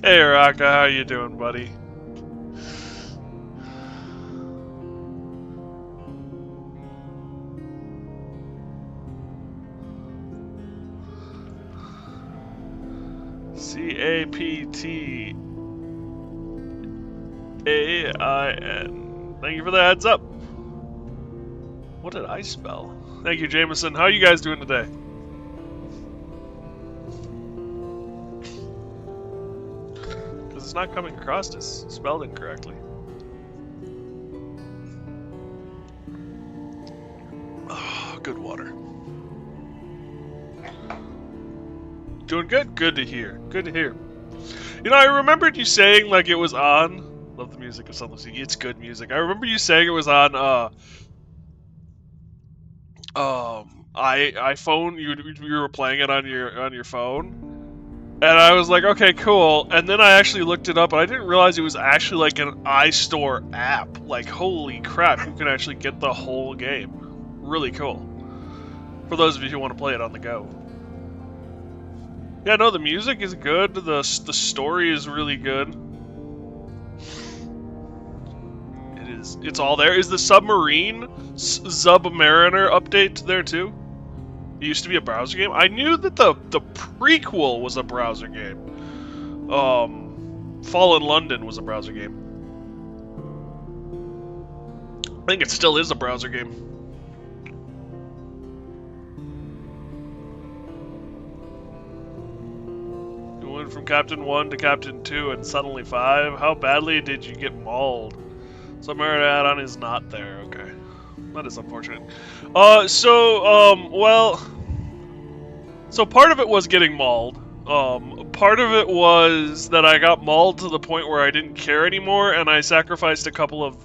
Hey, Raka, how you doing, buddy? CAPTAIN. Thank you for the heads up. What did I spell? Thank you, Jameson. How are you guys doing today? Because it's not coming across as spelled incorrectly. Oh, good water. Doing good? Good to hear. Good to hear. You know, I remembered you saying, like, it was on... Love the music of Sunless Sea. It's good music. I remember you saying it was on, iPhone. You were playing it on your phone, and I was like, okay, cool. And then I actually looked it up, and I didn't realize it was actually like an iStore app. Like, holy crap, you can actually get the whole game. Really cool. For those of you who want to play it on the go. Yeah, no, the music is good. The story is really good. It's all there. Is the Submarine Submariner update there too? It used to be a browser game. I knew that the prequel was a browser game. Fallen London was a browser game. I think it still is a browser game. You went from Captain 1 to Captain 2 and suddenly 5. How badly did you get mauled? Submariner add-on is not there. Okay. That is unfortunate. Well... So part of it was getting mauled. Part of it was that I got mauled to the point where I didn't care anymore, and I sacrificed a couple of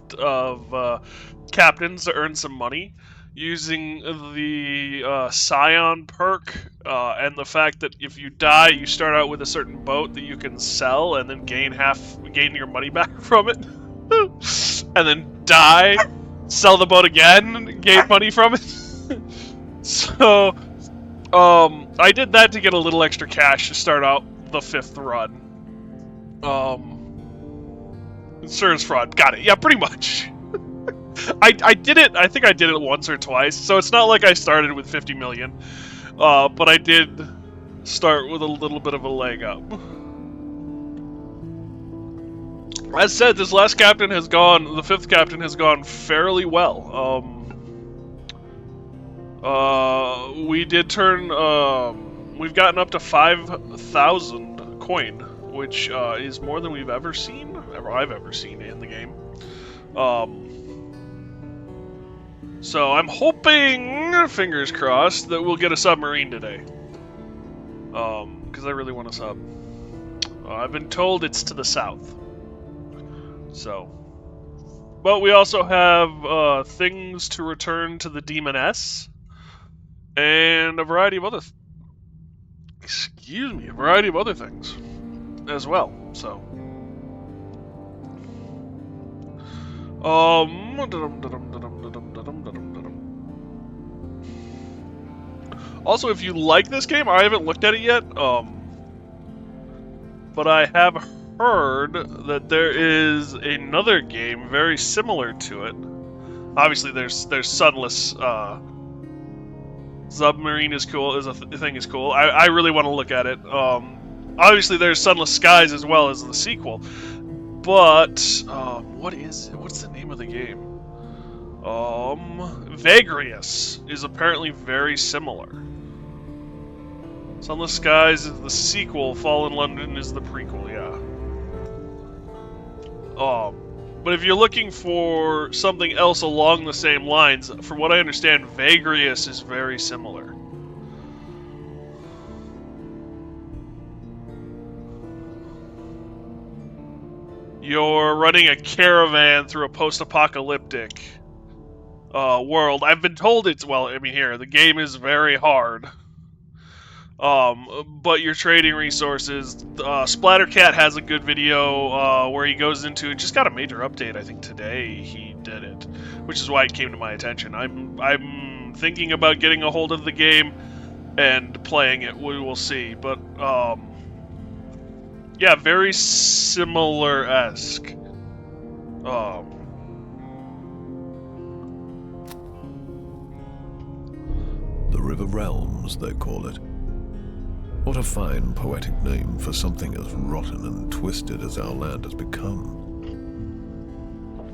captains to earn some money, using the Scion perk, and the fact that if you die, you start out with a certain boat that you can sell, and then gain your money back from it. And then die, sell the boat again, gain money from it. So, I did that to get a little extra cash to start out the 5th run. Insurance fraud, got it. Yeah, pretty much. I did it. I think I did it once or twice. So it's not like I started with 50 million, but I did start with a little bit of a leg up. As said, this last captain has gone, the 5th captain has gone fairly well. We did turn, we've gotten up to 5,000 coin, which is more than I've ever seen in the game. So I'm hoping, fingers crossed, that we'll get a submarine today. Because I really want a sub. I've been told it's to the south. So, but we also have things to return to the Demoness, and a variety of other, a variety of other things as well. So, also, if you like this game, I haven't looked at it yet, but I have heard that there is another game very similar to it. Obviously, there's Sunless. Submarine is cool. Thing is cool. I really want to look at it. Obviously, there's Sunless Skies as well as the sequel. But what is it? What's the name of the game? Vagrius is apparently very similar. Sunless Skies is the sequel. Fallen London is the prequel. Yeah. But if you're looking for something else along the same lines, from what I understand, Vagrius is very similar. You're running a caravan through a post-apocalyptic world. I've been told it's, well, I mean, here, the game is very hard. But you're trading resources. Splattercat has a good video where he goes into it. Just got a major update, I think today he did it, which is why it came to my attention. I'm thinking about getting a hold of the game and playing it. We will see, but Yeah, very similar-esque. The River Realms, they call it. What a fine poetic name for something as rotten and twisted as our land has become.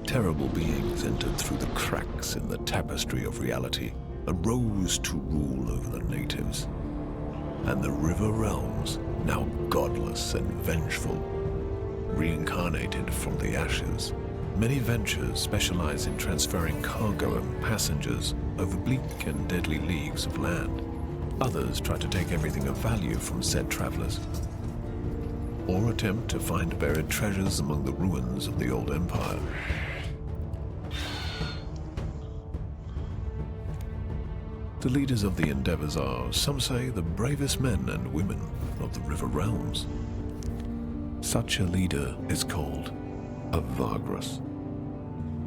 Terrible beings entered through the cracks in the tapestry of reality and rose to rule over the natives. And the River Realms, now godless and vengeful, reincarnated from the ashes. Many ventures specialize in transferring cargo and passengers over bleak and deadly leagues of land. Others try to take everything of value from said travelers, or attempt to find buried treasures among the ruins of the old empire. The leaders of the endeavors are, some say, the bravest men and women of the River Realms. Such a leader is called a Vagrus.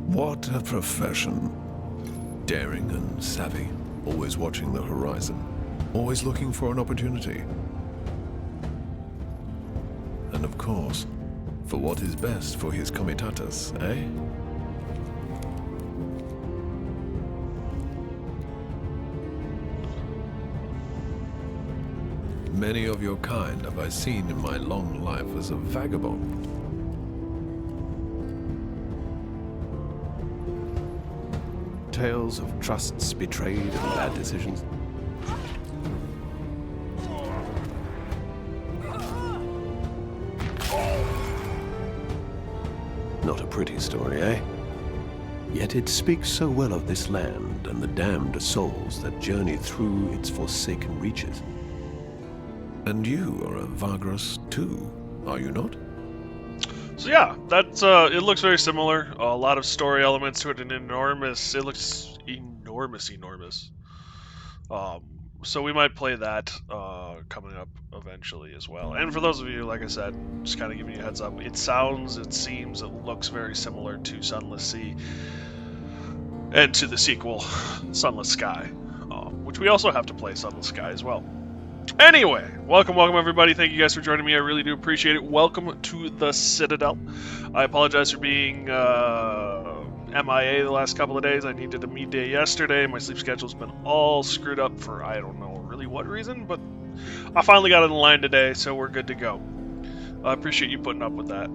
What a profession! Daring and savvy, always watching the horizon, always looking for an opportunity. And of course, for what is best for his comitatus, eh? Many of your kind have I seen in my long life as a vagabond. Tales of trusts betrayed and bad decisions. Not a pretty story, eh? Yet it speaks so well of this land and the damned souls that journey through its forsaken reaches. And you are a Vagrus too, are you not? So yeah, that's it looks very similar. A lot of story elements to it, and enormous. It looks enormous. Um, so we might play that coming up eventually as well. And for those of you, like I said, just kind of giving you a heads up, it seems, it looks very similar to Sunless Sea and to the sequel, Sunless Sky, which we also have to play Sunless Sky as well. Anyway, welcome everybody. Thank you guys for joining me. I really do appreciate it. Welcome to the Citadel. I apologize for being MIA the last couple of days. I needed a meet day yesterday. My sleep schedule's been all screwed up for I don't know really what reason, but I finally got in line today, so we're good to go. I appreciate you putting up with that.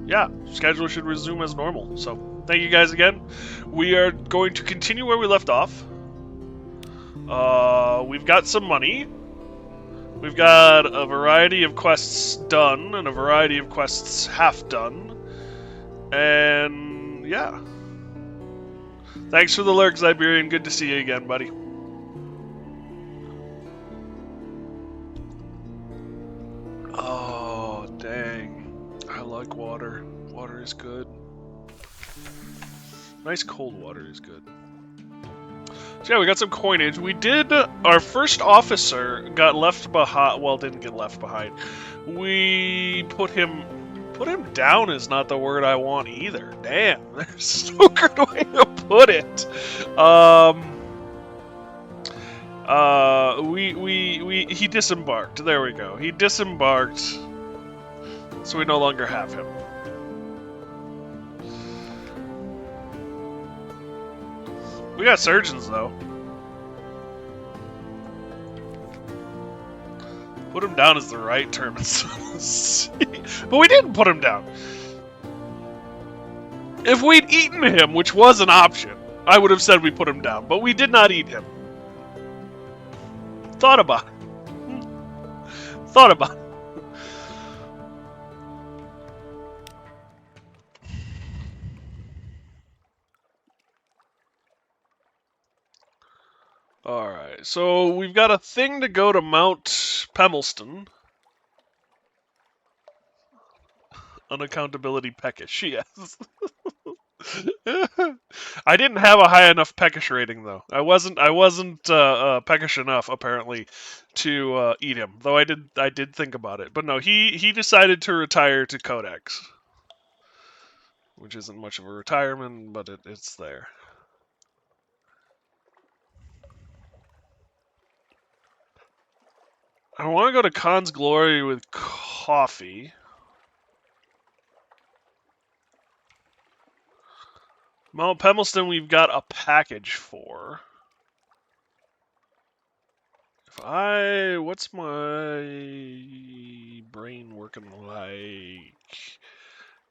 Yeah, schedule should resume as normal. So thank you guys again. We are going to continue where we left off. We've got some money. We've got a variety of quests done and a variety of quests half done. And yeah. Thanks for the lurk, Siberian. Good to see you again, buddy. Oh, dang. I like water. Water is good. Nice cold water is good. So yeah, we got some coinage. We did, our first officer got left behind, well, didn't get left behind. We put him down is not the word I want either. Damn, there's no good way to put it. He disembarked. There we go. He disembarked, so we no longer have him. We got surgeons, though. Put him down is the right term. But we didn't put him down. If we'd eaten him, which was an option, I would have said we put him down. But we did not eat him. Thought about it. Thought about it. Alright, so we've got a thing to go to Mount Pemmelston. Unaccountability peckish, yes. I didn't have a high enough peckish rating though. I wasn't peckish enough apparently to eat him. Though I did think about it. But no, he decided to retire to Codex. Which isn't much of a retirement, but it's there. I want to go to Khan's Glory with coffee. Mount Pemelston, we've got a package for. What's my brain working like?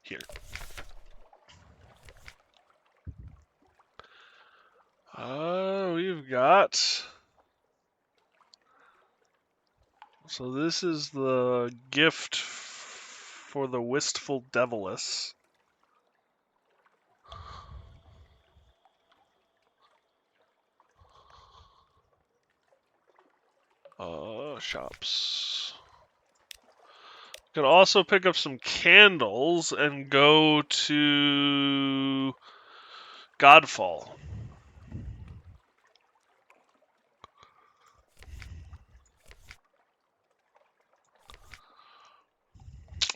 Here. We've got. So this is the gift for the Wistful Deviless. Shops. Could also pick up some candles and go to Godfall.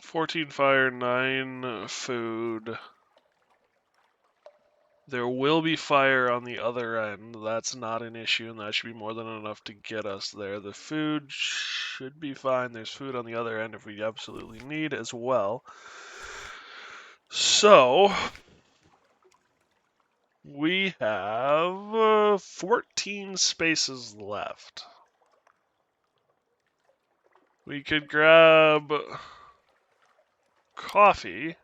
$14 fire, 9 food. There will be fire on the other end. That's not an issue, and that should be more than enough to get us there. The food should be fine. There's food on the other end if we absolutely need as well. So, we have 14 spaces left. We could grab coffee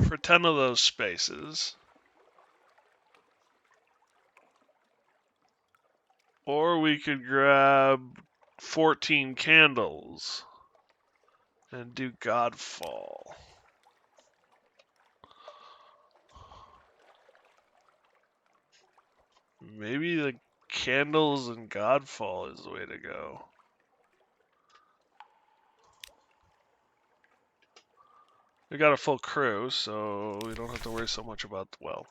for 10 of those spaces. Or we could grab 14 candles and do Godfall. Maybe the candles and Godfall is the way to go. We got a full crew, so we don't have to worry so much about the well.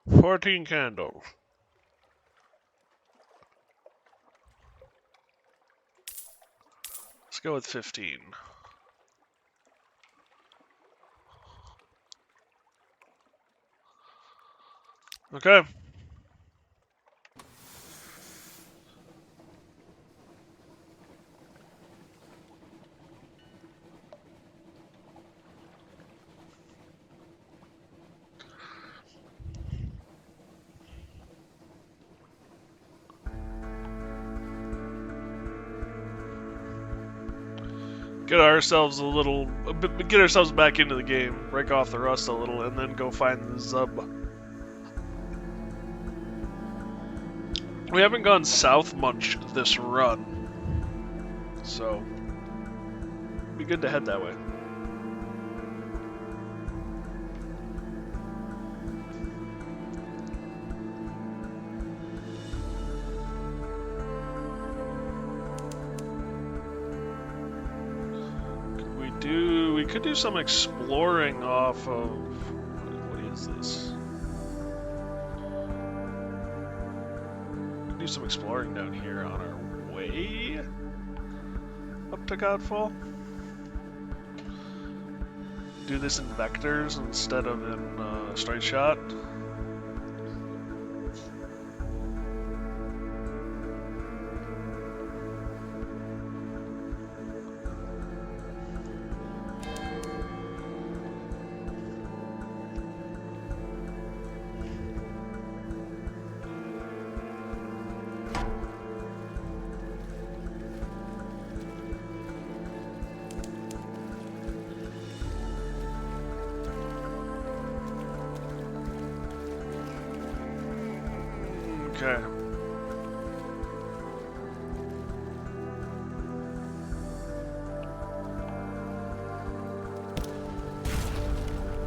$14 candles. Let's go with 15. Okay. Get ourselves back into the game, break off the rust a little, and then go find the Zub. We haven't gone south much this run, so it'd be good to head that way. We could do some exploring off of... What is this? We could do some exploring down here on our way up to Godfall. Do this in vectors instead of in straight shot. Okay.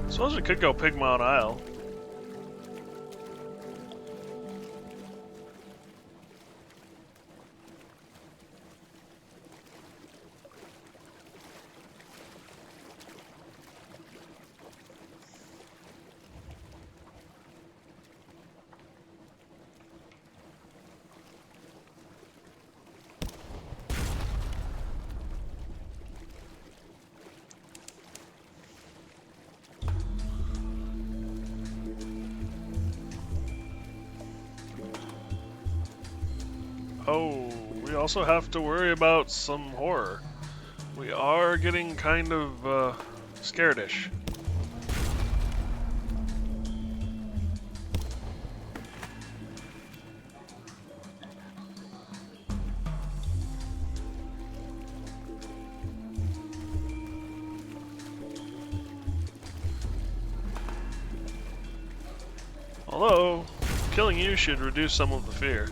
Suppose we could go Pigmount Isle. Oh, we also have to worry about some horror. We are getting kind of scaredish. Although, killing you should reduce some of the fear.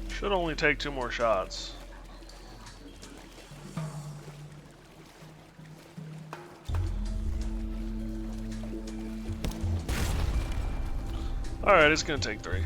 Should only take 2 more shots. Alright, it's gonna take 3.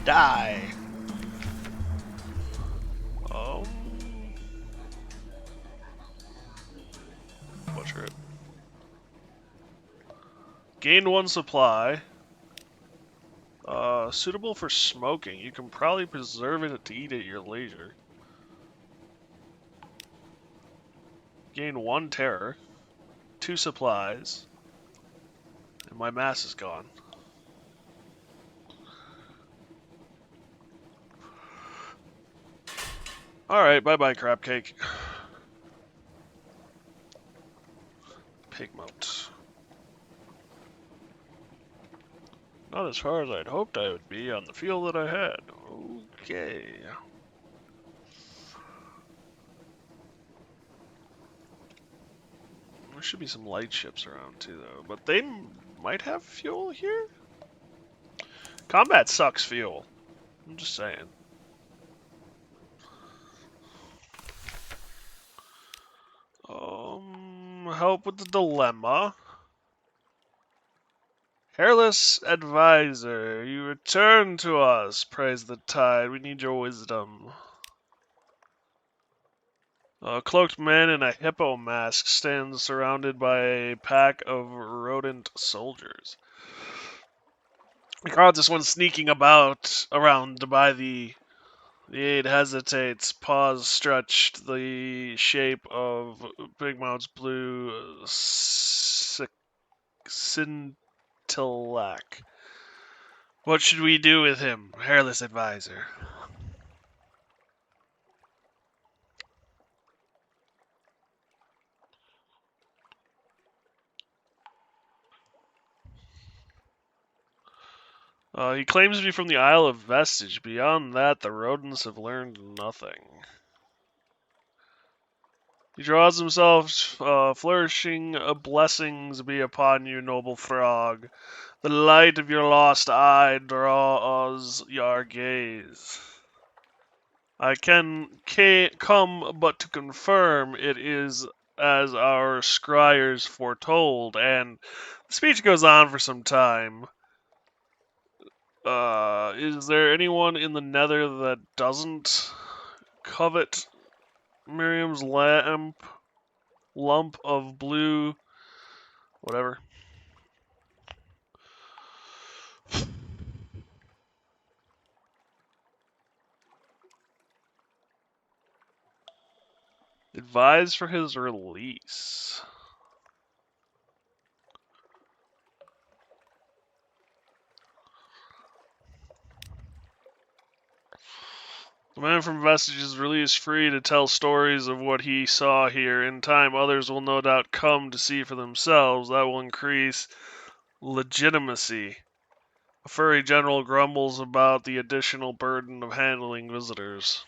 Die! Butcher it. Gained 1 supply. Suitable for smoking. You can probably preserve it to eat at your leisure. Gain 1 terror. 2 supplies. And my mass is gone. Alright, bye-bye, crab cake. Pigment. Not as far as I'd hoped I would be on the field that I had. Okay. There should be some light ships around too, though. But they might have fuel here? Combat sucks fuel. I'm just saying. Help with the dilemma. Hairless advisor, you return to us. Praise the tide. We need your wisdom. A cloaked man in a hippo mask stands surrounded by a pack of rodent soldiers. We caught this one sneaking around by the aide hesitates, paws stretched, the shape of Bigmouth's blue scintillac. What should we do with him, hairless advisor? He claims to be from the Isle of Vestige. Beyond that, the rodents have learned nothing. He draws himself, flourishing, blessings be upon you, noble frog. The light of your lost eye draws your gaze. I can come but to confirm it is as our scryers foretold, and the speech goes on for some time. Is there anyone in the Nether that doesn't covet Miriam's lump of blue, whatever? Advise for his release. The man from Vestige is released free to tell stories of what he saw here. In time, others will no doubt come to see for themselves. That will increase legitimacy. A furry general grumbles about the additional burden of handling visitors.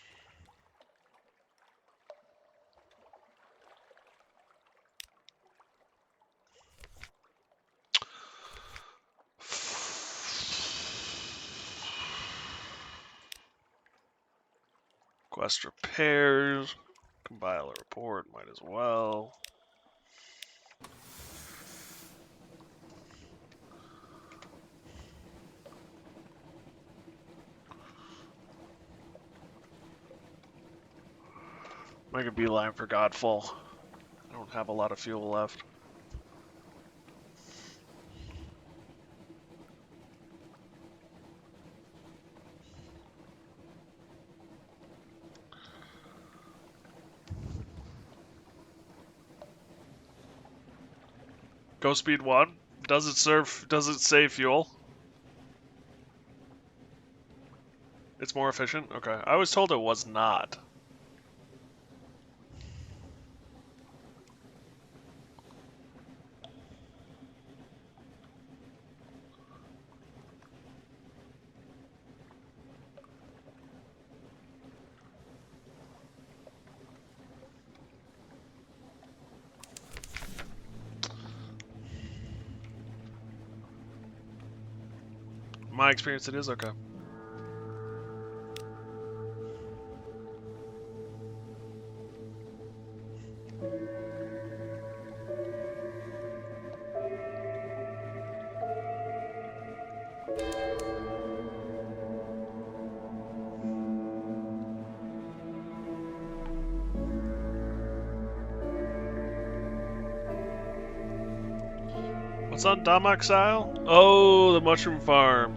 Quest repairs. Compile a report, might as well. Make a beeline for Godfall. I don't have a lot of fuel left. Go speed 1. Does it save fuel? It's more efficient? Okay. I was told it was not. My experience, it is okay. What's on Domoxile? Oh, the mushroom farm.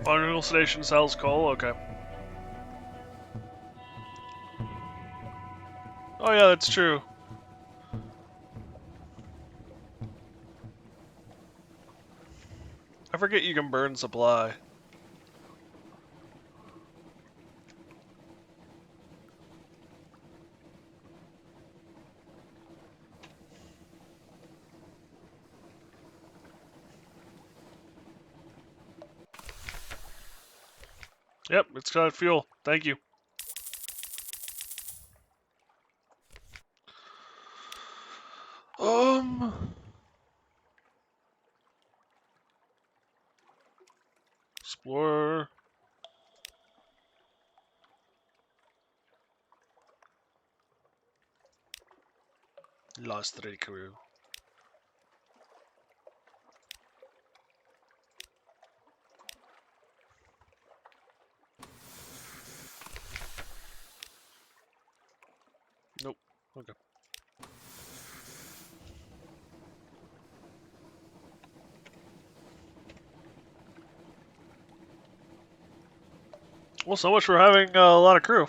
Funnel station sells coal? Okay. Oh yeah, that's true. I forget you can burn supply. Yep, it's got fuel. Thank you. Explorer. Lost the crew. Nope. Okay. Well, so much for having a lot of crew.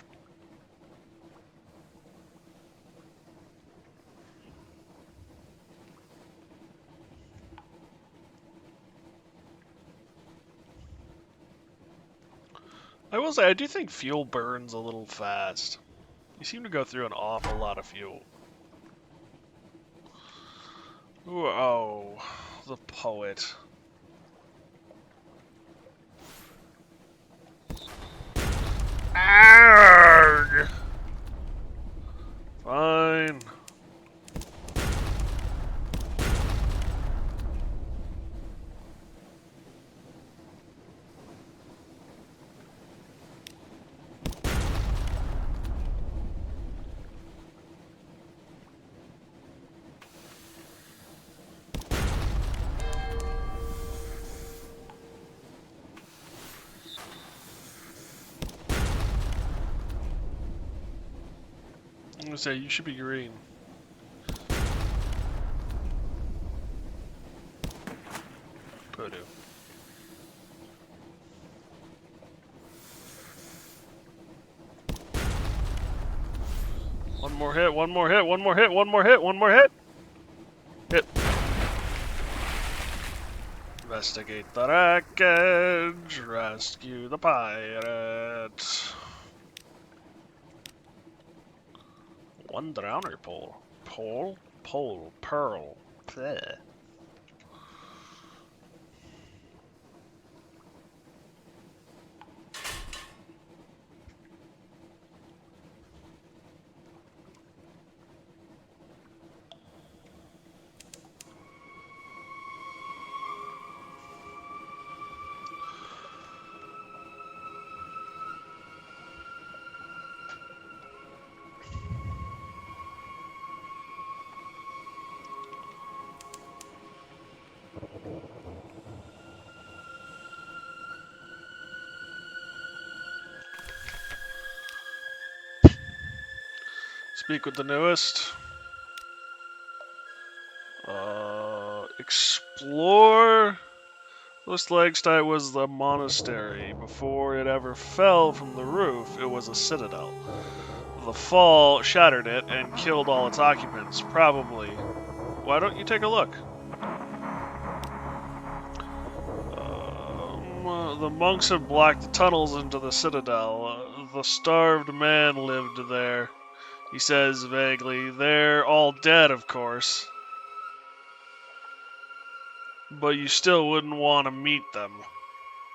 I will say, I do think fuel burns a little fast. You seem to go through an awful lot of fuel. Ooh, oh, the poet. Arrgh! Fine. I'm gonna say, you should be green. Purdue. One more hit, one more hit, one more hit, one more hit, one more hit! Hit. Investigate the wreckage, rescue the pirate. One drowner pole. Pole, pearl. Bleh. Speak with the newest. Explore. This Lagstite was the monastery. Before it ever fell from the roof, it was a citadel. The fall shattered it and killed all its occupants, probably. Why don't you take a look? The monks have blocked the tunnels into the citadel. The starved man lived there. He says vaguely, they're all dead, of course. But you still wouldn't want to meet them.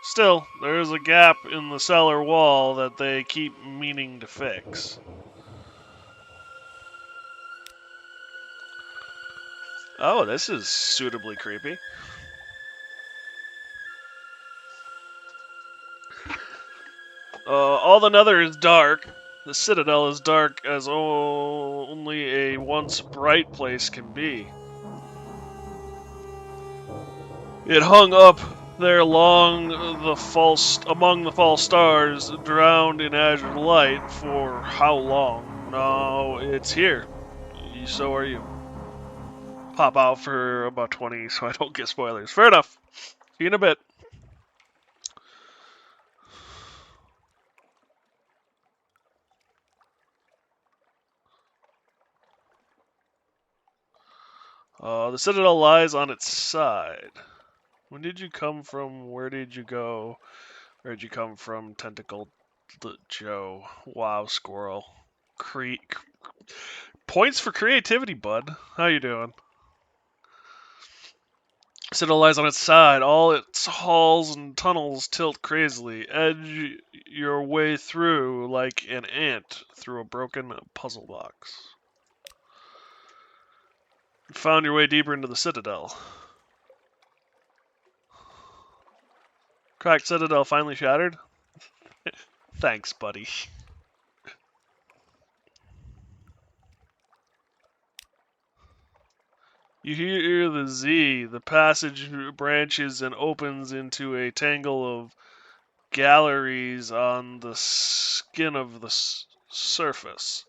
Still, there is a gap in the cellar wall that they keep meaning to fix. Oh, this is suitably creepy. All the nether is dark. The citadel is dark as only a once bright place can be. It hung up there among the false stars, drowned in azure light for how long? No, it's here. So are you. Pop out for about 20 so I don't get spoilers. Fair enough. See you in a bit. The citadel lies on its side. When did you come from? Where did you go? Where'd you come from, Tentacle Joe? Wow, squirrel. Points for creativity, bud. How you doing? Citadel lies on its side. All its halls and tunnels tilt crazily. Edge your way through like an ant through a broken puzzle box. You found your way deeper into the citadel. Cracked citadel finally shattered? Thanks, buddy. You hear the Z. The passage branches and opens into a tangle of galleries on the skin of the surface.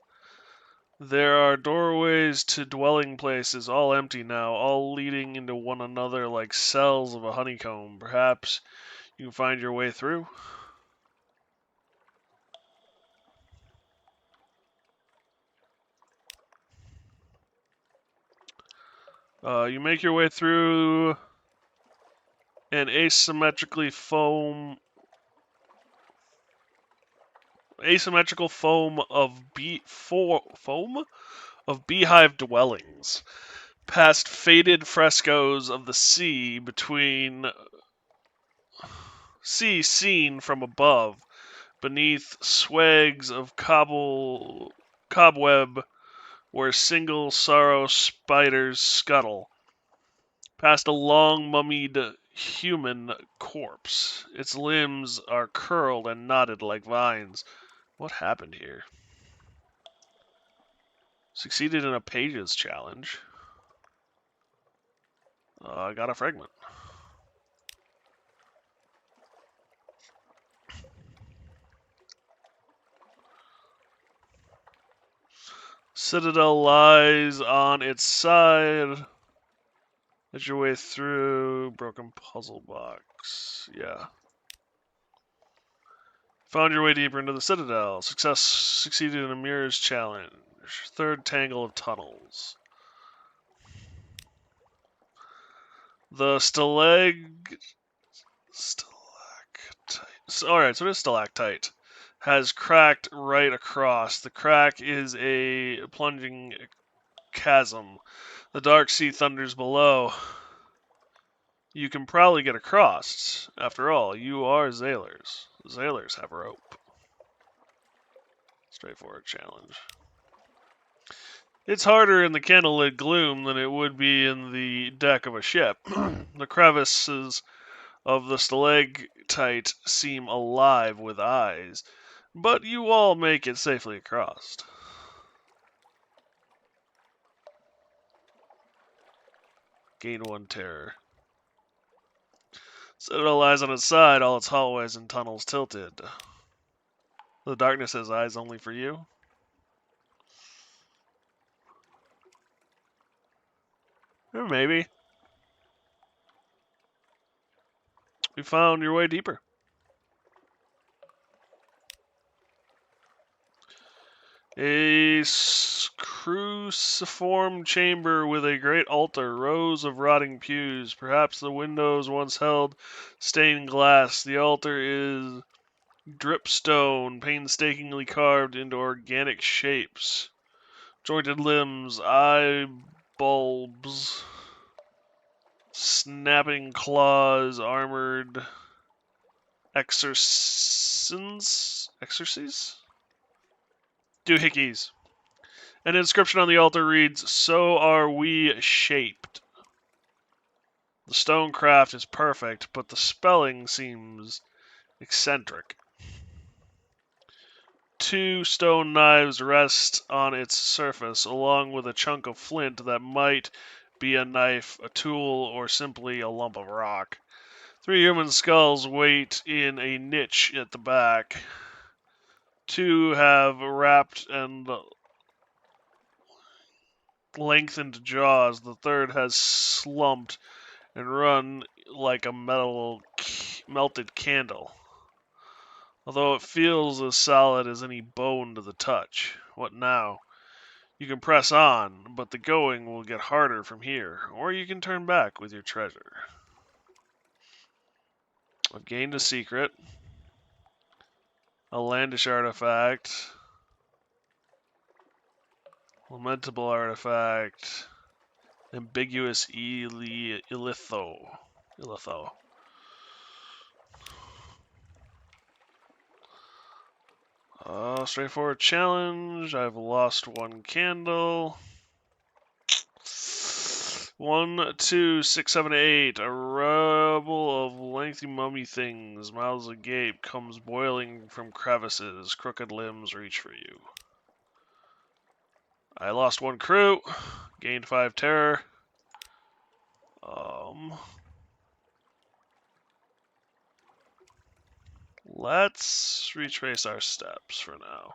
There are doorways to dwelling places, all empty now, all leading into one another like cells of a honeycomb. Perhaps you can find your way through? You make your way through an asymmetrical foam of beehive dwellings, past faded frescoes of the sea seen from above, beneath swags of cobweb where single sorrow spiders scuttle, past a long mummied human corpse. Its limbs are curled and knotted like vines. What happened here? Succeeded in a pages challenge. I got a fragment. Citadel lies on its side. As your way through broken puzzle box. Yeah. Found your way deeper into the Citadel. Succeeded in a mirrors challenge. Third tangle of tunnels. The stalactite. Alright, so it is stalactite. has cracked right across. The crack is a plunging chasm. The dark sea thunders below. You can probably get across. After all, you are Zailers. Zailers have rope. Straightforward challenge. It's harder in the candlelit gloom than it would be in the deck of a ship. The crevices of the stalactite seem alive with eyes, but you all make it safely across. Gain 1 terror. Citadel lies on its side, all its hallways and tunnels tilted. The darkness has eyes only for you. Or maybe. You found your way deeper. A cruciform chamber with a great altar, rows of rotting pews. Perhaps the windows once held stained glass. The altar is dripstone, painstakingly carved into organic shapes. Jointed limbs, eye bulbs, snapping claws, armored exorcies? Doohickeys. An inscription on the altar reads, "So are we shaped." The stonecraft is perfect, but the spelling seems eccentric. 2 stone knives rest on its surface, along with a chunk of flint that might be a knife, a tool, or simply a lump of rock. 3 human skulls wait in a niche at the back. 2 have wrapped and lengthened jaws. The third has slumped and run like a melted candle. Although it feels as solid as any bone to the touch. What now? You can press on, but the going will get harder from here, or you can turn back with your treasure. I've gained a secret, a landish artifact, lamentable artifact, ambiguous illitho. Straightforward challenge. I've lost 1 candle. 1, 2, 6, 7, 8. A rabble of lengthy mummy things, mouths agape, comes boiling from crevices. Crooked limbs reach for you. I lost 1 crew. Gained 5 terror. Let's retrace our steps for now.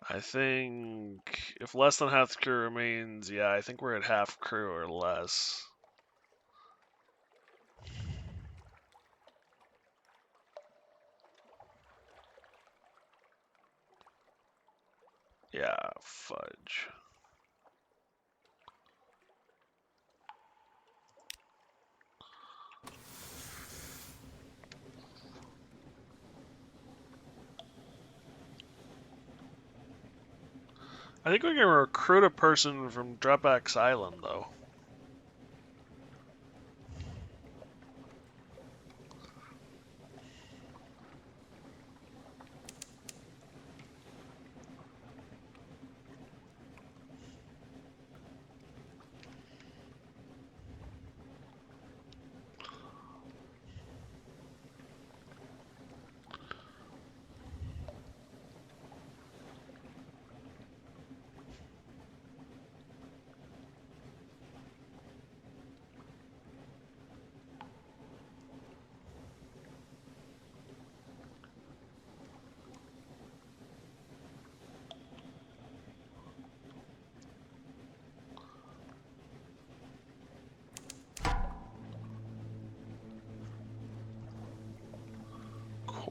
I think if less than half the crew remains, yeah, I think we're at half crew or less. Yeah, fudge. I think we can recruit a person from Dropback's Island, though.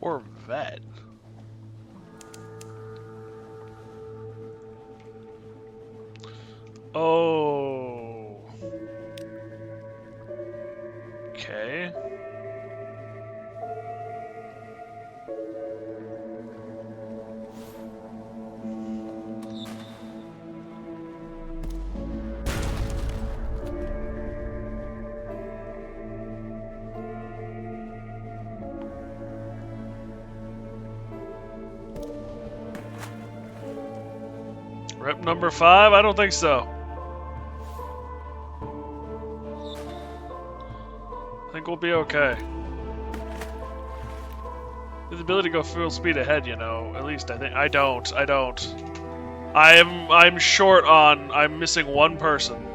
Corvette. Oh. Okay. Rep number 5? I don't think so. I think we'll be okay. The ability to go full speed ahead, you know. At least I think. I don't. I'm short on. I'm missing one person.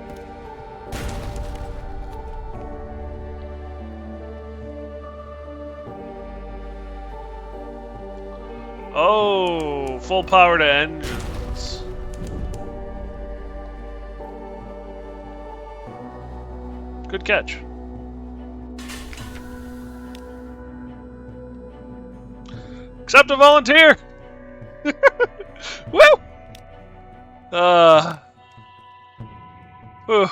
Oh, full power to engines. Good catch. Accept a volunteer! Woo! Whew.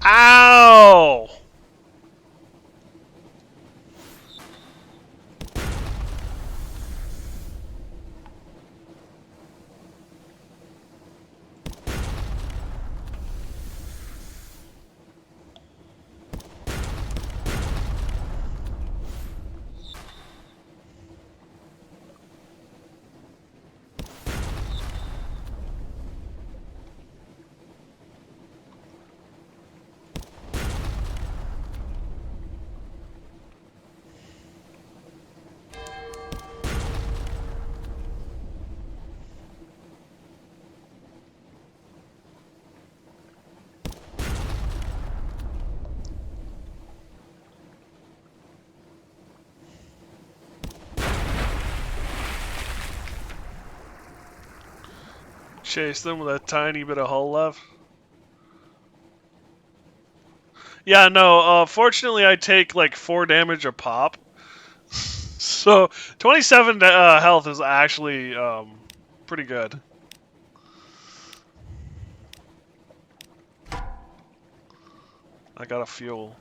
Ow! Chase them with a tiny bit of hull left. Yeah, no, fortunately I take like 4 damage a pop. So 27 health is actually pretty good. I got a fuel.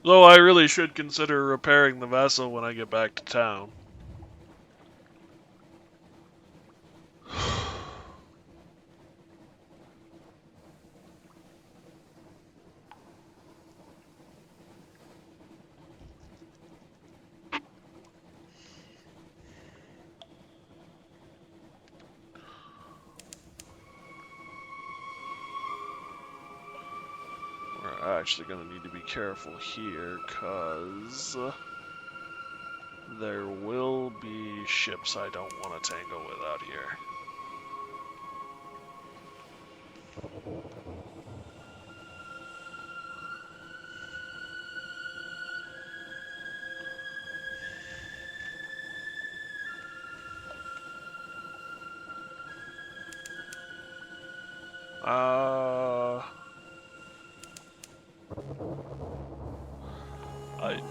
Though I really should consider repairing the vessel when I get back to town. We're actually going to need to be careful here, because there will be ships I don't want to tangle with out here.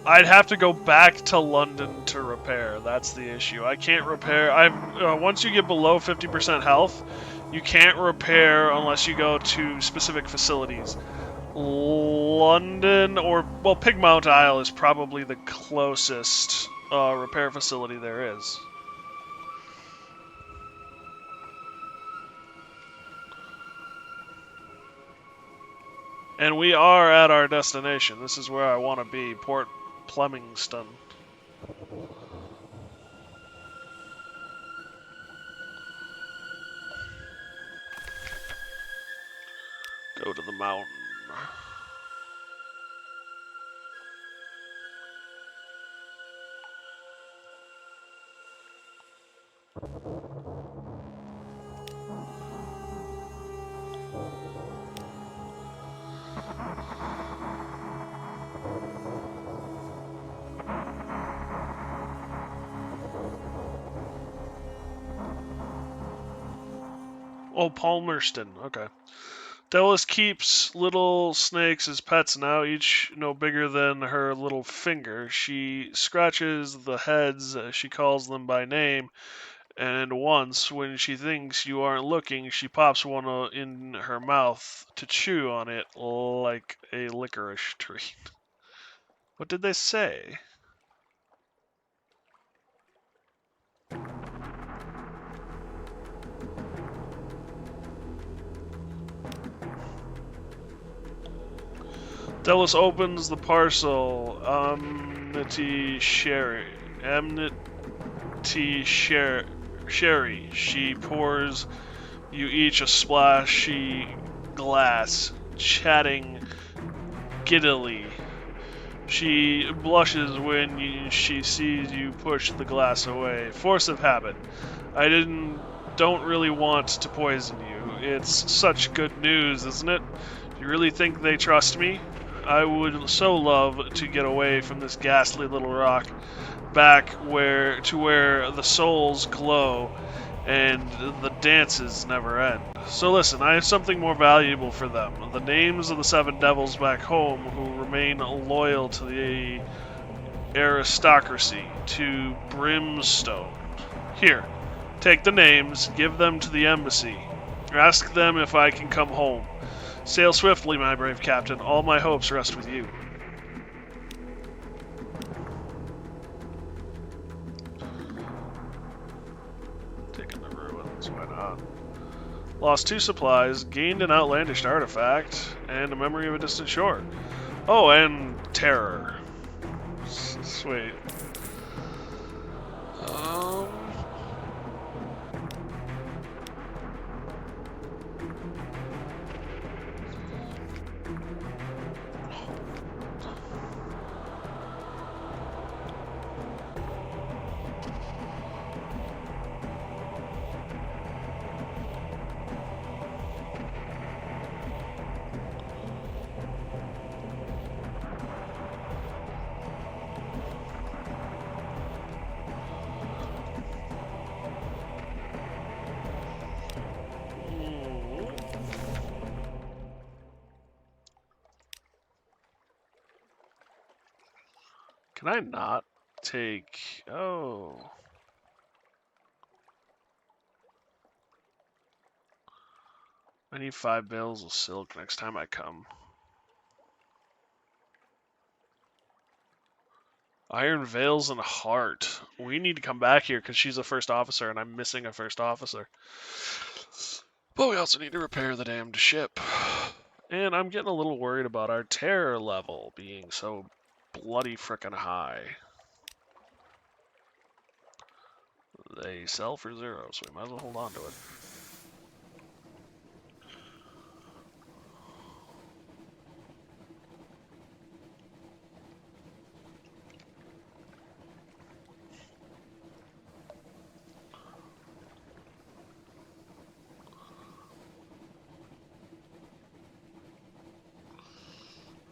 I'd have to go back to London to repair. That's the issue. I can't repair. Once you get below 50% health, you can't repair unless you go to specific facilities. London or Pigmount Isle is probably the closest repair facility there is. And we are at our destination. This is where I want to be, Port Plummingston. foot of the mountain. Oh, Palmerston. Okay. Delos keeps little snakes as pets now, each no bigger than her little finger. She scratches the heads, she calls them by name, and once, when she thinks you aren't looking, she pops one in her mouth to chew on it like a licorice treat. What did they say? Delos opens the parcel. Sherry. She pours you each a splashy glass, chatting giddily. She blushes when she sees you push the glass away. Force of habit. Don't really want to poison you. It's such good news, isn't it? You really think they trust me? I would so love to get away from this ghastly little rock, back where the souls glow and the dances never end. So listen, I have something more valuable for them. The names of the 7 devils back home who remain loyal to the aristocracy, to Brimstone. Here, take the names, give them to the embassy. Ask them if I can come home. Sail swiftly, my brave captain. All my hopes rest with you. Taking the ruins, why not? Lost 2 supplies, gained an outlandish artifact, and a memory of a distant shore. Oh, and terror. Sweet. Can I not take... Oh. I need 5 bales of silk next time I come. Iron Veils and Heart. We need to come back here because she's a first officer and I'm missing a first officer. But we also need to repair the damned ship. And I'm getting a little worried about our terror level being so bloody frickin' high. They sell for 0, so we might as well hold on to it.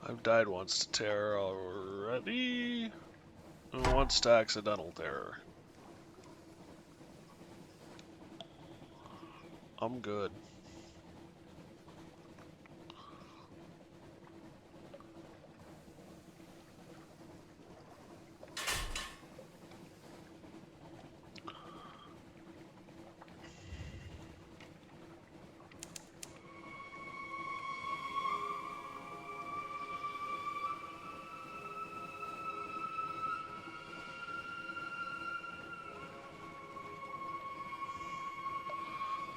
I've died once to terror already, and once to accidental terror. I'm good.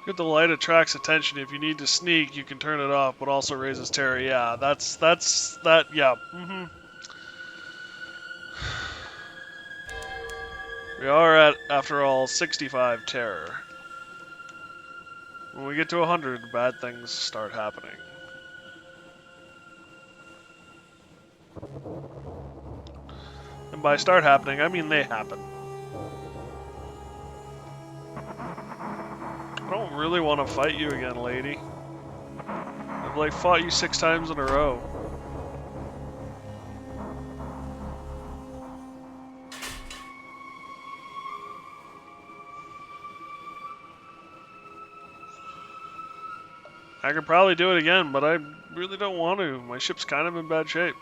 Good, the light attracts attention. If you need to sneak, you can turn it off, but also raises terror. Yeah, yeah. We are at, after all, 65 terror. When we get to 100, bad things start happening. And by start happening, I mean they happen. I don't really want to fight you again, lady. I've like fought you 6 times in a row. I could probably do it again, but I really don't want to. My ship's kind of in bad shape.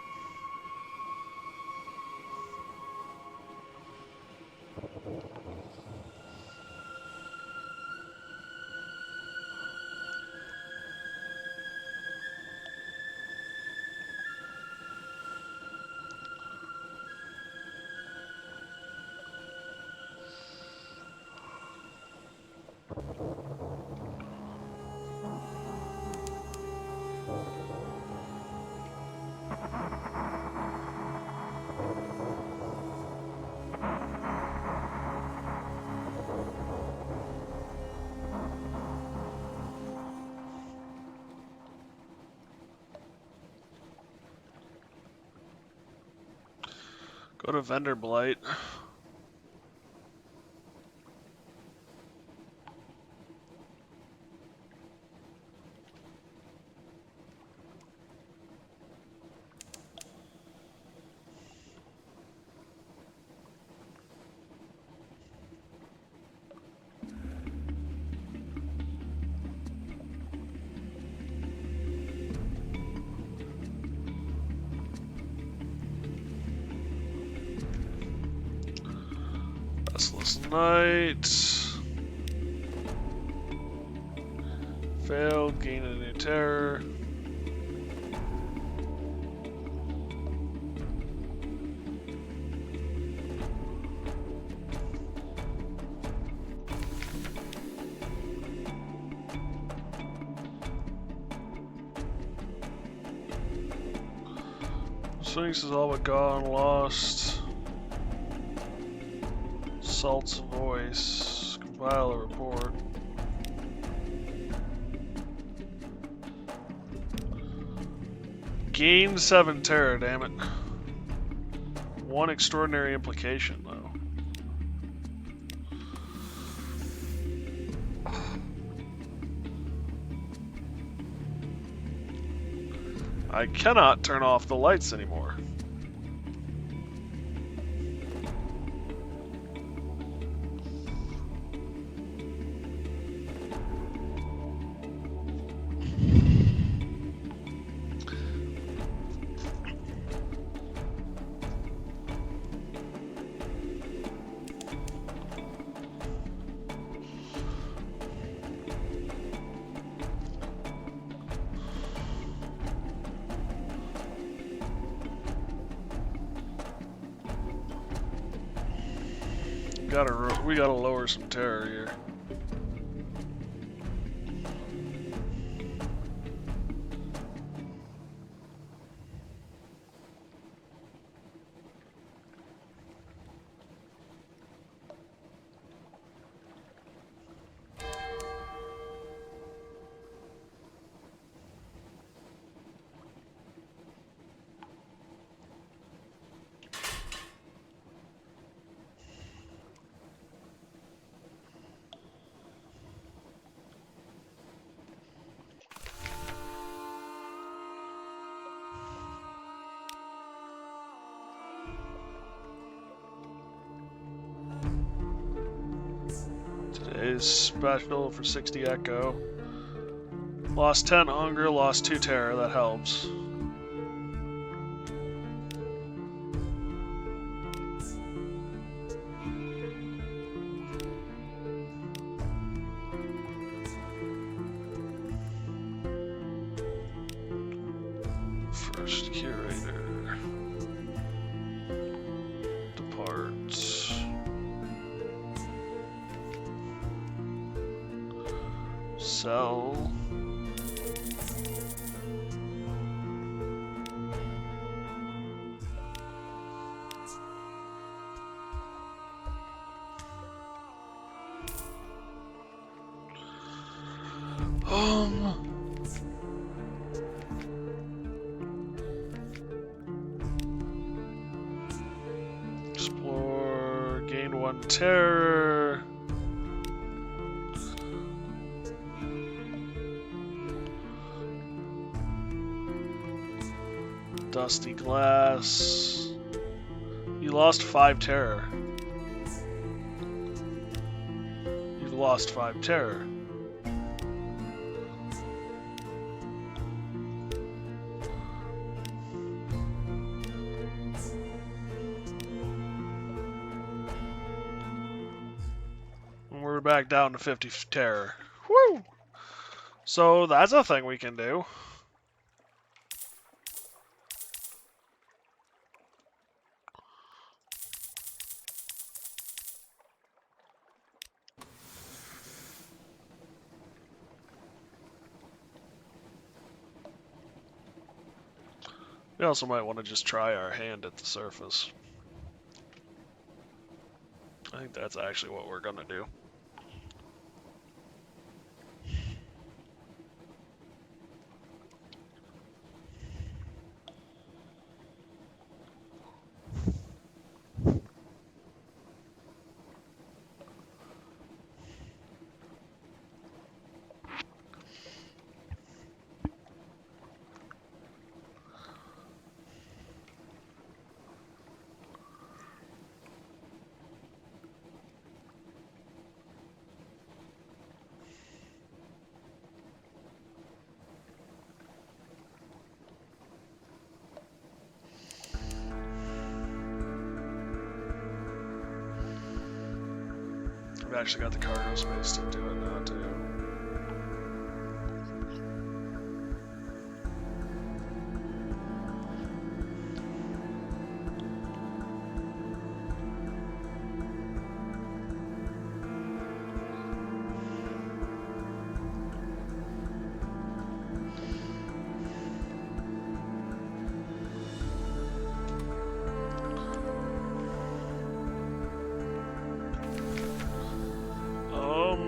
Go to Vendor Blight. Restless Night. Failed, gain a new terror. Sphinx is all but gone, lost. Salt's voice. Compile a report. Gain 7 terror, damn it. One extraordinary implication, though. I cannot turn off the lights anymore. We gotta lower some terror here. Today's special for 60 echo. Lost 10 hunger, lost 2 terror, that helps. First curator. Depart. Sell. Terror. Dusty glass. You lost 5 terror. You've lost 5 terror. And we're back down to 50 terror. Woo! So that's a thing we can do. We also might want to just try our hand at the surface. I think that's actually what we're gonna do. I've actually got the cargo space to do it now, too.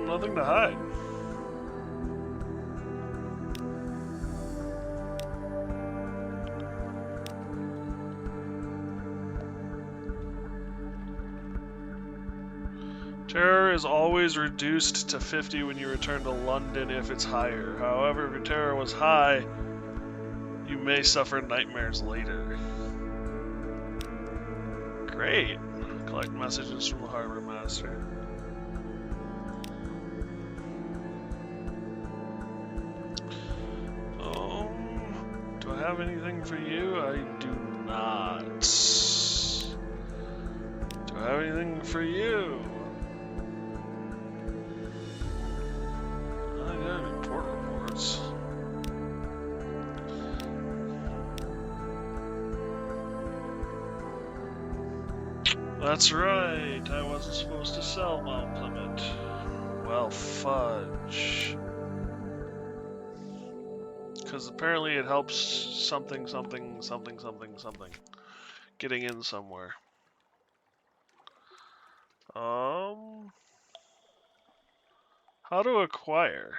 Nothing to hide. Terror is always reduced to 50 when you return to London if it's higher. However, if your terror was high, you may suffer nightmares later. Great. Collect messages from the Harbor Master. Do I have anything for you? I do not. Do I have anything for you? I got report reports. That's right. I wasn't supposed to sell Mount Plymouth. Well, fudge. Because apparently it helps something, something, something, something, something. Getting in somewhere. How to acquire?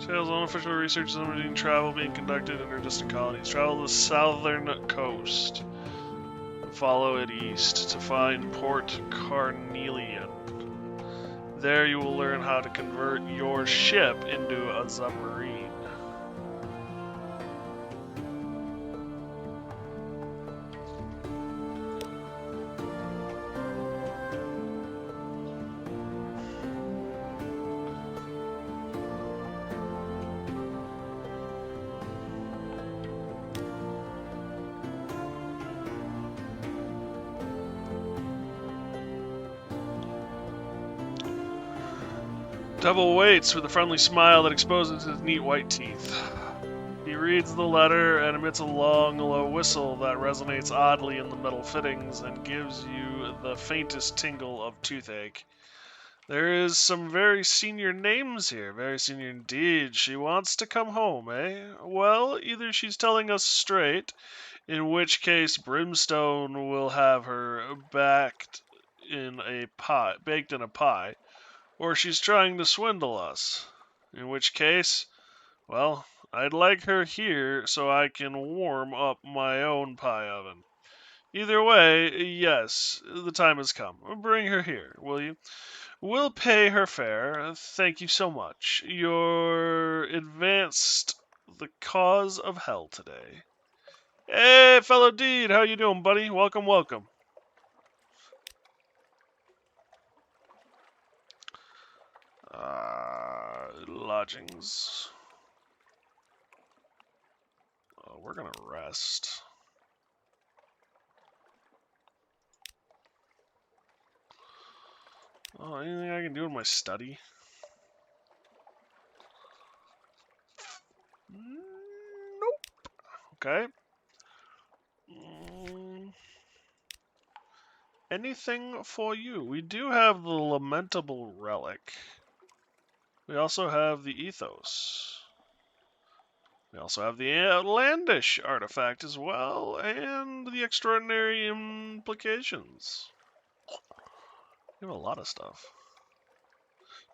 Sales unofficial research is limiting travel being conducted in distant colonies. Travel to the southern coast. Follow it east to find Port Carnelian. There you will learn how to convert your ship into a submarine. Devil waits with a friendly smile that exposes his neat white teeth. He reads the letter and emits a long, low whistle that resonates oddly in the metal fittings and gives you the faintest tingle of toothache. There is some very senior names here, very senior indeed. She wants to come home, eh? Well, either she's telling us straight, in which case Brimstone will have her baked in a pie, or she's trying to swindle us. In which case, well, I'd like her here so I can warm up my own pie oven. Either way, yes, the time has come. Bring her here, will you? We'll pay her fare. Thank you so much. You're advanced the cause of hell today. Hey, fellow Deed, how you doing, buddy? Welcome, welcome. Lodgings. We're gonna rest. Oh, anything I can do in my study? Nope. Okay. Anything for you? We do have the lamentable relic. We also have the ethos. We also have the outlandish artifact as well, and the extraordinary implications. We have a lot of stuff.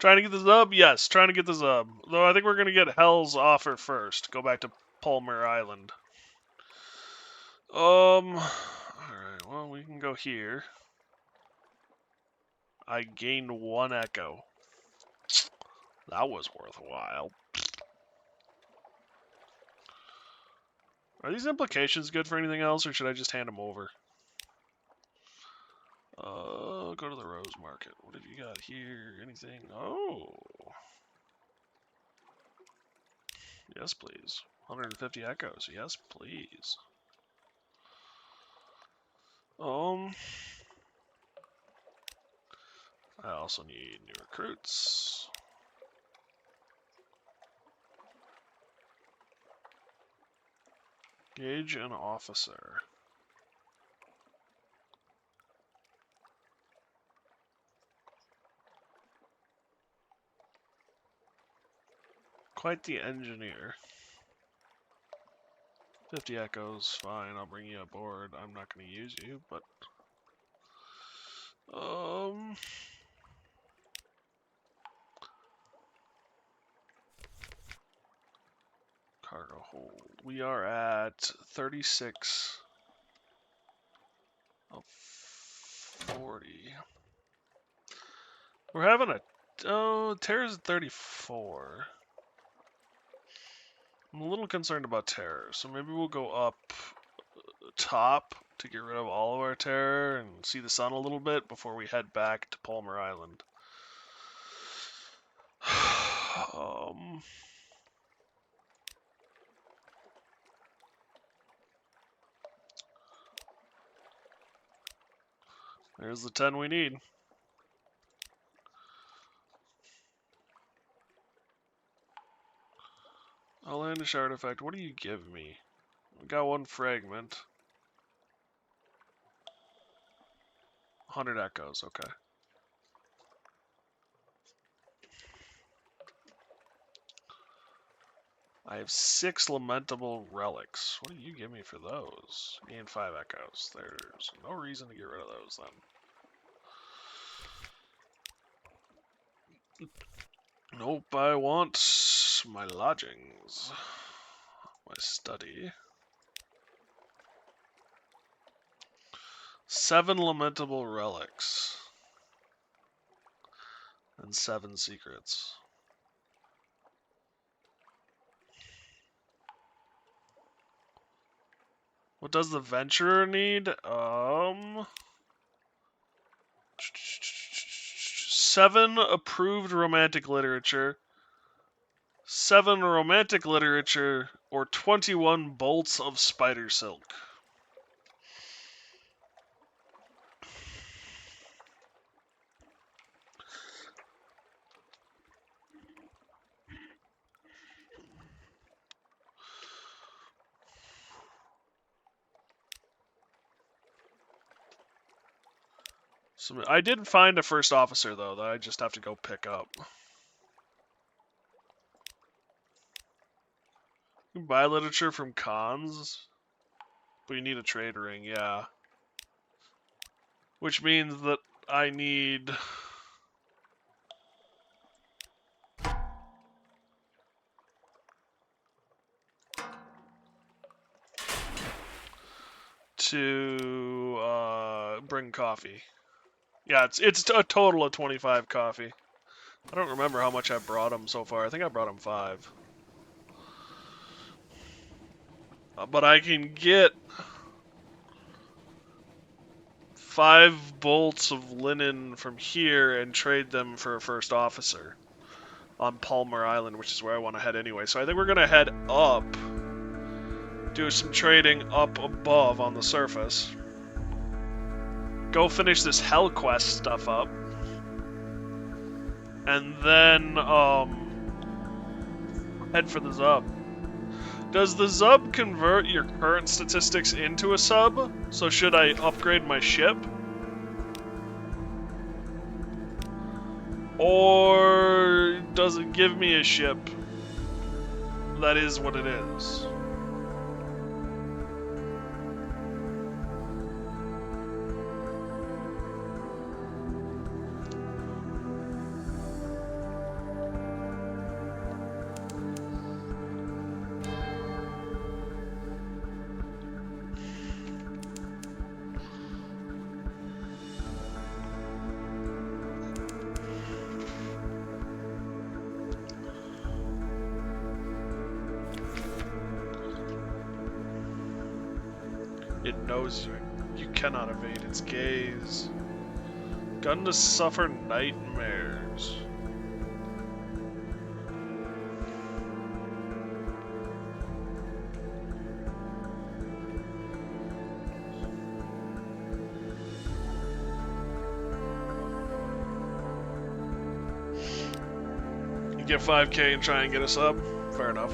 Trying to get the Zub? Yes, trying to get the Zub. Though I think we're going to get Hell's offer first. Go back to Palmer Island. Alright, well, we can go here. I gained 1 echo. That was worthwhile. Are these implications good for anything else, or should I just hand them over? Go to the Rose Market. What have you got here? Anything? Oh. Yes, please. 150 echoes. Yes, please. I also need new recruits. Gauge an officer. Quite the engineer. 50 echoes, fine, I'll bring you aboard. I'm not going to use you, but... Cargo hold. We are at 36 of 40. We're having a... Oh, Terror's at 34. I'm a little concerned about Terror, so maybe we'll go up top to get rid of all of our Terror and see the sun a little bit before we head back to Palmer Island. There's the 10 we need. Outlandish artifact, what do you give me? We got 1 fragment. 100 echoes, okay. I have 6 lamentable relics. What do you give me for those? Gain 5 echoes. There's no reason to get rid of those then. Nope, I want my lodgings. My study. 7 lamentable relics. And 7 secrets. What does the Venturer need? 7 approved romantic literature, 7 romantic literature, or 21 bolts of spider silk. So I did find a first officer, though, that I just have to go pick up. You can buy literature from cons, but you need a trade ring, yeah. Which means that I need... to bring coffee. Yeah, it's a total of 25 coffee. I don't remember how much I brought him so far. I think I brought him 5. But I can get 5 bolts of linen from here and trade them for a first officer on Palmer Island, which is where I want to head anyway. So I think we're going to head up, do some trading up above on the surface, go finish this Hell Quest stuff up, and then head for the Zub. Does the Zub convert your current statistics into a sub? So should I upgrade my ship? Or does it give me a ship that is what it is? It knows you. You cannot evade its gaze. Gun to suffer nightmares. You get 5K and try and get a sub? Fair enough.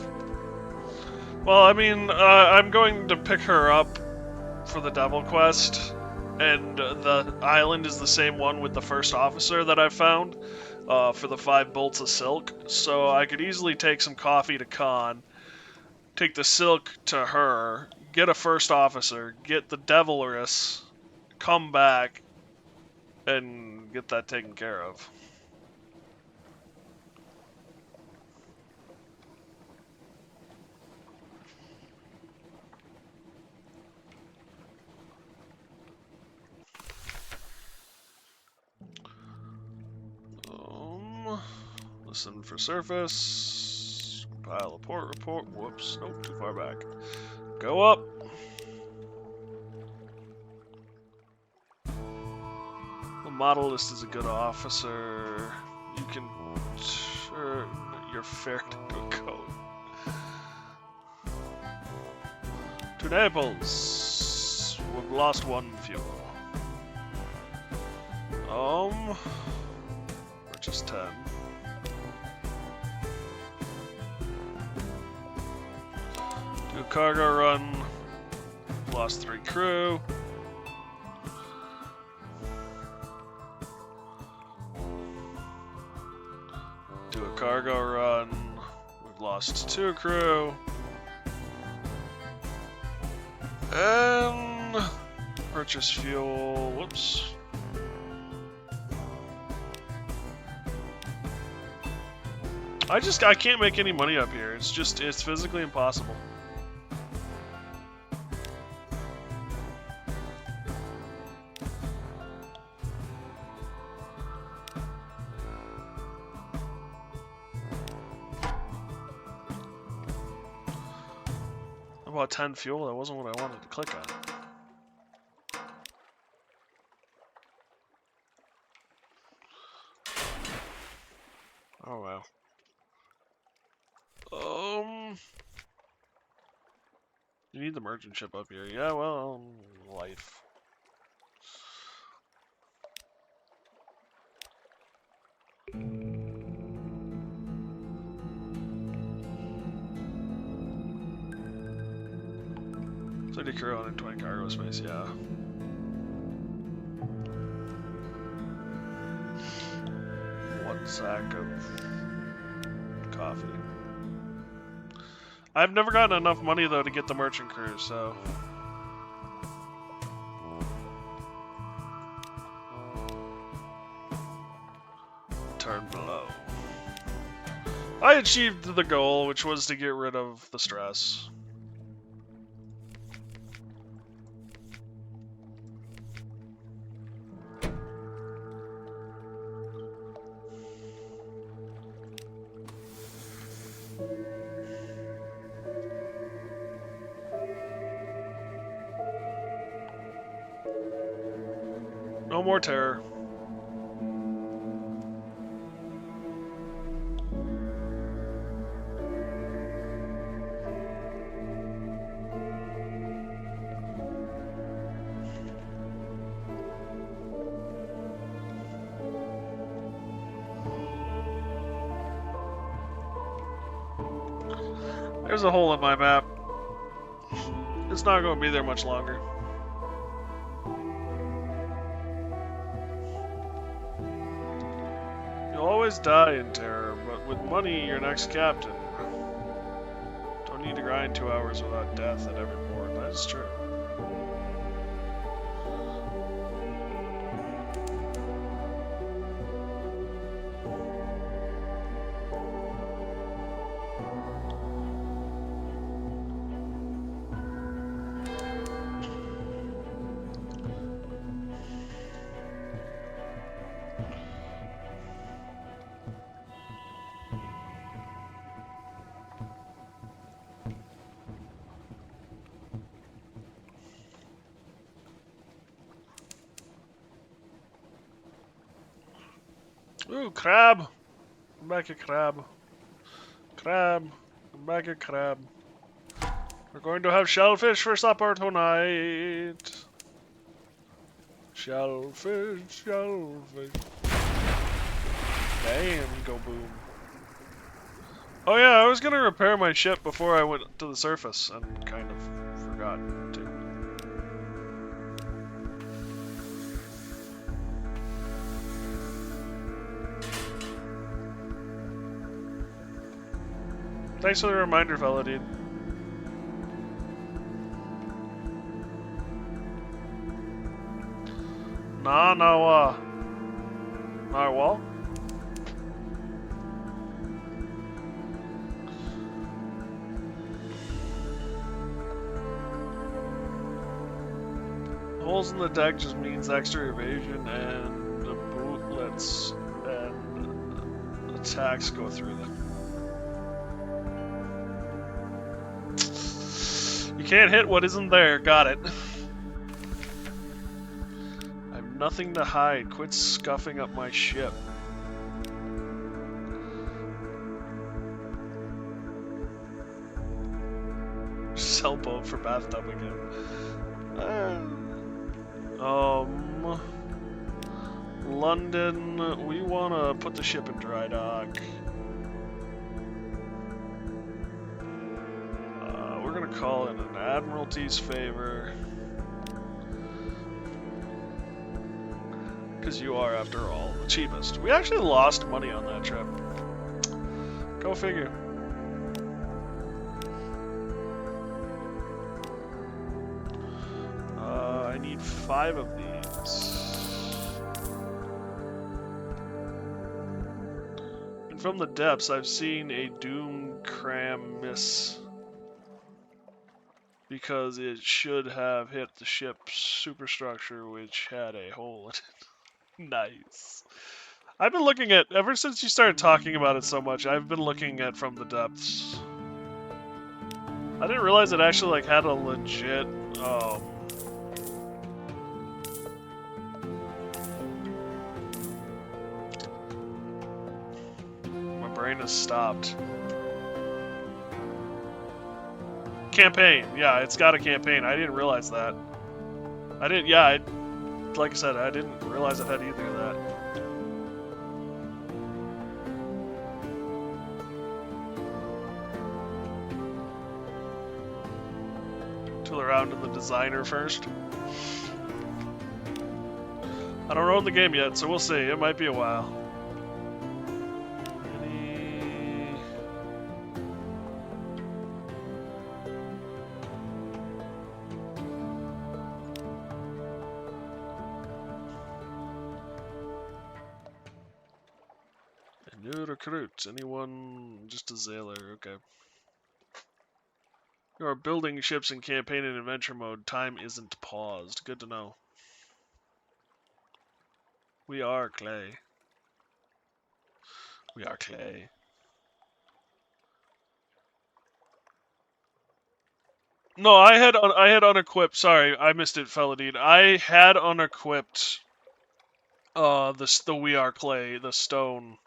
Well, I mean, I'm going to pick her up for the Devil Quest, and the island is the same one with the first officer that I found for the 5 bolts of silk, so I could easily take some coffee to Khan, take the silk to her, get a first officer, get the Devilress, come back, and get that taken care of. Listen for surface. Compile a port report. Whoops. Nope, too far back. Go up. The model list is a good officer. You can turn your fare into a coat. To Naples. We've lost 1 fuel. Purchase 10. Do a cargo run. Lost 3 crew. Do a cargo run. We've lost 2 crew. And purchase fuel. Whoops. I can't make any money up here. It's physically impossible. I bought 10 fuel. That wasn't what I wanted to click on. Oh wow. You need the merchant ship up here. Yeah, well, life. So 30 crew, 120 cargo space, yeah. One sack of coffee. I've never gotten enough money, though, to get the merchant crew, so... Turn below. I achieved the goal, which was to get rid of the stress. No more terror. There's a hole in my map. It's not going to be there much longer. You'll always die in terror, but with money, you're next captain. Don't need to grind 2 hours without death at every port. That is true. Ooh, crab! Come back here, crab. Crab. Come back here, crab. We're going to have shellfish for supper tonight. Shellfish, shellfish. Damn, go boom. Oh yeah, I was gonna repair my ship before I went to the surface and kind of forgot to. Thanks for the reminder, fella dude. Narwhal? Holes in the deck just means extra evasion and the bootlets and attacks go through them. You can't hit what isn't there, got it. I have nothing to hide, quit scuffing up my ship. Sell boat for bathtub again. London, we want to put the ship in dry dock. We're going to call in an Admiralty's favor. Because you are, after all, the cheapest. We actually lost money on that trip. Go figure. I need 5 of these. And from the depths, I've seen a doom cram miss. Because it should have hit the ship's superstructure, which had a hole in it. Nice. I've been looking at, ever since you started talking about it so much, I've been looking at From the Depths. I didn't realize it actually like had a legit, my brain has stopped. Campaign, yeah, it's got a campaign. I didn't realize that. Like I said, I didn't realize it had either of that. Tool around in the designer first. I don't own the game yet, so we'll see. It might be a while. New recruit. Anyone? Just a sailor. Okay. You are building ships in campaign and adventure mode. Time isn't paused. Good to know. We are clay. We are clay. No, I had unequipped. Sorry, I missed it, Felladine. I had unequipped the We Are Clay, the stone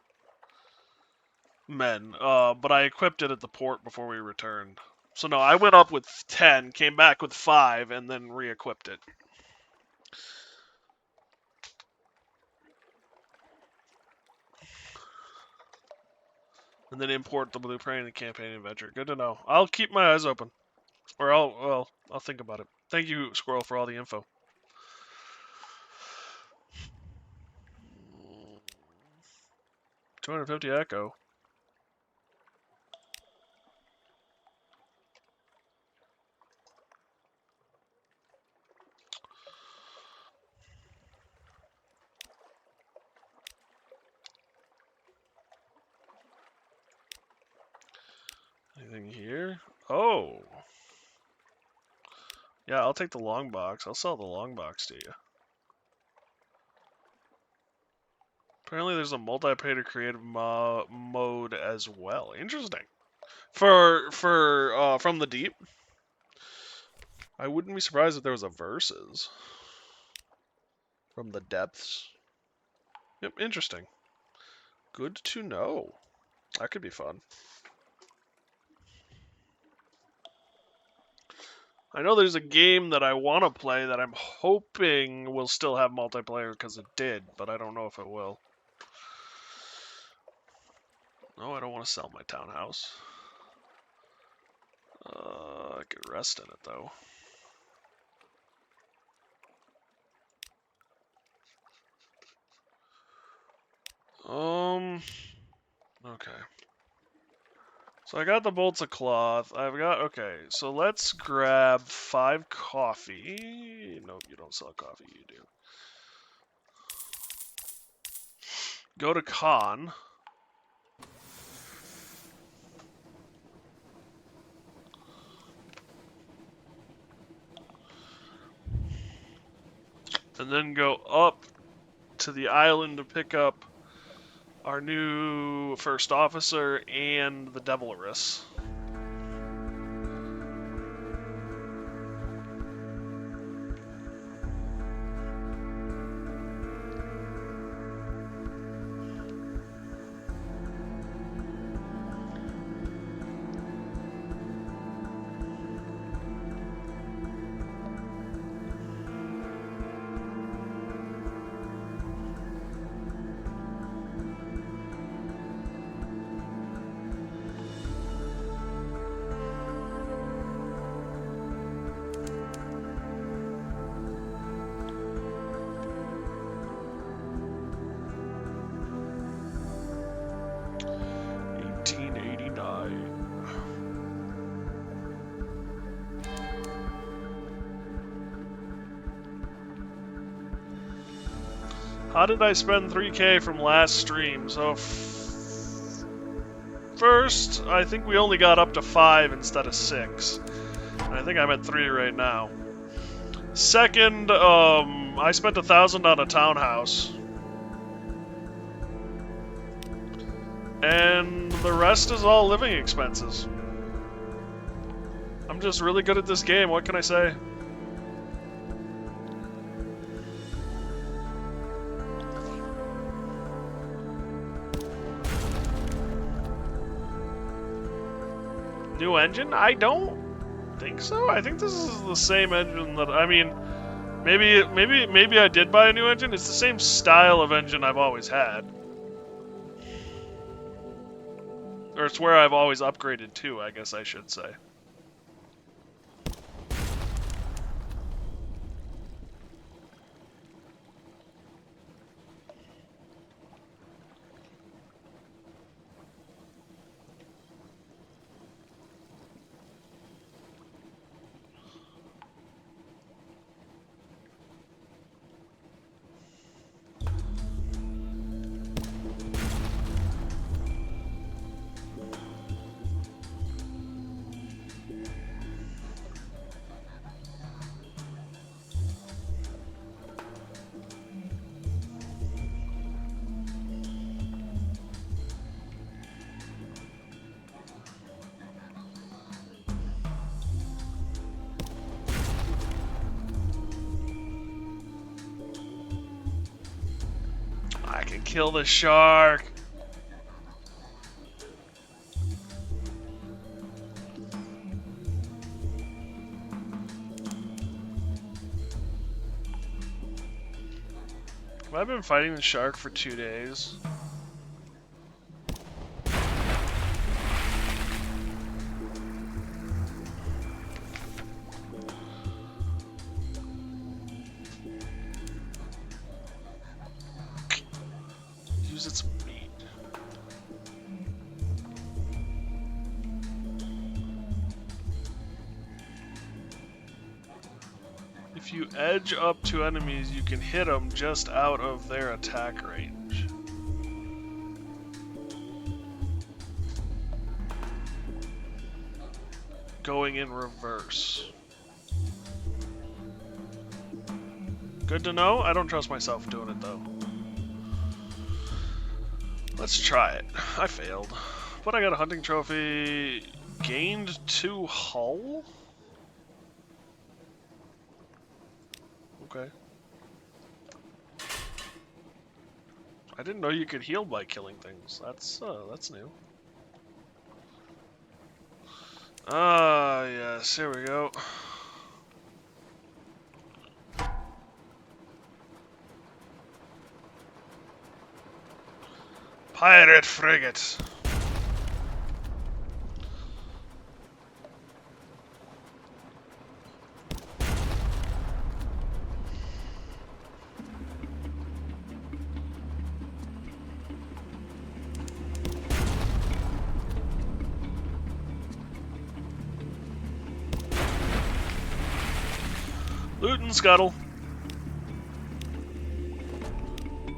men. But I equipped it at the port before we returned. So no, I went up with 10, came back with 5, and then re-equipped it. And then import the blueprint and campaign adventure. Good to know. I'll keep my eyes open. Or I'll think about it. Thank you, Squirrel, for all the info. $250 Echo. Anything here? Oh. Yeah, I'll take the long box. I'll sell the long box to you. Apparently there's a multiplayer creative mode as well. Interesting. From the deep. I wouldn't be surprised if there was a versus. From the depths. Yep, interesting. Good to know. That could be fun. I know there's a game that I want to play that I'm hoping will still have multiplayer because it did, but I don't know if it will. No, I don't want to sell my townhouse. I could rest in it though. Okay. So I got the bolts of cloth. Okay, so let's grab 5 coffee. Nope, you don't sell coffee, you do. Go to con. And then go up to the island to pick up our new first officer and the Devilrus. How did I spend 3K from last stream? So first, I think we only got up to 5 instead of 6. And I think I'm at 3 right now. Second, I spent 1,000 on a townhouse. And the rest is all living expenses. I'm just really good at this game, what can I say? New engine? I don't think so. I think this is the same engine that, I mean, maybe I did buy a new engine. It's the same style of engine I've always had. Or it's where I've always upgraded to, I guess I should say. can kill the shark. I've been fighting the shark for 2 days. Use its meat. If you edge up to enemies, you can hit them just out of their attack range. Going in reverse. Good to know. I don't trust myself doing it though. Let's try it. I failed. But I got a hunting trophy. Gained 2 hull? Okay. I didn't know you could heal by killing things. That's new. Ah, yes, here we go. Pirate frigate. Loot and scuttle.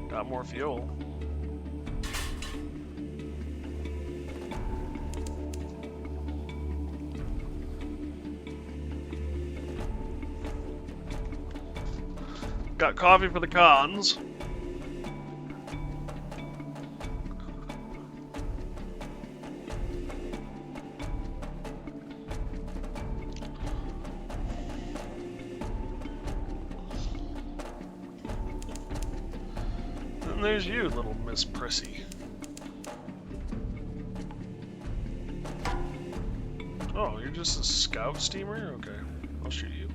Got more fuel. Got coffee for the cons. And there's you, little Miss Prissy. Oh, you're just a scout steamer? Okay, I'll shoot you.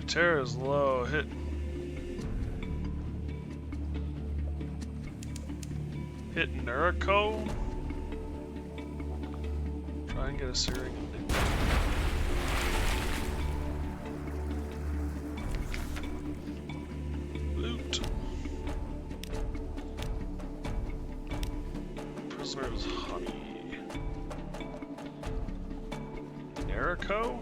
Terror is low. Hit. Hit Nurico. Try and get a searing. Loot. Prisoner's honey. Nurico.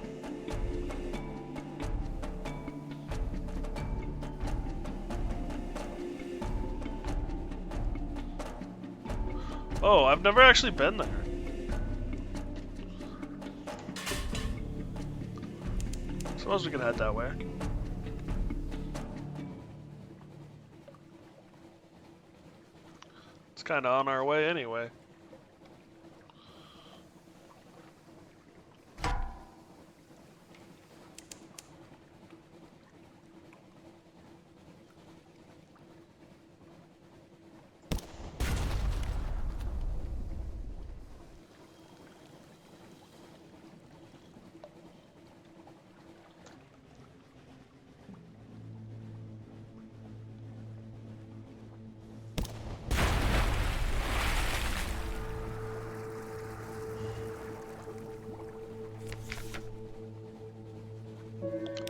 Oh, I've never actually been there. Suppose we can head that way. It's kind of on our way anyway.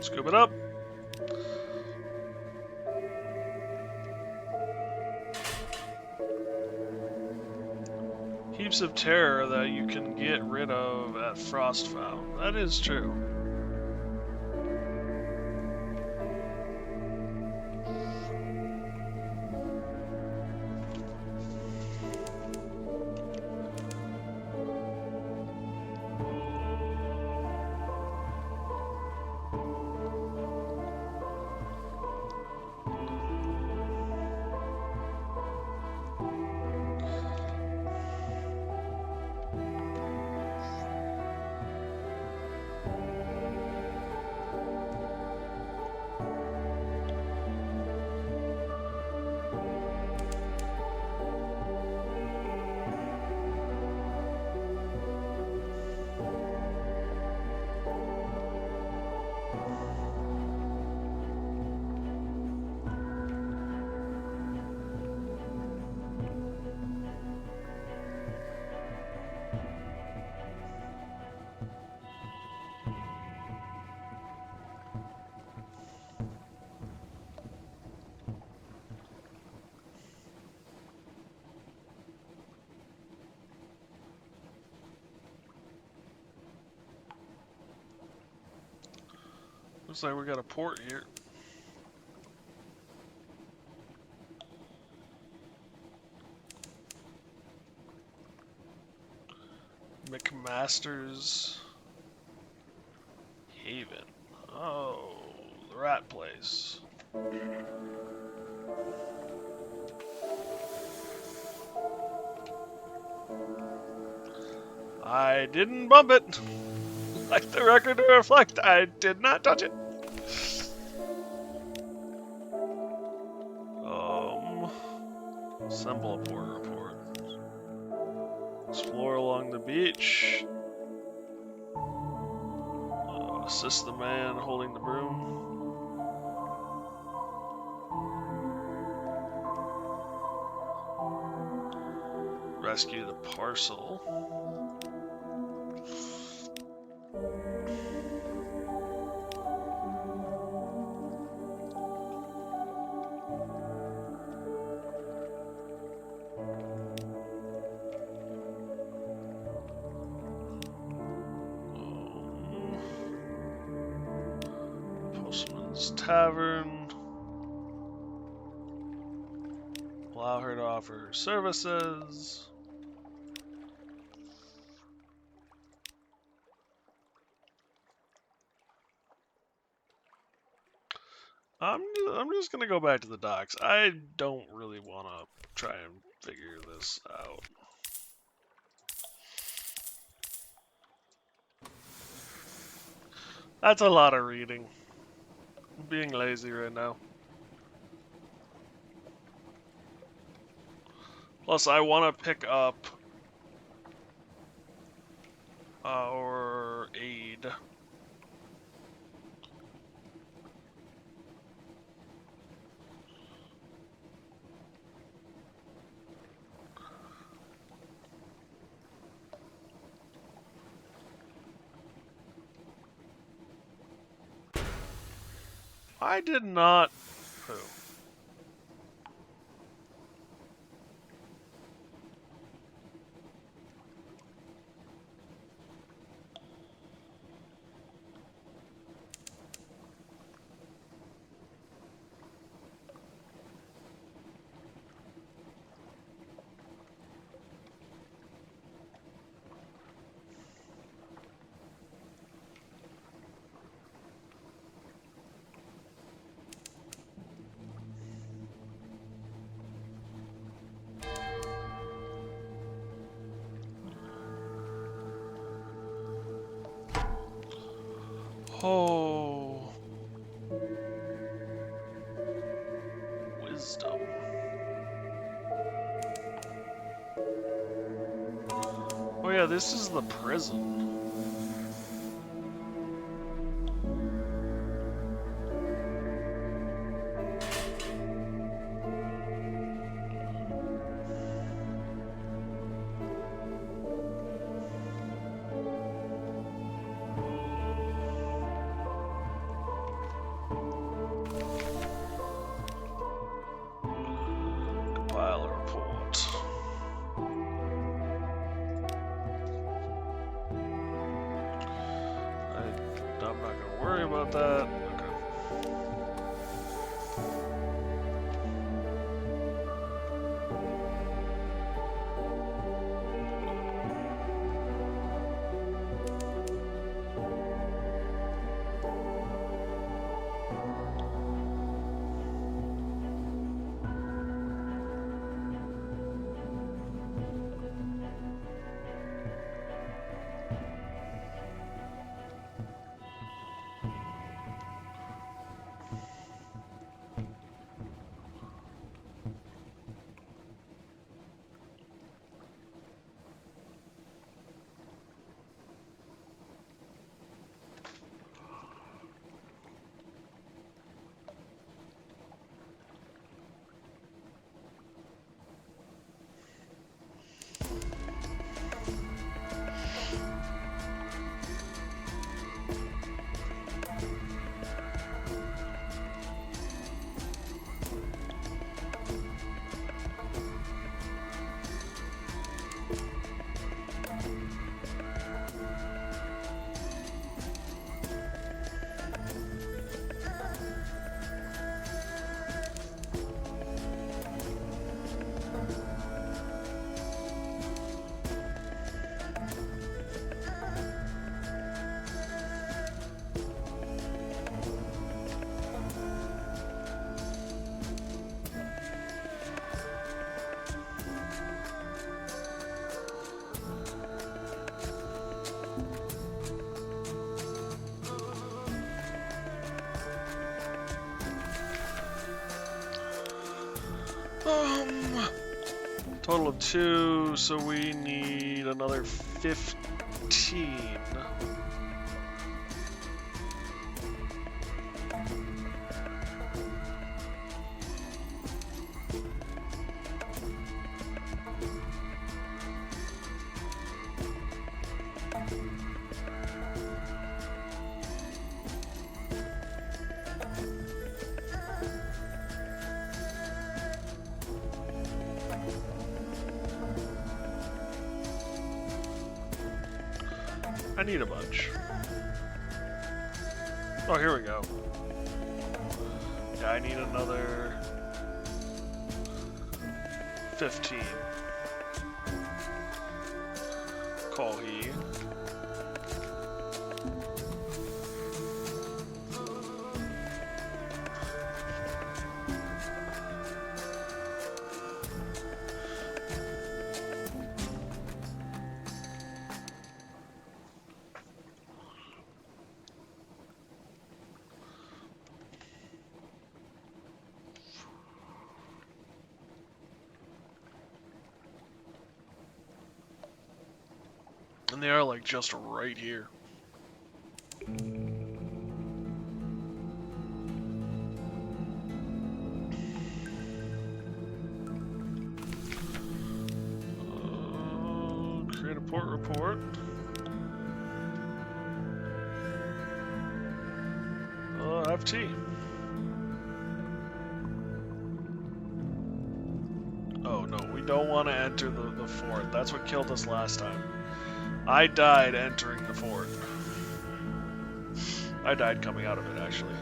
Scoop it up. Heaps of terror that you can get rid of at Frostfound. That is true. Looks like we got a port here. McMaster's Haven. Oh, the rat place. I didn't bump it. Like the record to reflect, I did not touch it. Assemble a port report. Explore along the beach. Assist the man holding the broom. Rescue the parcel. Postman's Tavern. Allow her to offer her services. I'm just gonna go back to the docks. I don't really want to try and figure this out. That's a lot of reading. I'm being lazy right now. Plus, I want to pick up our aid. I did not. Who? Oh. Wisdom. Oh yeah, this is the prison. Compile a report. I'm not gonna worry about that. Okay. Total of 2, so we need another 15. I need a bunch. Oh, here we go. Yeah, I need another 15. Call he. And they are like just right here. Create a port report. FT. Oh no, we don't want to enter the fort. That's what killed us last time. I died entering the fort. I died coming out of it, actually.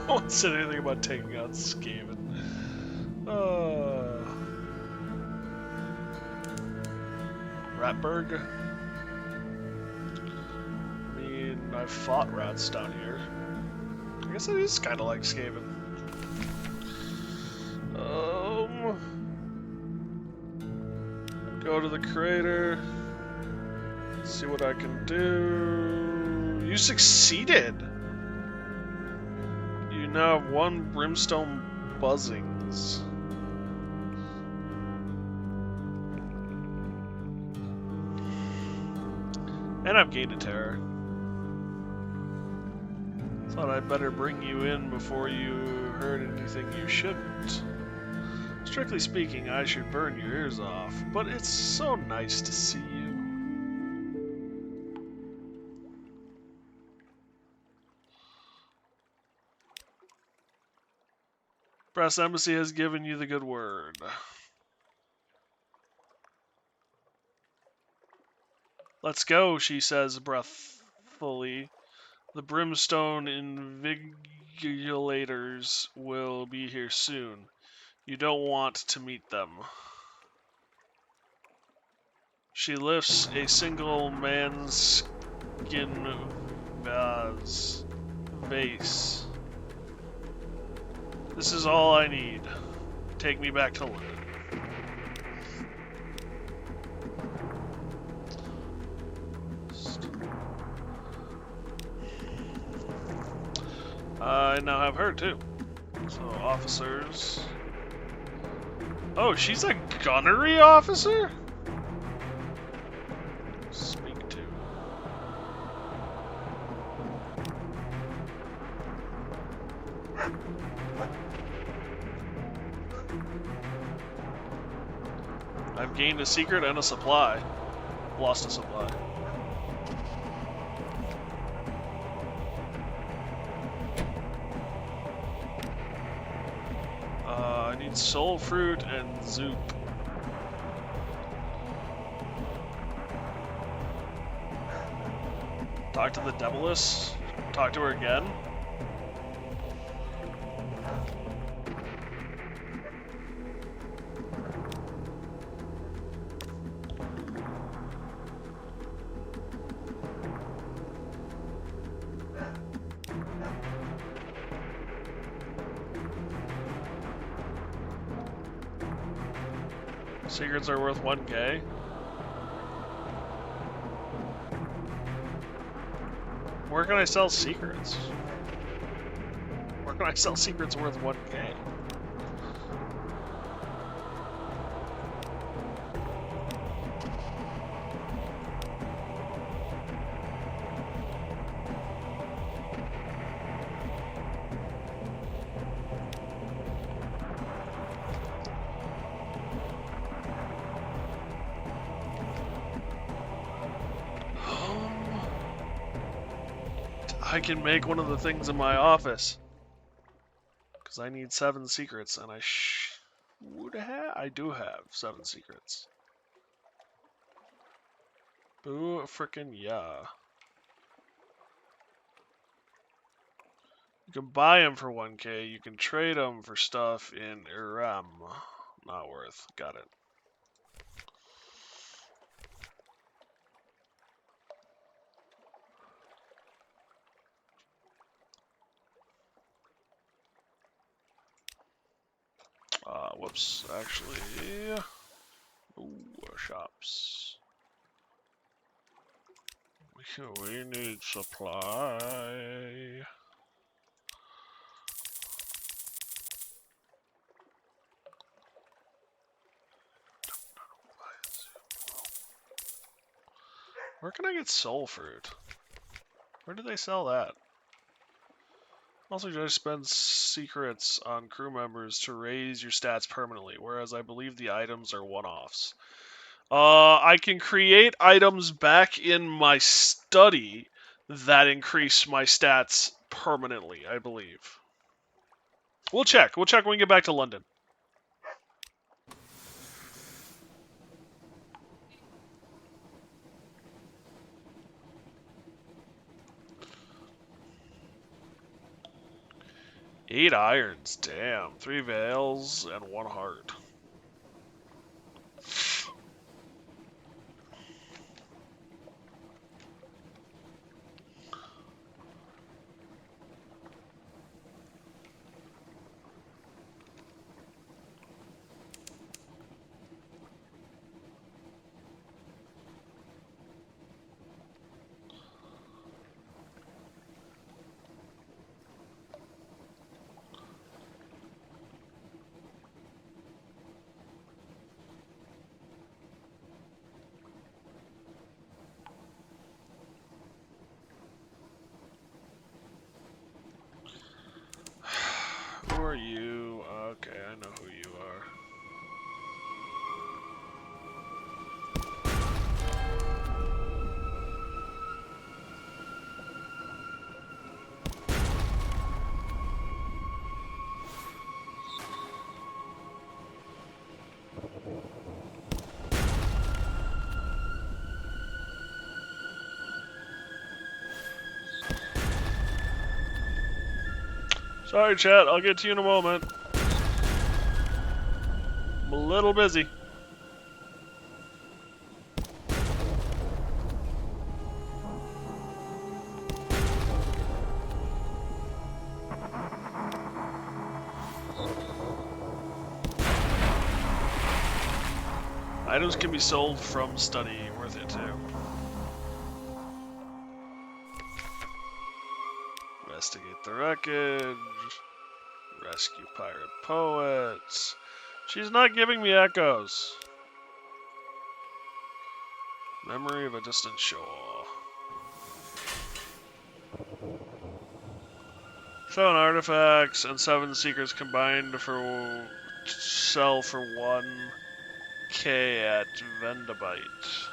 No one said anything about taking out Skaven. Ratberg? I mean, I've fought rats down here. I guess it is kind of like Skaven. Go to the crater. See what I can do. You succeeded! You now have 1 brimstone buzzings. And I've gained a terror. Thought I'd better bring you in before you heard anything you shouldn't. Strictly speaking, I should burn your ears off, but it's so nice to see you. Brass Embassy has given you the good word. Let's go, she says breathfully. The brimstone invigilators will be here soon. You don't want to meet them. She lifts a single man's skin vase. This is all I need. Take me back to London. I now have her too. So, officers. Oh, she's a gunnery officer? Speak to. I've gained a secret and a supply. Lost a supply. I need soul fruit and zoop. Talk to the Deviless. Talk to her again. Secrets are worth 1K. Where can I sell secrets? Where can I sell secrets worth 1K? I can make one of the things in my office. Because I need 7 secrets, and I would have. I do have 7 secrets. Boo frickin' yeah. You can buy them for 1K. You can trade them for stuff in Iram. Not worth. Got it. Whoops. Actually, ooh, shops. We need supply. Where can I get soul fruit? Where do they sell that? Also, just spend secrets on crew members to raise your stats permanently, whereas I believe the items are one-offs. I can create items back in my study that increase my stats permanently, I believe. We'll check. We'll check when we get back to London. Eight irons, damn. 3 veils and 1 heart. Who are you? Okay, I know who you are. Sorry, chat. I'll get to you in a moment. I'm a little busy. Items can be sold from study. Worth it, too. Investigate the wreckage. Rescue pirate poets. She's not giving me echoes. Memory of a distant shore. 7 artifacts and 7 secrets combined for sell for 1K at Vendabyte.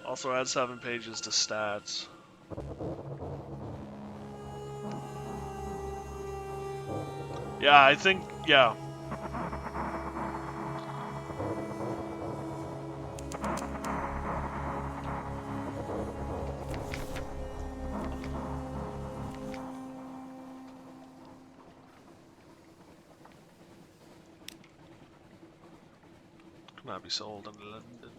Also add 7 pages to stats. Yeah, I think, yeah. Cannot be sold in London.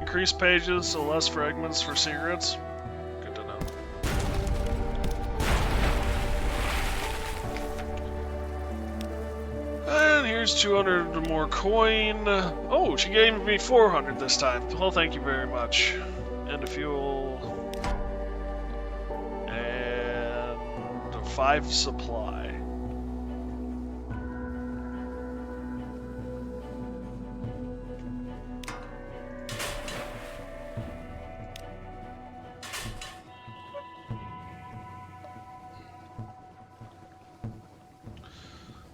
Increase pages, so less fragments for secrets. Good to know. And here's 200 more coin. Oh, she gave me 400 this time. Well, thank you very much. And a fuel. And a 5 supply.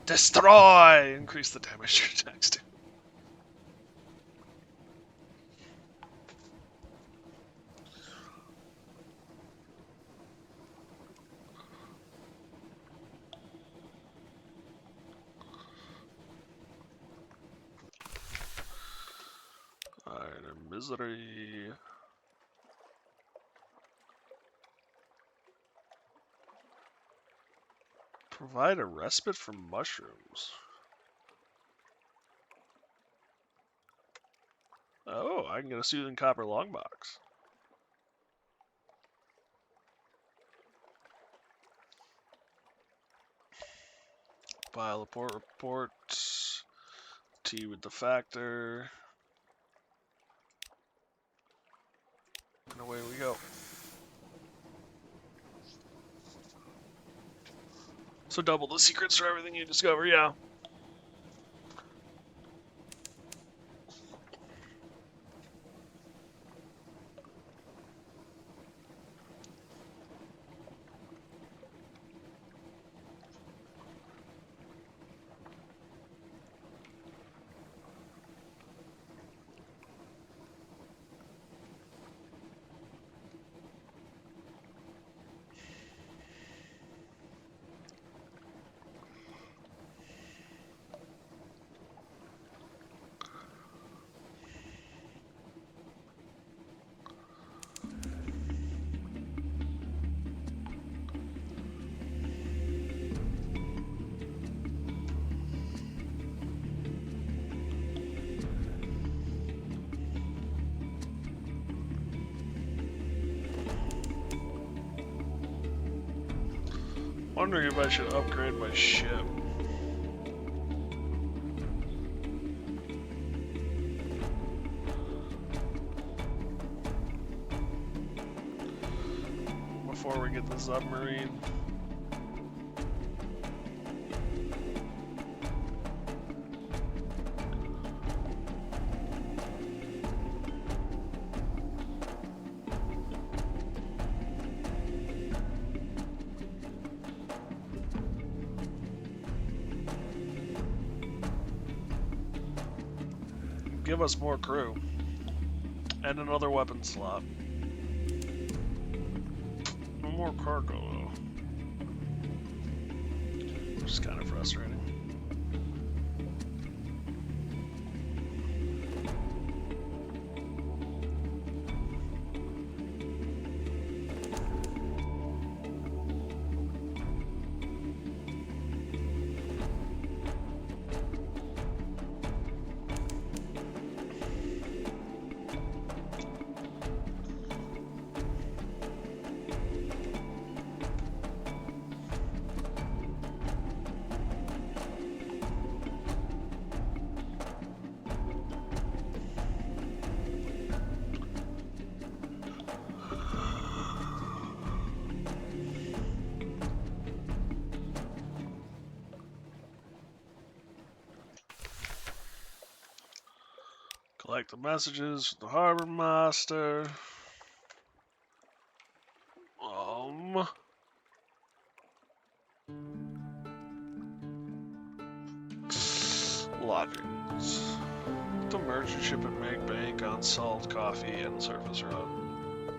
Destroy! Increase the damage to attacks too. Alright, misery. Provide a respite from mushrooms. Oh, I can get a soothing copper long box. File a port report. Tea with the factor. And away we go. So double the secrets for everything you discover, yeah. Wondering if I should upgrade my ship. Before we get the submarine. give us more crew. And another weapon slot. No more cargo, though. Which is kind of frustrating. Collect the messages from the harbor master. Lodgings. The merchant ship and make bank on salt, coffee, and surface run.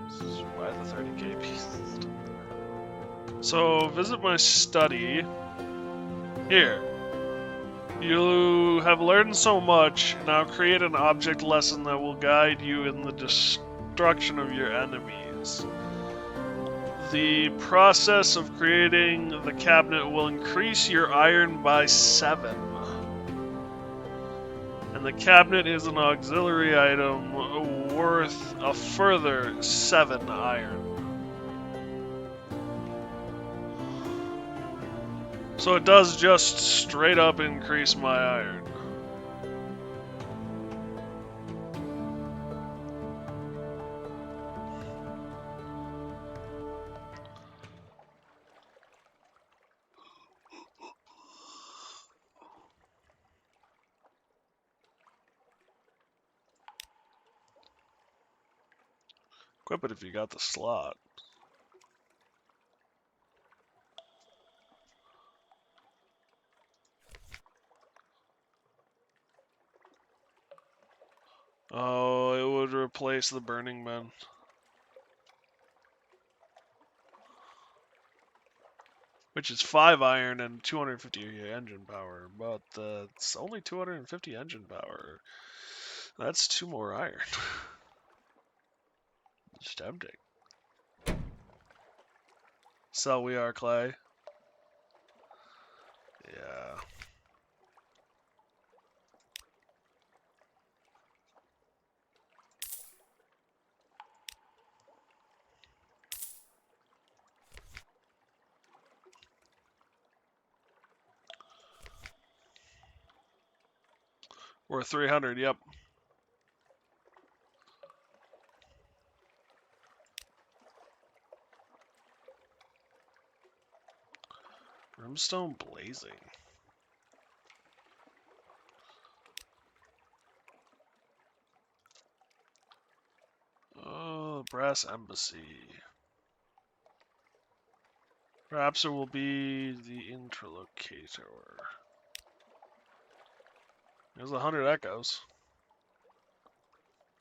This is why the 30k piece. So visit my study. Here. You have learned so much, now create an object lesson that will guide you in the destruction of your enemies. The process of creating the cabinet will increase your iron by 7. And the cabinet is an auxiliary item worth a further 7 iron. So it does just straight up increase my iron. Equip it if you got the slot. Oh, it would replace the Burning Men. Which is 5 iron and 250 engine power, but it's only 250 engine power. That's 2 more iron. It's tempting. So we are clay. Yeah. We're 300, yep. Brimstone blazing. Oh, brass embassy. Perhaps it will be the interlocutor. There's 100 echoes.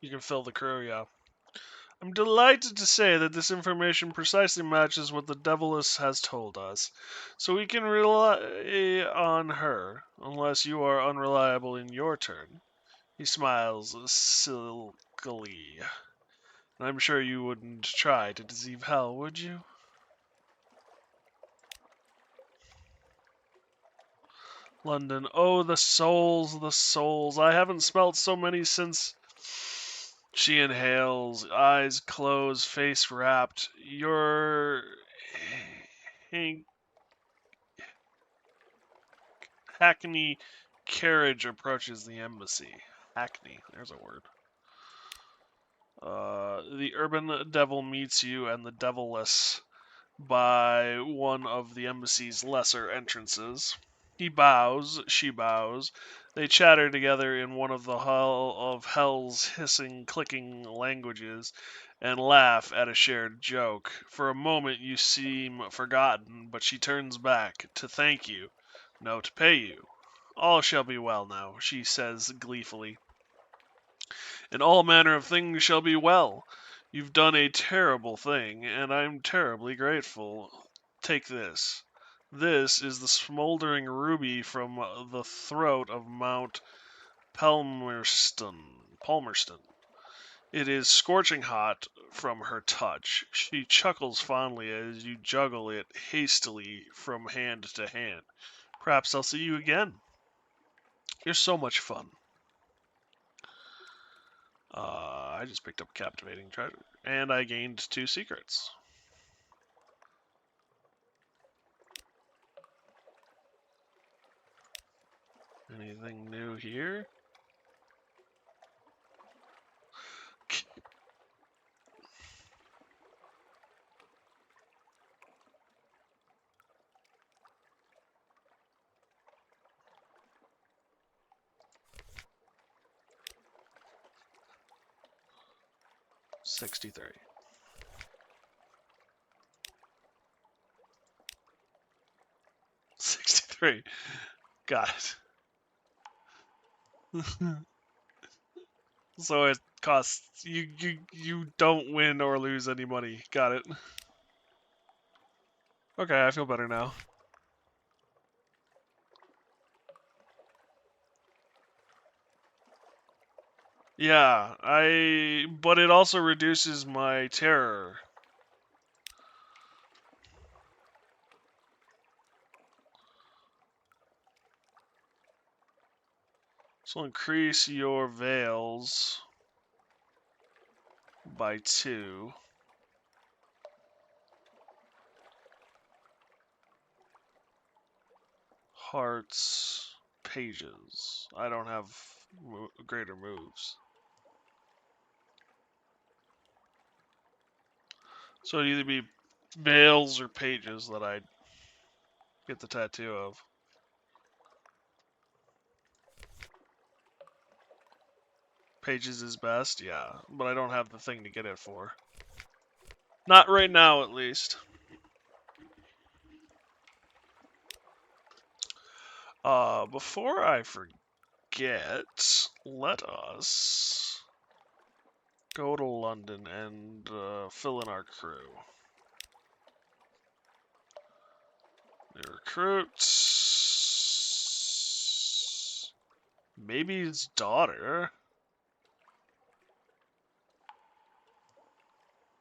You can fill the crew, yeah. I'm delighted to say that this information precisely matches what the Deviless has told us, so we can rely on her, unless you are unreliable in your turn. He smiles silkily. I'm sure you wouldn't try to deceive Hell, would you? London. Oh, the souls, the souls. I haven't smelt so many since... She inhales, eyes closed, face wrapped. Your Hackney carriage approaches the embassy. Hackney, there's a word. The urban devil meets you and the Deviless by one of the embassy's lesser entrances. He bows, she bows. They chatter together in one of the Hell's hissing, clicking languages and laugh at a shared joke. For a moment you seem forgotten, but she turns back to thank you, no, to pay you. All shall be well now, she says gleefully. and all manner of things shall be well. You've done a terrible thing, and I'm terribly grateful. Take this. This is the smoldering ruby from the throat of Mount Palmerston. It is scorching hot from her touch. She chuckles fondly as you juggle it hastily from hand to hand. Perhaps I'll see you again. You're so much fun. I just picked up captivating treasure, and I gained 2 secrets. Anything new here? $63. 63. Got it. So it costs you don't win or lose any money. Got it. Okay, I feel better now. Yeah, but it also reduces my terror. So increase your veils by 2. Hearts, pages. I don't have greater moves. So it'd either be veils or pages that I get the tattoo of. Pages is best, yeah, but I don't have the thing to get it for. Not right now, at least. Before I forget, let us go to London and fill in our crew. New recruits. Maybe his daughter.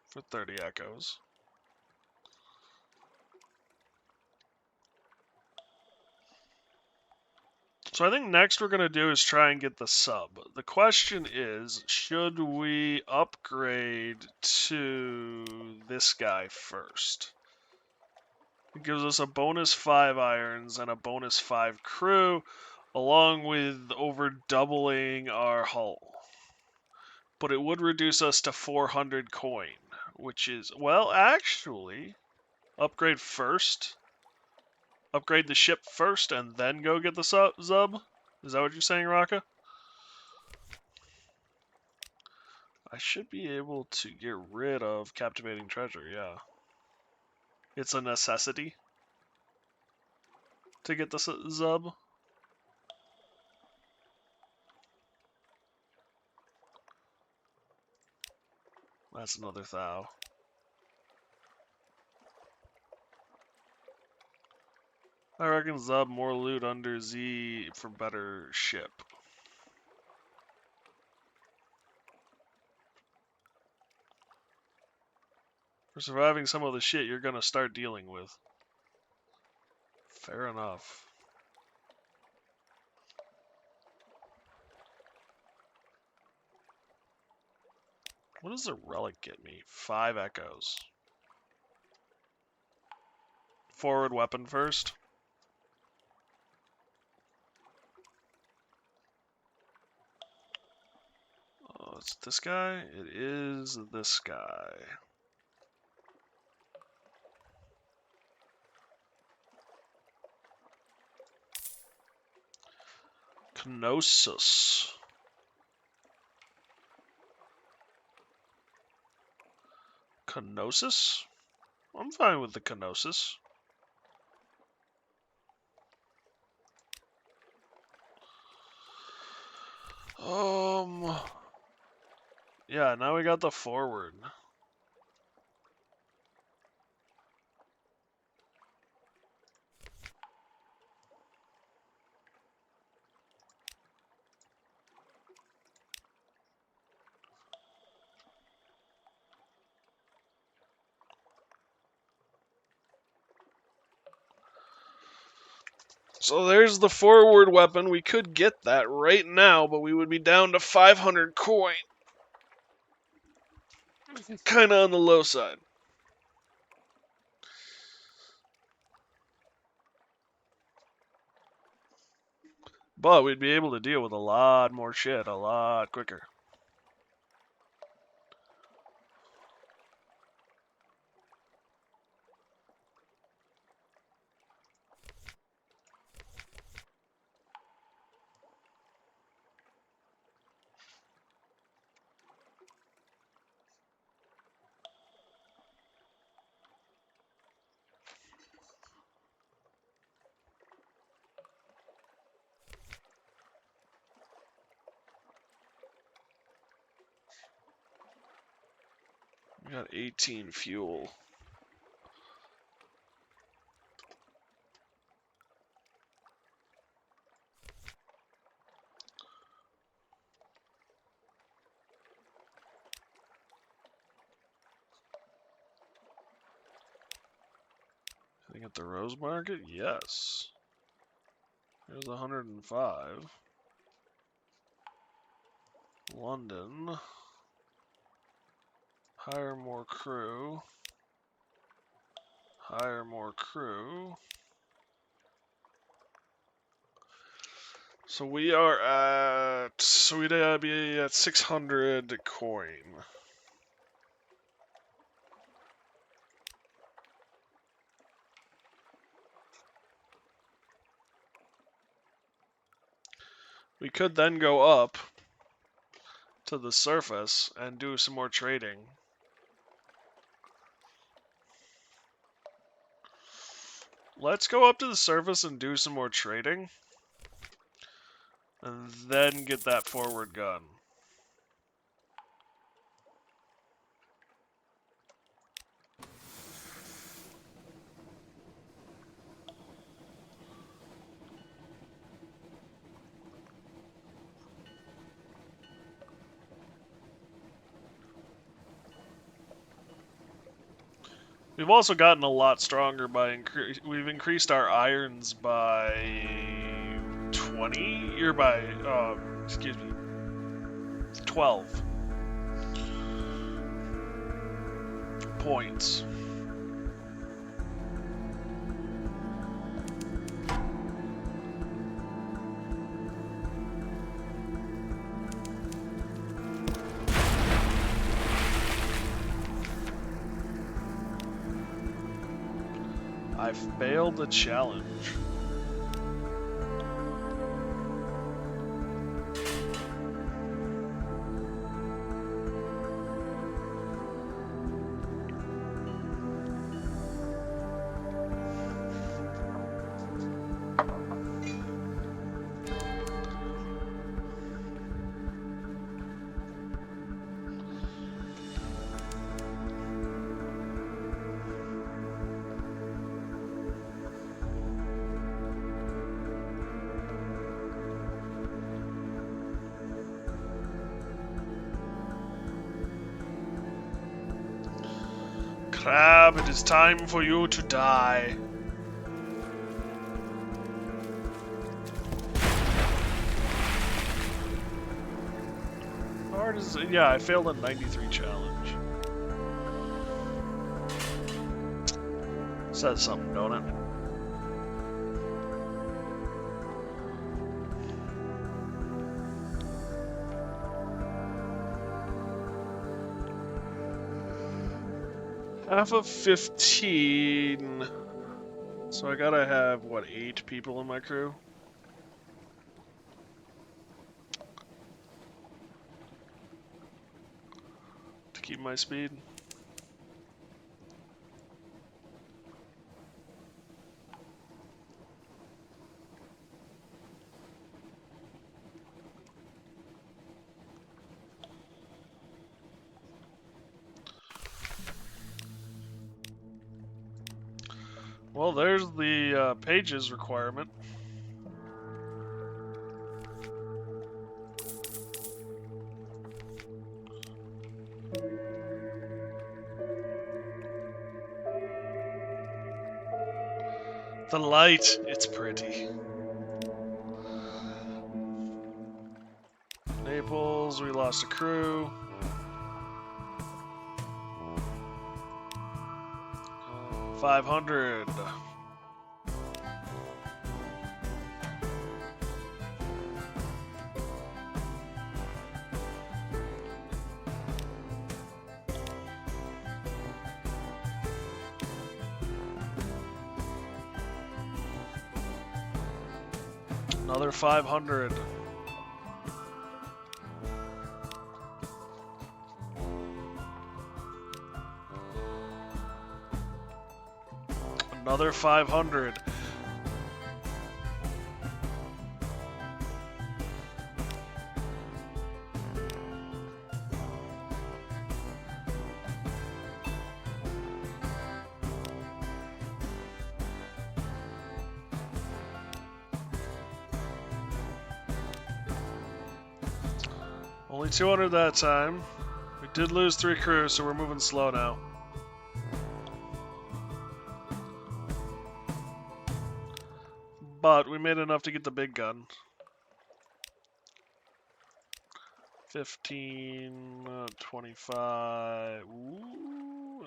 For 30 echoes. So I think next we're going to do is try and get the sub. The question is, should we upgrade to this guy first? It gives us a bonus 5 irons and a bonus 5 crew, along with over doubling our hull. But it would reduce us to 400 coin, which is, well, actually, upgrade first. Upgrade the ship first and then go get the sub? Is that what you're saying, Raka? I should be able to get rid of captivating treasure, yeah. It's a necessity to get the sub. That's another thou. I reckon Zub more loot under Z for better ship. For surviving some of the shit you're gonna start dealing with. Fair enough. What does the relic get me? 5 echoes. Forward weapon first. Oh, it's this guy? It is this guy. Kenosis. Kenosis? I'm fine with the Kenosis. Yeah, now we got the forward. So there's the forward weapon. We could get that right now, but we would be down to 500 coin. Kind of on the low side. But we'd be able to deal with a lot more shit a lot quicker. We got 18 fuel. I think at the Rose Market? Yes. There's 105. London. Hire more crew. Hire more crew. So we are at... So we'd be at 600 coin. We could then go up to the surface and do some more trading. Let's go up to the surface and do some more trading. And then get that forward gun. We've also gotten a lot stronger by we've increased our irons by 20 or by excuse me 12 points. I failed the challenge. Crab, it is time for you to die. How hard is it? Yeah, I failed a 93 challenge. Says something, don't it? Half of 15. So I gotta have, what, 8 people in my crew? To keep my speed. Well, there's the pages requirement. The light, it's pretty. Naples, we lost a crew. $500. Another 500. Another 500. Only 200 that time. We did lose 3 crews, so we're moving slow now. But we made enough to get the big gun. 15, 25. Ooh,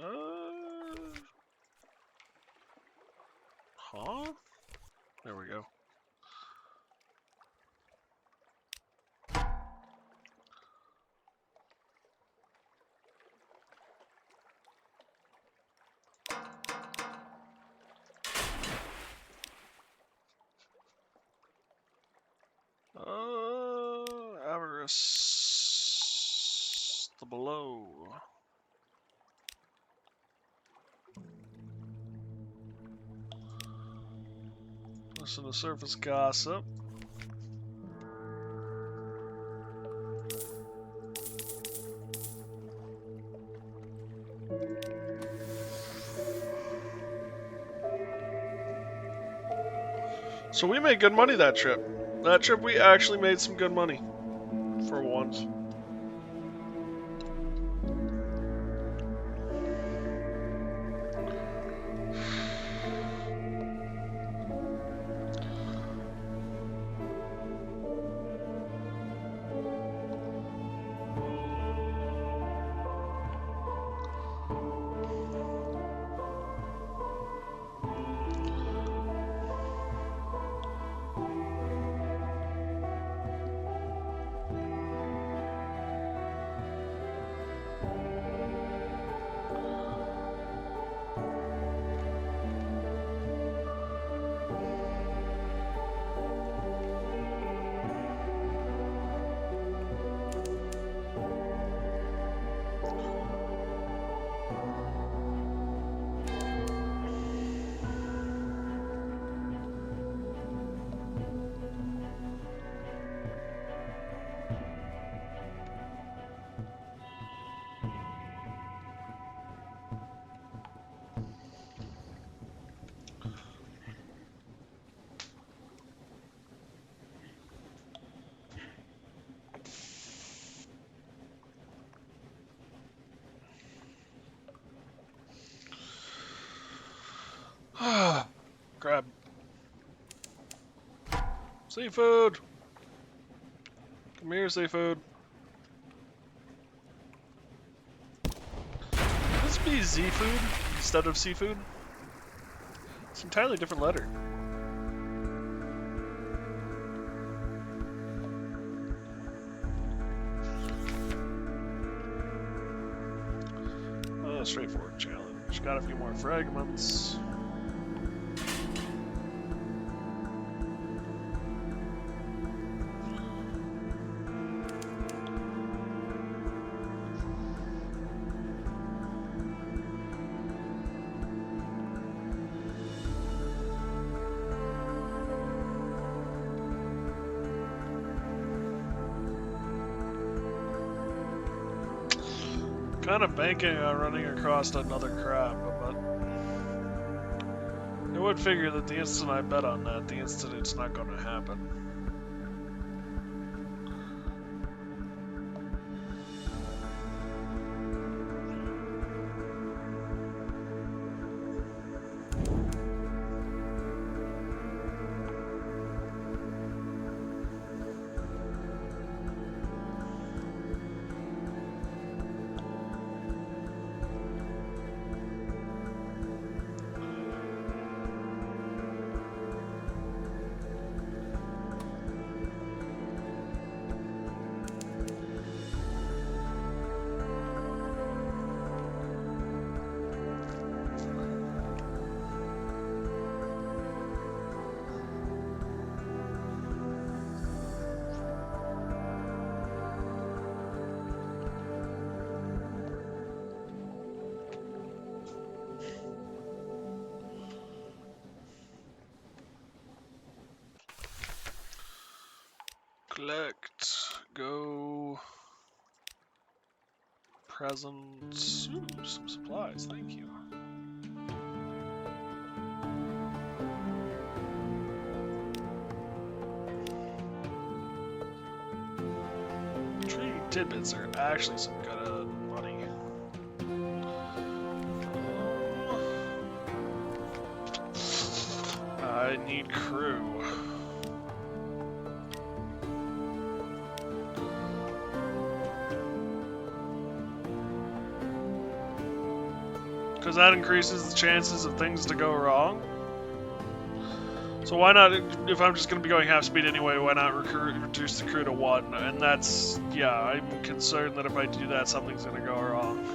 huh? There we go. Avarice. The below. Listen to surface gossip. So we made good money that trip. That trip we actually made some good money. For once. Grab. Seafood! Come here, seafood. Would this be Z-food instead of seafood? It's an entirely different letter. Straightforward challenge. Got a few more fragments. Kind of banking on running across another crab, but it would figure that the instant I bet on that, the instant it's not going to happen. Collect, go, presents, ooh, some supplies, thank you. Trading tidbits are actually some good money. I need crew. Because that increases the chances of things to go wrong. So why not, if I'm just going to be going half speed anyway, why not reduce the crew to 1? And that's, yeah, I'm concerned that if I do that, something's going to go wrong.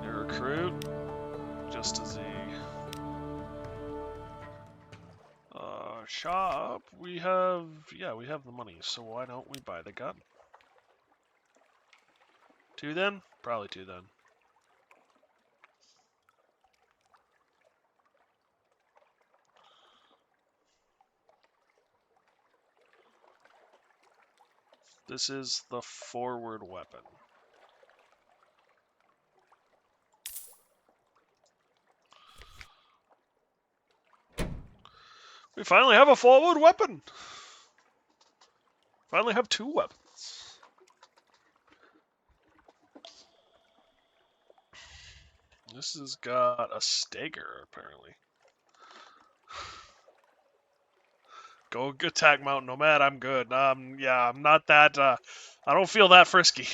Recruit, just as shop, we have the money, so why don't we buy the gun? 2 then? Probably 2 then. This is the forward weapon. We finally have a forward weapon! Finally have 2 weapons. This has got a staker, apparently. Go attack Mountain Nomad, I'm good. Yeah, I'm not that, I don't feel that frisky.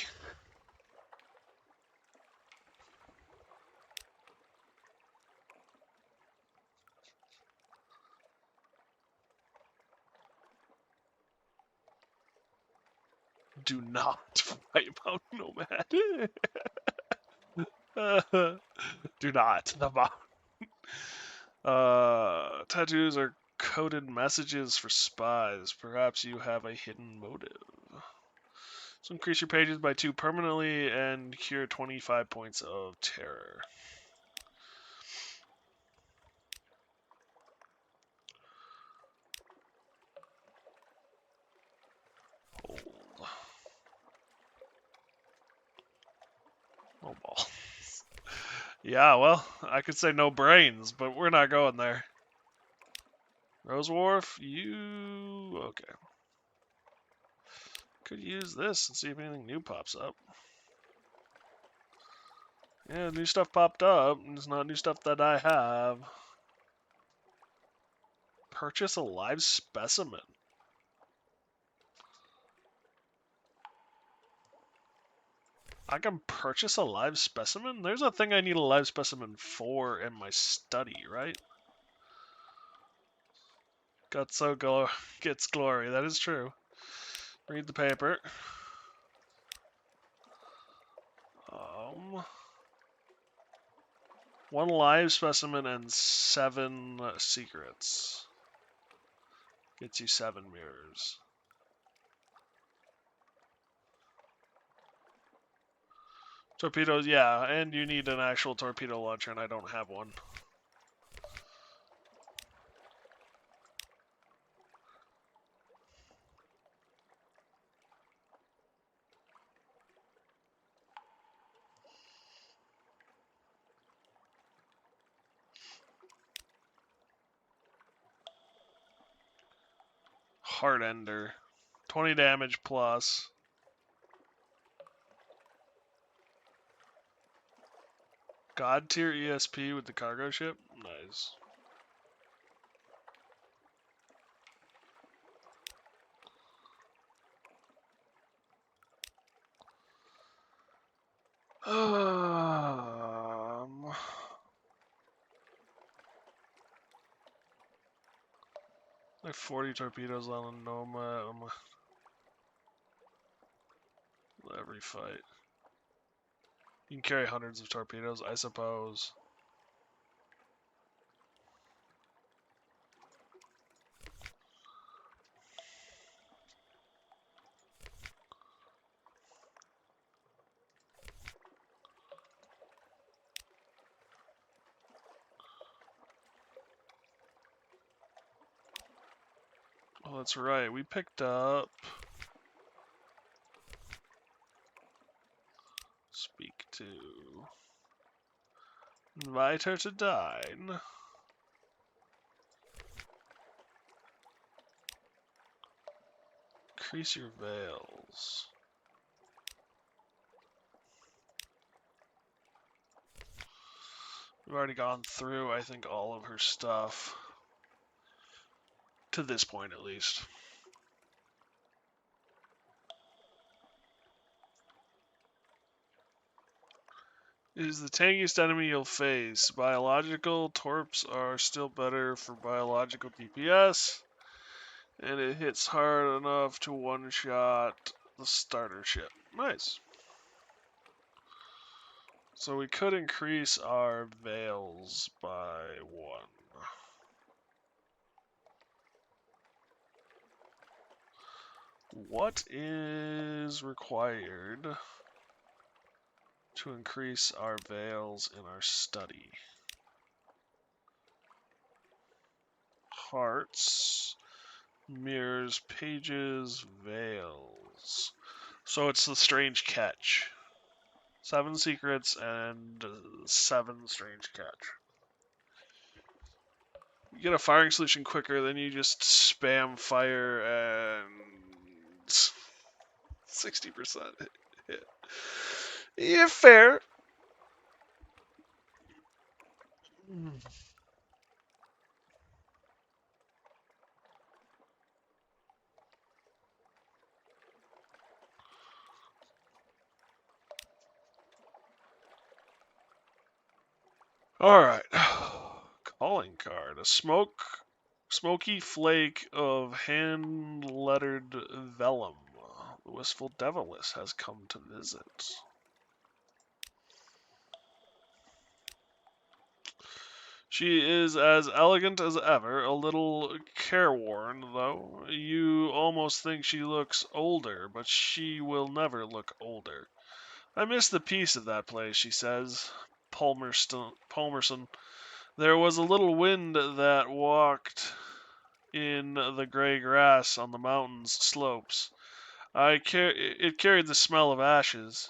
Do not fight Mountain Nomad. Do not. The tattoos are coded messages for spies. Perhaps you have a hidden motive. So increase your pages by 2 permanently and cure 25 points of terror. Hold. Oh balls. Yeah, well, I could say no brains, but we're not going there. Rose Wharf, you... okay. Could use this and see if anything new pops up. Yeah, new stuff popped up. It's not new stuff that I have. Purchase a live specimen. I can purchase a live specimen? There's a thing I need a live specimen for in my study, right? Gutso gets glory. That is true. Read the paper. One live specimen and 7 secrets. Gets you 7 mirrors. Torpedoes, yeah, and you need an actual torpedo launcher, and I don't have one. Heart Ender. 20 damage plus. God tier ESP with the cargo ship? Nice. Like 40 torpedoes on Noma every fight. You can carry hundreds of torpedoes, I suppose. Oh, that's right. We picked up... Speak to... Invite her to dine. Increase your veils. We've already gone through, I think, all of her stuff. To this point, at least. It is the tankiest enemy you'll face. Biological torps are still better for biological DPS, and it hits hard enough to one-shot the starter ship. Nice. So we could increase our veils by 1. What is required to increase our veils in our study? Hearts, mirrors, pages, veils. So it's the strange catch. 7 secrets and 7 strange catch. You get a firing solution quicker, then you just spam fire and 60% hit. Yeah, fair. Alright. Calling card. A smoky flake of hand-lettered vellum. The wistful deviless has come to visit. She is as elegant as ever, a little careworn, though. You almost think she looks older, but she will never look older. I miss the peace of that place, she says. Palmerston. There was a little wind that walked in the gray grass on the mountain's slopes. It carried the smell of ashes.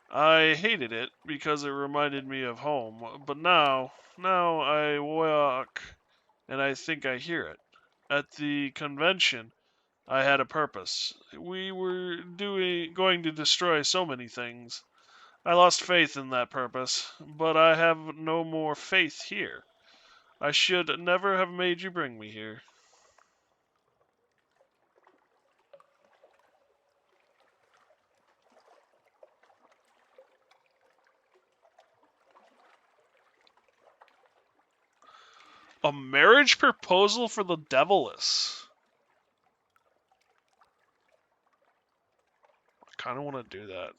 I hated it because it reminded me of home, but now I walk and I think I hear it. At the convention, I had a purpose. We were going to destroy so many things. I lost faith in that purpose, but I have no more faith here. I should never have made you bring me here. A marriage proposal for the Deviless. I kind of want to do that.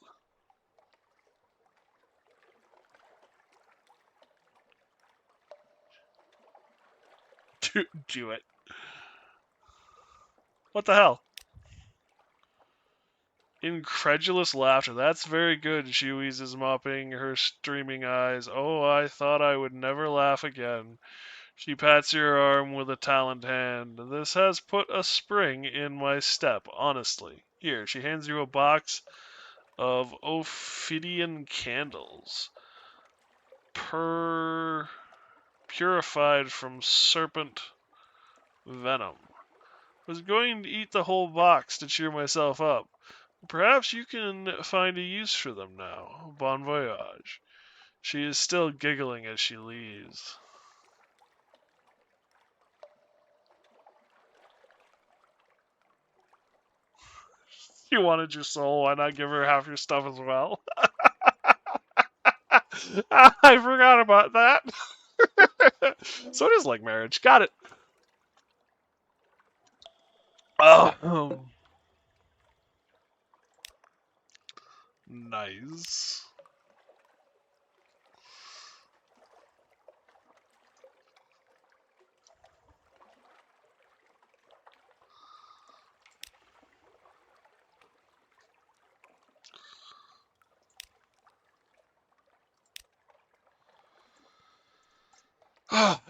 Do it. What the hell? Incredulous laughter. That's very good, she wheezes, mopping her streaming eyes. Oh, I thought I would never laugh again. She pats your arm with a taloned hand. This has put a spring in my step, honestly. Here, she hands you a box of Ophidian candles. Purified from serpent venom. was going to eat the whole box to cheer myself up. Perhaps you can find a use for them now. Bon voyage. She is still giggling as she leaves. You wanted your soul, why not give her half your stuff as well? I forgot about that. So it is like marriage. Got it. Oh, nice.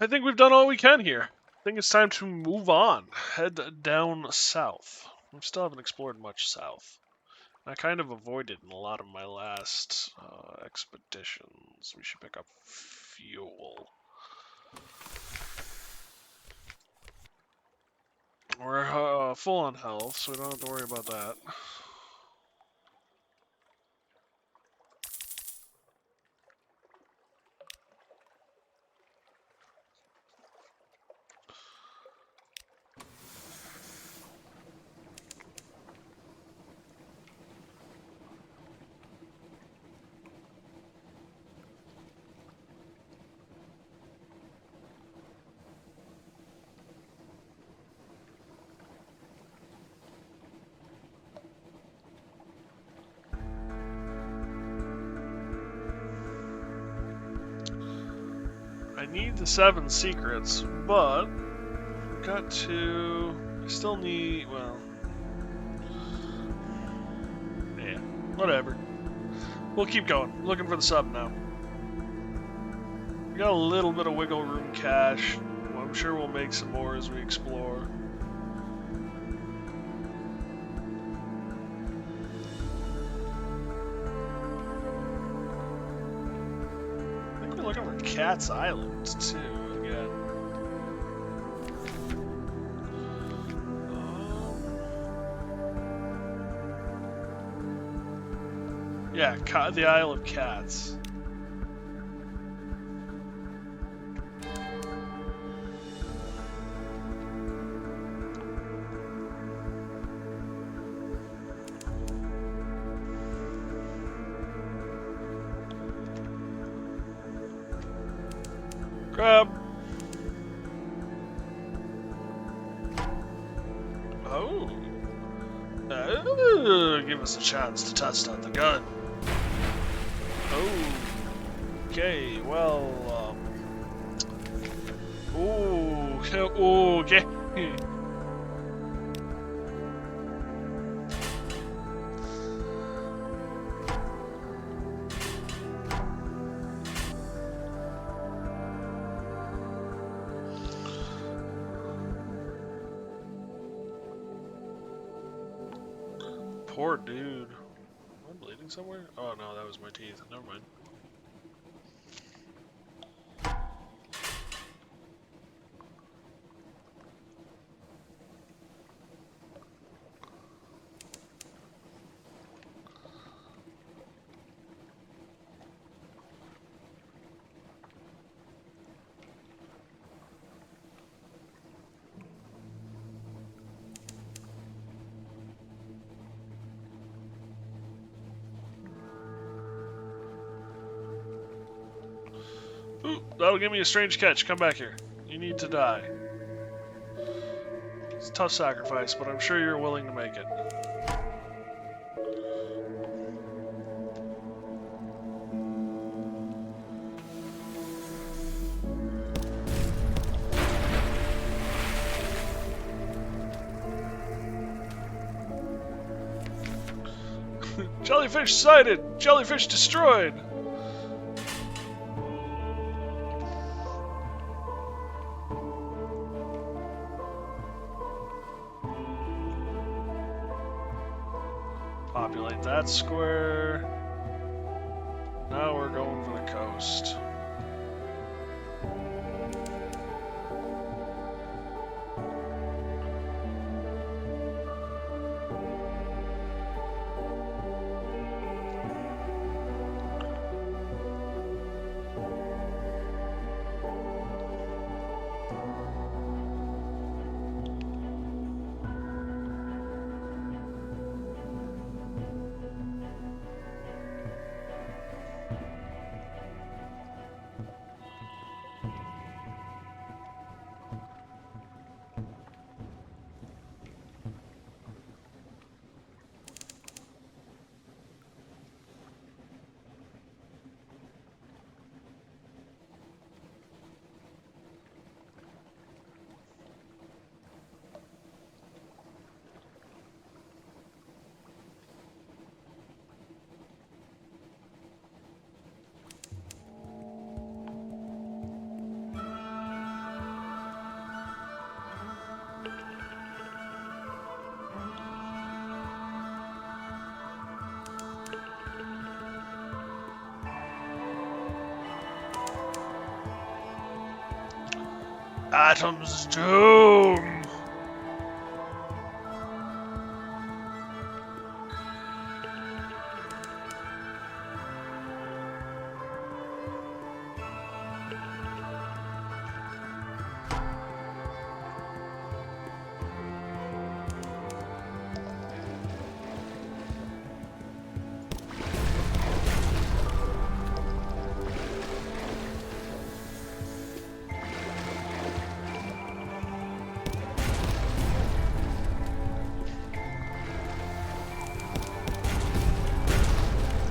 I think we've done all we can here. I think it's time to move on. Head down south. We still haven't explored much south. I kind of avoided in a lot of my last expeditions. We should pick up fuel. We're full on health, so we don't have to worry about that. I need the 7 secrets, but I've got to. I still need. Well, yeah, whatever. We'll keep going. Looking for the sub now. We got a little bit of wiggle room cash. I'm sure we'll make some more as we explore. Looking for Cat's Island too again. Yeah, the Isle of Cats. Grab. Oh. Give us a chance to test out the gun. Oh. Okay, well, okay. Poor dude. Am I bleeding somewhere? Oh no, that was my teeth. Never mind. Ooh, that'll give me a strange catch. Come back here. You need to die. It's a tough sacrifice, but I'm sure you're willing to make it. Jellyfish sighted! Jellyfish destroyed! Populate that square. Now we're going for the coast. Atom's doom!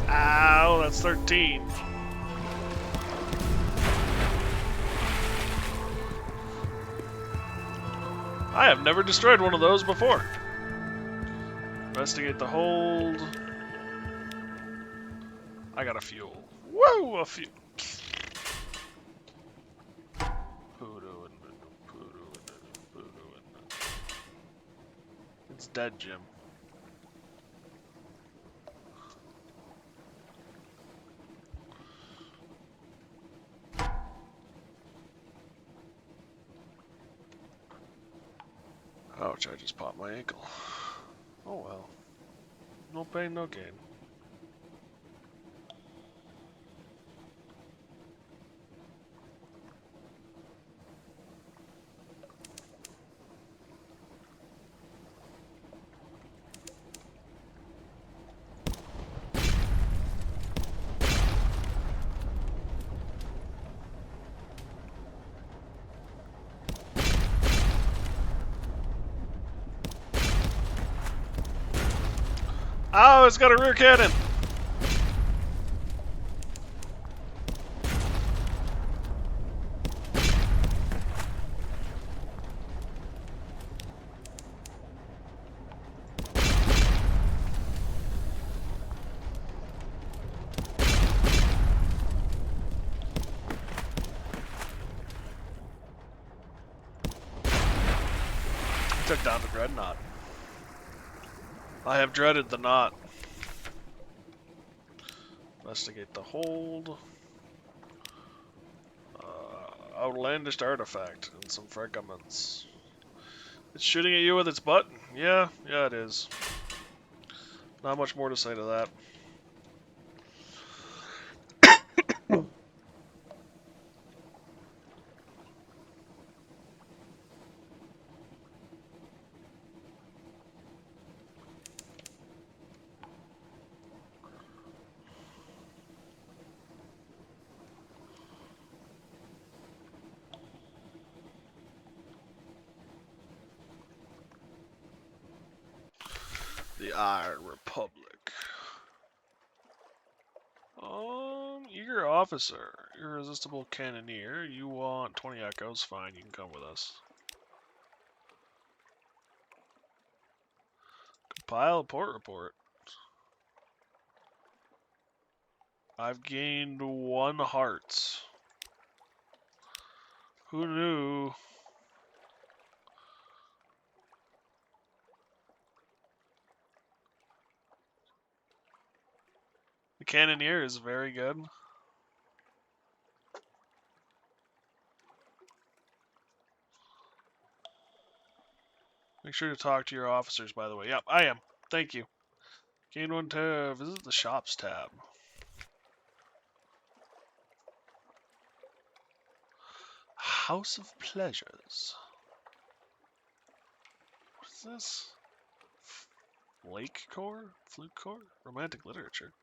Ow, that's 13. I have never destroyed one of those before. Investigate the hold. I got a fuel. Whoa, a fuel. It's dead, Jim. Ouch, I just popped my ankle. Oh well. No pain, no gain. Oh, it's got a rear cannon! Took down the dreadnought. I have dreaded the knot. Investigate the hold. Outlandish artifact and some fragments. It's shooting at you with its butt? Yeah, it is. Not much more to say to that. The Iron Republic. Eager officer, irresistible cannoneer. You want 20 echoes? Fine, you can come with us. Compile a port report. I've gained 1 heart. Who knew? The cannoneer is very good. Make sure to talk to your officers, by the way. Yep, I am. Thank you. Gain 1 to visit the shops tab. House of Pleasures. What is this? Lake core? Flute core? Romantic literature.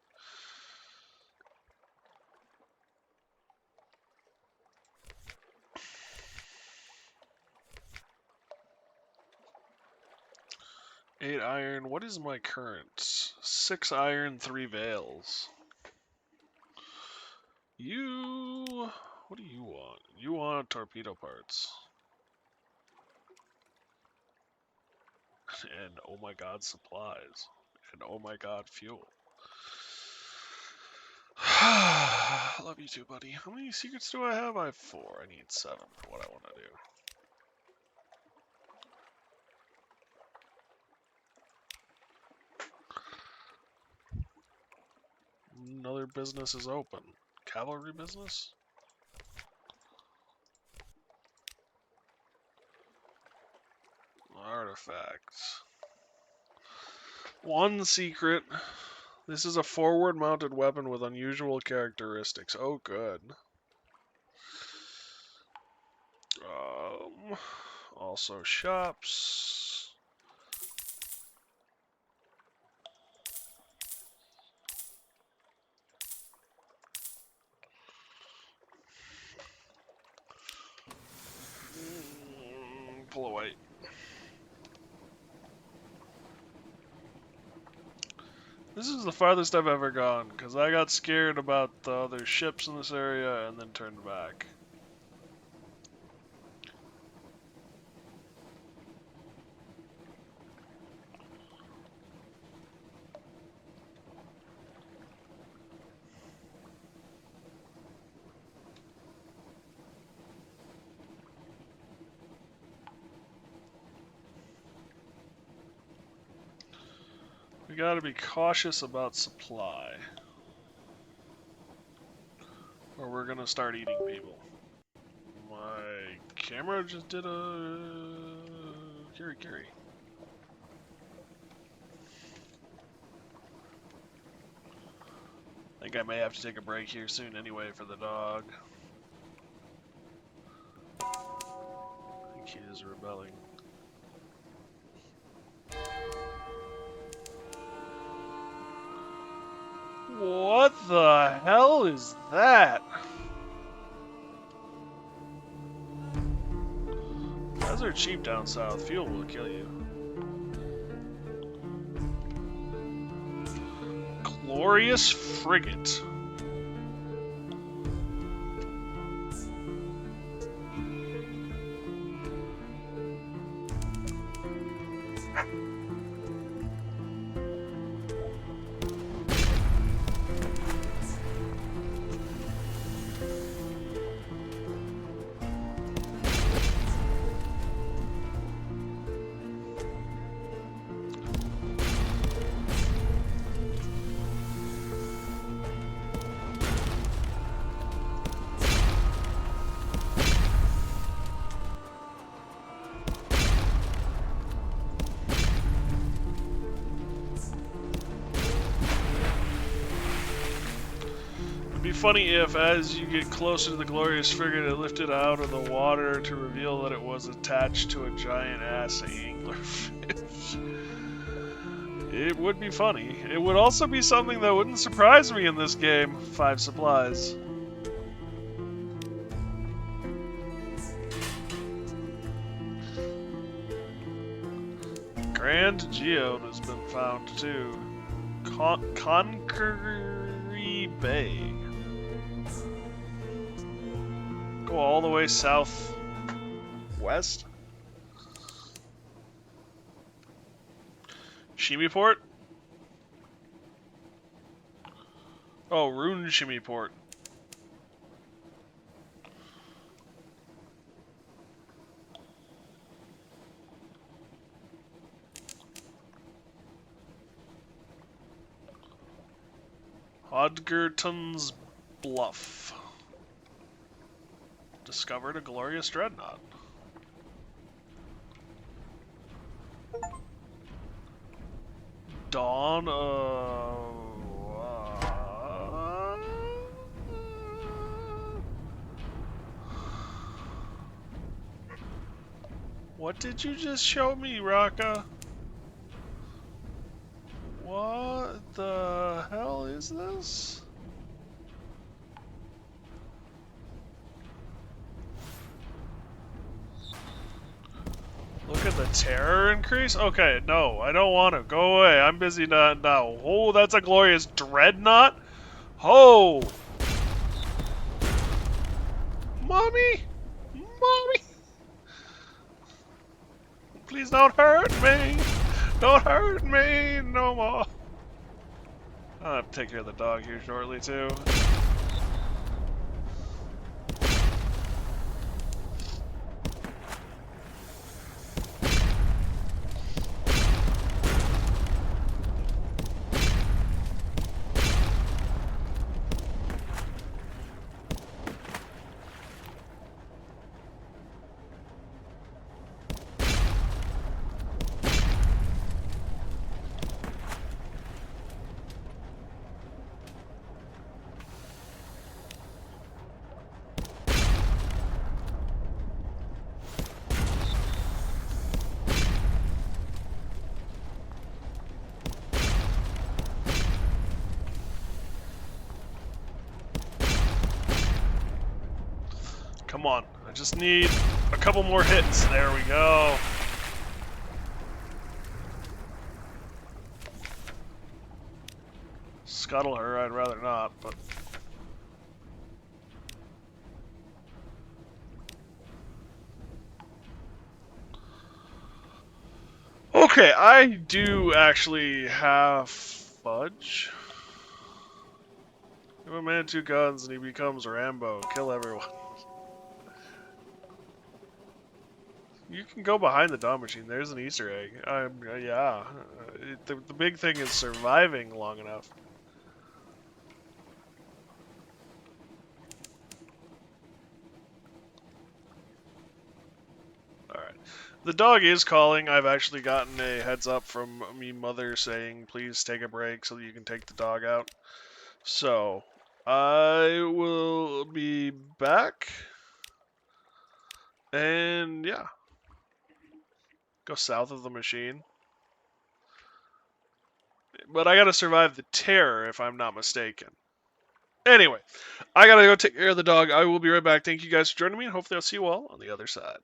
Eight iron. What is my current? 6 iron, 3 veils. You... What do you want? You want torpedo parts. And oh my god, supplies. And oh my god, fuel. Love you too, buddy. How many secrets do I have? I have 4. I need 7 for what I want to do. Another business is open. Cavalry business? Artifacts. One secret. This is a forward-mounted weapon with unusual characteristics. Oh, good. Also shops. Pull away. This is the farthest I've ever gone, because I got scared about the other ships in this area and then turned back. We gotta be cautious about supply. Or we're gonna start eating people. My camera just did a... Carry. I think I may have to take a break here soon anyway for the dog. I think he is rebelling. What the hell is that? Those are cheap down south. Fuel will kill you. Glorious frigate. Funny if, as you get closer to the glorious frigate, it lifted out of the water to reveal that it was attached to a giant-ass anglerfish. It would be funny. It would also be something that wouldn't surprise me in this game. 5 supplies. Grand Geode has been found too. Conquery Bay. Go all the way southwest. Shimiport? Oh, Rune Shimiport. Hodgerton's Bluff. Discovered a glorious dreadnought. Dawn of... What did you just show me, Raka? What the hell is this? Look at the terror increase? Okay, no, I don't want to. Go away. I'm busy now. Oh, that's a glorious dreadnought? Oh! Mommy! Mommy! Please don't hurt me! Don't hurt me no more! I'll have to take care of the dog here shortly, too. Come on. I just need a couple more hits. There we go. Scuttle her, I'd rather not, but... Okay, I do actually have fudge. Give a man 2 guns and he becomes Rambo. Kill everyone. You can go behind the dog machine. There's an Easter egg. Yeah. The big thing is surviving long enough. Alright. The dog is calling. I've actually gotten a heads up from me mother saying, please take a break so that you can take the dog out. So, I will be back. And yeah. Go south of the machine. But I gotta survive the terror if I'm not mistaken. Anyway, I gotta go take care of the dog. I will be right back. Thank you guys for joining me, and hopefully I'll see you all on the other side.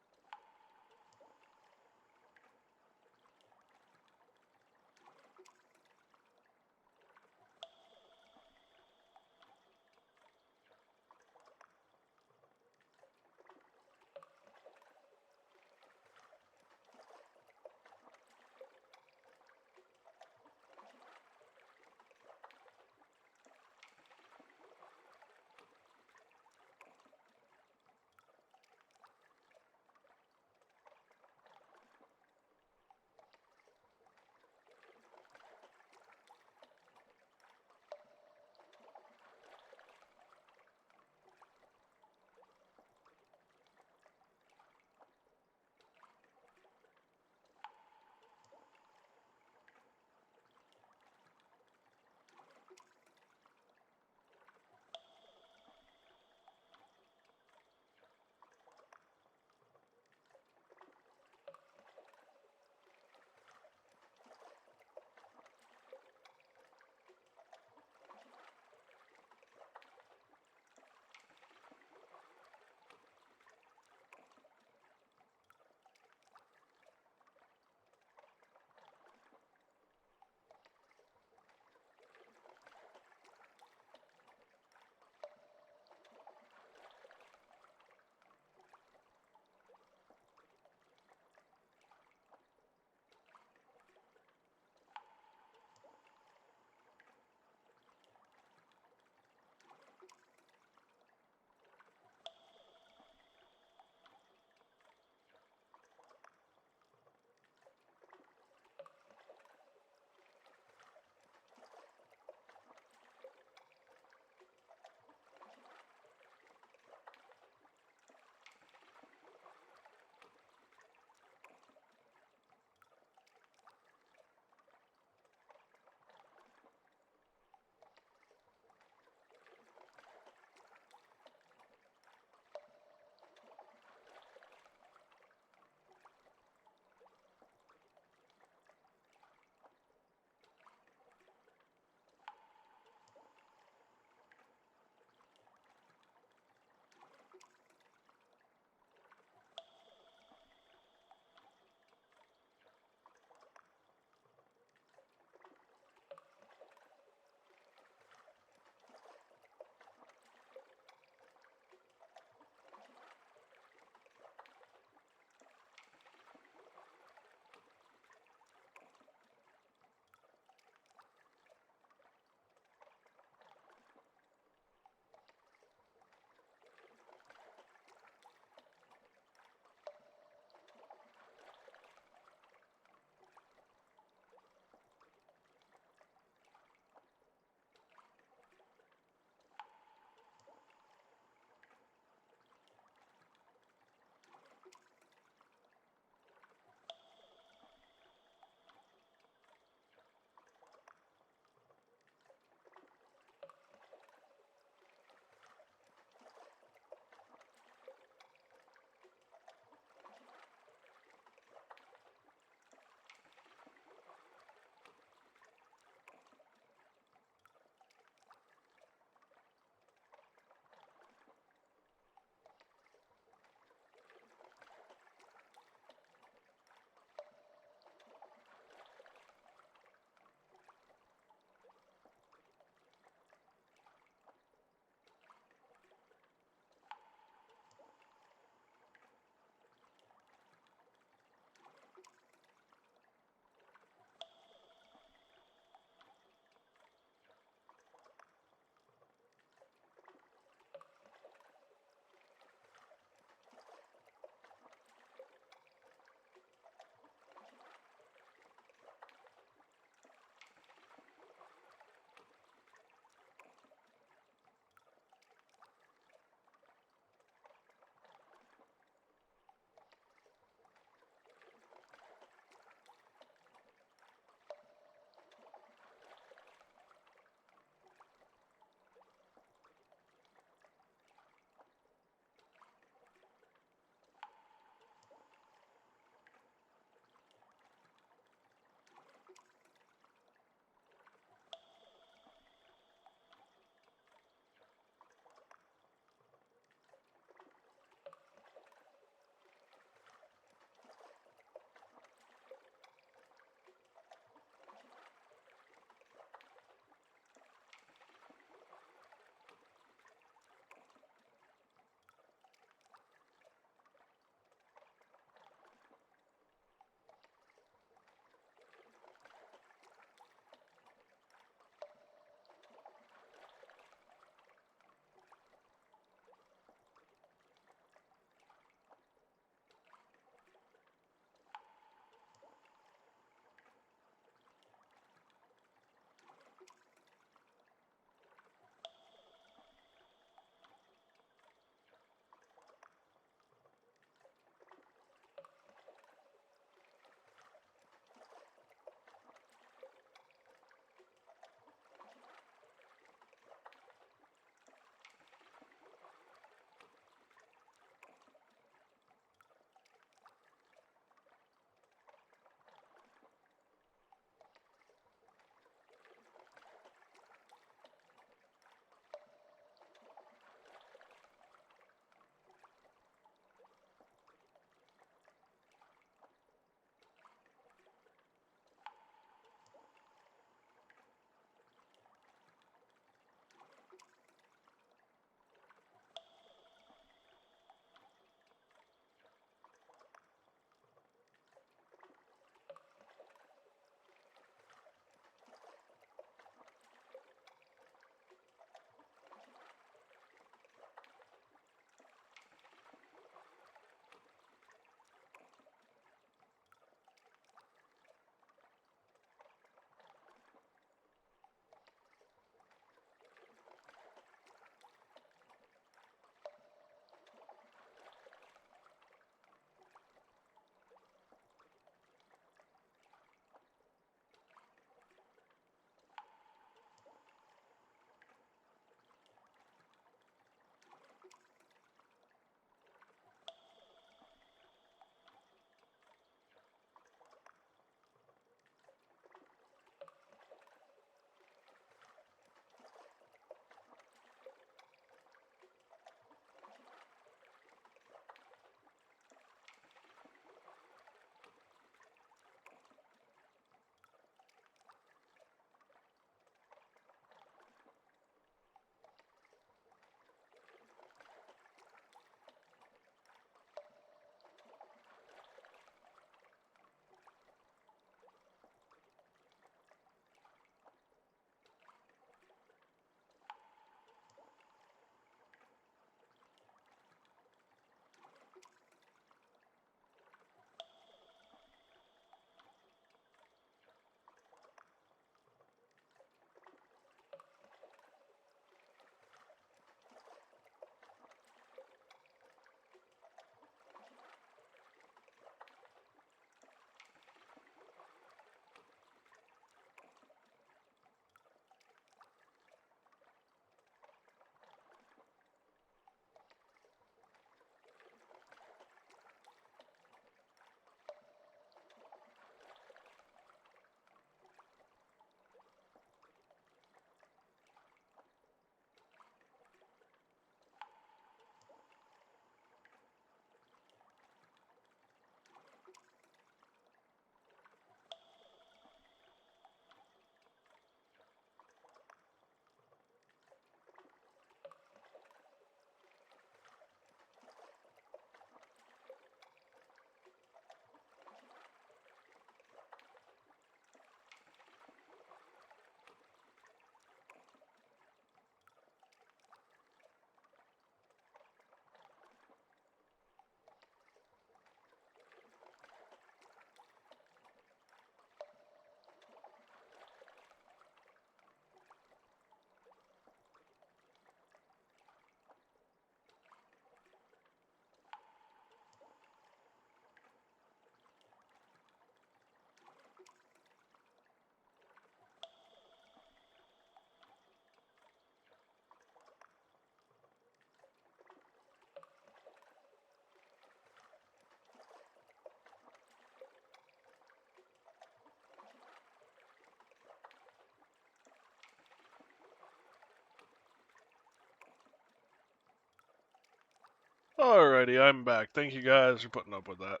Alrighty, I'm back. Thank you guys for putting up with that.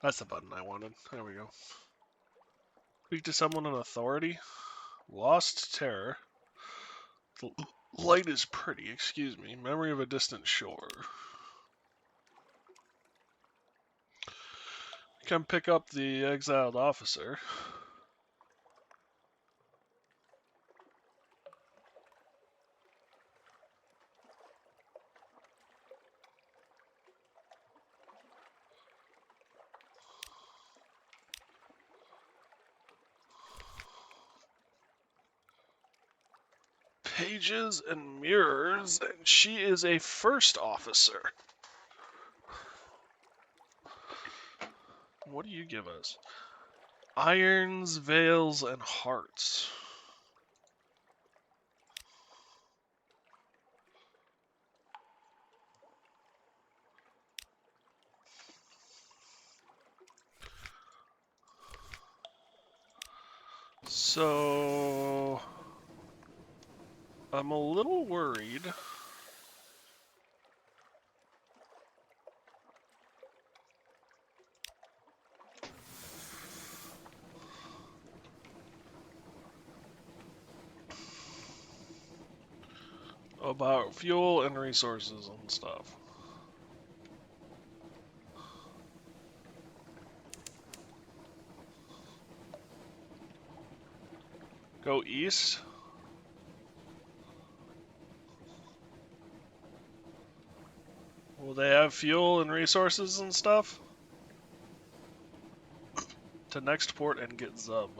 That's the button I wanted. There we go. Speak to someone in authority. Lost terror. The light is pretty, excuse me. Memory of a distant shore. Come pick up the exiled officer. Pages and mirrors, and she is a first officer. What do you give us? Irons, veils, and hearts. So I'm a little worried. About fuel and resources and stuff. Go east. Will they have fuel and resources and stuff? To next port and get Zub.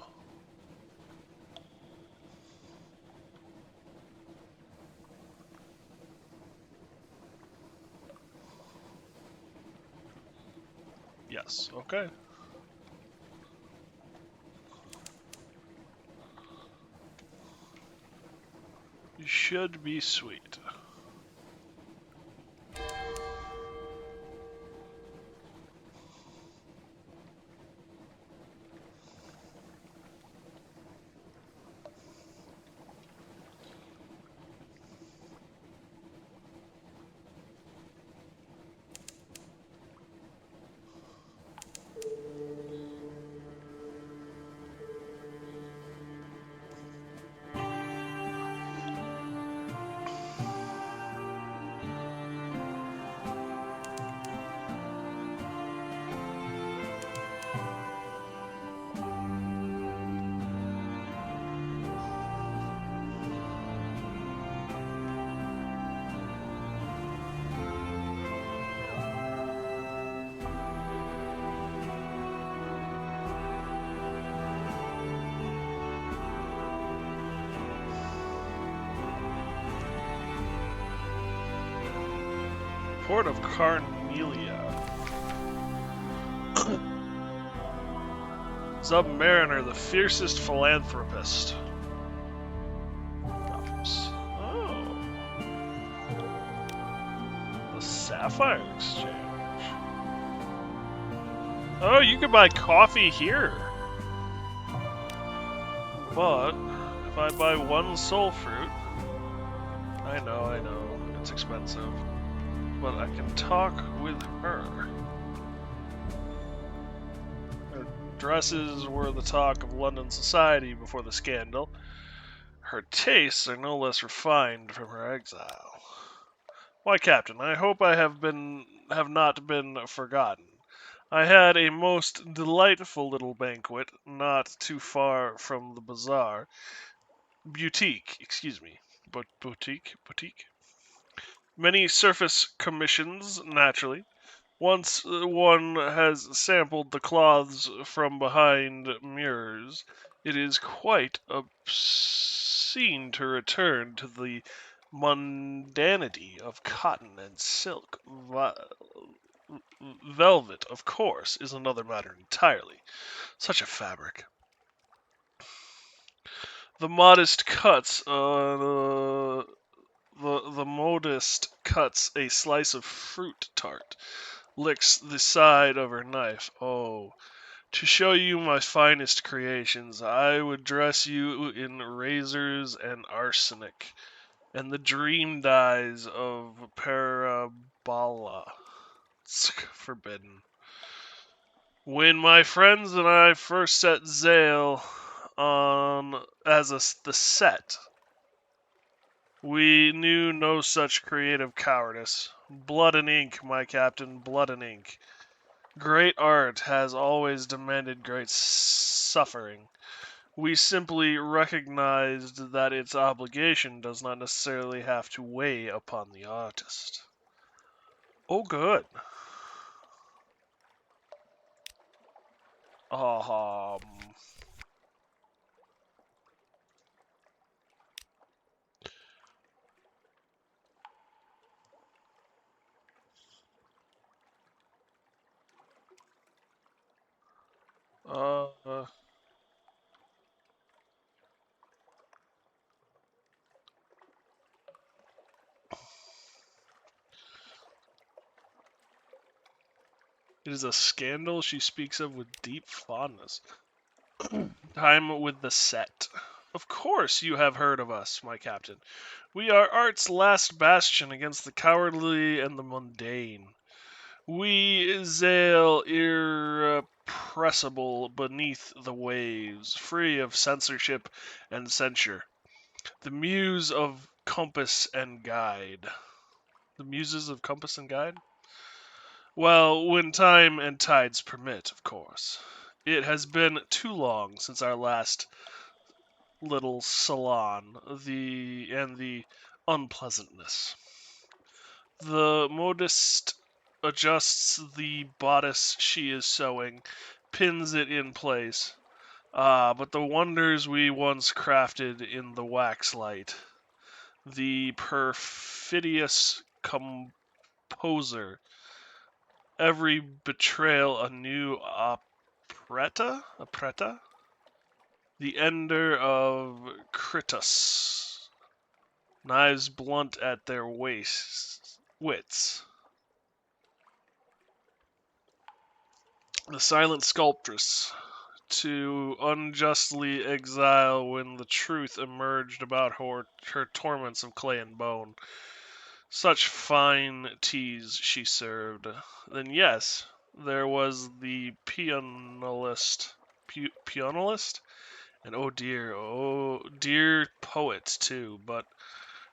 Yes, okay. You should be sweet. Port of Carnelia. Submariner, the fiercest philanthropist. Oh. The Sapphire Exchange. Oh, you could buy coffee here. But, if I buy one soul fruit... I know, it's expensive. But I can talk with her. Her dresses were the talk of London society before the scandal. Her tastes are no less refined from her exile. Why, Captain, I hope I have not been forgotten. I had a most delightful little banquet not too far from the bazaar. Boutique. Many surface commissions, naturally. Once one has sampled the cloths from behind mirrors, it is quite obscene to return to the mundanity of cotton and silk. Velvet, of course, is another matter entirely. Such a fabric. The modest cuts the modist cuts a slice of fruit tart, licks the side of her knife. Oh, To show you my finest creations, I would dress you in razors and arsenic, and the dream dyes of parabola. It's forbidden. When my friends and I first set sail on the set, we knew no such creative cowardice. Blood and ink, my captain, blood and ink. Great art has always demanded great suffering. We simply recognized that its obligation does not necessarily have to weigh upon the artist. Oh, good. Um, uh, it is a scandal she speaks of with deep fondness. Time with the set. Of course you have heard of us, my captain. We are art's last bastion against the cowardly and the mundane. We sail irrepressible beneath the waves, free of censorship and censure. The muse of compass and guide. The muses of compass and guide? Well, when time and tides permit, of course. It has been too long since our last little salon, the unpleasantness. The modiste adjusts the bodice she is sewing, pins it in place. Ah, but the wonders we once crafted in the waxlight. The perfidious composer. Every betrayal a new operetta? Operetta? The ender of Critus. Knives blunt at their wits. The silent sculptress, to unjustly exile when the truth emerged about her torments of clay and bone. Such fine teas she served. Then yes, there was the pianist, and oh dear poet too, but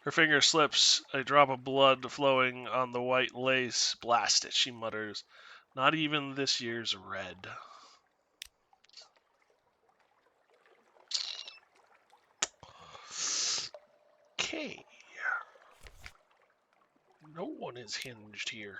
her finger slips, a drop of blood flowing on the white lace. Blast it, she mutters. Not even this year's red. Okay. No one is hinged here.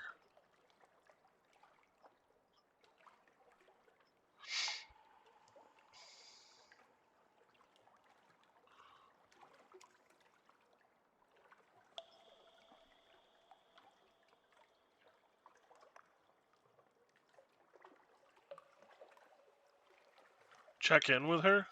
Check in with her?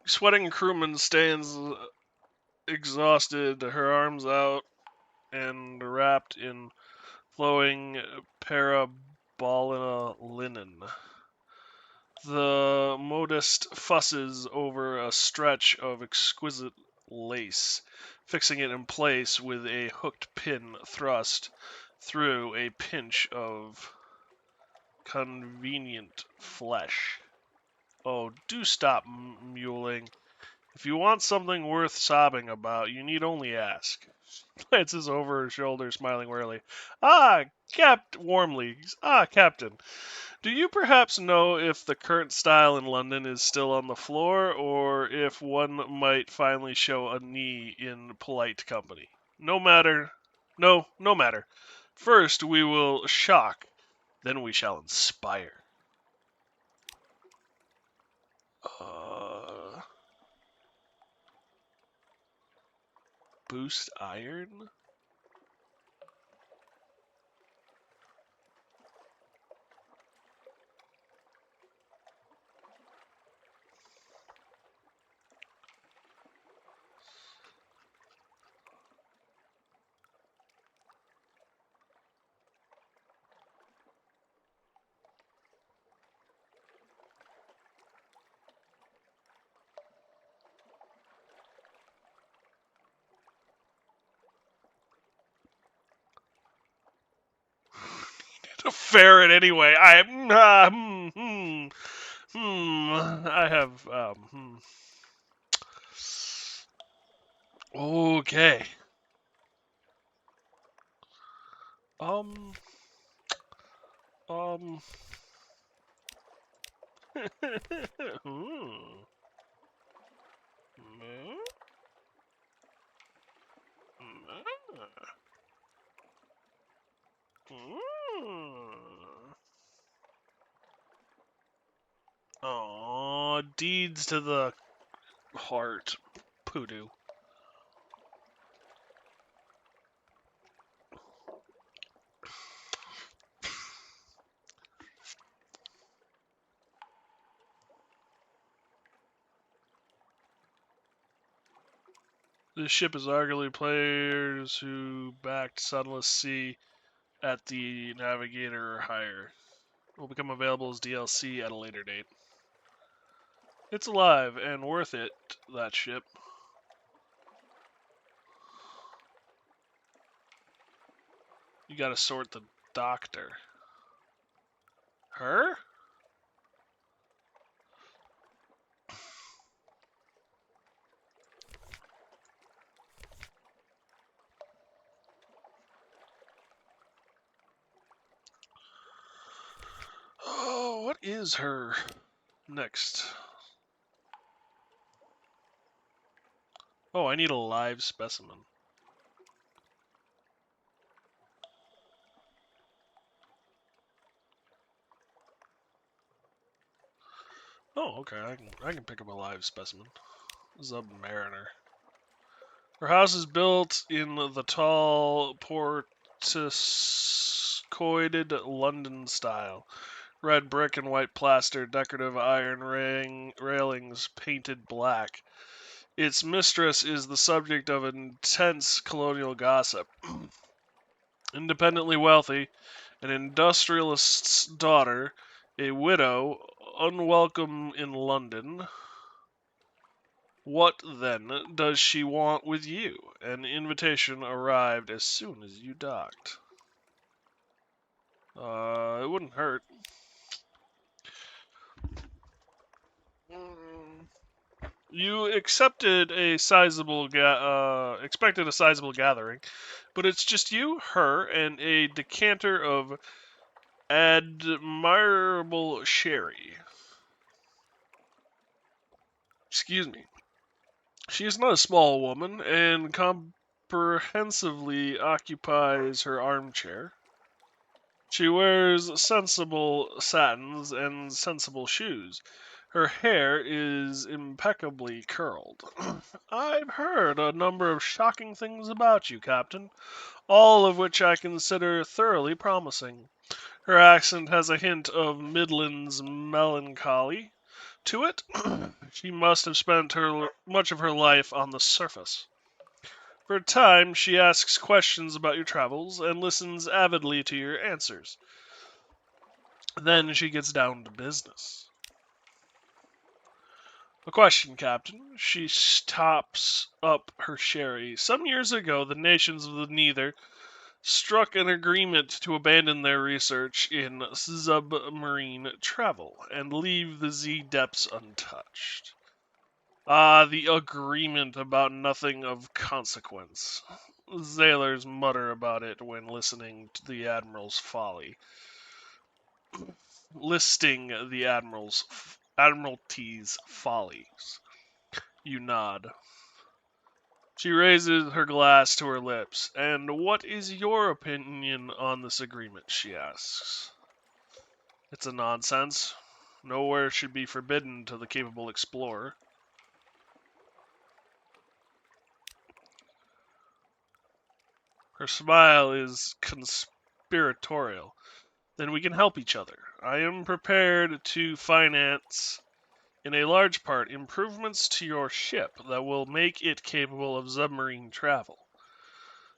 Sweating crewman stands exhausted, her arms out and wrapped in flowing parabolina linen. The modist fusses over a stretch of exquisite lace, fixing it in place with a hooked pin thrust through a pinch of convenient flesh. Oh, do stop mewling. If you want something worth sobbing about, you need only ask. Glances over her shoulder, smiling wearily. Warmly. Ah, Captain. Do you perhaps know if the current style in London is still on the floor, or if one might finally show a knee in polite company? No matter. No matter. First we will shock, then we shall inspire. Uh, boost iron? A ferret anyway. I have Okay. Um um hmm. Oh, deeds to the heart. Poodoo. This ship is arguably players who backed Sunless Sea at the Navigator or higher. Will become available as DLC at a later date. It's alive and worth it, that ship. You gotta sort the doctor. Her? Oh, what is her? Next. Oh, I need a live specimen. Oh, okay. I can pick up a live specimen. Submariner. Her house is built in the tall, porticoed London style. Red brick and white plaster, decorative iron railings painted black. Its mistress is the subject of intense colonial gossip. Independently wealthy, an industrialist's daughter, a widow, unwelcome in London. What, then, does she want with you? An invitation arrived as soon as you docked. It wouldn't hurt. You accepted a sizable expected a sizable gathering, but it's just you, her, and a decanter of admirable sherry. Excuse me. She is not a small woman, and comprehensively occupies her armchair. She wears sensible satins and sensible shoes. Her hair is impeccably curled. I've heard a number of shocking things about you, Captain, all of which I consider thoroughly promising. Her accent has a hint of Midlands melancholy to it. She must have spent much of her life on the surface. For a time, she asks questions about your travels and listens avidly to your answers. Then she gets down to business. A question, Captain. She tops up her sherry. Some years ago, the nations of the Neither struck an agreement to abandon their research in submarine travel and leave the Z depths untouched. Ah, the agreement about nothing of consequence. Sailors mutter about it when listening to the Admiral's folly. Listing the Admiralty's follies. You nod. She raises her glass to her lips. And what is your opinion on this agreement, she asks. It's a nonsense. Nowhere should be forbidden to the capable explorer. Her smile is conspiratorial. Then we can help each other. I am prepared to finance, in a large part, improvements to your ship that will make it capable of submarine travel.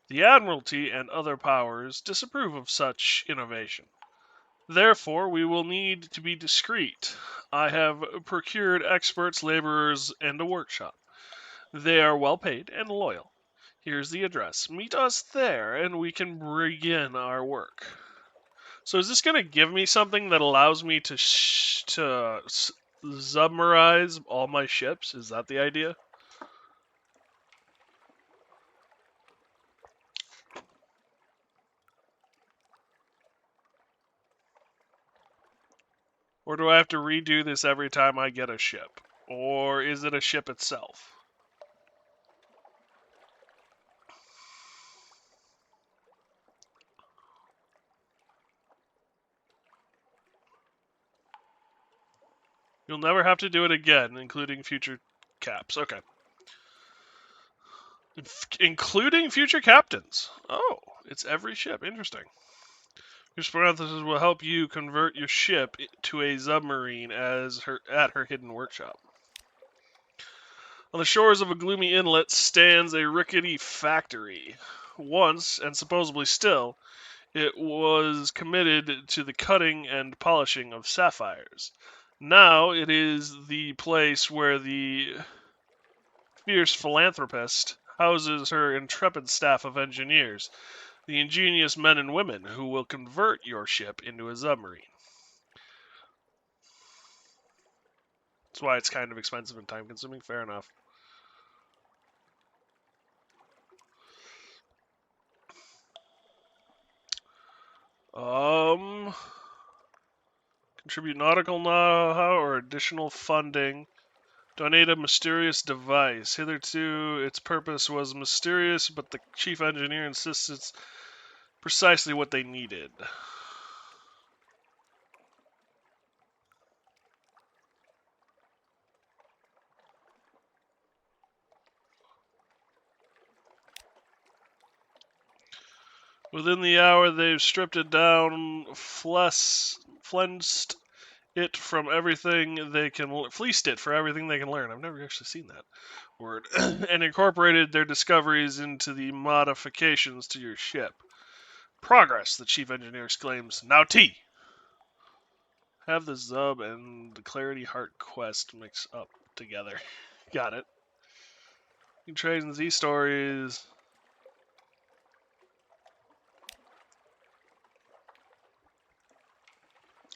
The Admiralty and other powers disapprove of such innovation. Therefore, we will need to be discreet. I have procured experts, laborers, and a workshop. They are well paid and loyal. Here's the address. Meet us there, and we can begin our work. So is this going to give me something that allows me to submarine all my ships? Is that the idea? Or do I have to redo this every time I get a ship? Or is it a ship itself? You'll never have to do it again, including future caps. Okay. Including future captains. Oh, it's every ship. Interesting. Your parenthesis will help you convert your ship to a submarine at her hidden workshop. On the shores of a gloomy inlet stands a rickety factory. Once, and supposedly still, it was committed to the cutting and polishing of sapphires. Now it is the place where the fierce philanthropist houses her intrepid staff of engineers, the ingenious men and women who will convert your ship into a submarine. That's why it's kind of expensive and time consuming. Fair enough. Contribute nautical know-how or additional funding. Donate a mysterious device. Hitherto, its purpose was mysterious, but the chief engineer insists it's precisely what they needed. Within the hour, they've stripped it down, flensed it from everything they can, fleeced it for everything they can learn. I've never actually seen that word. And incorporated their discoveries into the modifications to your ship. Progress, the chief engineer exclaims. Now T! Have the Zub and the Clarity Heart quest mix up together. Got it. You can trade in Z stories.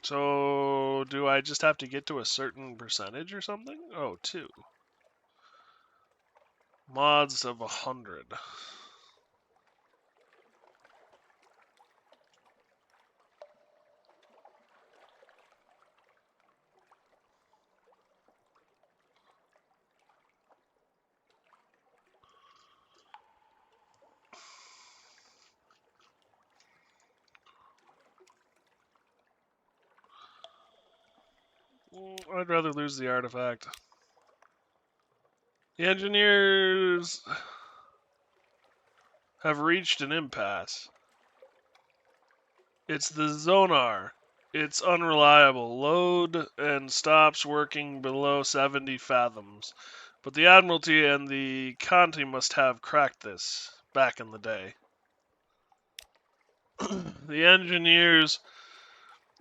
So, do I just have to get to a certain percentage or something? Oh, 2. Mods of 100. I'd rather lose the artifact. The engineers have reached an impasse. It's the Zonar. It's unreliable. Load and stops working below 70 fathoms. But the Admiralty and the Conti must have cracked this back in the day. The engineers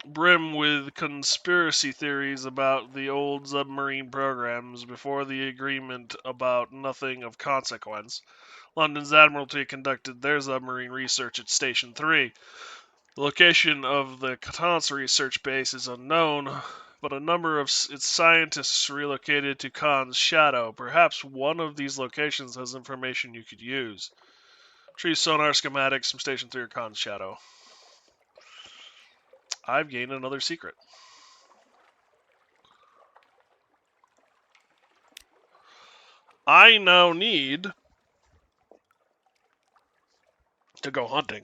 brim with conspiracy theories about the old submarine programs before the agreement about nothing of consequence. London's Admiralty conducted their submarine research at Station 3. The location of the Catance's research base is unknown, but a number of its scientists relocated to Khan's shadow. Perhaps one of these locations has information you could use. Tree sonar schematics from Station 3 or Khan's shadow. I've gained another secret. I now need to go hunting.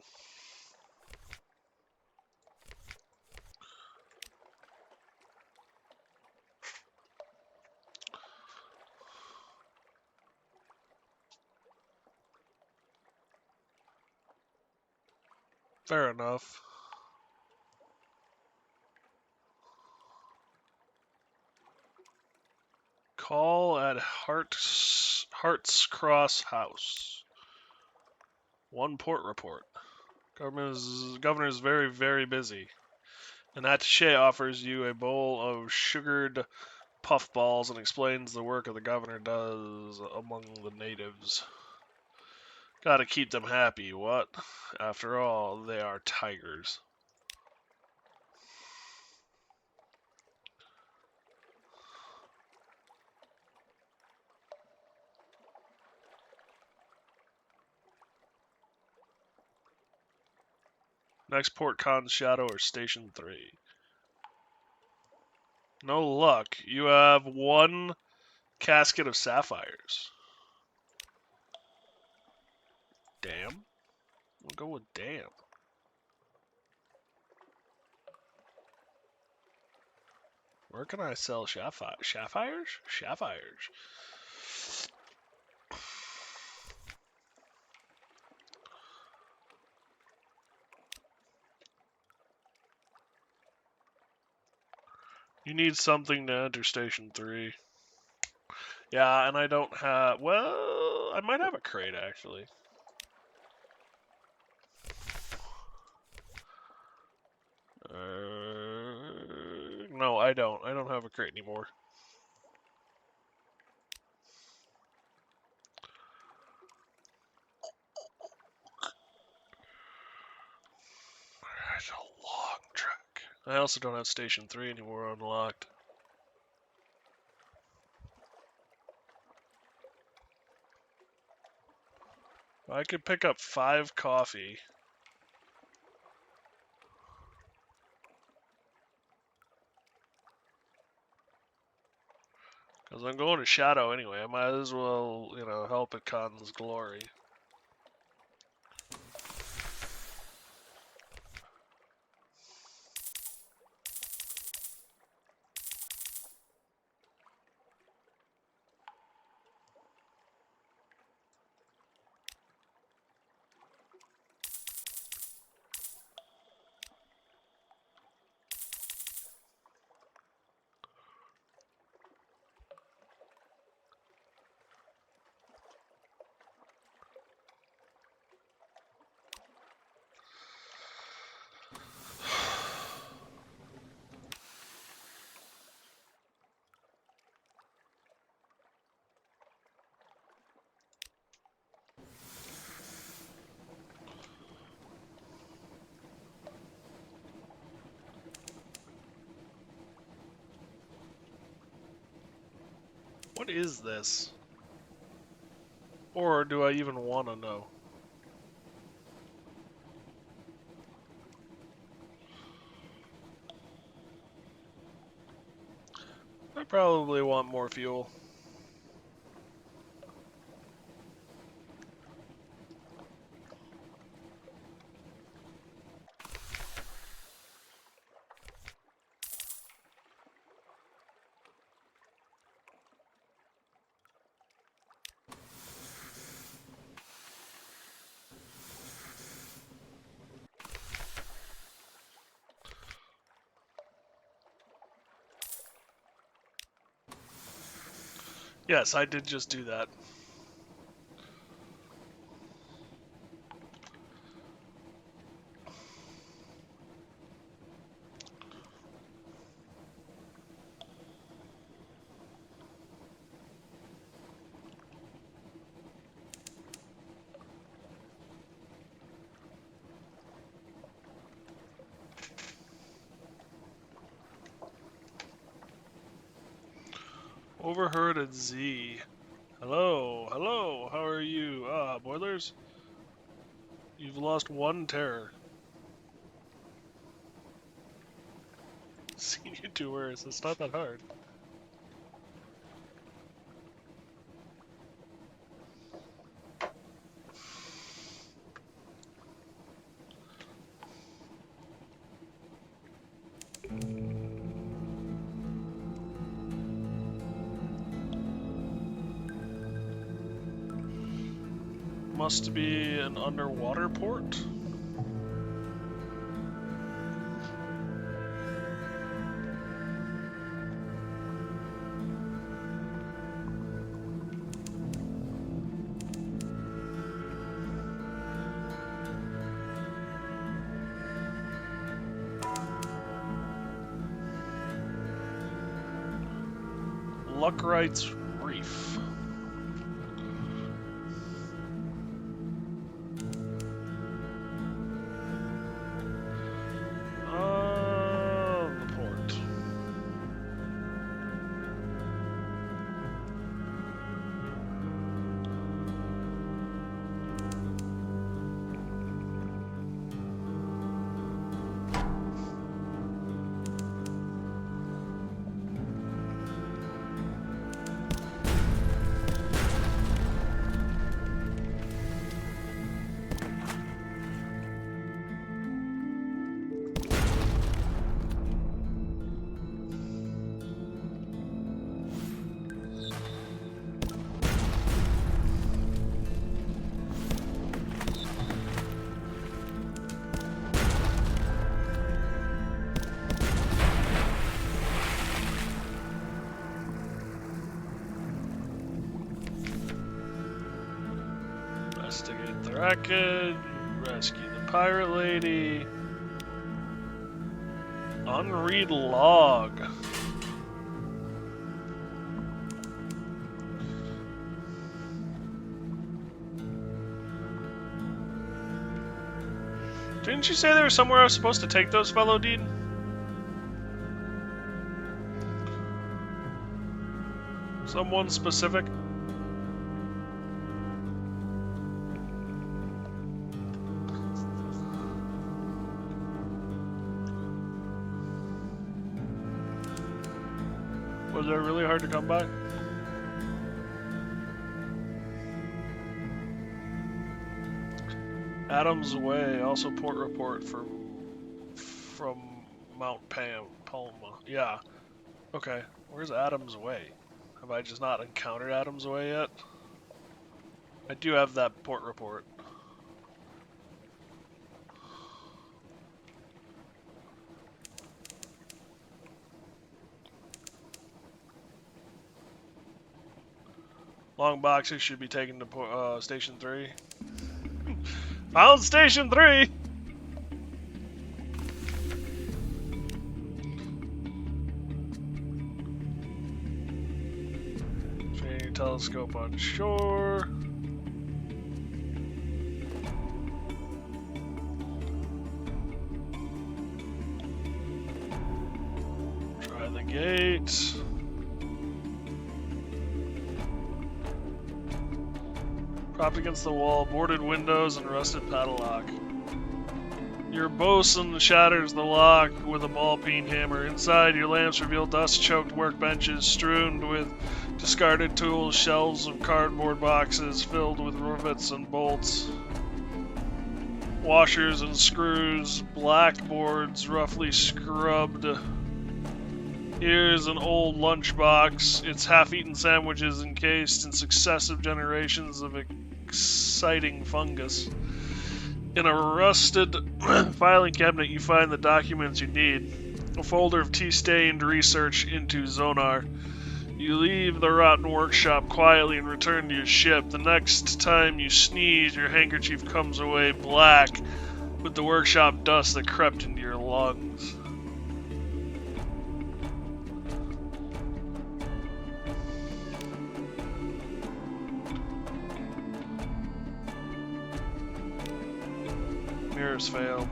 Fair enough. Call at Heart's Cross House. 1 port report. Governor is very, very busy. An attaché offers you a bowl of sugared puffballs and explains the work the governor does among the natives. Gotta keep them happy, what? After all, they are tigers. Next port Khan's Shadow or Station 3. No luck. You have 1 casket of sapphires. Damn. We'll go with damn. Where can I sell sapphires? Sapphires. You need something to enter Station 3. Yeah, and I don't have... Well, I might have a crate, actually. No, I don't. I don't have a crate anymore. It's a long trek. I also don't have Station 3 anymore unlocked. I could pick up 5 coffee. Because I'm going to Shadow anyway. I might as well, help at Khan's glory. What is this? Or do I even want to know? I probably want more fuel. Yes, I did just do that. Overheard at Z. Hello, hello, how are you? Boilers? You've lost 1 terror. Seen you do worse, it's not that hard. Must be an underwater port? Luckright's Reef. The port. Investigate the wreckage, rescue the pirate lady, unread log. Didn't you say there was somewhere I was supposed to take those, fellow Dean? Someone specific? Was it really hard to come by? Adams Way, also port report from Mount Palma. Yeah. Okay. Where's Adams Way? Have I just not encountered Adams Way yet? I do have that port report. Long boxes should be taken to Station 3. Found Station 3! Training your telescope on shore. Try the gate. Propped against the wall, boarded windows, and rusted padlock. Your bosun shatters the lock with a ball-peen hammer. Inside, your lamps reveal dust-choked workbenches strewn with discarded tools, shelves of cardboard boxes filled with rivets and bolts, washers and screws, blackboards roughly scrubbed. Here's an old lunchbox, its half-eaten sandwiches encased in successive generations of exciting fungus. In a rusted filing cabinet, you find the documents you need. A folder of tea-stained research into Zonar. You leave the rotten workshop quietly and return to your ship. The next time you sneeze, your handkerchief comes away black with the workshop dust that crept into your lungs. Mirrors failed.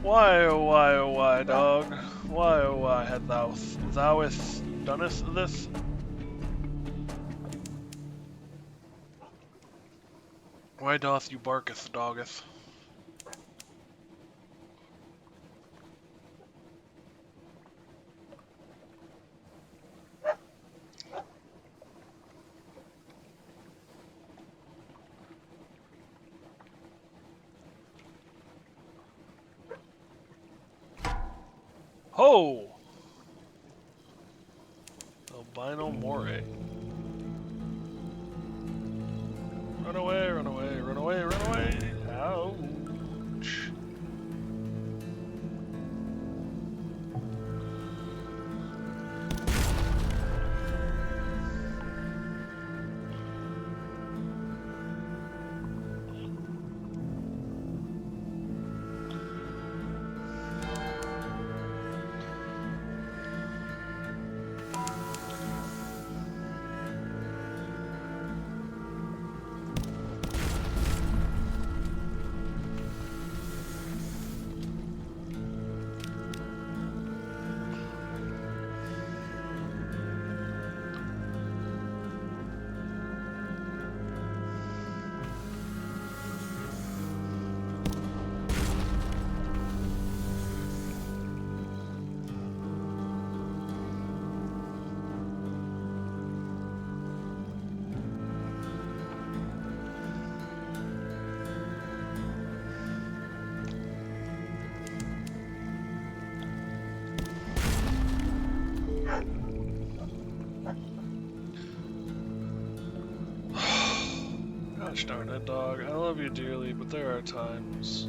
Why, oh why, oh why, dog? Why, oh why, had thou'th doneth this? Why doth you barketh, doggeth? Ho! Albino Moray. Run away, run away, run away, run away. Ouch. Gosh darn it, dog. I love you dearly, but there are times.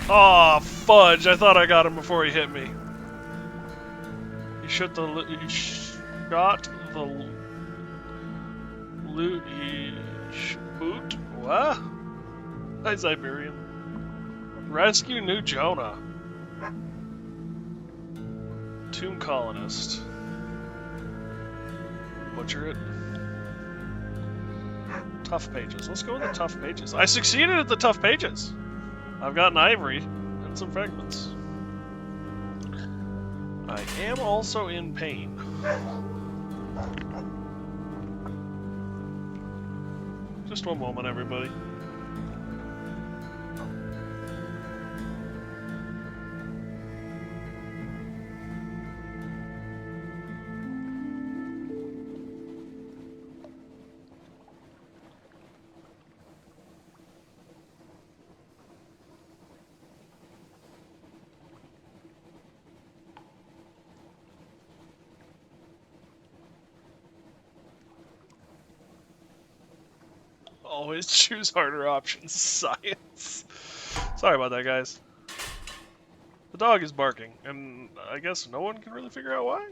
Aw, oh, fudge! I thought I got him before he hit me. He shot the loot. He boot? What? Hi, Siberian. Rescue New Jonah. Tomb Colonist. Butcher it. Tough pages. Let's go with the tough pages. I succeeded at the tough pages. I've got an ivory and some fragments. I am also in pain. Just one moment, everybody. Always choose harder options. Science. Sorry about that, guys. The dog is barking, and I guess no one can really figure out why.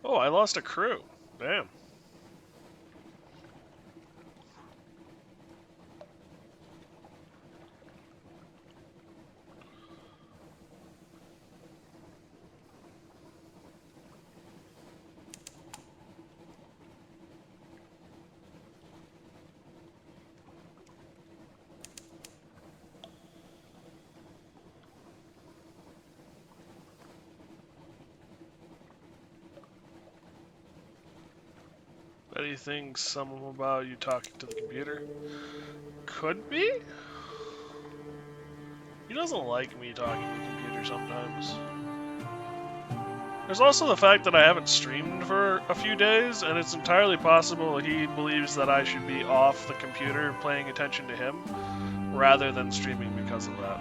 Oh, I lost a crew. Damn. Betty thinks something about you talking to the computer. Could be? He doesn't like me talking to the computer sometimes. There's also the fact that I haven't streamed for a few days, and it's entirely possible he believes that I should be off the computer paying attention to him, rather than streaming because of that.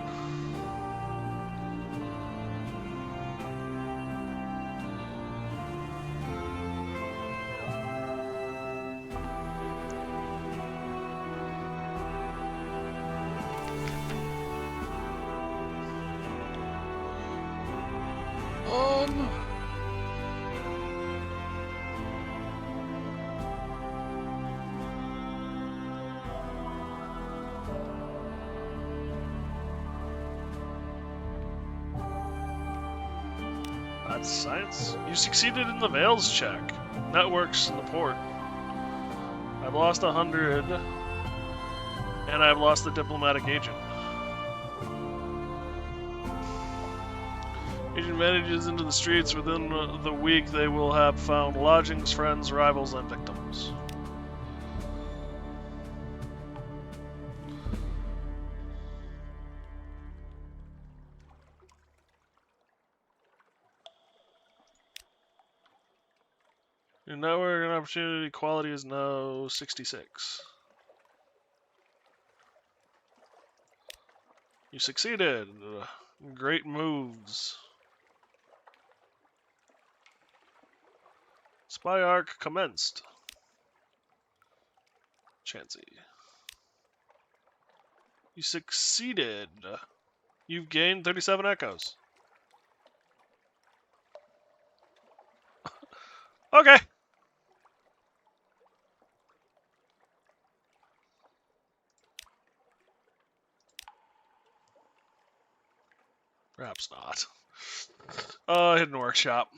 That's science. You succeeded in the Veils check. Networks in the port. I've lost 100, and I've lost the diplomatic agent. Agent manages into the streets. Within the week, they will have found lodgings, friends, rivals, and victims. Your network and opportunity quality is now 66. You succeeded. Great moves. Spy arc commenced. Chansey. You succeeded. You've gained 37 echoes. Okay. Perhaps not. Hidden workshop.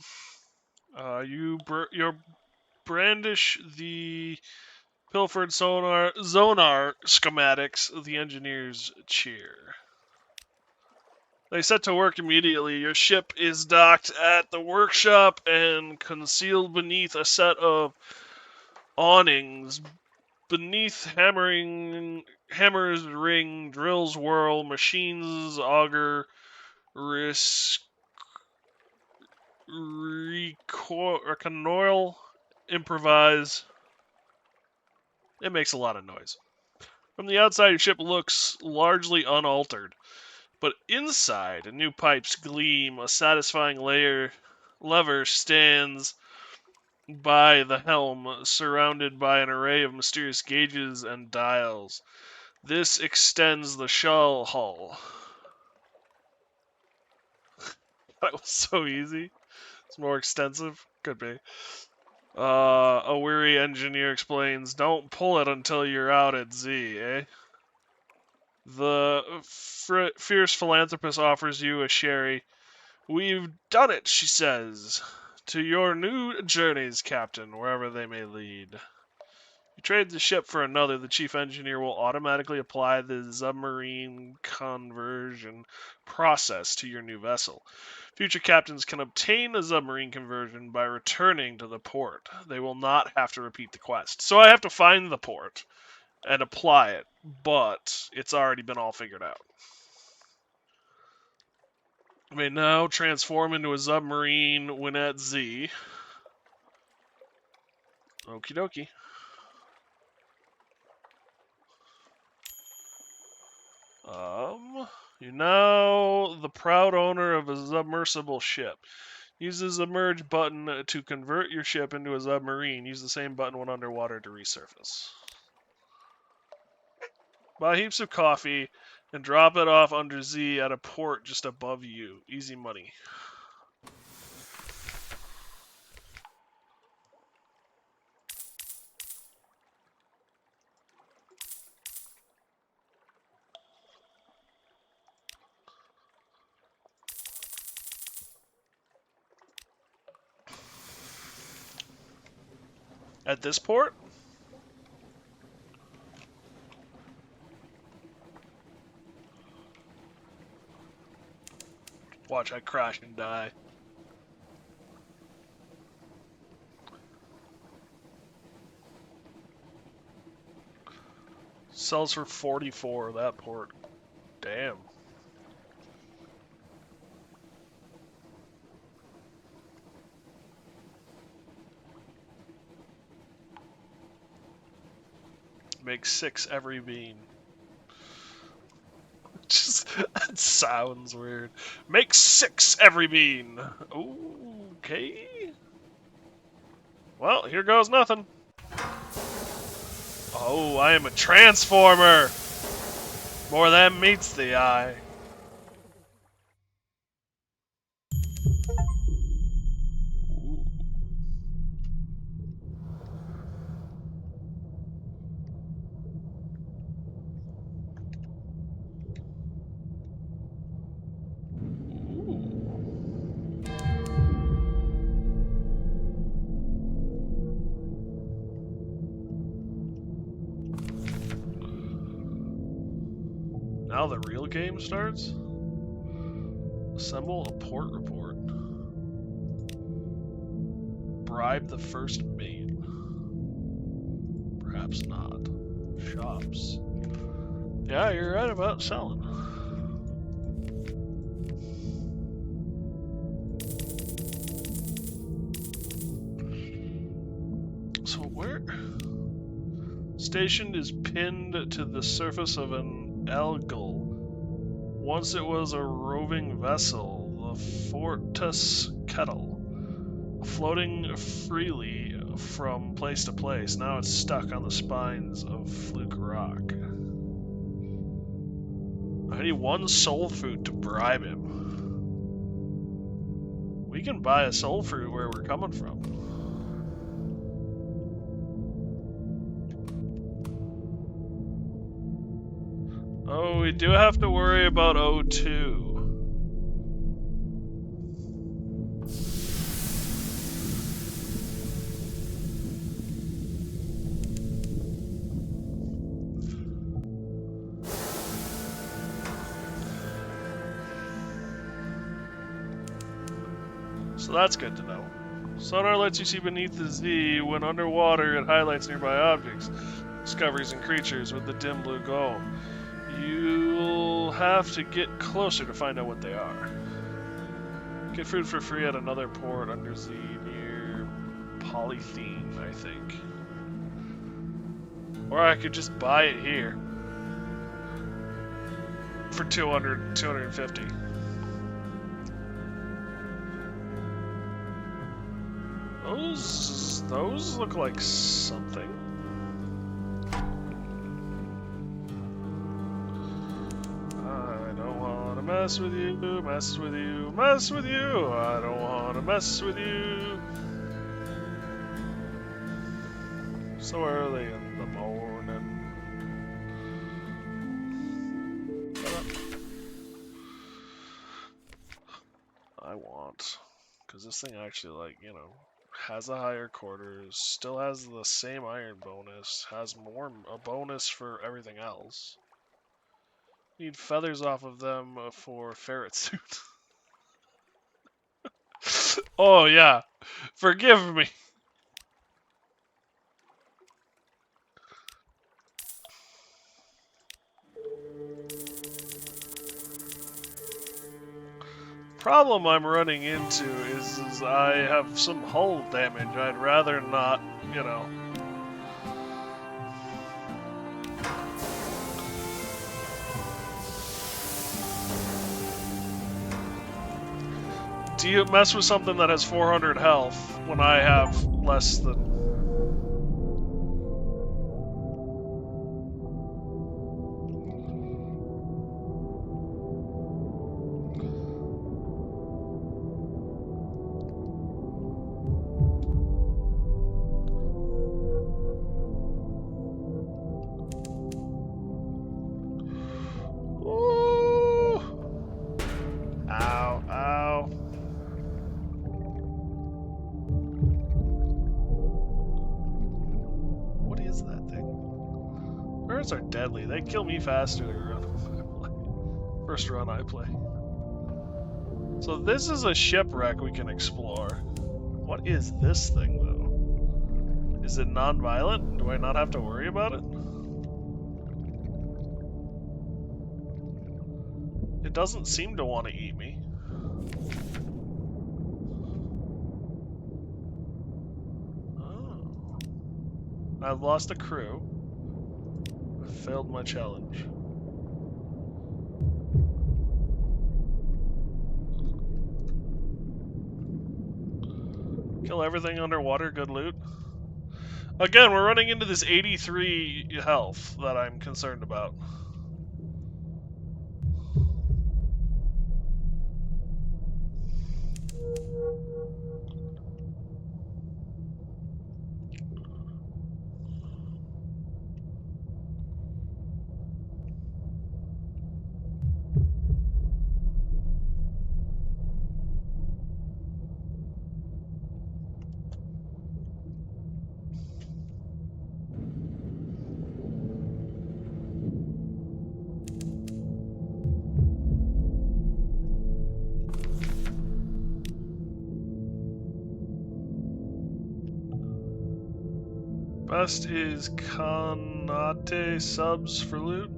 You brandish the pilfered zonar schematics. The engineers cheer. They set to work immediately. Your ship is docked at the workshop and concealed beneath a set of awnings Beneath hammers ring, drills whirl, machines auger, reconnoil, improvise. It makes a lot of noise. From the outside, your ship looks largely unaltered, but inside, new pipes gleam. A satisfying lever stands by the helm, surrounded by an array of mysterious gauges and dials. This extends the shell hull. That was so easy. It's more extensive. Could be. A weary engineer explains, don't pull it until you're out at Z, eh? The fierce philanthropist offers you a sherry. We've done it, she says. To your new journeys, Captain, wherever they may lead. You trade the ship for another, the chief engineer will automatically apply the submarine conversion process to your new vessel. Future captains can obtain a submarine conversion by returning to the port. They will not have to repeat the quest. So I have to find the port and apply it, but it's already been all figured out. I may now transform into a submarine when at Z. Okie dokie. You're now the proud owner of a submersible ship. Use the submerge button to convert your ship into a submarine. Use the same button when underwater to resurface. Buy heaps of coffee and drop it off under Z at a port just above you. Easy money. At this port? Watch I crash and die. Sells for 44, that port. Damn. Makes 6 every bean. Just, that sounds weird. Make 6 every bean. Okay. Well, here goes nothing. Oh, I am a transformer. More than meets the eye. Now the real game starts? Assemble a port report. Bribe the first mate. Perhaps not. Shops. Yeah, you're right about selling. So where? Stationed is pinned to the surface of an algal. Once it was a roving vessel, the Fortus Kettle, floating freely from place to place. Now it's stuck on the spines of Fluke Rock. I need 1 soul fruit to bribe him. We can buy a soul fruit where we're coming from. Oh, we do have to worry about O2. So that's good to know. Sonar lets you see beneath the Z. When underwater, it highlights nearby objects. Discoveries and creatures with the dim blue glow. You'll have to get closer to find out what they are. Get food for free at another port undersea near Polythene, I think. Or I could just buy it here for 250. Those look like something. I don't want to mess with you, mess with you, mess with you. I don't want to mess with you. So early in the morning. I want, because this thing actually, like, you know, has a higher quarters, still has the same iron bonus, has a bonus for everything else. Need feathers off of them for ferret suit. Oh yeah, forgive me. Problem I'm running into is I have some hull damage. I'd rather not, you know. Do you mess with something that has 400 health when I have less than... Ooh. Ow, ow. What is that thing? Birds are deadly. They kill me faster first run I play. So this is a shipwreck we can explore. What is this thing, though? Is it non-violent? Do I not have to worry about it? It doesn't seem to want to eat me. Oh. I've lost a crew. I failed my challenge. Kill everything underwater, good loot. Again, we're running into this 83 health that I'm concerned about. Best is Kanate subs for loot.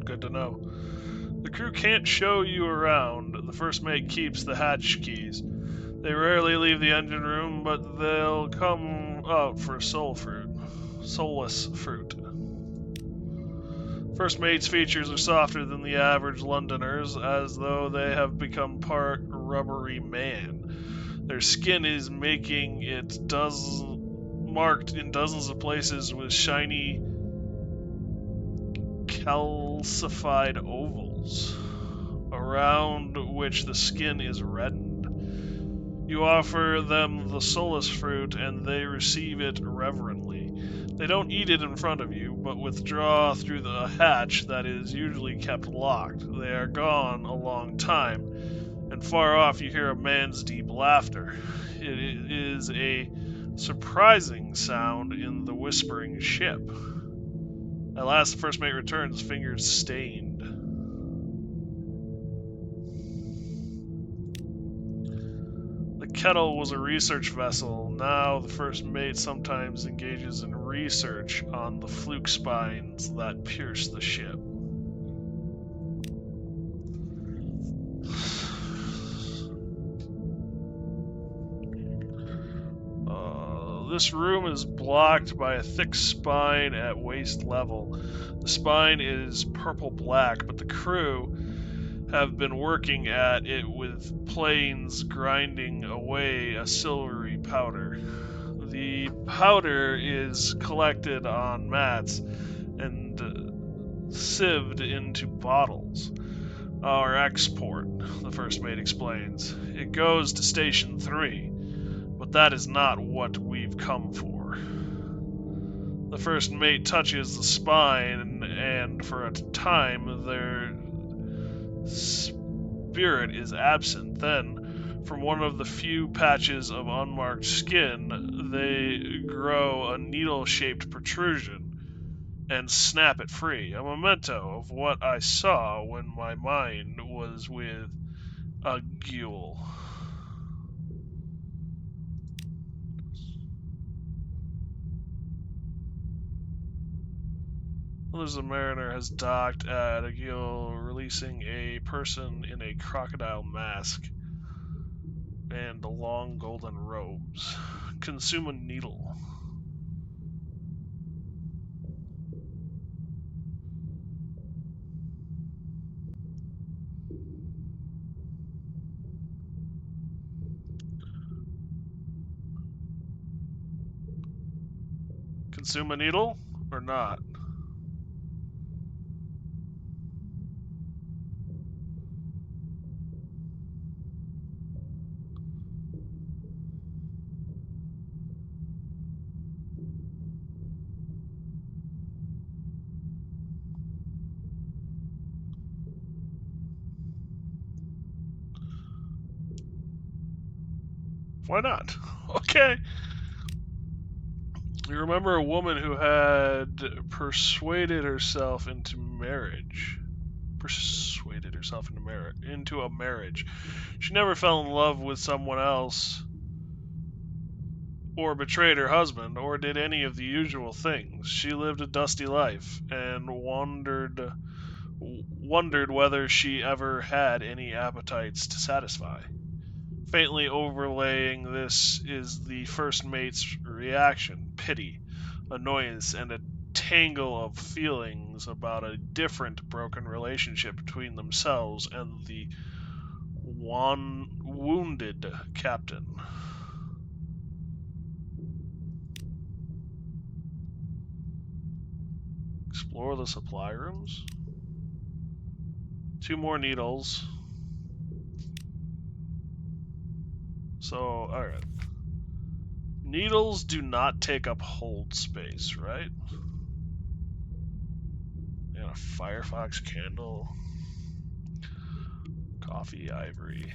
Good to know. The crew can't show you around. The first mate keeps the hatch keys. They rarely leave the engine room, but they'll come out for soulless fruit. First mate's features are softer than the average Londoners, as though they have become part rubbery man. Their skin is making it marked in dozens of places with shiny calcified ovals, around which the skin is reddened. You offer them the solace fruit, and they receive it reverently. They don't eat it in front of you, but withdraw through the hatch that is usually kept locked. They are gone a long time, and far off you hear a man's deep laughter. It is a surprising sound in the whispering ship. At last, the first mate returns, fingers stained. The Kettle was a research vessel. Now the first mate sometimes engages in research on the fluke spines that pierce the ship. This room is blocked by a thick spine at waist level. The spine is purple-black, but the crew have been working at it with planes grinding away a silvery powder. The powder is collected on mats and sieved into bottles. Our export, the first mate explains. It goes to Station 3. But that is not what we've come for. The first mate touches the spine, and for a time their spirit is absent. Then, from one of the few patches of unmarked skin, they grow a needle-shaped protrusion and snap it free, a memento of what I saw when my mind was with a ghoul. Others, the mariner has docked at a gill, releasing a person in a crocodile mask and long golden robes. Consume a needle. Consume a needle or not? Why not? Okay. You remember a woman who had persuaded herself into marriage. Persuaded herself into a marriage. She never fell in love with someone else, or betrayed her husband, or did any of the usual things. She lived a dusty life, and wondered whether she ever had any appetites to satisfy. Faintly overlaying this is the first mate's reaction: pity, annoyance, and a tangle of feelings about a different broken relationship between themselves and the wounded captain. Explore the supply rooms. 2 more needles. So, alright. Needles do not take up hold space, right? And a Firefox candle. Coffee, ivory.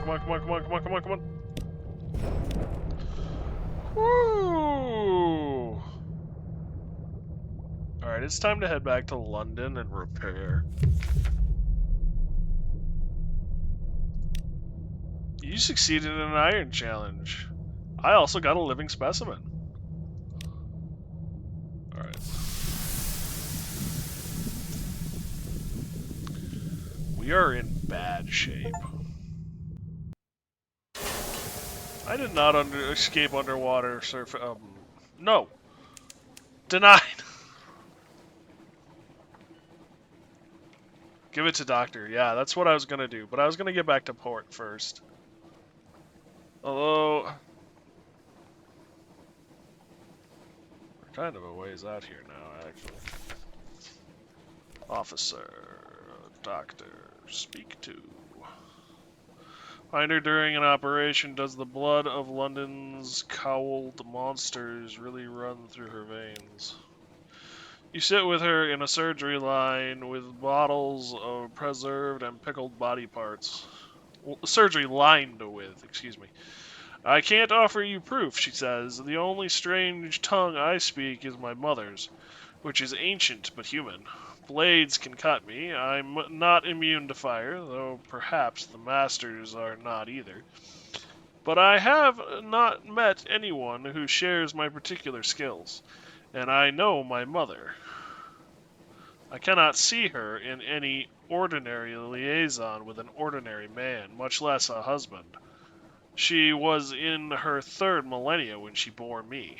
come on, come on, come on, come on, come on, come on. Woo! Alright, it's time to head back to London and repair. You succeeded in an iron challenge. I also got a living specimen. Alright. We are in bad shape. I did not escape underwater surf. No. Denied. Give it to Doctor. Yeah, that's what I was gonna do. But I was gonna get back to port first. Although... we're kind of a ways out here now, actually. Officer. Doctor. Speak to. Find her during an operation. Does the blood of London's cowled monsters really run through her veins? You sit with her in a surgery line with bottles of preserved and pickled body parts. Well, surgery lined with, excuse me. I can't offer you proof, she says. The only strange tongue I speak is my mother's, which is ancient but human. Blades can cut me. I'm not immune to fire, though perhaps the masters are not either. But I have not met anyone who shares my particular skills, and I know my mother. I cannot see her in any ordinary liaison with an ordinary man, much less a husband. She was in her 3rd millennia when she bore me.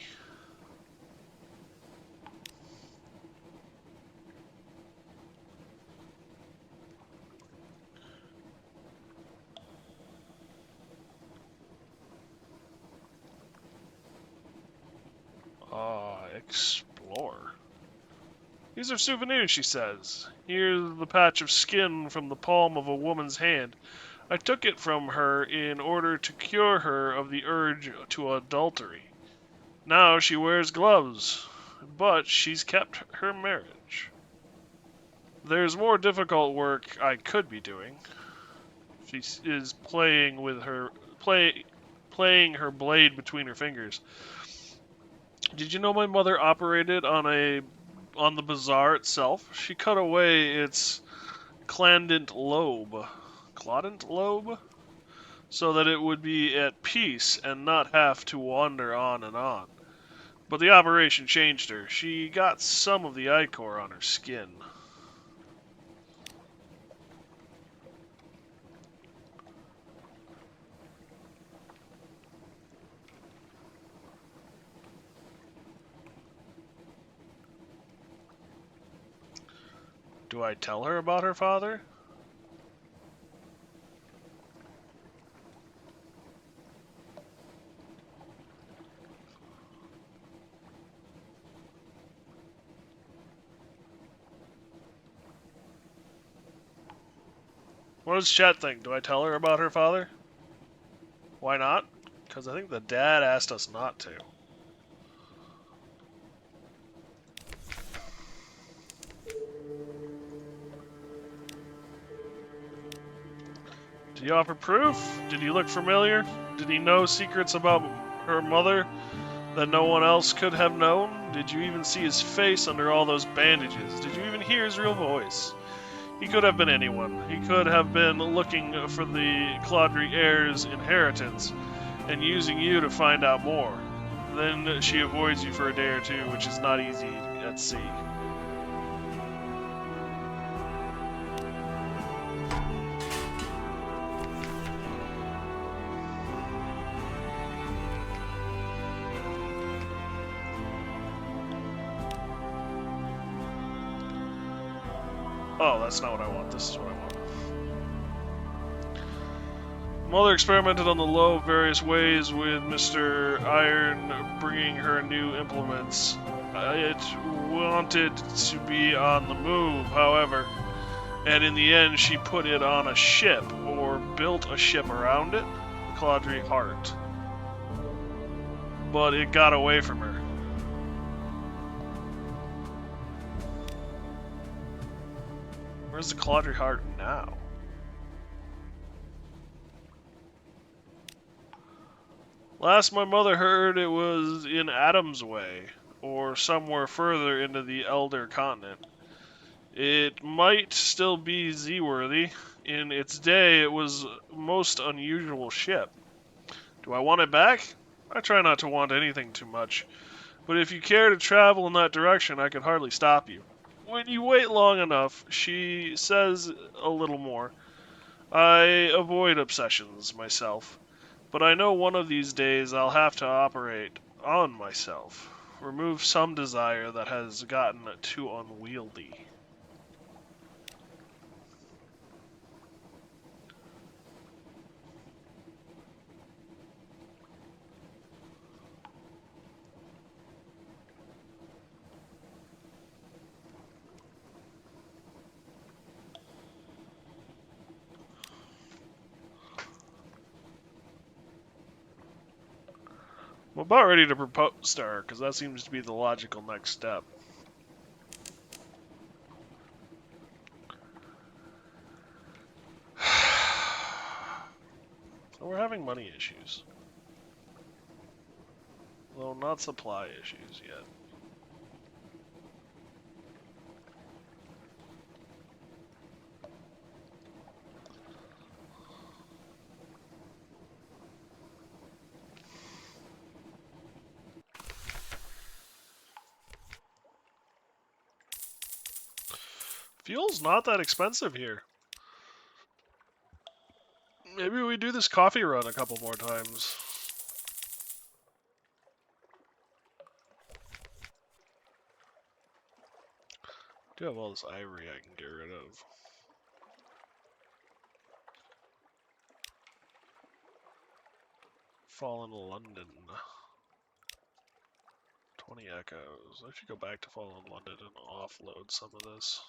Explore. These are souvenirs, she says. Here's the patch of skin from the palm of a woman's hand. I took it from her in order to cure her of the urge to adultery. Now she wears gloves, but she's kept her marriage. There's more difficult work I could be doing. She is playing her blade between her fingers. Did you know my mother operated on the bazaar itself? She cut away its clandent lobe, so that it would be at peace and not have to wander on and on. But the operation changed her. She got some of the ichor on her skin. Do I tell her about her father? What does chat think? Do I tell her about her father? Why not? Because I think the dad asked us not to. Did he offer proof? Did he look familiar? Did he know secrets about her mother that no one else could have known? Did you even see his face under all those bandages? Did you even hear his real voice? He could have been anyone. He could have been looking for the Claudry heir's inheritance and using you to find out more. Then she avoids you for a day or two, which is not easy at sea. Oh, that's not what I want. This is what I want. Mother experimented on the low various ways with Mr. Iron, bringing her new implements. It wanted to be on the move, however, and in the end she put it on a ship, or built a ship around it, the Claudry Heart. But it got away from her. Where's the Claudry Heart now? Last my mother heard, it was in Adam's Way, or somewhere further into the Elder Continent. It might still be Z-worthy. In its day, it was a most unusual ship. Do I want it back? I try not to want anything too much, but if you care to travel in that direction, I can hardly stop you. When you wait long enough, she says a little more. I avoid obsessions myself, but I know one of these days I'll have to operate on myself. Remove some desire that has gotten too unwieldy. I'm about ready to propose to her, because that seems to be the logical next step. So we're having money issues. Though not supply issues yet. Fuel's not that expensive here. Maybe we do this coffee run a couple more times. I do have all this ivory I can get rid of. Fallen London. 20 echoes. I should go back to Fallen London and offload some of this.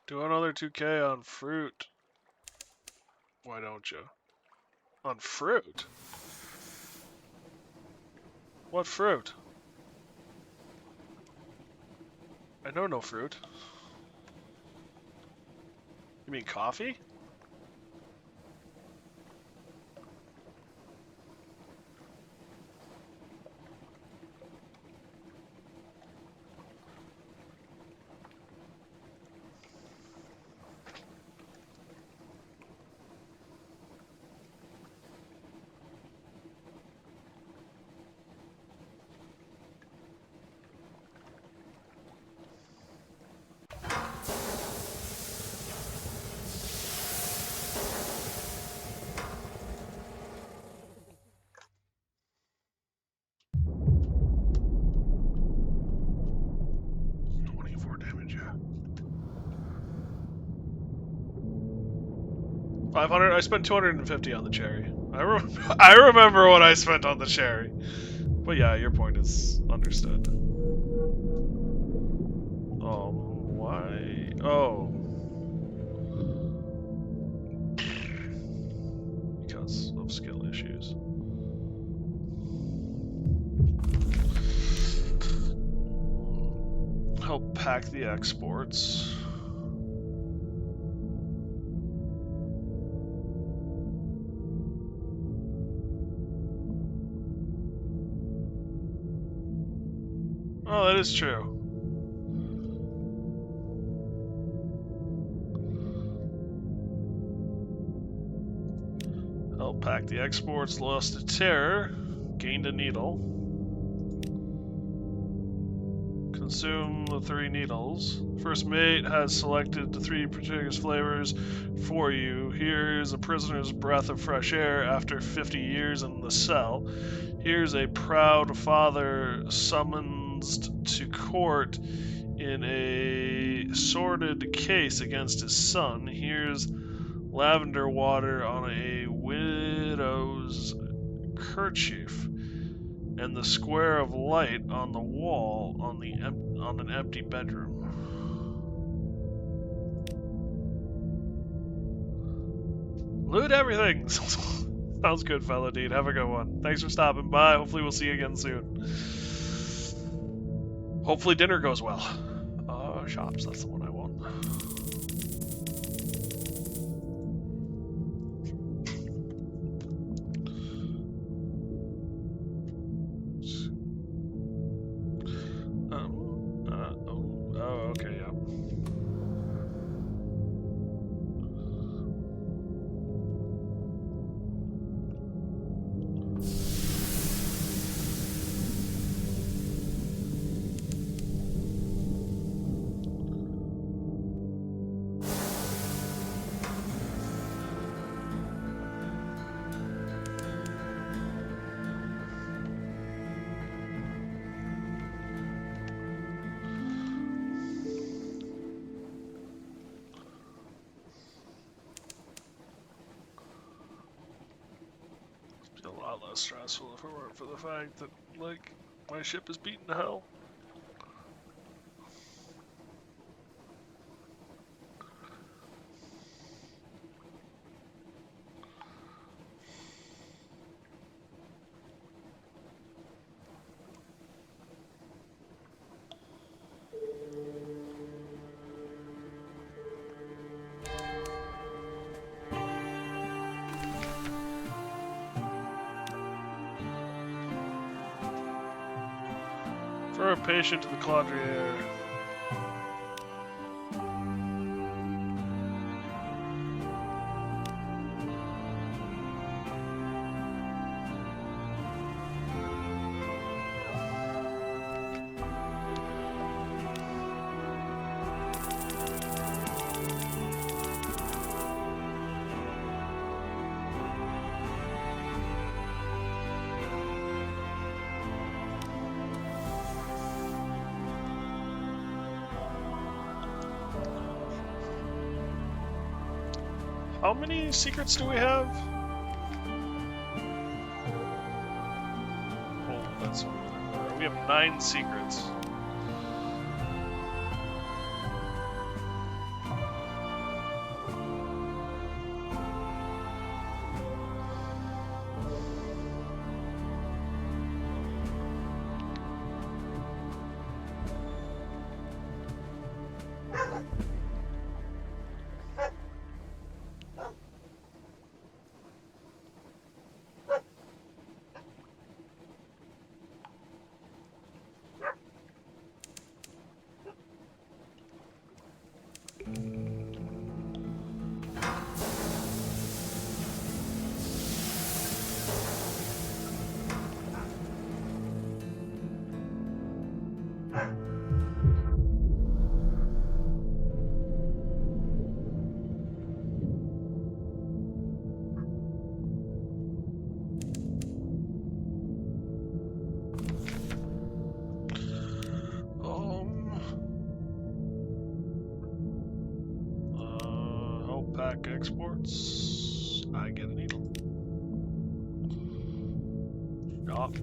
Do another 2K on fruit. Why don't you? On fruit? What fruit? I know no fruit. You mean coffee? I spent 250 on the cherry. I remember what I spent on the cherry. But yeah, your point is understood. Why? Oh. Because of skill issues. Help pack the exports. Oh, that is true. Help pack the exports, lost a terror, gained a needle. Consume the 3 needles. First mate has selected the 3 particular flavors for you. Here's a prisoner's breath of fresh air after 50 years in the cell. Here's a proud father summoned to court in a sordid case against his son. Here's lavender water on a widow's kerchief, and the square of light on the wall on an empty bedroom. Loot everything! Sounds good, fellow dude. Have a good one. Thanks for stopping by. Hopefully we'll see you again soon. Hopefully dinner goes well. Shops, that's the one I want. lot less stressful if it weren't for the fact that, like, my ship is beaten to hell. For a patient to the Quadriere. How many secrets do we have? Oh, that's we have 9 secrets. Pack exports. I get a needle. Yup.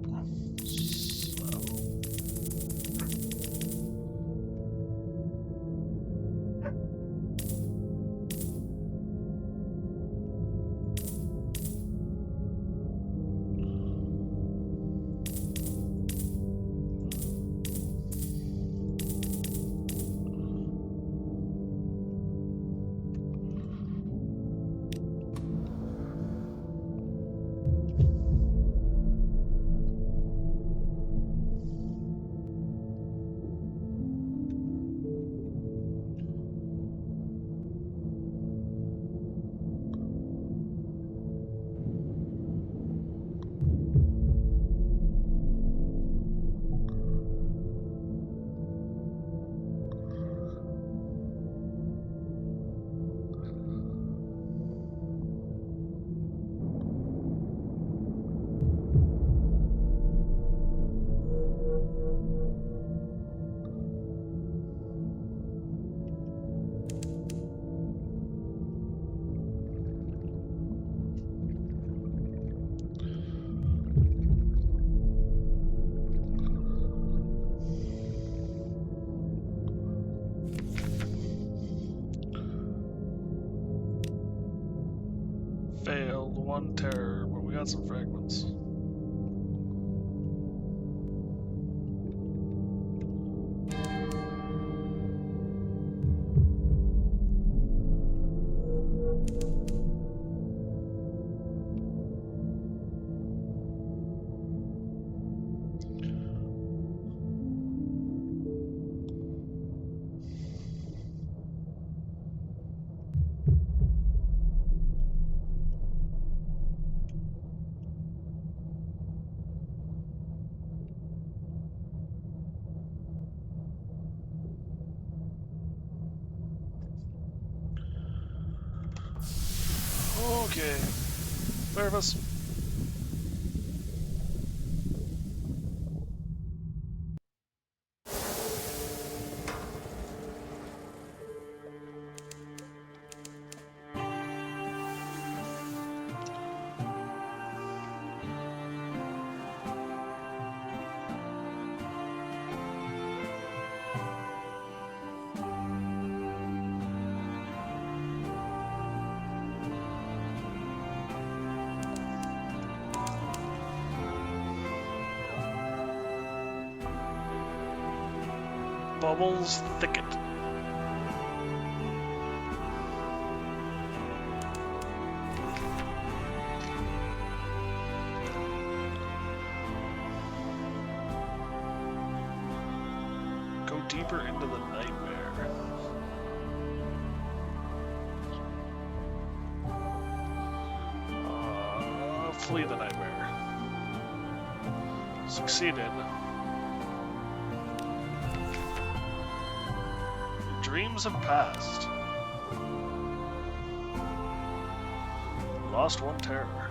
Failed 1 terror, but we got some fragments. Okay. Service. Bubbles Thicket. Go deeper into the nightmare. Flee the nightmare. Succeeded. Dreams have passed. Lost one terror.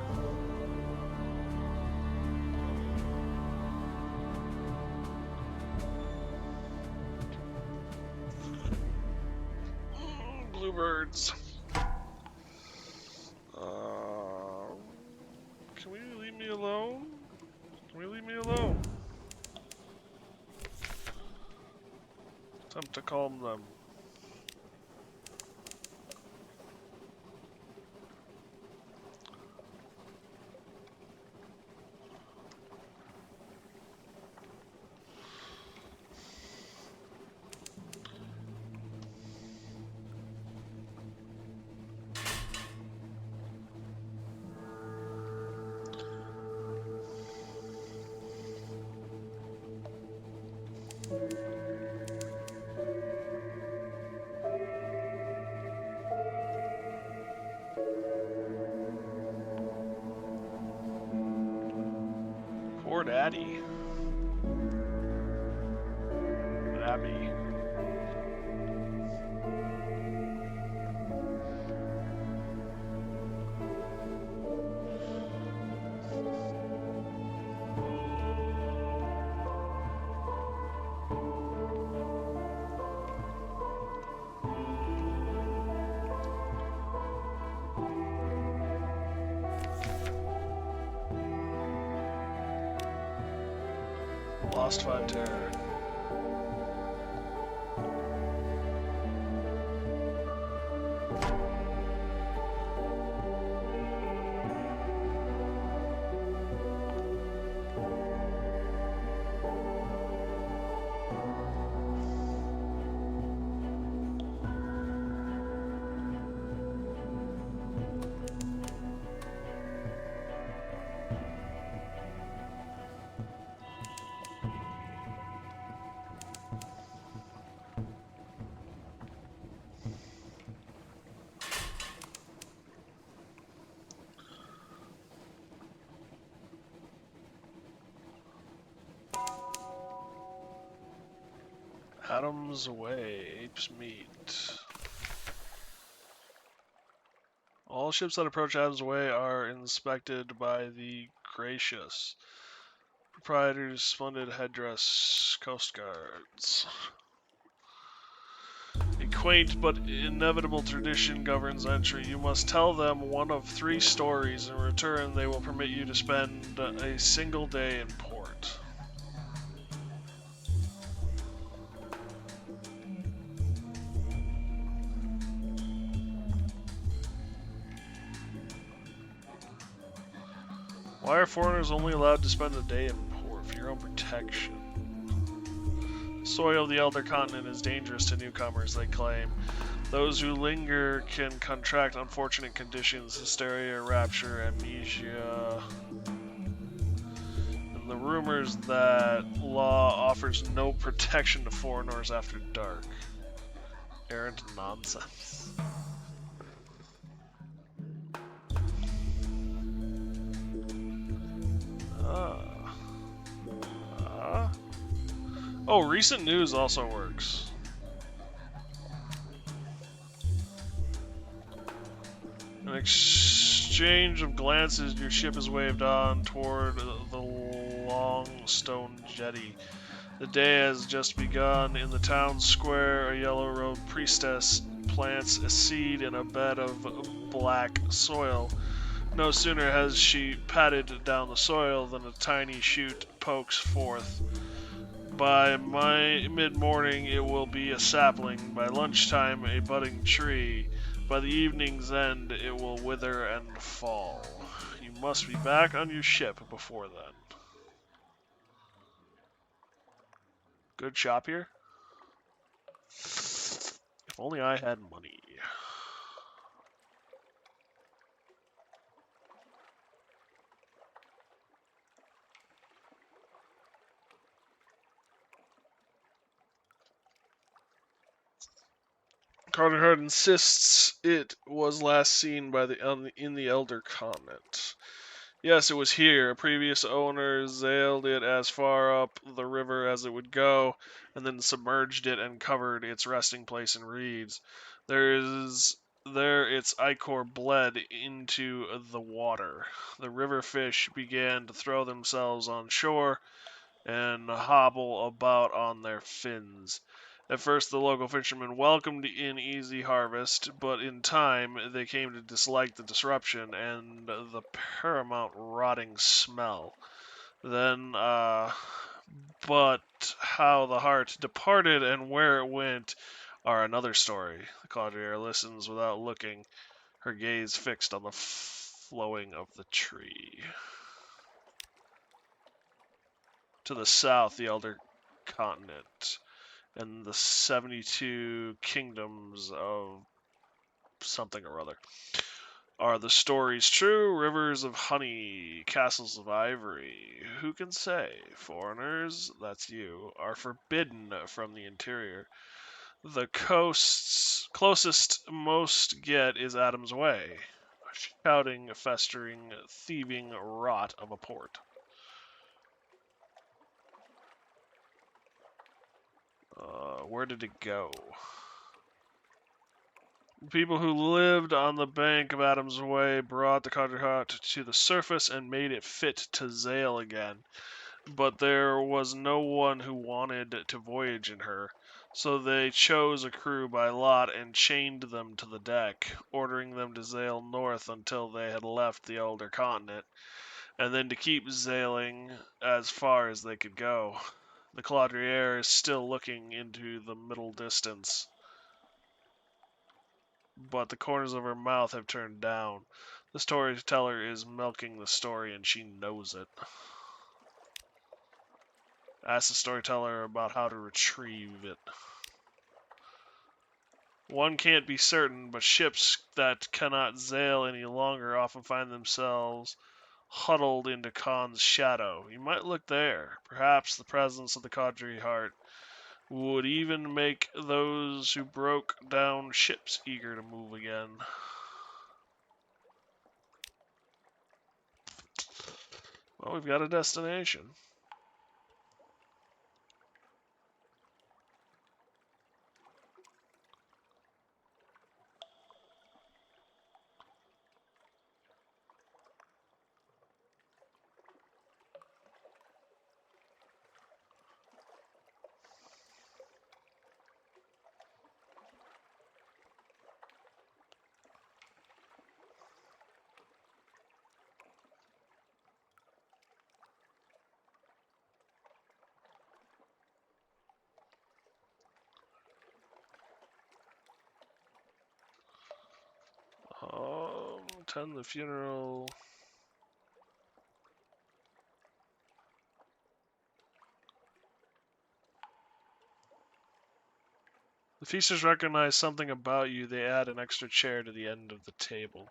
Bluebirds. Can we leave me alone? Can we leave me alone? Time to calm them. Poor Daddy. Abby. Lost 5 terror. Adam's Way, Apes Meet. All ships that approach Adam's Way are inspected by the gracious proprietor's splendid headdress coast guards. A quaint but inevitable tradition governs entry. You must tell them one of 3 stories. In return, they will permit you to spend a single day in port. Why are foreigners only allowed to spend a day in port? For your own protection. The soil of the Elder Continent is dangerous to newcomers, they claim. Those who linger can contract unfortunate conditions, hysteria, rapture, amnesia, and the rumors that law offers no protection to foreigners after dark. Errant nonsense. Oh, recent news also works. An exchange of glances, your ship is waved on toward the long stone jetty. The day has just begun. In the town square, a yellow-robed priestess plants a seed in a bed of black soil. No sooner has she patted down the soil than a tiny shoot pokes forth. By mid-morning, it will be a sapling. By lunchtime, a budding tree. By the evening's end, it will wither and fall. You must be back on your ship before then. Good shop here? If only I had money. Carter Hart insists it was last seen by in the Elder Continent. Yes, it was here. Previous owners sailed it as far up the river as it would go, and then submerged it and covered its resting place in reeds. There its ichor bled into the water. The river fish began to throw themselves on shore and hobble about on their fins. At first, the local fishermen welcomed in easy harvest, but in time they came to dislike the disruption and the paramount rotting smell. Then, but how the heart departed and where it went are another story. The Clodagh listens without looking, her gaze fixed on the flowing of the tree. To the south, the Elder Continent and the 72 kingdoms of something or other. Are the stories true? Rivers of honey, castles of ivory. Who can say? Foreigners, that's you, are forbidden from the interior. The coasts closest most get is Adam's Way, a shouting, festering, thieving rot of a port. Where did it go? People who lived on the bank of Adam's Way brought the Codgerhot to the surface and made it fit to sail again. But there was no one who wanted to voyage in her, so they chose a crew by lot and chained them to the deck, ordering them to sail north until they had left the Elder Continent, and then to keep sailing as far as they could go. The Clodriere is still looking into the middle distance, but the corners of her mouth have turned down. The storyteller is milking the story, and she knows it. Ask the storyteller about how to retrieve it. One can't be certain, but ships that cannot sail any longer often find themselves huddled into Khan's shadow. You might look there. Perhaps the presence of the Kadri heart would even make those who broke down ships eager to move again. Well, we've got a destination. Attend the funeral. The feasters recognize something about you. They add an extra chair to the end of the table.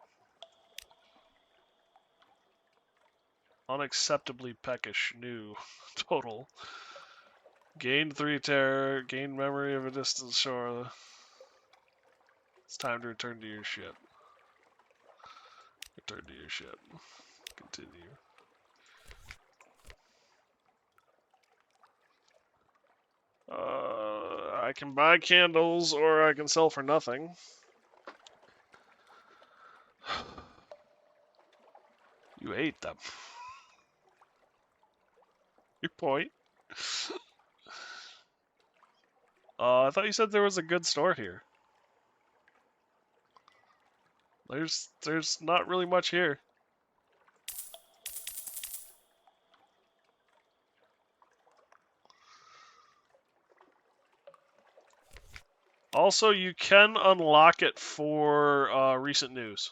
Unacceptably peckish. New. Total. Gained 3 terror. Gained memory of a distant shore. It's time to return to your ship. Return to your ship. Continue. I can buy candles or I can sell for nothing. You ate them. Your point? I thought you said there was a good store here. There's not really much here. Also, you can unlock it for recent news.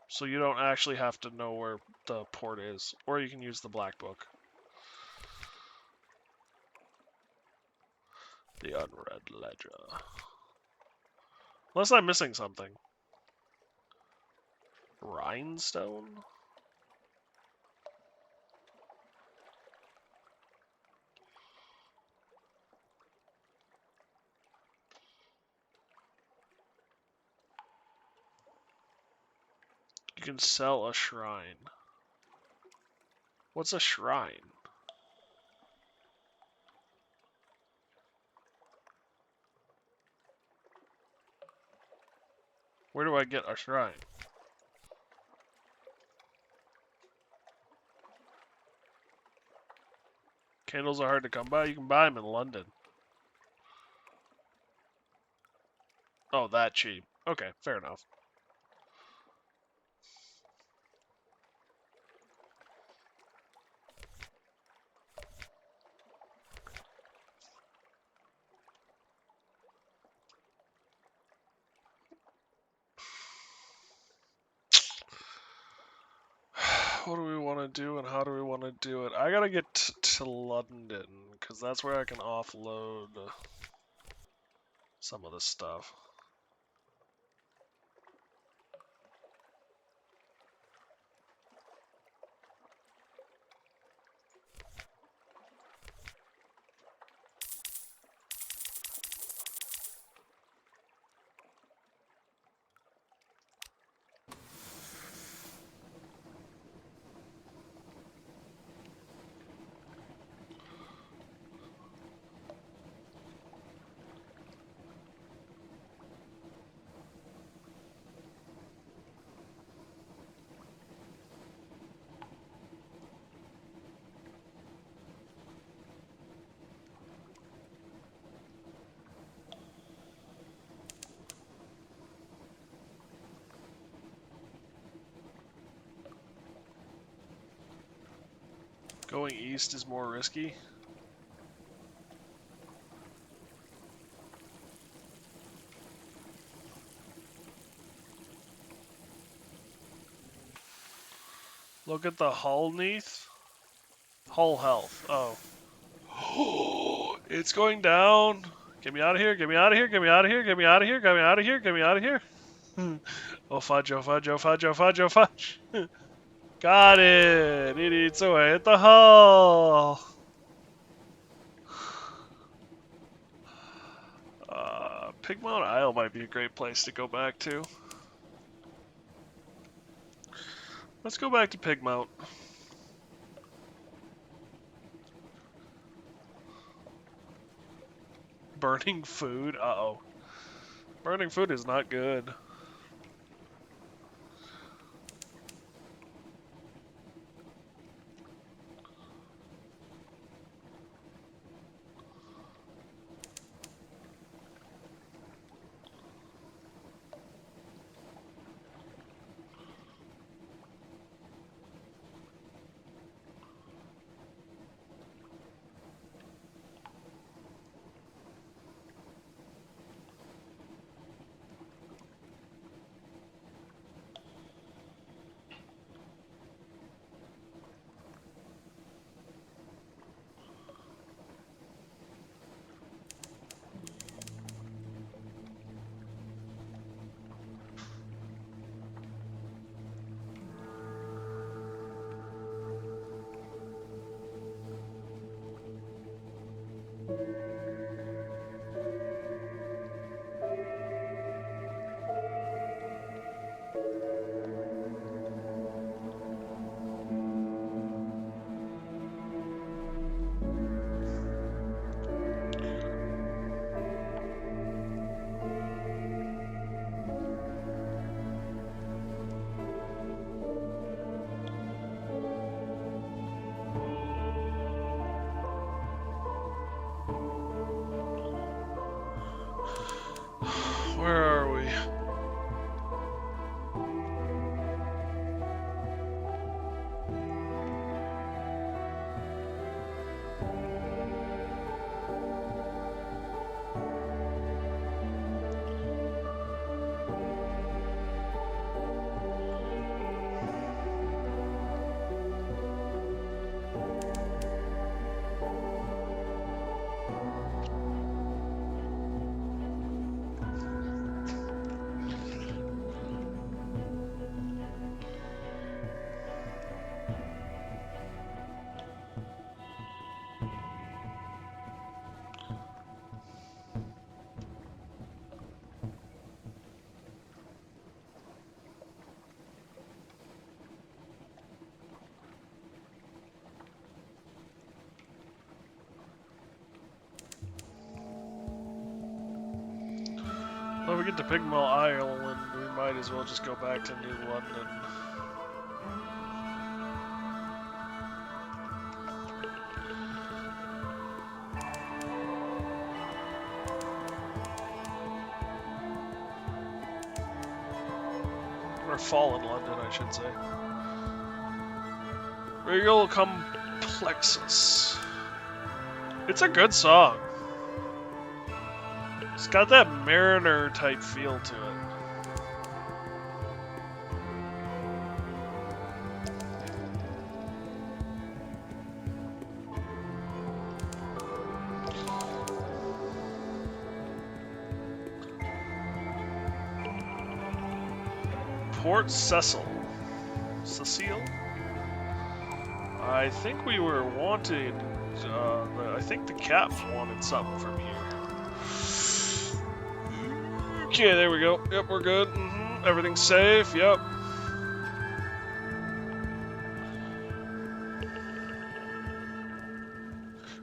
So you don't actually have to know where the port is. Or you can use the black book. The unread ledger. Unless I'm missing something. Rhinestone? You can sell a shrine. What's a shrine? Where do I get a shrine? Candles are hard to come by. You can buy them in London. Oh, that cheap. Okay, fair enough. What do we want to do and how do we want to do it? I gotta get to London, because that's where I can offload some of the stuff. Going east is more risky. Look at the hull neath. Hull health. Oh. It's going down. Get me out of here. Get me out of here. Get me out of here. Get me out of here. Get me out of here. Get me out of here. Oh fudge, oh fudge, oh fudge, oh fudge, oh fudge. Got it. It eats away at the hull. Pigmount Isle might be a great place to go back to. Let's go back to Pigmount. Burning food? Uh-oh. Burning food is not good. get to Pigmill Island, we might as well just go back to New London. Or Fallen London, I should say. Regal Complexus. It's a good song. It's got that Mariner type feel to it. Port Cecil. Cecile? I think we were wanting, I think the Cap wanted something from here. Okay, there we go. Yep, we're good. Everything's safe, yep.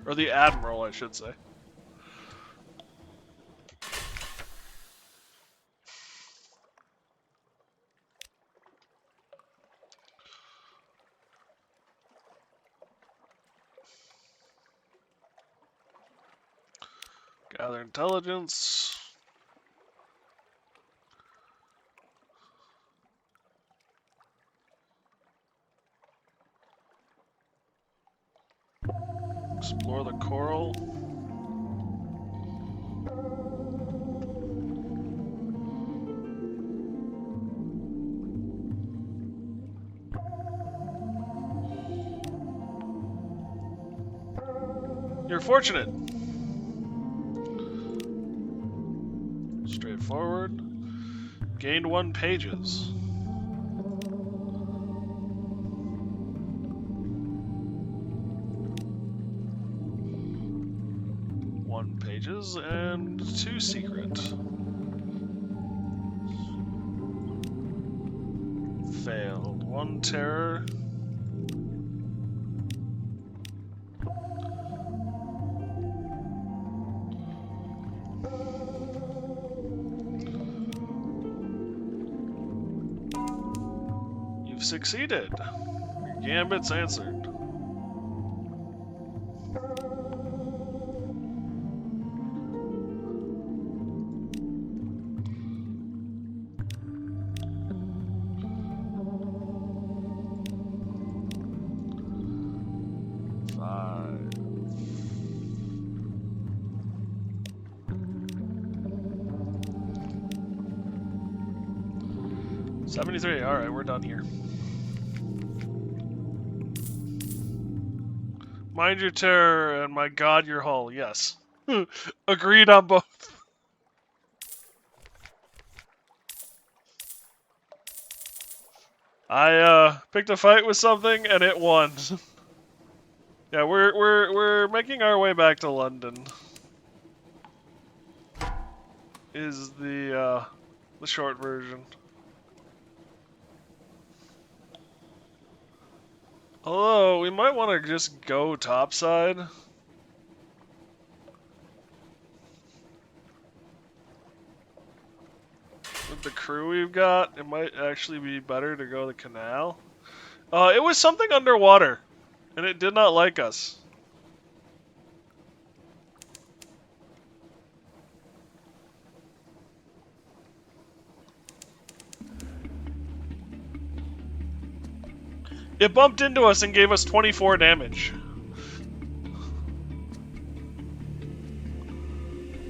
Or the Admiral, I should say. Gather intelligence. Explore the coral. You're fortunate. Straightforward. Gained 1 pages. Pages and 2 secret. Failed. 1 terror. You've succeeded. Your gambit's answered. $73. Alright, we're done here. Mind your terror, and my god, your hull. Yes. Agreed on both. I picked a fight with something, and it won. Yeah, we're making our way back to London. Is the short version. Although, we might want to just go topside. With the crew we've got, it might actually be better to go the canal. It was something underwater, and it did not like us. It bumped into us and gave us 24 damage.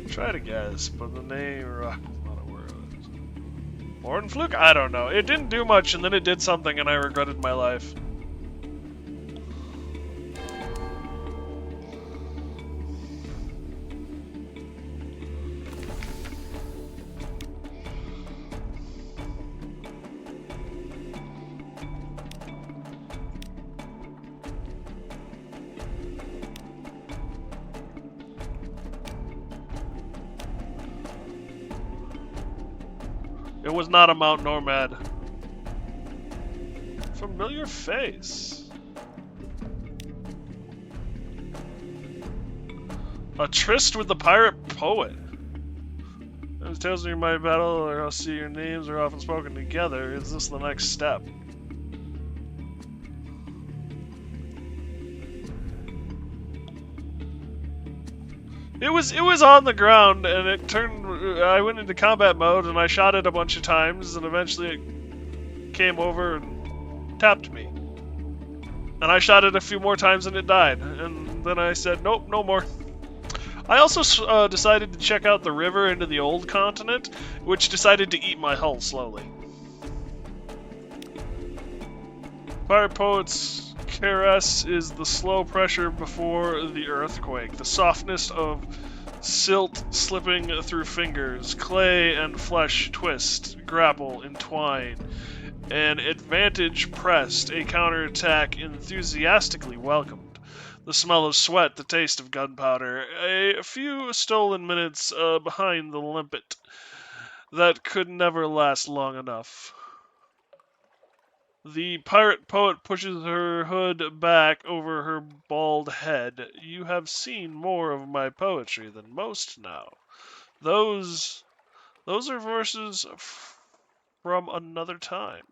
Try to guess, but the name... I'm not aware of it. Mordenfluke? I don't know. It didn't do much, and then it did something, and I regretted my life. It was not a Mount Nomad. Familiar face. A tryst with the pirate poet. Sometimes tales near my battle, or I'll see your names are often spoken together. Is this the next step? It was on the ground, and it turned. I went into combat mode, and I shot it a bunch of times, and eventually it came over and tapped me. And I shot it a few more times, and it died. And then I said, nope, no more. I also decided to check out the river into the old continent, which decided to eat my hull slowly. Pirate Poet's caress is the slow pressure before the earthquake, the softness of silt slipping through fingers, clay and flesh twist, grapple, entwine. An advantage pressed, a counterattack enthusiastically welcomed. The smell of sweat, the taste of gunpowder, a few stolen minutes behind the limpet that could never last long enough. The pirate poet pushes her hood back over her bald head. You have seen more of my poetry than most now. Those are verses from another time.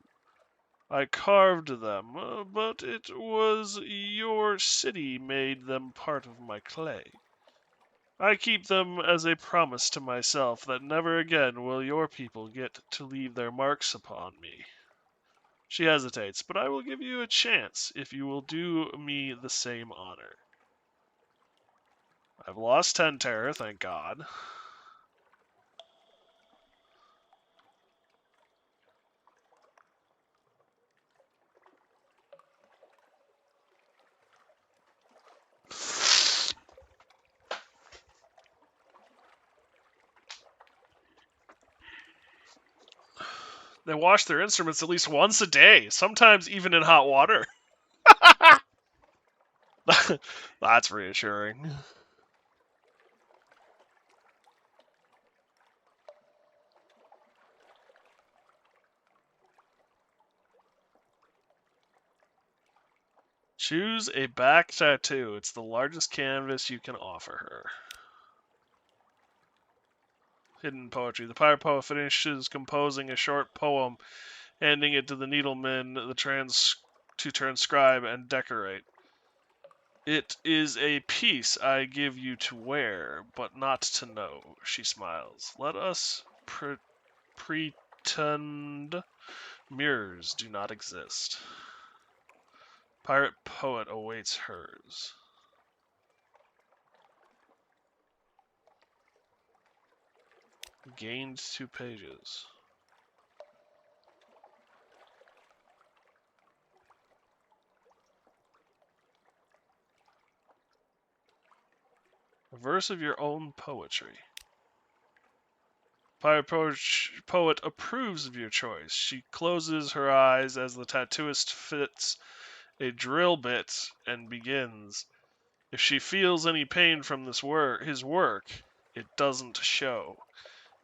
I carved them, but it was your city made them part of my clay. I keep them as a promise to myself that never again will your people get to leave their marks upon me. She hesitates, but I will give you a chance if you will do me the same honor. I've lost 10 terror, thank God. They wash their instruments at least once a day, sometimes even in hot water. That's reassuring. Choose a back tattoo. It's the largest canvas you can offer her. Hidden poetry. The pirate poet finishes composing a short poem, handing it to the needleman to transcribe and decorate. It is a piece I give you to wear, but not to know, she smiles. Let us pretend mirrors do not exist. Pirate poet awaits hers. Gained 2 pages. A verse of your own poetry. Pirate poet approves of your choice. She closes her eyes as the tattooist fits a drill bit and begins. If she feels any pain from his work, it doesn't show.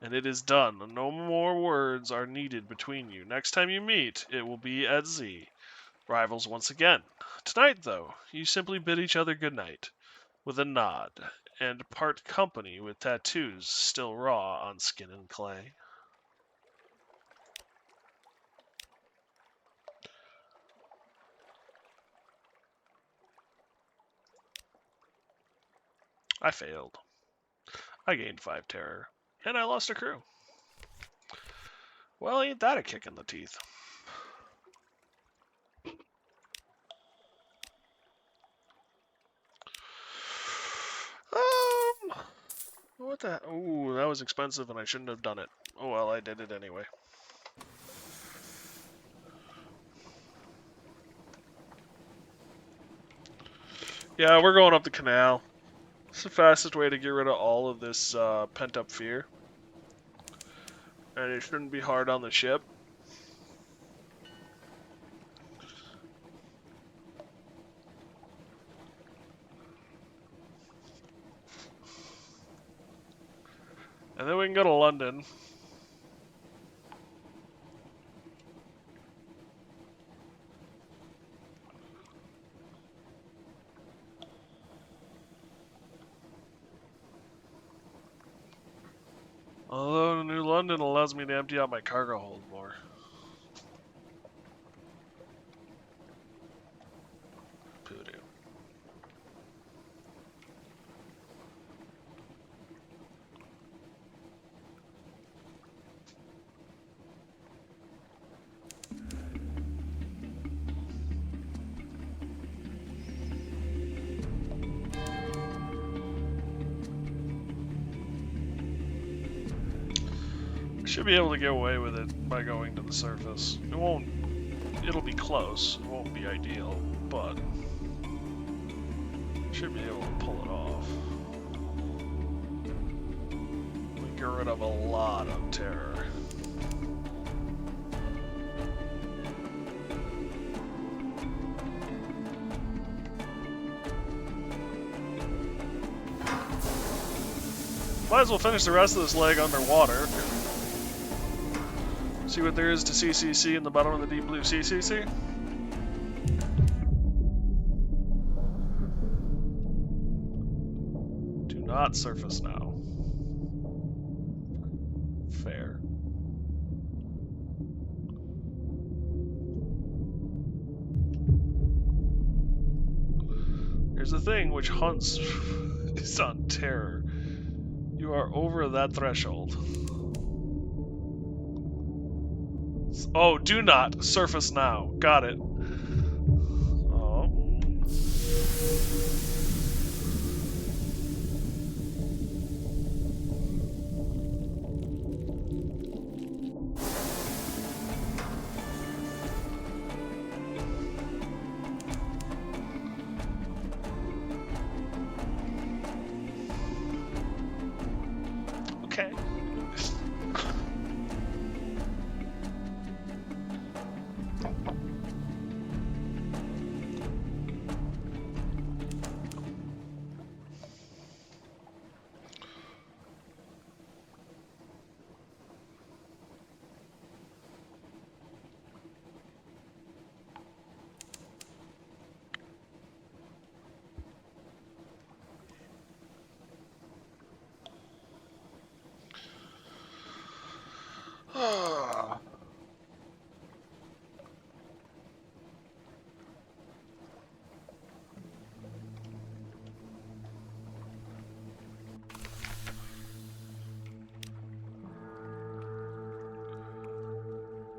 And it is done. No more words are needed between you. Next time you meet, it will be at Z. Rivals once again. Tonight, though, you simply bid each other good night, with a nod, and part company with tattoos still raw on skin and clay. I failed. I gained 5 terror, and I lost a crew. Well, ain't that a kick in the teeth? What the? Ooh, that was expensive, and I shouldn't have done it. Oh well, I did it anyway. Yeah, we're going up the canal. It's the fastest way to get rid of all of this pent-up fear. And it shouldn't be hard on the ship. And then we can go to London. Although New London allows me to empty out my cargo hold more. Poodoo. Should be able to get away with it by going to the surface. It won't. It'll be close. It won't be ideal, but should be able to pull it off. We get rid of a lot of terror. Might as well finish the rest of this leg underwater. See what there is to CCC in the bottom of the deep blue CCC. Do not surface now. Fair. There's a thing which hunts is on terror. You are over that threshold. Oh, do not surface now. Got it. Oh. Okay.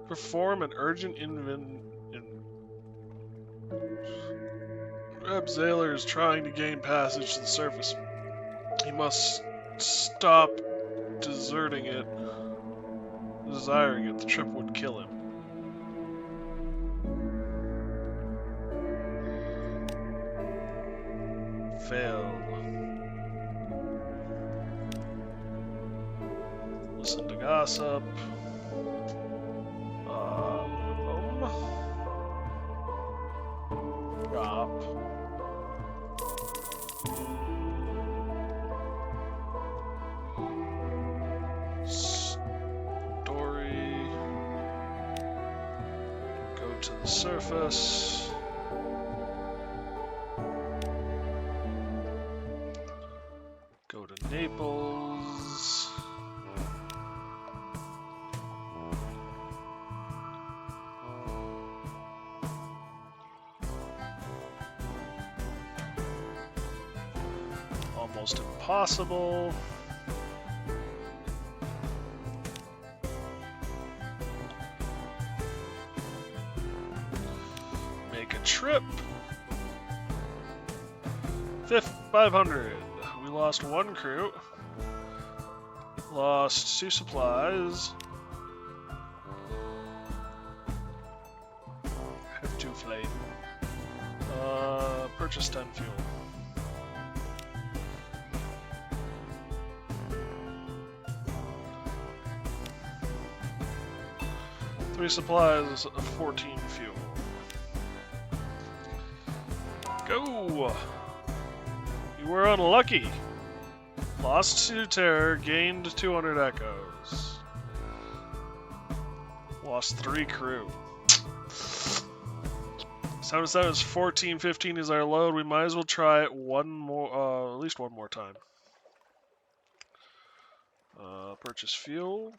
Perform an urgent Abzailer is trying to gain passage to the surface. He must stop desiring it. The trip would kill him. Failed. Listen to gossip. Drop. Story. Go to the surface. Go to Naples. Almost impossible. Make a trip. 500. We lost one crew. Lost 2 supplies. Have 2 flame. Purchase 10 fuel. Three supplies of 14 fuel. Go! You were unlucky. Lost 2 terror, gained 200 echoes. Lost 3 crew. 7-7 is 14, 15 is our load. We might as well try it one more, at least one more time. Purchase fuel.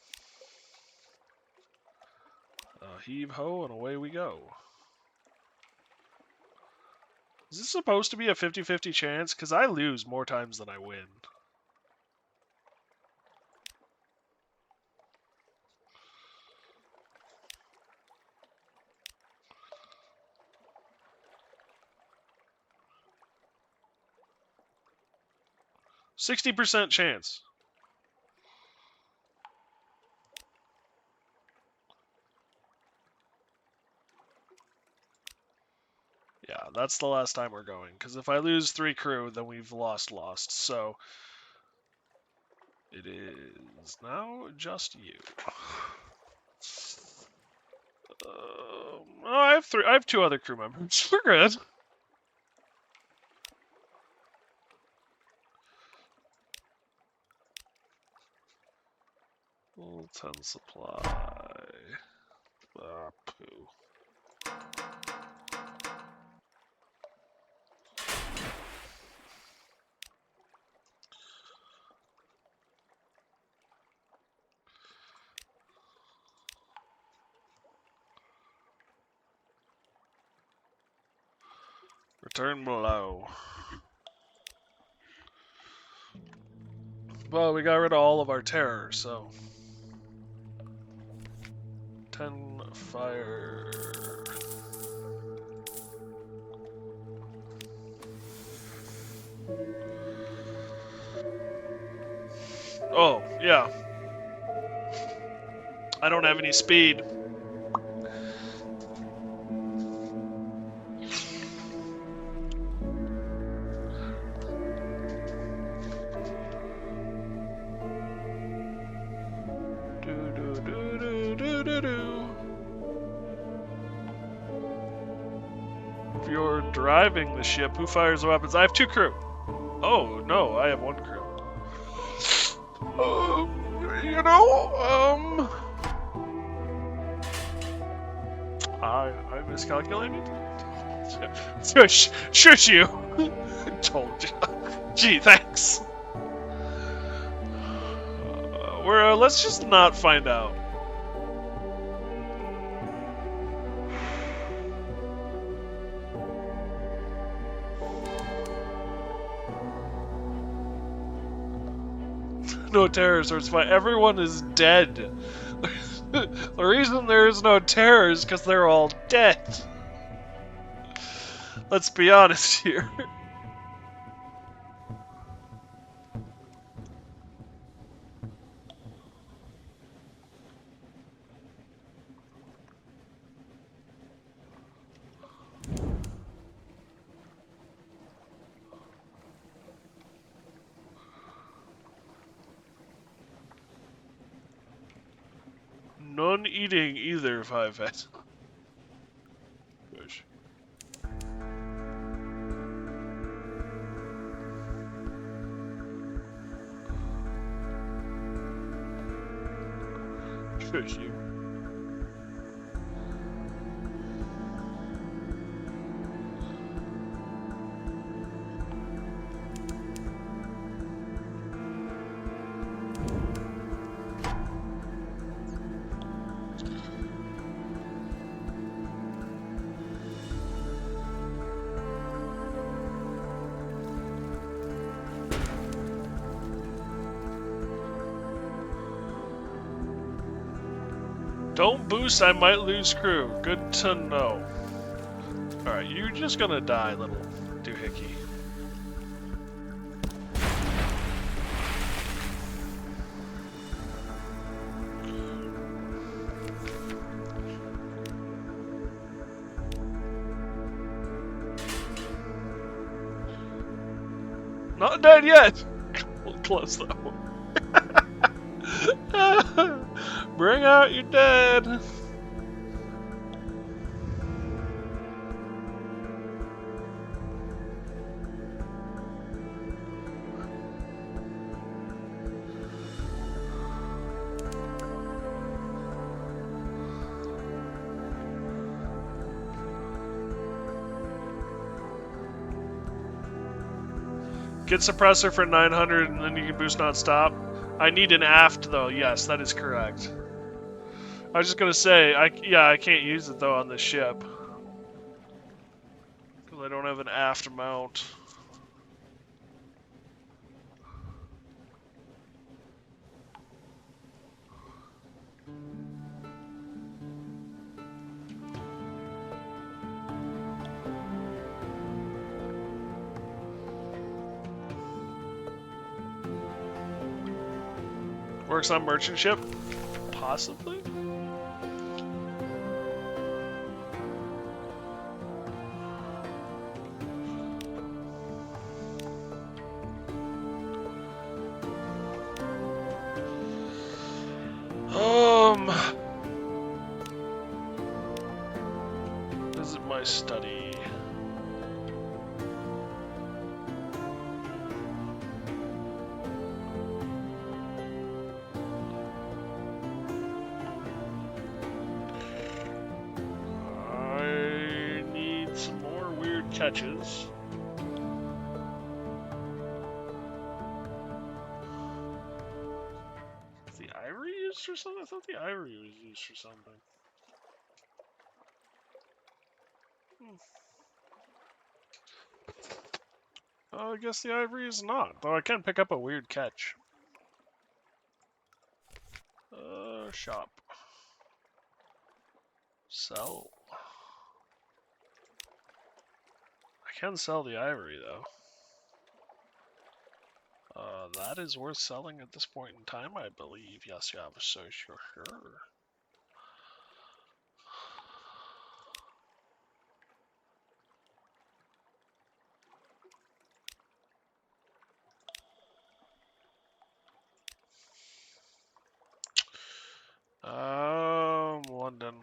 Heave ho, and away we go. Is this supposed to be a 50-50 chance? Because I lose more times than I win. %60 chance. Yeah, that's the last time we're going. Because if I lose 3 crew, then we've lost. So it is now just you. Oh, I have 3. I have 2 other crew members. We're good. Full 10 supply. Ah, poo. Return below. Well, we got rid of all of our terror, so 10 fire. Oh, yeah. I don't have any speed. If you're driving the ship, who fires the weapons? I have 2 crew. Oh, no, I have 1 crew. I miscalculated? Shush you! Told you. Gee, thanks. Let's just not find out. No terror source fight. Everyone is dead. The reason there is no terror is because they're all dead. Let's be honest here. None eating either, 5-head. Push. Shush you. Don't boost, I might lose crew. Good to know. Alright, you're just gonna die, little doohickey. Not dead yet! Close though. Bring out your dead! Get suppressor for 900 and then you can boost non-stop. I need an aft though, yes, that is correct. I was just gonna say, I can't use it though on this ship because I don't have an aft mount. Works on merchant ship, possibly. Visit my study. I need some more weird catches. Is the ivory used for something? I thought the ivory was used for something. I guess the ivory is not, though I can pick up a weird catch. Shop. Sell. I can sell the ivory, though. That is worth selling at this point in time, I believe. Yes, yeah, so sure. London.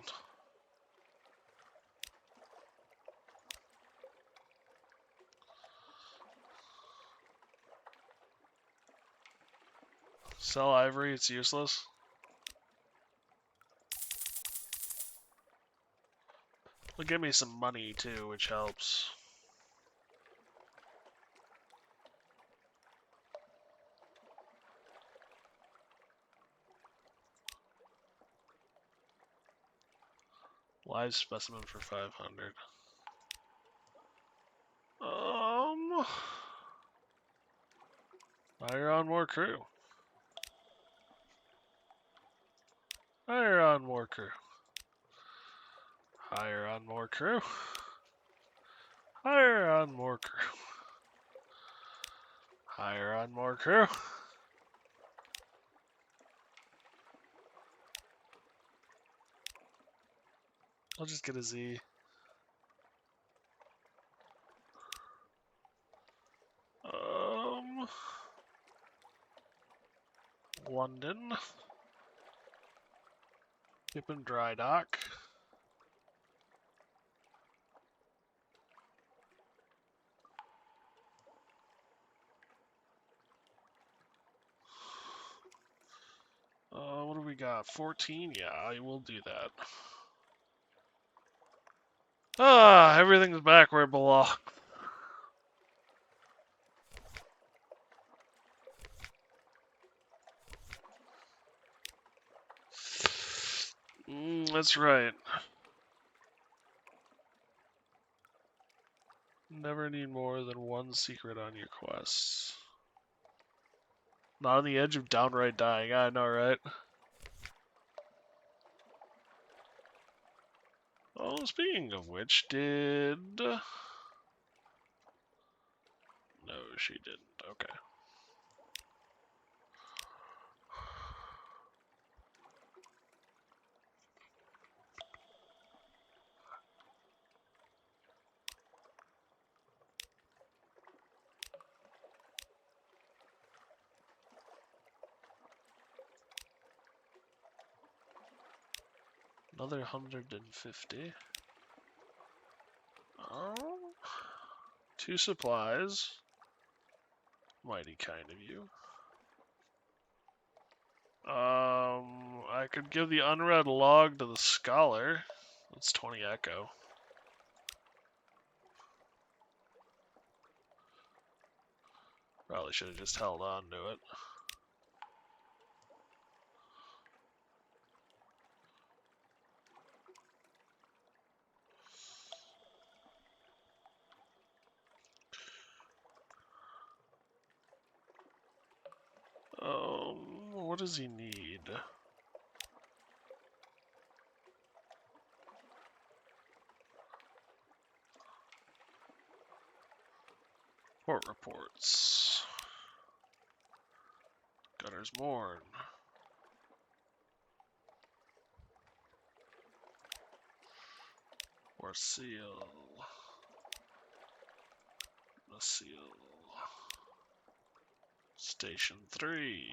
Sell ivory, it's useless. Will give me some money too, which helps. Live specimen for 500. Hire on more crew. Hire on more crew. Hire on more crew. Hire on more crew. Hire on more crew. I'll just get a Z. London. Gippon Dry Dock. What do we got? 14? Yeah, I will do that. Everything's back where it belongs. That's right. Never need more than one secret on your quests. Not on the edge of downright dying, I know, right? Oh, speaking of which, did... No, she didn't. Okay. Another 150. Oh. 2 supplies. Mighty kind of you. I could give the unread log to the scholar. That's 20 echo. Probably should have just held on to it. What does he need? Port reports. Gunner's Morn. Or seal. A seal. Station 3.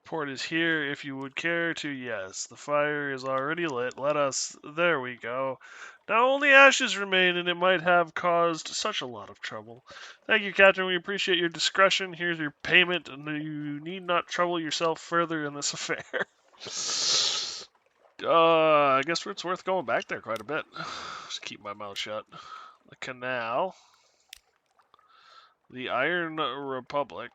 Port is here if you would care to. Yes, the fire is already lit. Let us. There we go. Now only ashes remain, and it might have caused such a lot of trouble. Thank you, Captain. We appreciate your discretion. Here's your payment, and you need not trouble yourself further in this affair. I guess it's worth going back there quite a bit. Just keep my mouth shut. The canal. The Iron Republic.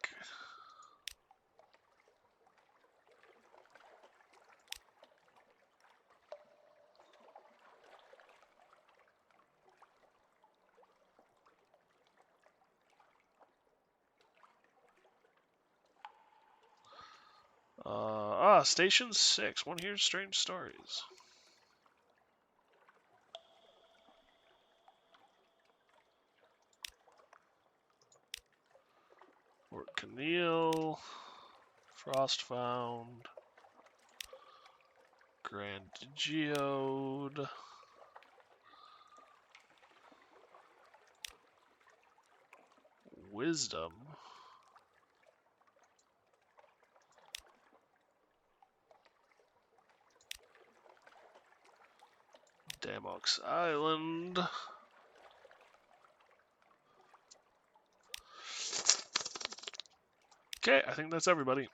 Station 6. One hears strange stories. Fort Keneal, Frostfound, Grand Geode, Wisdom, Damox Island, okay, I think that's everybody.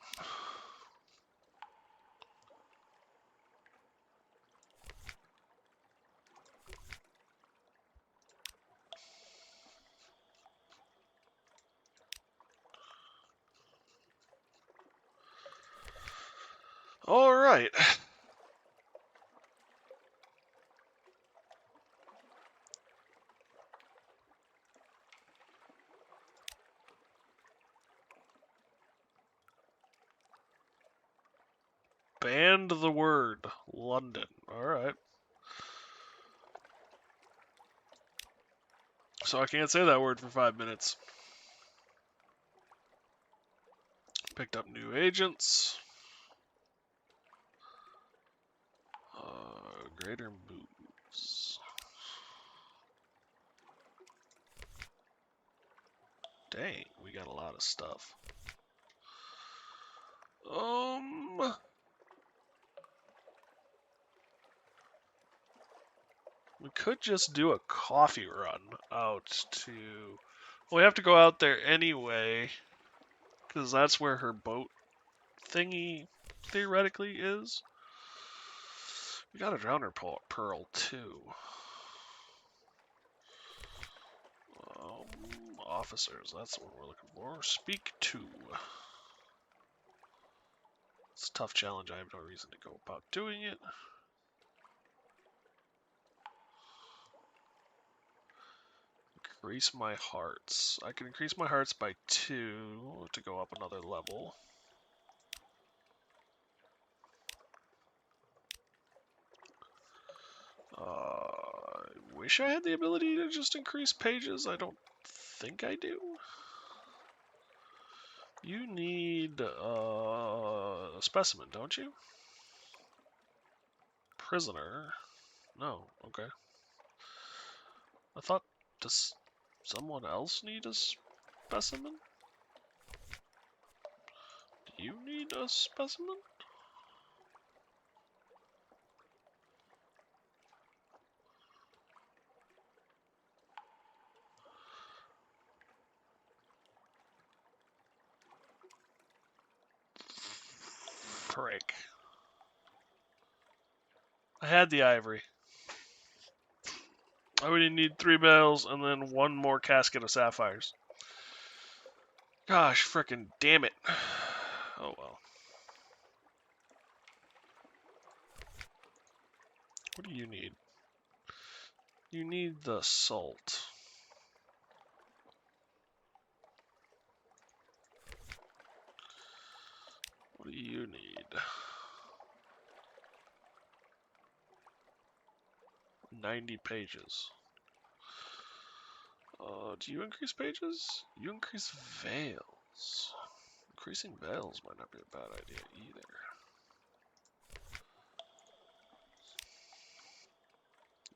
All right. Banned the word London. All right. So I can't say that word for 5 minutes. Picked up new agents. Greater moves. Dang, we got a lot of stuff. We could just do a coffee run out to... Well, we have to go out there anyway, because that's where her boat thingy theoretically is. We got a Drowner Pearl, too. Officers, that's what we're looking for. Speak to. It's a tough challenge. I have no reason to go about doing it. Increase my hearts. I can increase my hearts by 2 to go up another level. I wish I had the ability to just increase pages. I don't think I do. You need a specimen, don't you? Prisoner. No, okay. I thought, does someone else need a specimen? Do you need a specimen? Frick. I had the ivory. I would need 3 bells and then 1 more casket of sapphires. Gosh, frickin' damn it. Oh well. What do you need? You need the salt. do you need? 90 pages. Do you increase pages? You increase veils. Increasing veils might not be a bad idea either.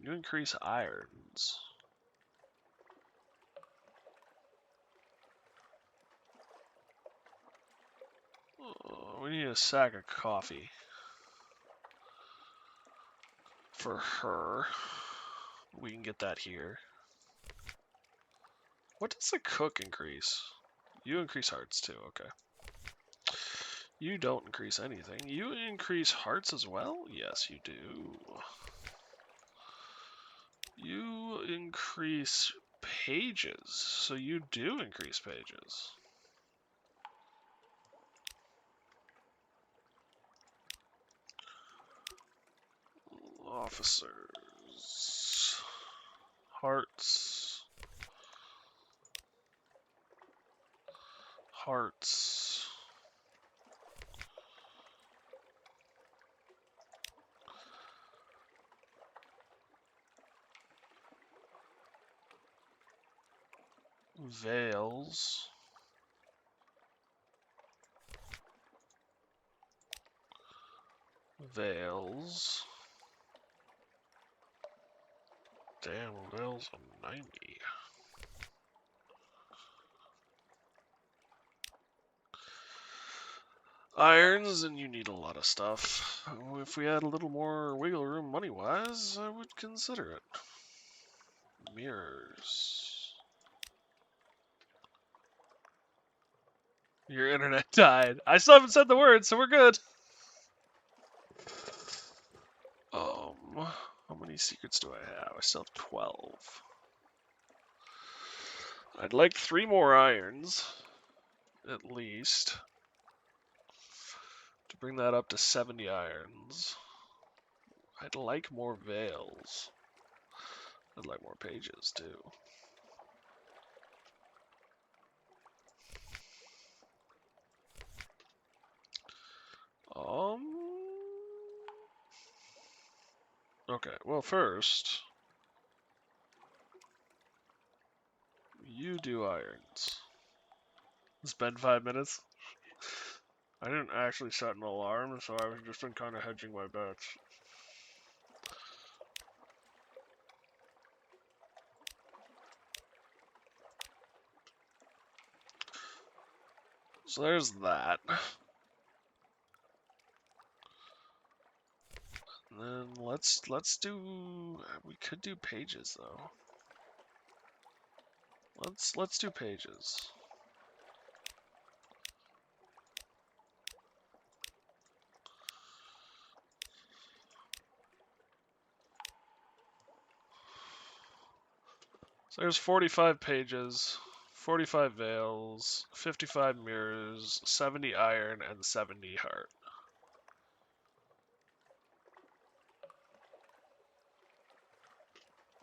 You increase irons. We need a sack of coffee. For her. We can get that here. What does the cook increase? You increase hearts too, okay. You don't increase anything. You increase hearts as well? Yes, you do. You increase pages, so you do increase pages. Officers. Hearts. Hearts. Veils. Veils. Damn, veils on 90. Irons, and you need a lot of stuff. If we had a little more wiggle room money-wise, I would consider it. Mirrors. Your internet died. I still haven't said the word, so we're good. How many secrets do I have? I still have 12. I'd like 3 more irons, at least, to bring that up to 70 irons. I'd like more veils. I'd like more pages, too. Okay, well first, you do irons. It's been 5 minutes. I didn't actually set an alarm, so I've just been kind of hedging my bets. So there's that. And then let's do. We could do pages though. Let's do pages. So there's 45 pages, 45 veils, 55 mirrors, 70 iron, and 70 heart.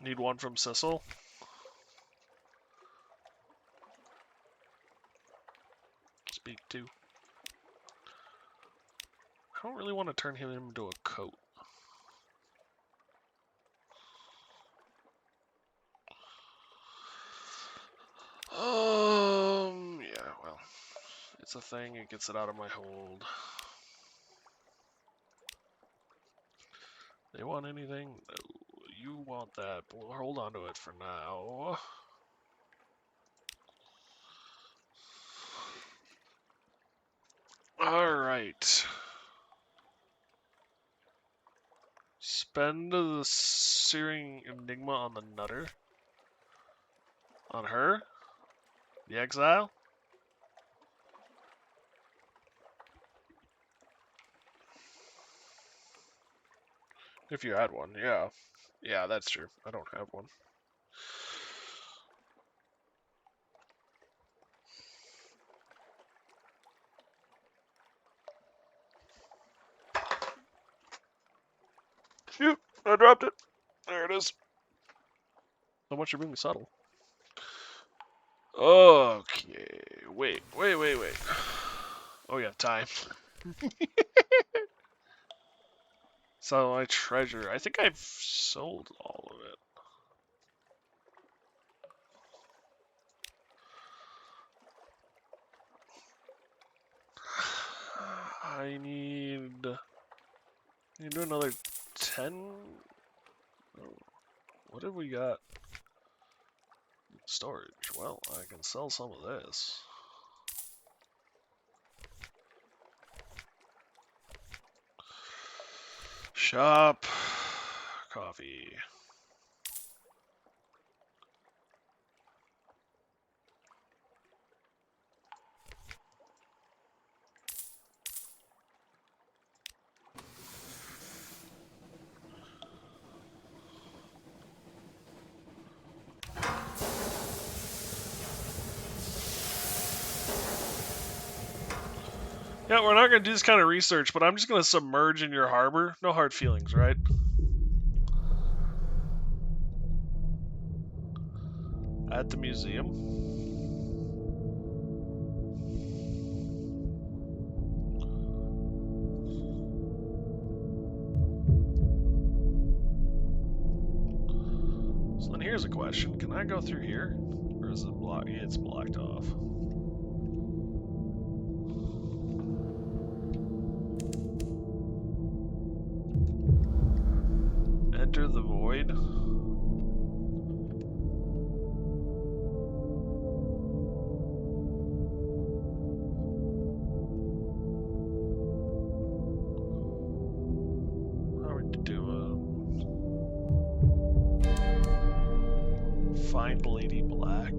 Need one from Sissel. Speak to. I don't really want to turn him into a coat. Yeah, well, it's a thing, it gets it out of my hold. They want anything? No. You want that, but we'll hold on to it for now. Alright. Spend the searing enigma on the nutter. On her? The exile? If you had one, yeah. Yeah, that's true. I don't have one. Shoot! I dropped it. There it is. So much for being subtle. Okay. Wait. Oh yeah, time. So my treasure. I think I've sold all of it. I need to do another 10. Oh, what have we got? Storage. Well, I can sell some of this. Shop. Coffee. Yeah, we're not going to do this kind of research, but I'm just going to submerge in your harbor. No hard feelings, right? At the museum. So then here's a question. Can I go through here? Or is it blocked? Yeah, it's blocked off. Enter the void. How would you do Find Lady Black?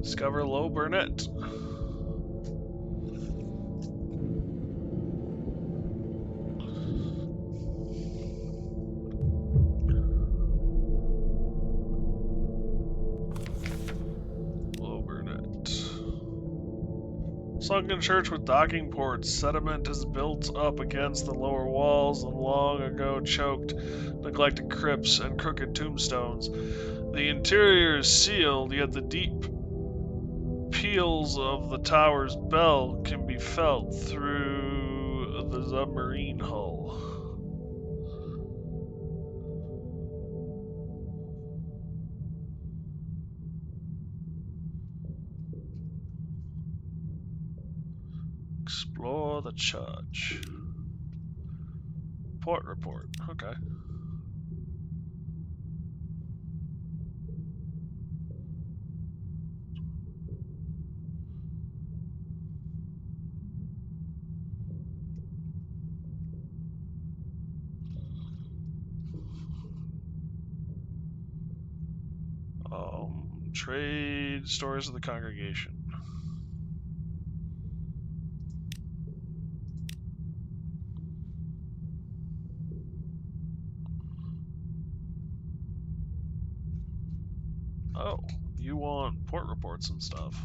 Discover Low Burnett. Low Burnett. Sunken church with docking ports. Sediment is built up against the lower walls and long ago choked neglected crypts and crooked tombstones. The interior is sealed, yet the deep peals of the tower's bell can be felt through the submarine hull. Explore the church. Port report. Okay. Trade stores of the congregation. Oh, you want port reports and stuff.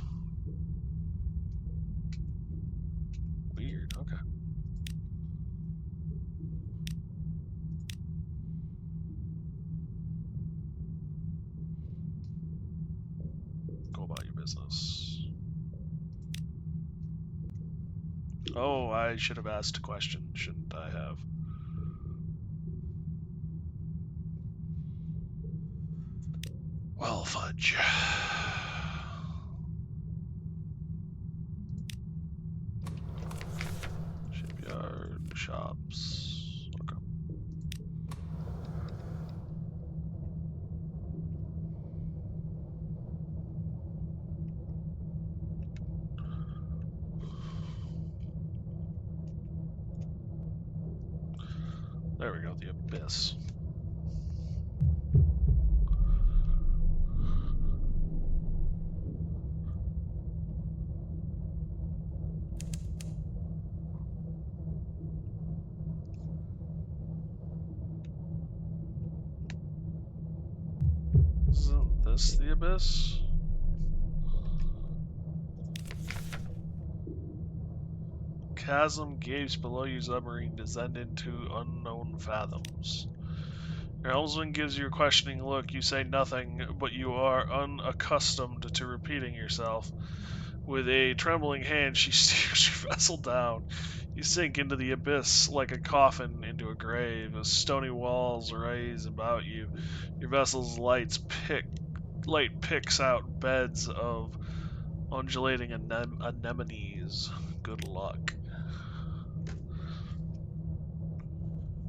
Weird, okay. Go about your business. Oh, I should have asked a question, shouldn't I have? Well, fudge. Shipyard, shops. Okay. There we go, the abyss. Isn't this the abyss? chasm gapes below you, submarine descend into unknown fathoms. Your helmsman gives you a questioning look. You say nothing, but you are unaccustomed to repeating yourself. With a trembling hand, she steers your vessel down. You sink into the abyss like a coffin into a grave. As stony walls rise about you, your vessel's light picks out beds of undulating anemones. Good luck.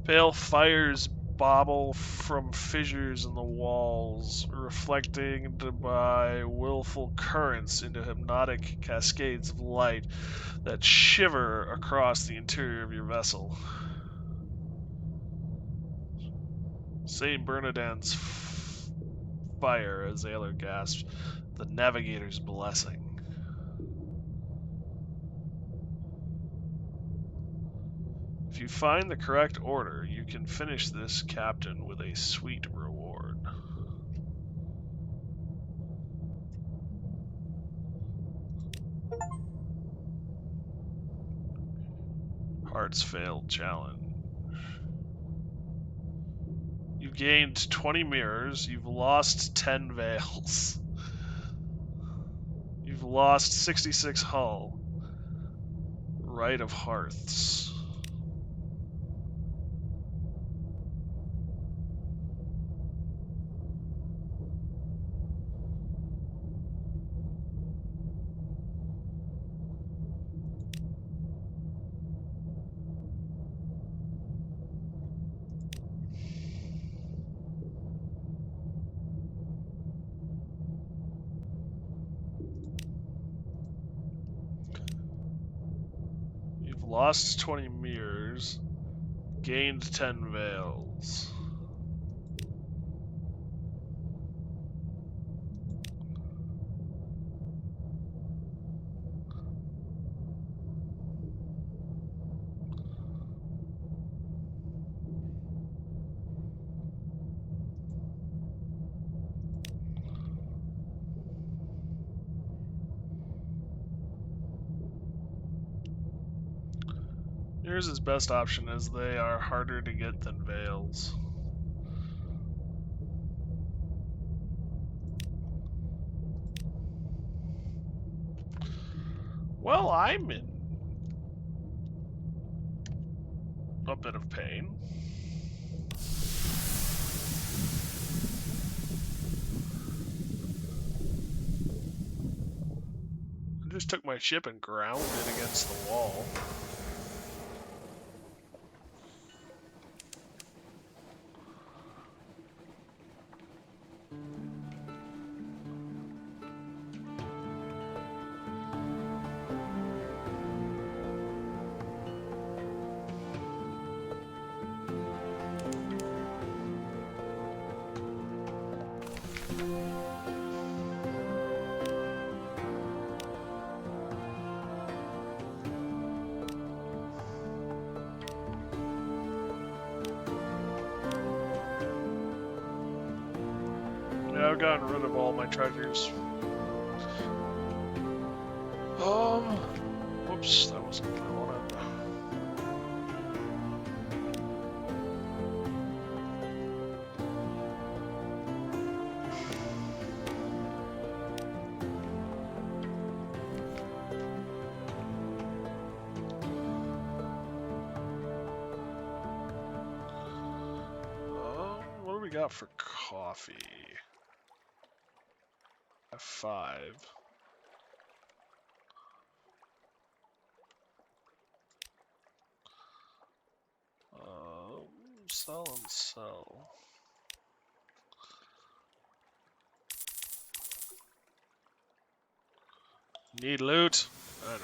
Pale fires bobble from fissures in the walls, reflecting by willful currents into hypnotic cascades of light that shiver across the interior of your vessel. Saint Bernardin's fire, as Ayler gasps, the navigator's blessing. If you find the correct order, you can finish this captain with a sweet reward. Hearts failed challenge. You gained 20 mirrors. You've lost 10 veils. You've lost 66 hull. Right of hearths. You've lost 20 mirrors. Gained 10 veils. Yours is best option as they are harder to get than veils. Well, I'm in a bit of pain. I just took my ship and ground it against the wall. Yeah, I've gotten rid of all my treasures. Whoops, that wasn't what I wanted. What do we got for coffee? F5. Sell and sell. Need loot? I know.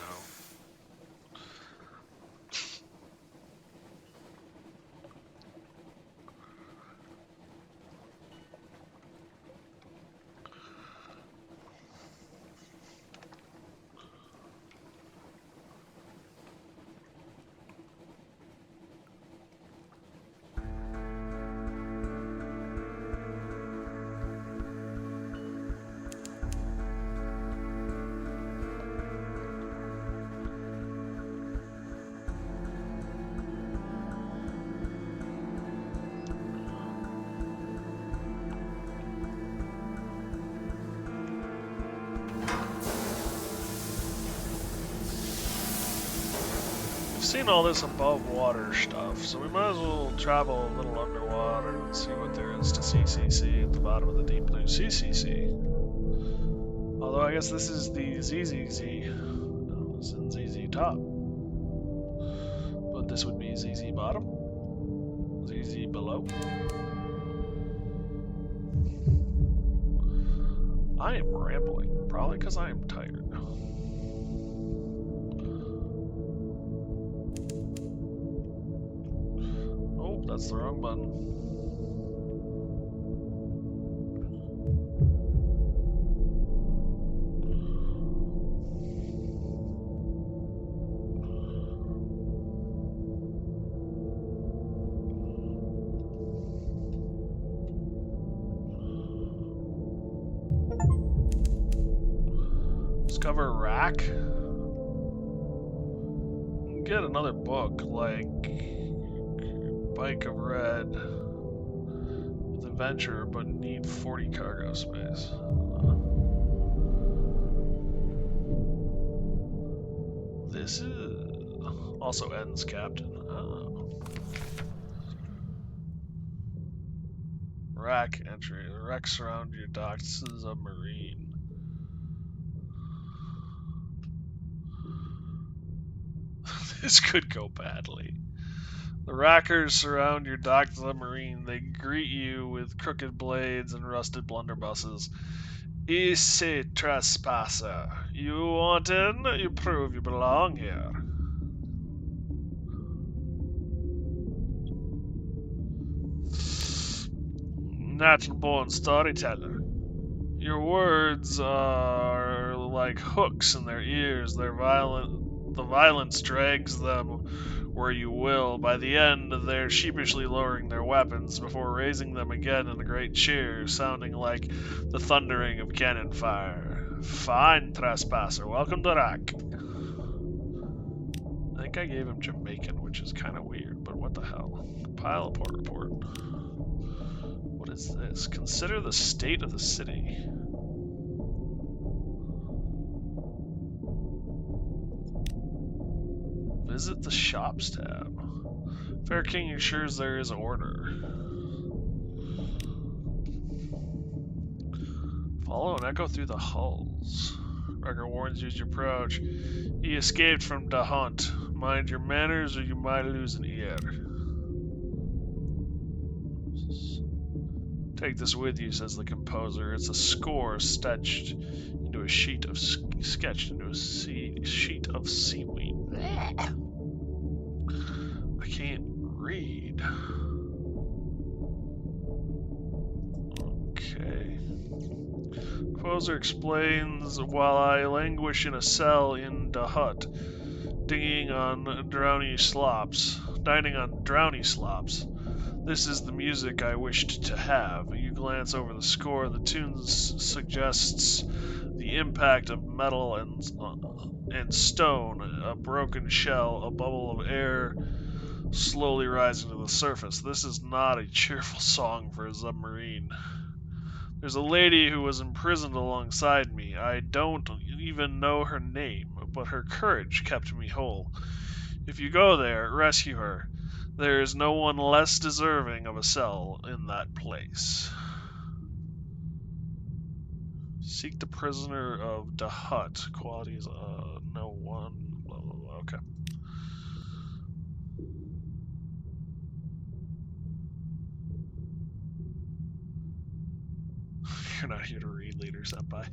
seen all this above water stuff, so we might as well travel a little underwater and see what there is to CCC at the bottom of the deep blue CCC. Although I guess this is the ZZZ. No, this is ZZ top. But this would be ZZ bottom. ZZ below. I am rambling, probably because I am tired. Oh, that's the wrong button. Discover rack. Get another book like Bike of Red with Adventure, but need 40 cargo space. This is also ends captain. Oh. Rack entry. The wrecks around your dock. This is a marine. This could go badly. The rackers surround your docked submarine. They greet you with crooked blades and rusted blunderbusses. Easy, trespasser. You want in? You prove you belong here. Natural-born storyteller. Your words are like hooks in their ears. The violence drags them where you will. By the end, they're sheepishly lowering their weapons before raising them again in a great cheer, sounding like the thundering of cannon fire. Fine, trespasser. Welcome to Rack. I think I gave him Jamaican, which is kind of weird, but what the hell? Compile a port report. What is this? Consider the state of the city. Visit the shops tab. Fair King ensures there is order. Follow and echo through the hulls. Wrecker warns you as you approach. He escaped from the hunt. Mind your manners or you might lose an ear. Take this with you, says the composer. It's a score sketched into a sheet of seaweed. I can't read. Okay. Composer explains, while I languish in a cell in the hut, dining on drowny slops. This is the music I wished to have. You glance over the score. The tune suggests the impact of metal and stone, a broken shell, a bubble of air slowly rising to the surface. This is not a cheerful song for a submarine. There's a lady who was imprisoned alongside me. I don't even know her name, but her courage kept me whole. If you go there, rescue her. There is no one less deserving of a cell in that place. Seek the prisoner of the hut. Qualities, no one, blah, blah, blah. Okay. You're not here to read, Leader Senpai.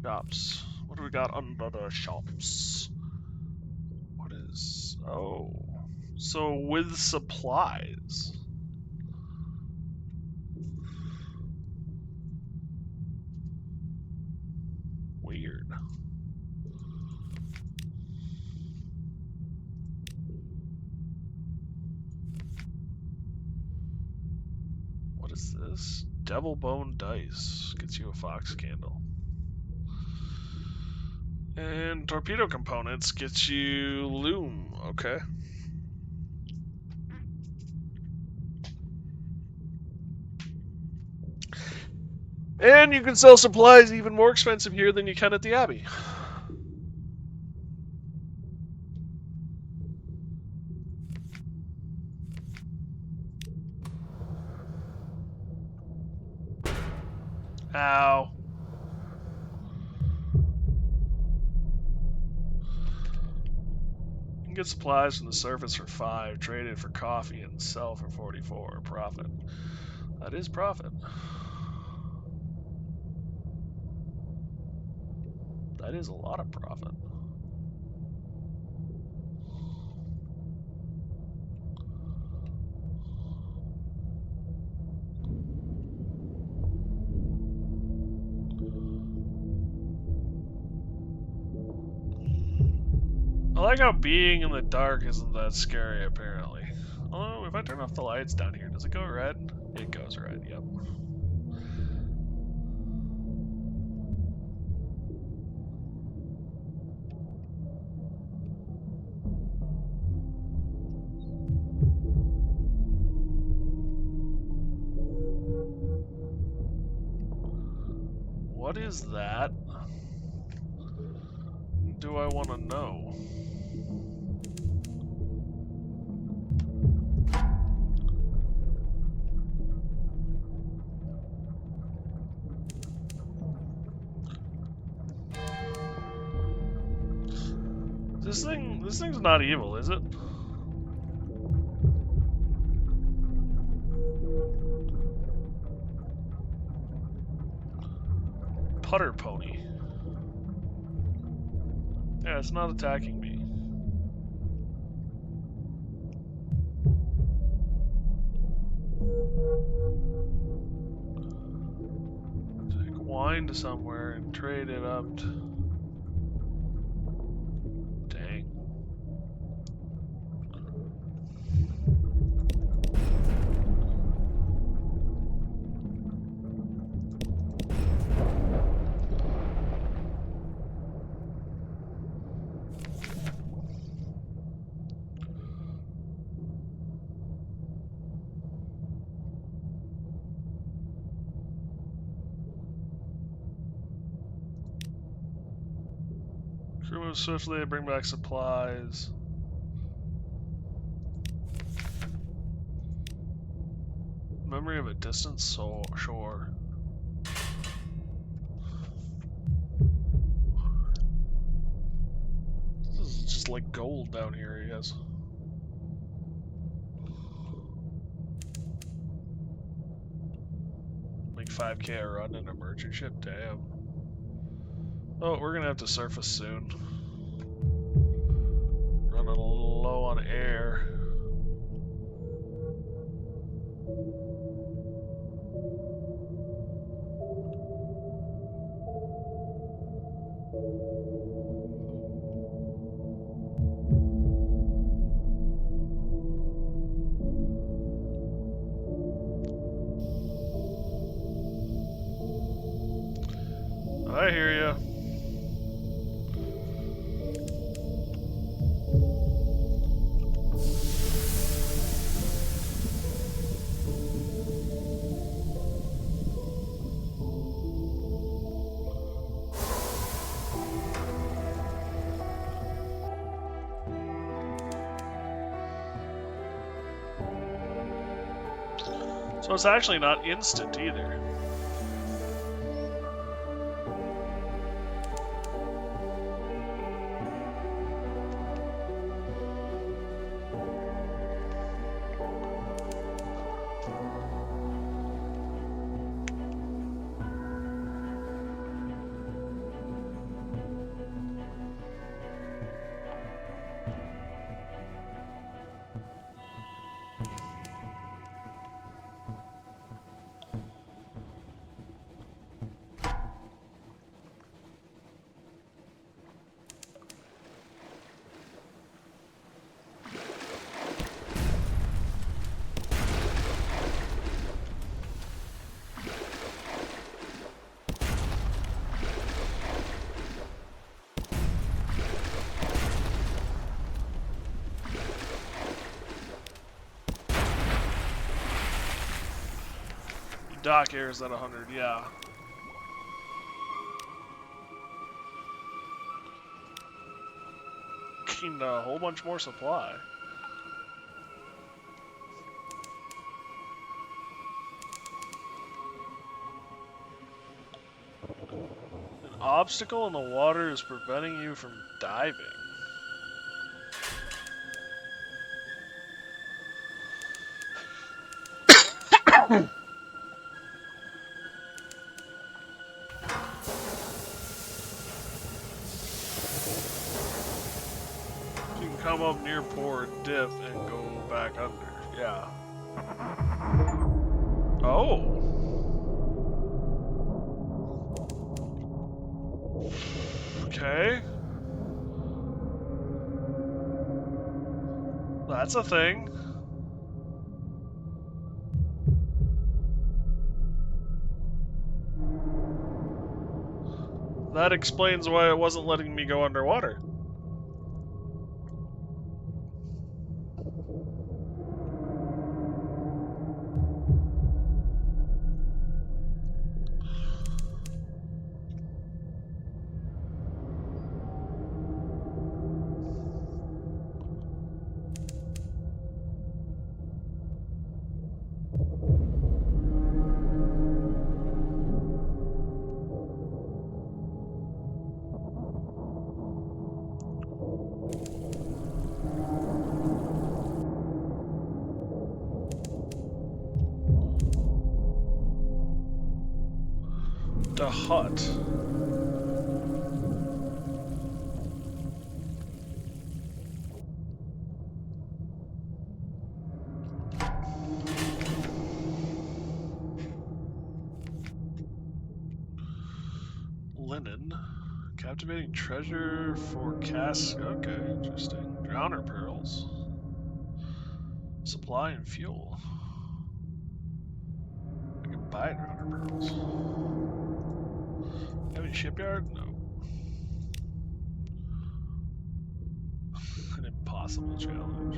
Shops. What do we got under the shops? What is... Oh. So, with supplies. Weird. What is this? Devil Bone Dice. Gets you a fox candle. And torpedo components gets you loom. Okay. And you can sell supplies even more expensive here than you can at the Abbey. Ow. You can get supplies from the surface for 5, trade it for coffee, and sell for 44. Profit. That is profit. That is a lot of profit. I like how being in the dark isn't that scary, apparently. Oh, if I turn off the lights down here, does it go red? It goes red, yep. What is that? Do I want to know? This thing's not evil, is it? Putter pony. Yeah, it's not attacking me. Take wine to somewhere and trade it up to... Dang. Crew moves swiftly to bring back supplies. Memory of a distant shore. This is just like gold down here, I guess. Make 5K a run in a merchant ship? Damn. Oh, we're gonna have to surface soon. Running a little low on air. I hear ya. So it's actually not instant either. Dock air is at 100, yeah. Gained a whole bunch more supply. obstacle in the water is preventing you from diving. You can come up near port, dip, and go back under. Yeah. Oh. Okay. That's a thing. That explains why it wasn't letting me go underwater. The hut. Linen. Captivating treasure for cask. Okay, interesting. Drowner pearls. Supply and fuel. I can buy drowner pearls. Have any shipyard? No. An impossible challenge.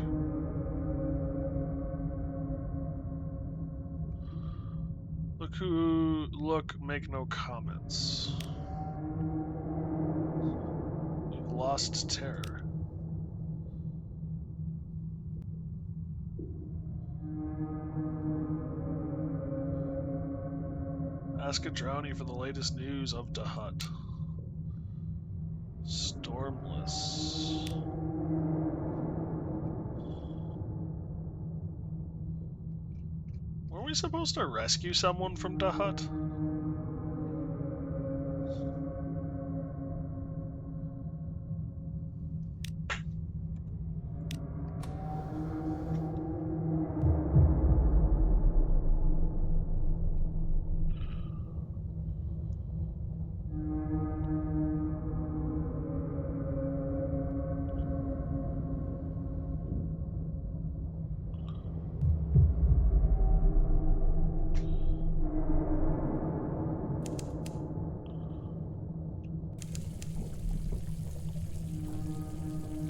Look, make no comments. You've lost terror. Ask a drownie for the latest news of the hut. Stormless. Were we supposed to rescue someone from the hut?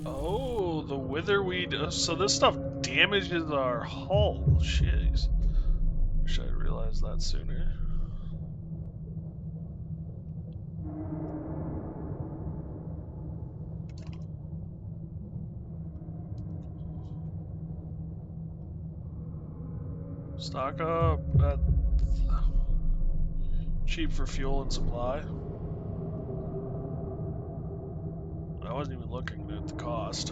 Oh, the witherweed. So this stuff damages our hull. Jeez. Wish I realized that sooner. Stock up at cheap for fuel and supply. I wasn't even looking at the cost.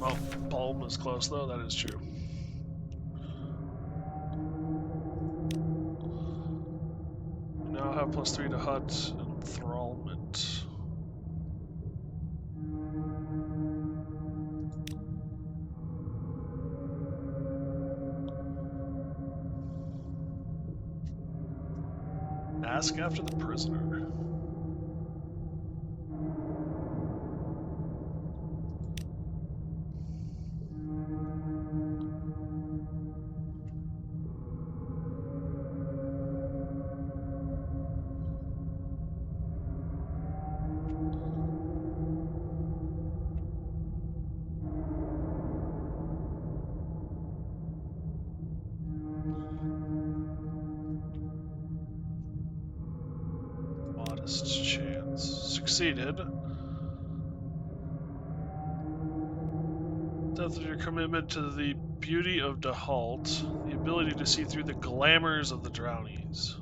Well, Balm is close though, that is true. We now have +3 to hut enthrallment. Ask after the prisoner. Last chance. Succeeded. Depth of your commitment to the beauty of Dehalt, the ability to see through the glamours of the Drownies.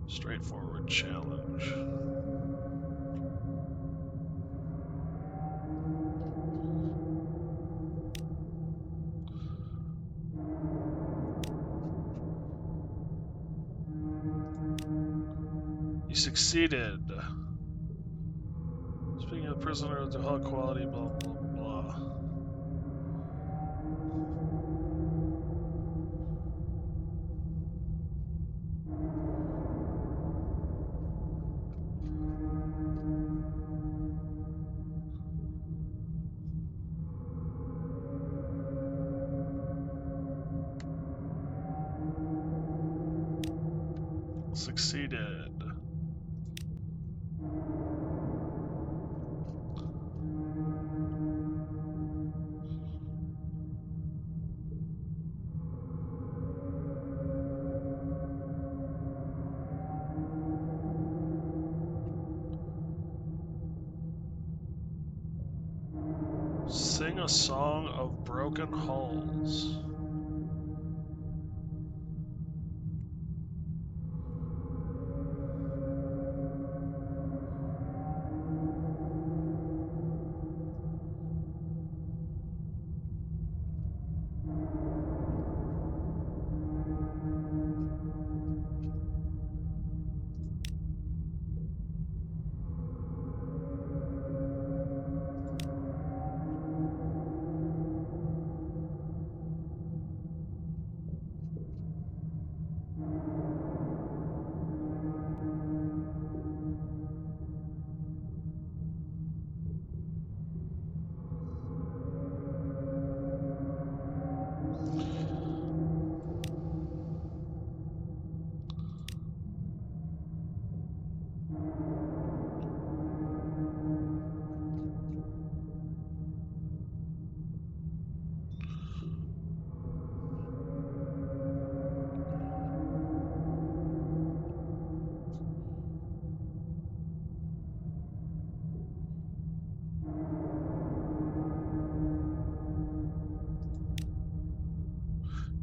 Straightforward challenge. You succeeded. Speaking of prisoner of the high quality, blah blah blah. Succeeded. Sing a song of broken hulls.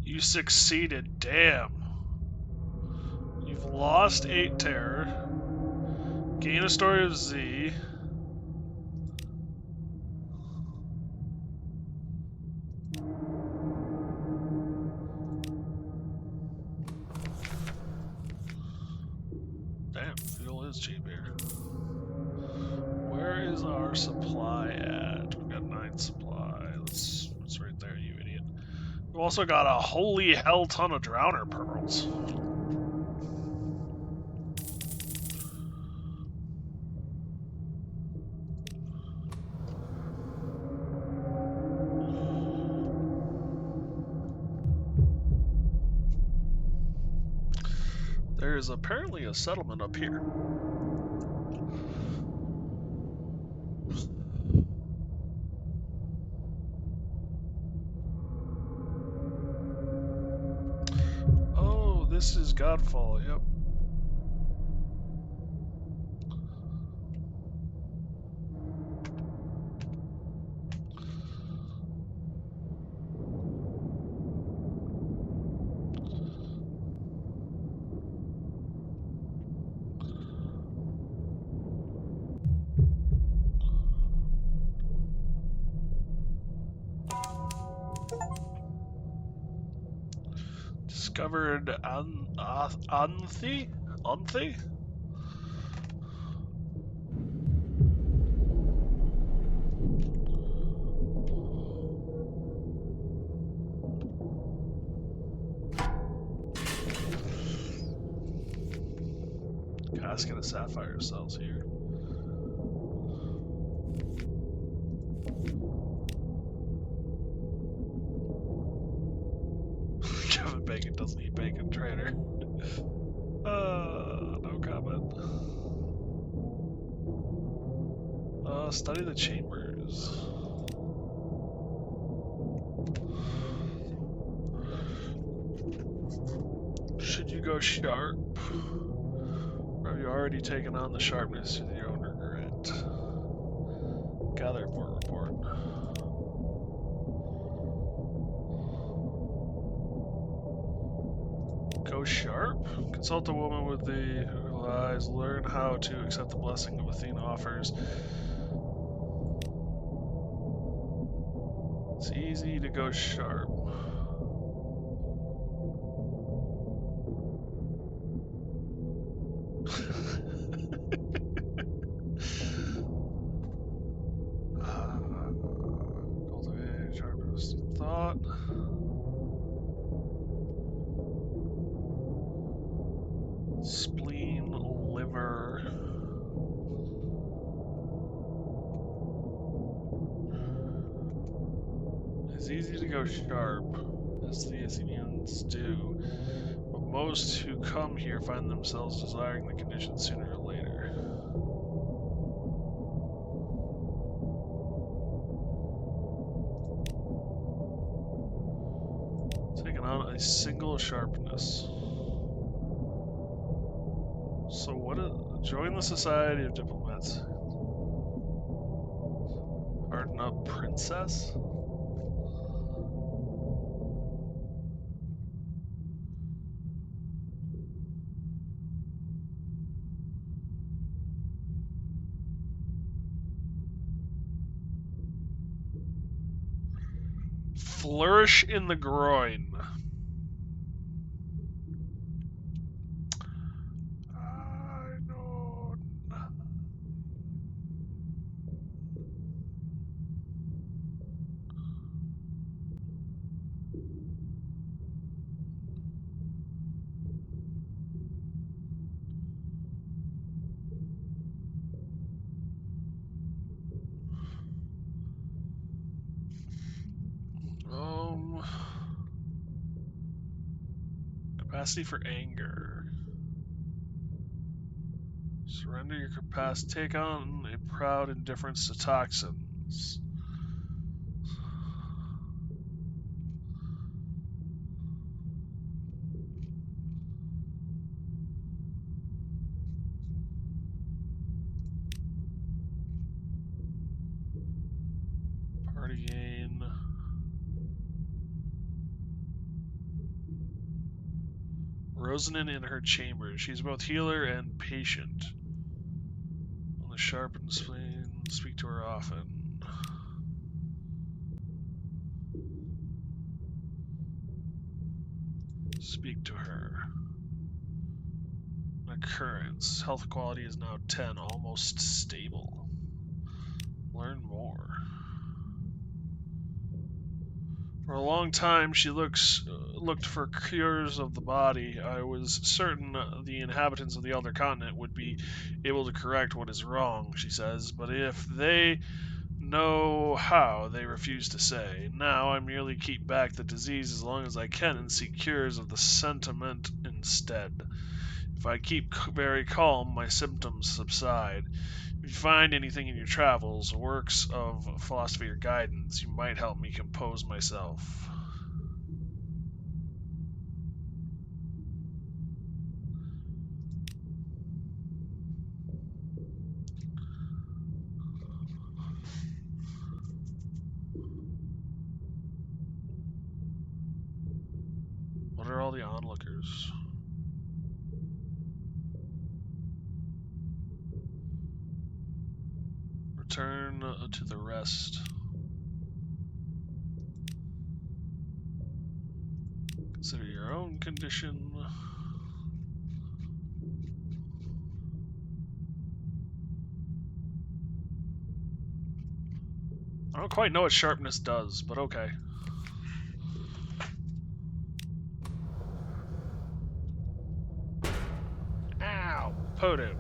You succeeded, damn. You've lost 8 terror. Gain a story of Z. Damn, fuel is cheap here. Where is our supply at? We've got 9 supply. It's right there, you idiot. We've also got a holy hell ton of drowner pearls. There is apparently a settlement up here. Oh, this is Godfall, yep. Discovered Anthi? Casket of sapphire cells here. Kevin Bacon doesn't eat bacon, traitor. No comment. Study the chambers. Should you go sharp? Or have you already taken on the sharpness with your own regret? Gather report. Go sharp? Consult a woman with the eyes. Learn how to accept the blessing of Athena offers. It's easy to go sharp. Cultivate sharpness of thought. Spleen, liver. It's easy to go sharp, as the Athenians do, but most who come here find themselves desiring the condition sooner or later. Taking on a single sharpness. So what is... Join the Society of Diplomats. Harden up princess? Flourish in the groin. I know. Capacity for anger. Surrender your capacity. Take on a proud indifference to toxins. Party gain. Rosanin in her chamber. She's both healer and patient. On the sharpened spleen, speak to her often. Speak to her. An occurrence. Health quality is now 10, almost stable. Learn more. For a long time, she looked for cures of the body. I was certain the inhabitants of the Elder Continent would be able to correct what is wrong, she says, but if they know how, they refuse to say. Now I merely keep back the disease as long as I can and seek cures of the sentiment instead. If I keep very calm, my symptoms subside. If you find anything in your travels, works of philosophy or guidance, you might help me compose myself. What are all the onlookers? Return to the rest. Consider your own condition. I don't quite know what sharpness does, but okay. Ow! Podo.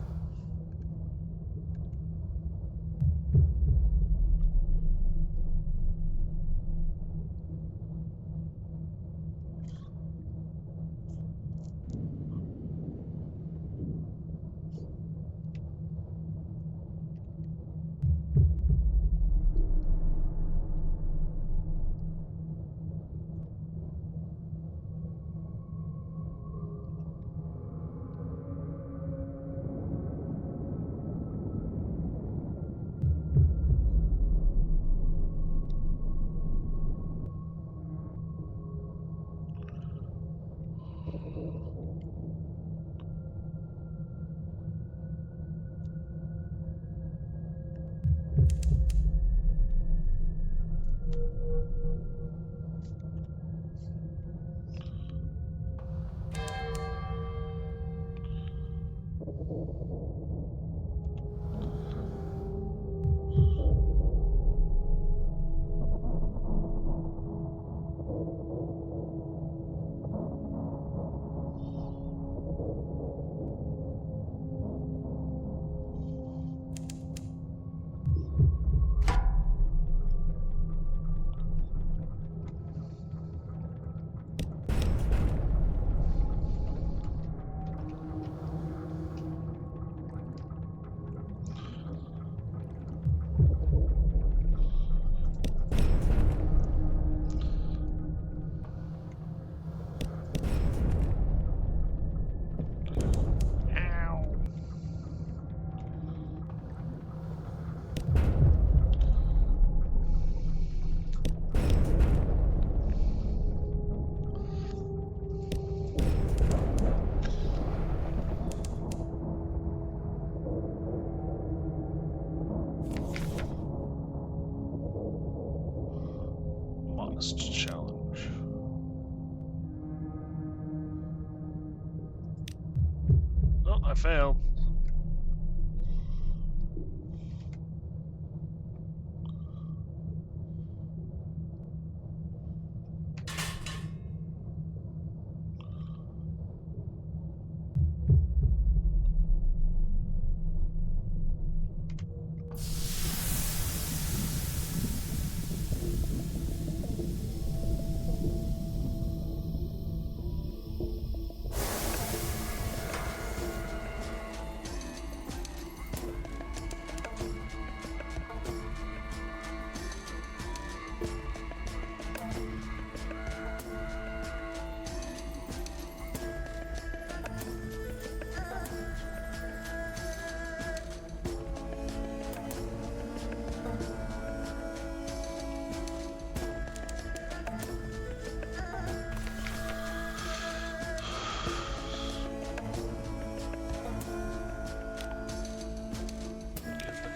I failed.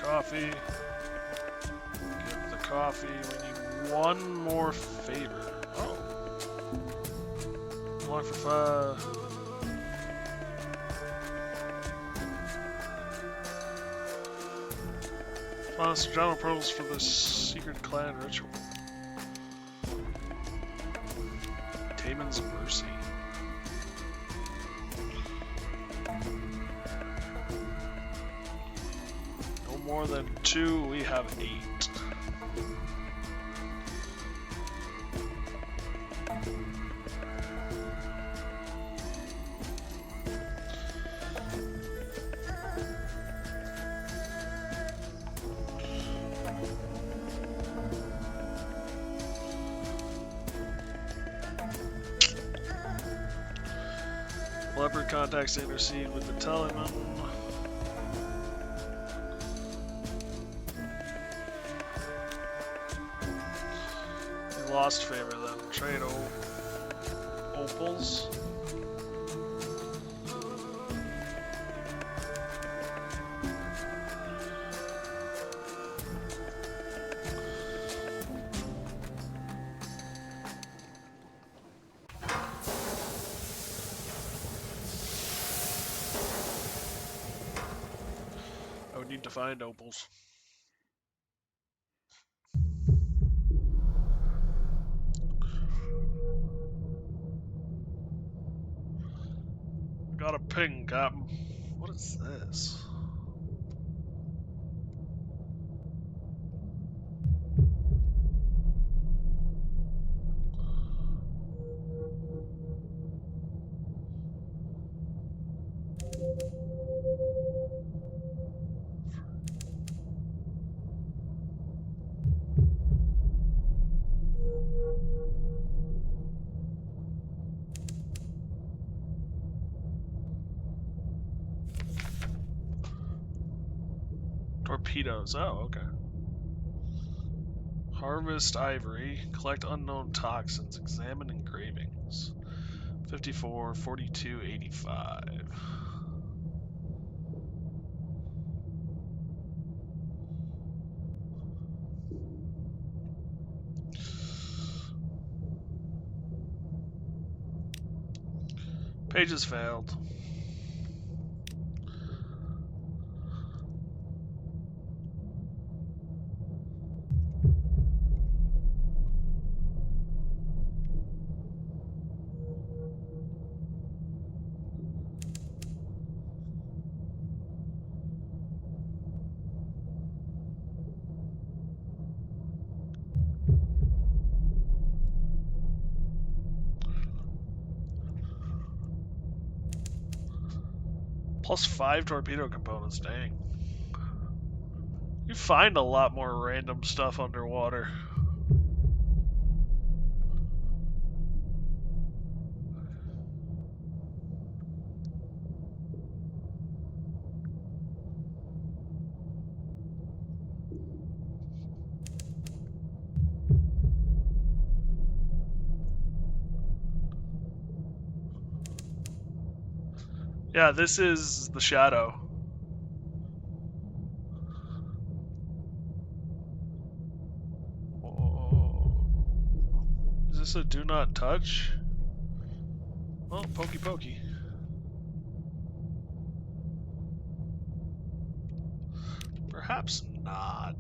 Coffee. Give the coffee. We need one more favor. Oh. One for 5. Find some general pearls for the secret clan ritual. Taman's Mercy. More than 2, we have 8. Leopard contacts to intercede with the Telemann. Lost favor then. Trade opals. I would need to find opals. Got a ping, Captain. What is this? Torpedoes. Oh, okay. Harvest ivory. Collect unknown toxins. Examine engravings. 54, 42, 85. Pages failed. Plus 5 torpedo components, dang. You find a lot more random stuff underwater. Yeah, this is the shadow. Whoa. Is this a do not touch? Oh, pokey pokey. Perhaps not.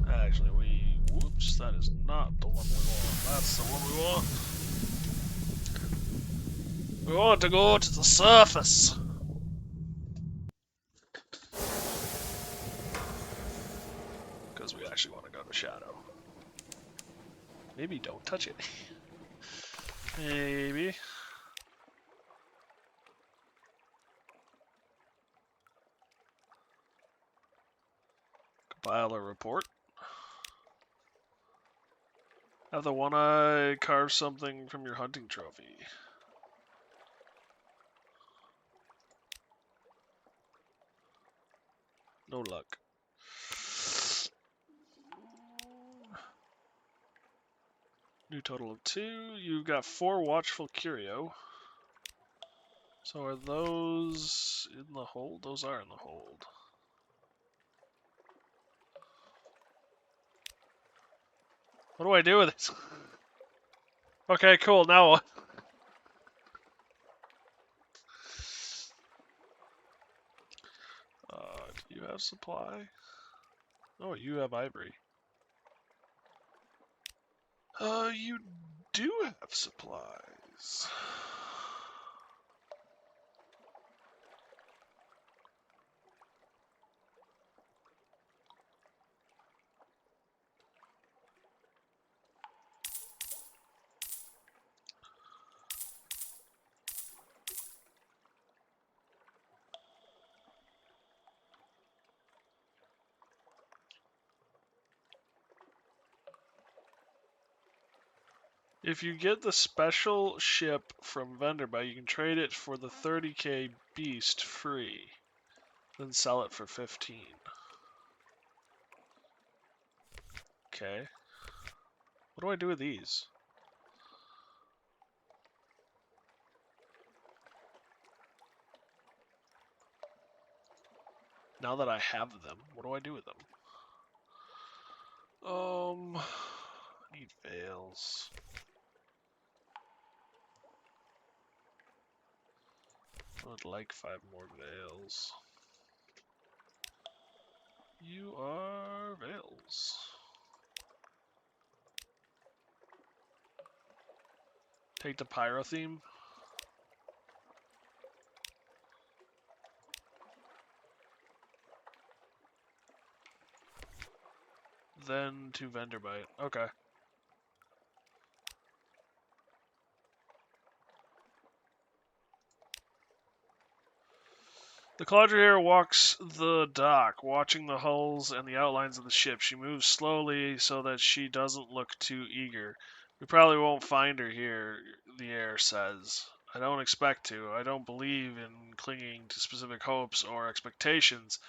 Actually, whoops, that is not the one we want. That's the one we want. We want to go to the surface. Because we actually want to go to Shadow. Maybe don't touch it. Maybe. Compile a report. Have the one-eye carve something from your hunting trophy. No luck. New total of 2. You've got 4 watchful curio. So are those in the hold? Those are in the hold. What do I do with this? Okay, cool. Now what? Do you have supply? Oh, you have ivory. You do have supplies. If you get the special ship from Venderby, you can trade it for the 30k beast free. Then sell it for 15. Okay. What do I do with these? Now that I have them, what do I do with them? I need veils. I would like 5 more veils. You are veils. Take the pyro theme. Then to Venderbite. Okay. The Quadriere walks the dock, watching the hulls and the outlines of the ship. She moves slowly so that she doesn't look too eager. We probably won't find her here, the air says. I don't expect to. I don't believe in clinging to specific hopes or expectations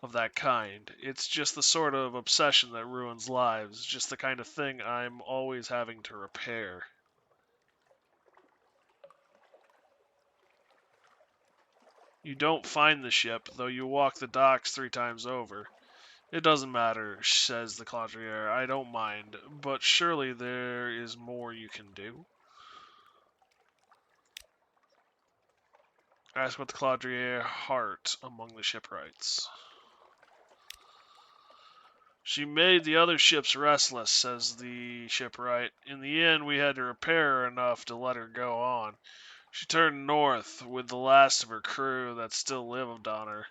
of that kind. It's just the sort of obsession that ruins lives, just the kind of thing I'm always having to repair. You don't find the ship, though you walk the docks 3 times over. It doesn't matter, says the Quadriere. I don't mind, but surely there is more you can do. Ask what the Quadriere heart among the shipwrights. She made the other ships restless, says the shipwright. In the end, we had to repair her enough to let her go on. She turned north with the last of her crew that still lived on her,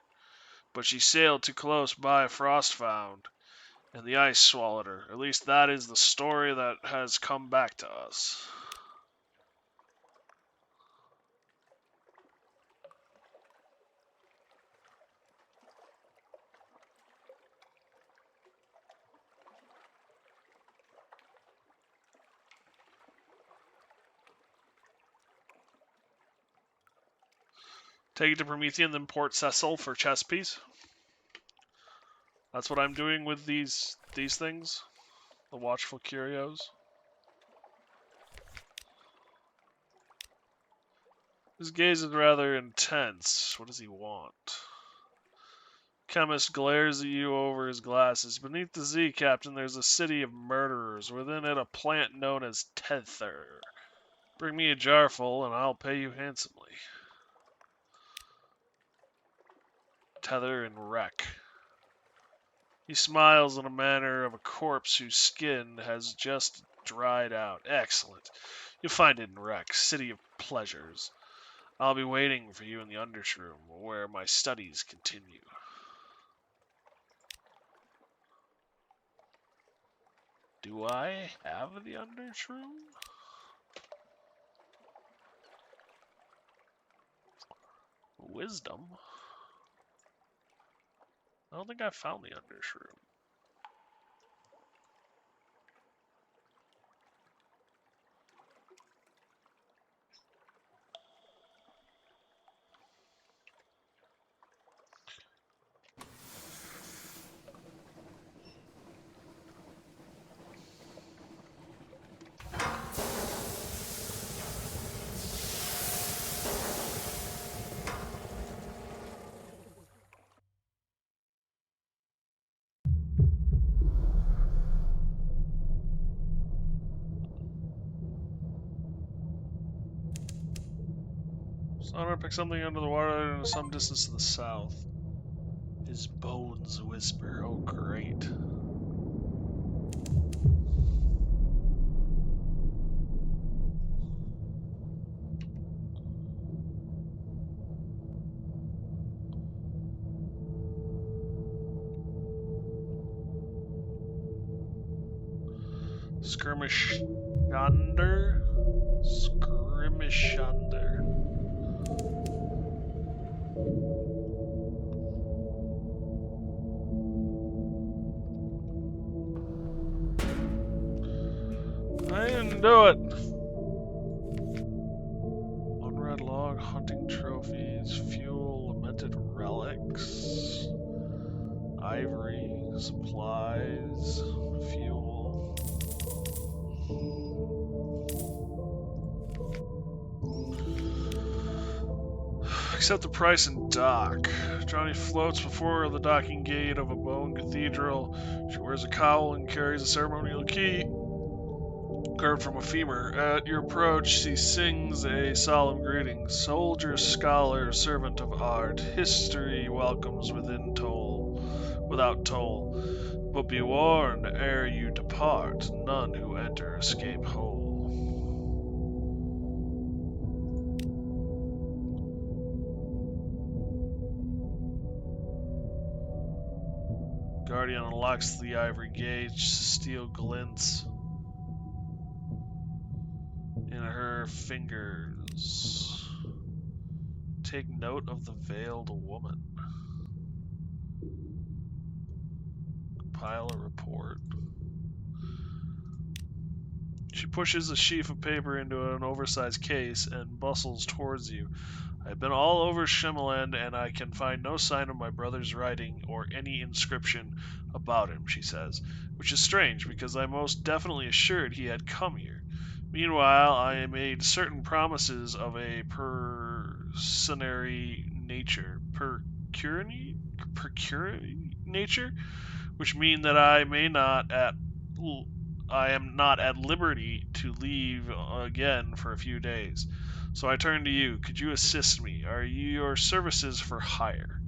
but she sailed too close by Frostfound, and the ice swallowed her. At least that is the story that has come back to us. Take it to Promethean, then Port Cecil for chess piece. That's what I'm doing with these things. The watchful curios. His gaze is rather intense. What does he want? Chemist glares at you over his glasses. Beneath the Z, Captain, there's a city of murderers. Within it, a plant known as Tether. Bring me a jar full, and I'll pay you handsomely. Tether and wreck. He smiles in a manner of a corpse whose skin has just dried out. Excellent. You'll find it in wreck, city of pleasures. I'll be waiting for you in the underroom, where my studies continue. Do I have the underroom? Wisdom? I don't think I found the underroom. So I'm gonna pick something under the water and some distance to the south. His bones whisper. Oh, great. Skirmish yonder. Skirmish yonder. I didn't do it. Unread log, hunting trophies, fuel, lamented relics, ivory, supplies, fuel. Accept the price and dock. Johnny floats before the docking gate of a bone cathedral. She wears a cowl and carries a ceremonial key carved from a femur. At your approach, she sings a solemn greeting. Soldier, scholar, servant of art, history welcomes without toll. But be warned, ere you depart, none who enter escape whole. Guardian unlocks the ivory gate. Steel glints in her fingers. Take note of the veiled woman. Compile a report. She pushes a sheaf of paper into an oversized case and bustles towards you. I've been all over Shimmerland and I can find no sign of my brother's writing or any inscription about him, she says, which is strange because I most definitely assured he had come here. Meanwhile, I made certain promises of a pecuniary nature. Pecuniary nature? Which mean that I am not at liberty to leave again for a few days. So I turn to you. Could you assist me? Are your services for hire?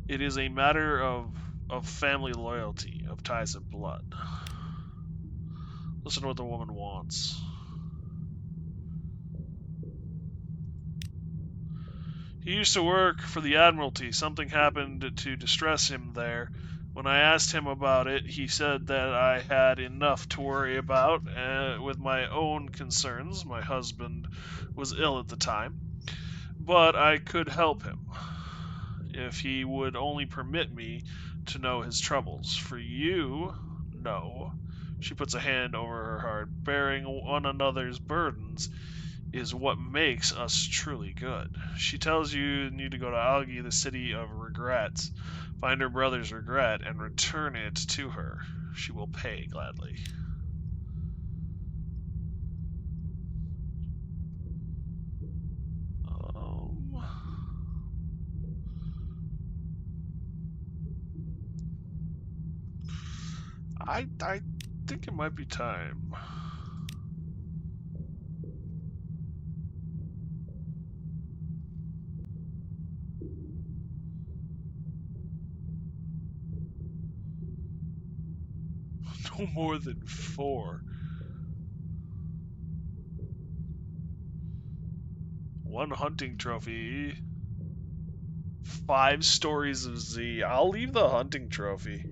It is a matter of family loyalty, of ties of blood. Listen to what the woman wants. He used to work for the Admiralty. Something happened to distress him there. When I asked him about it, he said that I had enough to worry about with my own concerns. My husband was ill at the time, but I could help him if he would only permit me to know his troubles. For you, no. She puts a hand over her heart. Bearing one another's burdens is what makes us truly good. She tells you need to go to Algi, the city of regrets, find her brother's regret, and return it to her. She will pay gladly. Um, I think it might be time. No more than 4. 1 hunting trophy. 5 stories of Z. I'll leave the hunting trophy.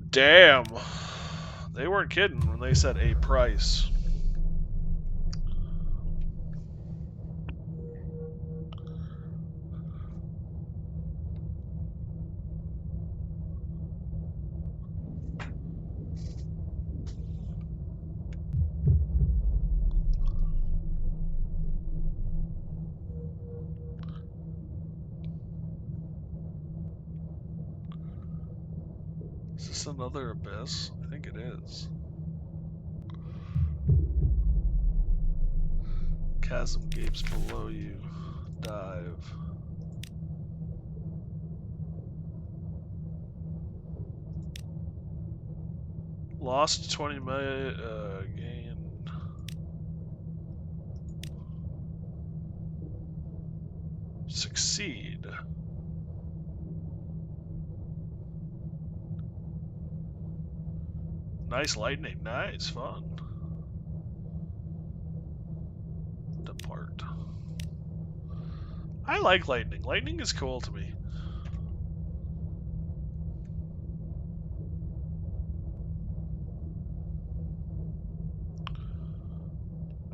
Damn. They weren't kidding when they said a price. Is this another abyss? I think it is. Chasm gapes below you. Dive. Lost 20 million. Gain. Succeed. Nice lightning. Nice. Fun. Depart. I like lightning. Lightning is cool to me.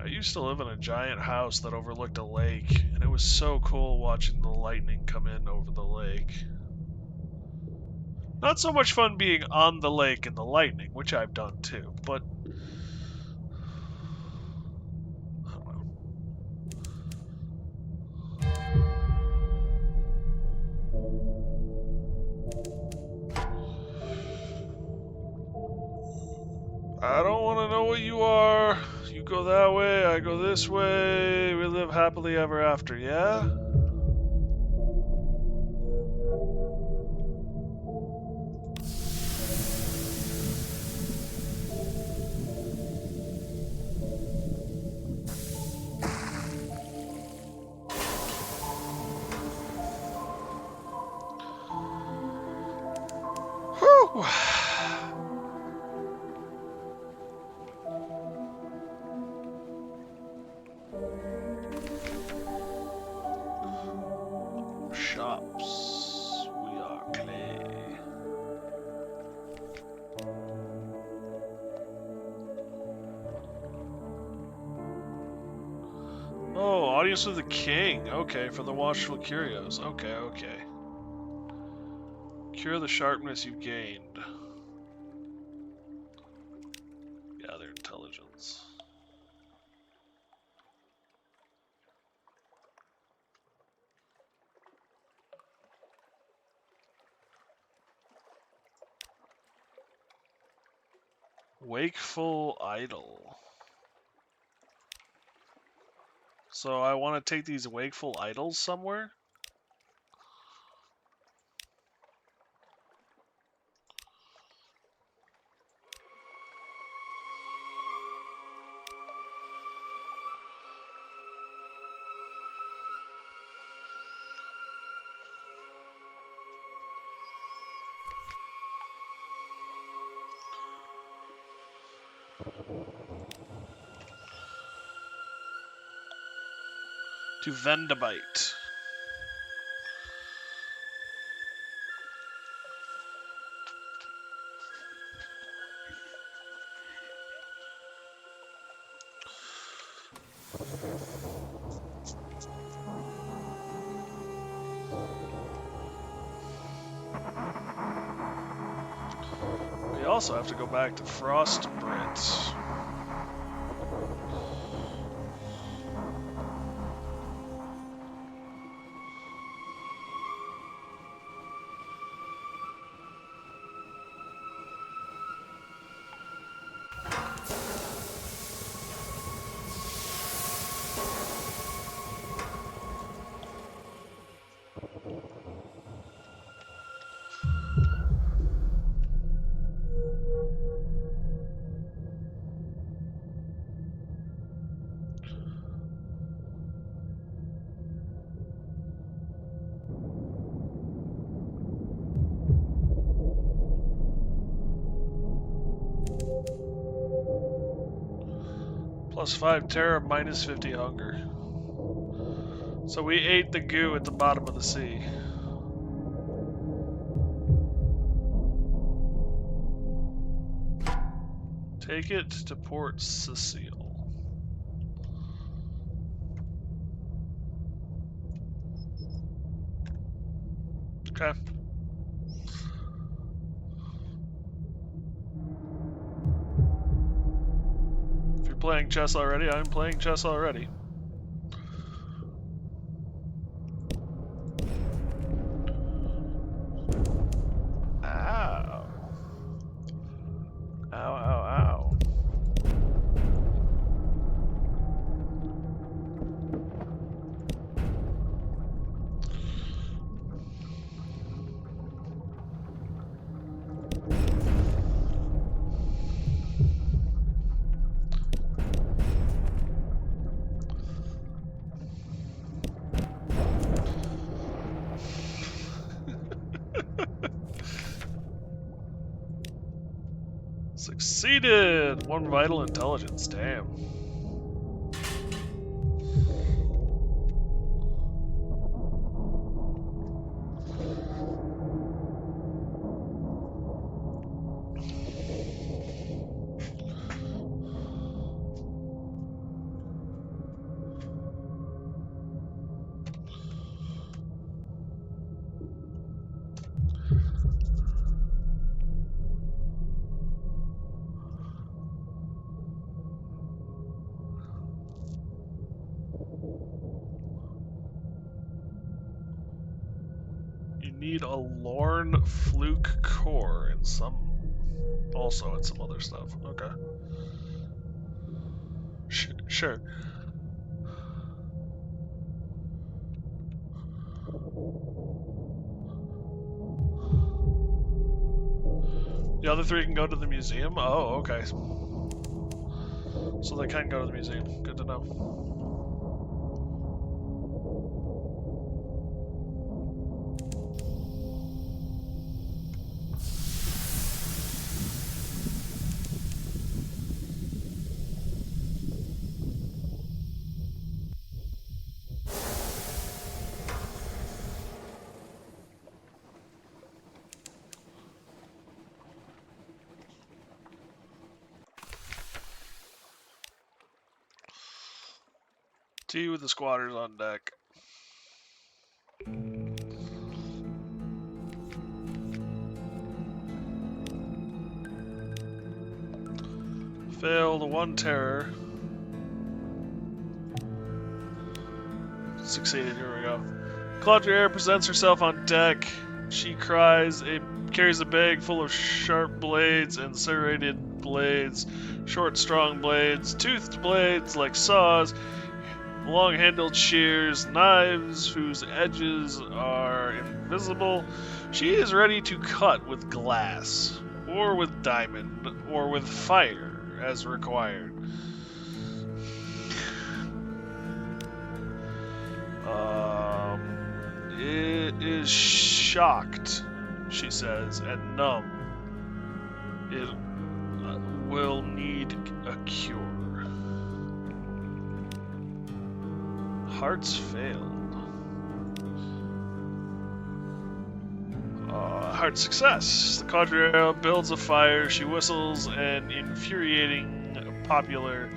I used to live in a giant house that overlooked a lake, and it was so cool watching the lightning come in over the lake. Not so much fun being on the lake in the lightning, which I've done too, but I don't know. I don't want to know what you are. You go that way, I go this way. We live happily ever after, yeah? Whew. Shops. We are clay. Oh, audience with the king. Okay, for the watchful curios. Okay, okay. Cure the sharpness you've gained. Gather intelligence. Wakeful idol. So I want to take these wakeful idols somewhere? To Vendabite. We also have to go back to Frostbrit. +5 terror, -50 hunger. So we ate the goo at the bottom of the sea. Take it to Port Cecile. Okay. If you're playing chess already, I'm playing chess already. Ow. Ow, ow, ow. Succeeded! 1 vital intelligence, damn. You need a Lorn Fluke core and some... also and some other stuff. Okay. Sure. The other 3 can go to the museum? Oh, okay. So they can go to the museum. Good to know. Tea with the squatters on deck. Failed 1 terror. Succeeded, here we go. Claudriere presents herself on deck. She carries a bag full of sharp blades and serrated blades, short, strong blades, toothed blades like saws, long-handled shears, knives whose edges are invisible. She is ready to cut with glass, or with diamond, or with fire, as required. It is shocked, she says, and numb. It will need a cure. Hearts failed. Heart success. The Quadrille builds a fire. She whistles an infuriating popular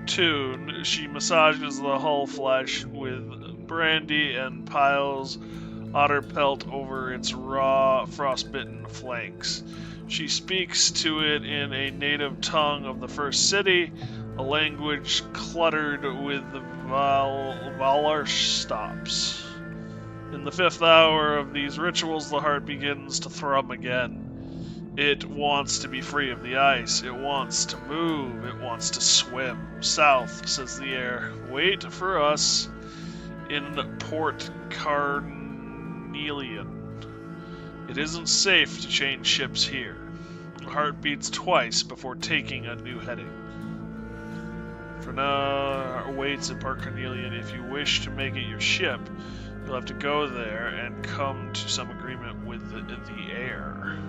tune. She massages the hull flesh with brandy and piles otter pelt over its raw, frostbitten flanks. She speaks to it in a native tongue of the first city, a language cluttered with Valar stops. In the 5th hour of these rituals, the heart begins to thrum again. It wants to be free of the ice. It wants to move. It wants to swim. South, says the air. Wait for us in Port Carnelian. It isn't safe to change ships here. The heart beats twice before taking a new heading. For now, awaits at Port Carnelian. If you wish to make it your ship, you'll have to go there and come to some agreement with the air.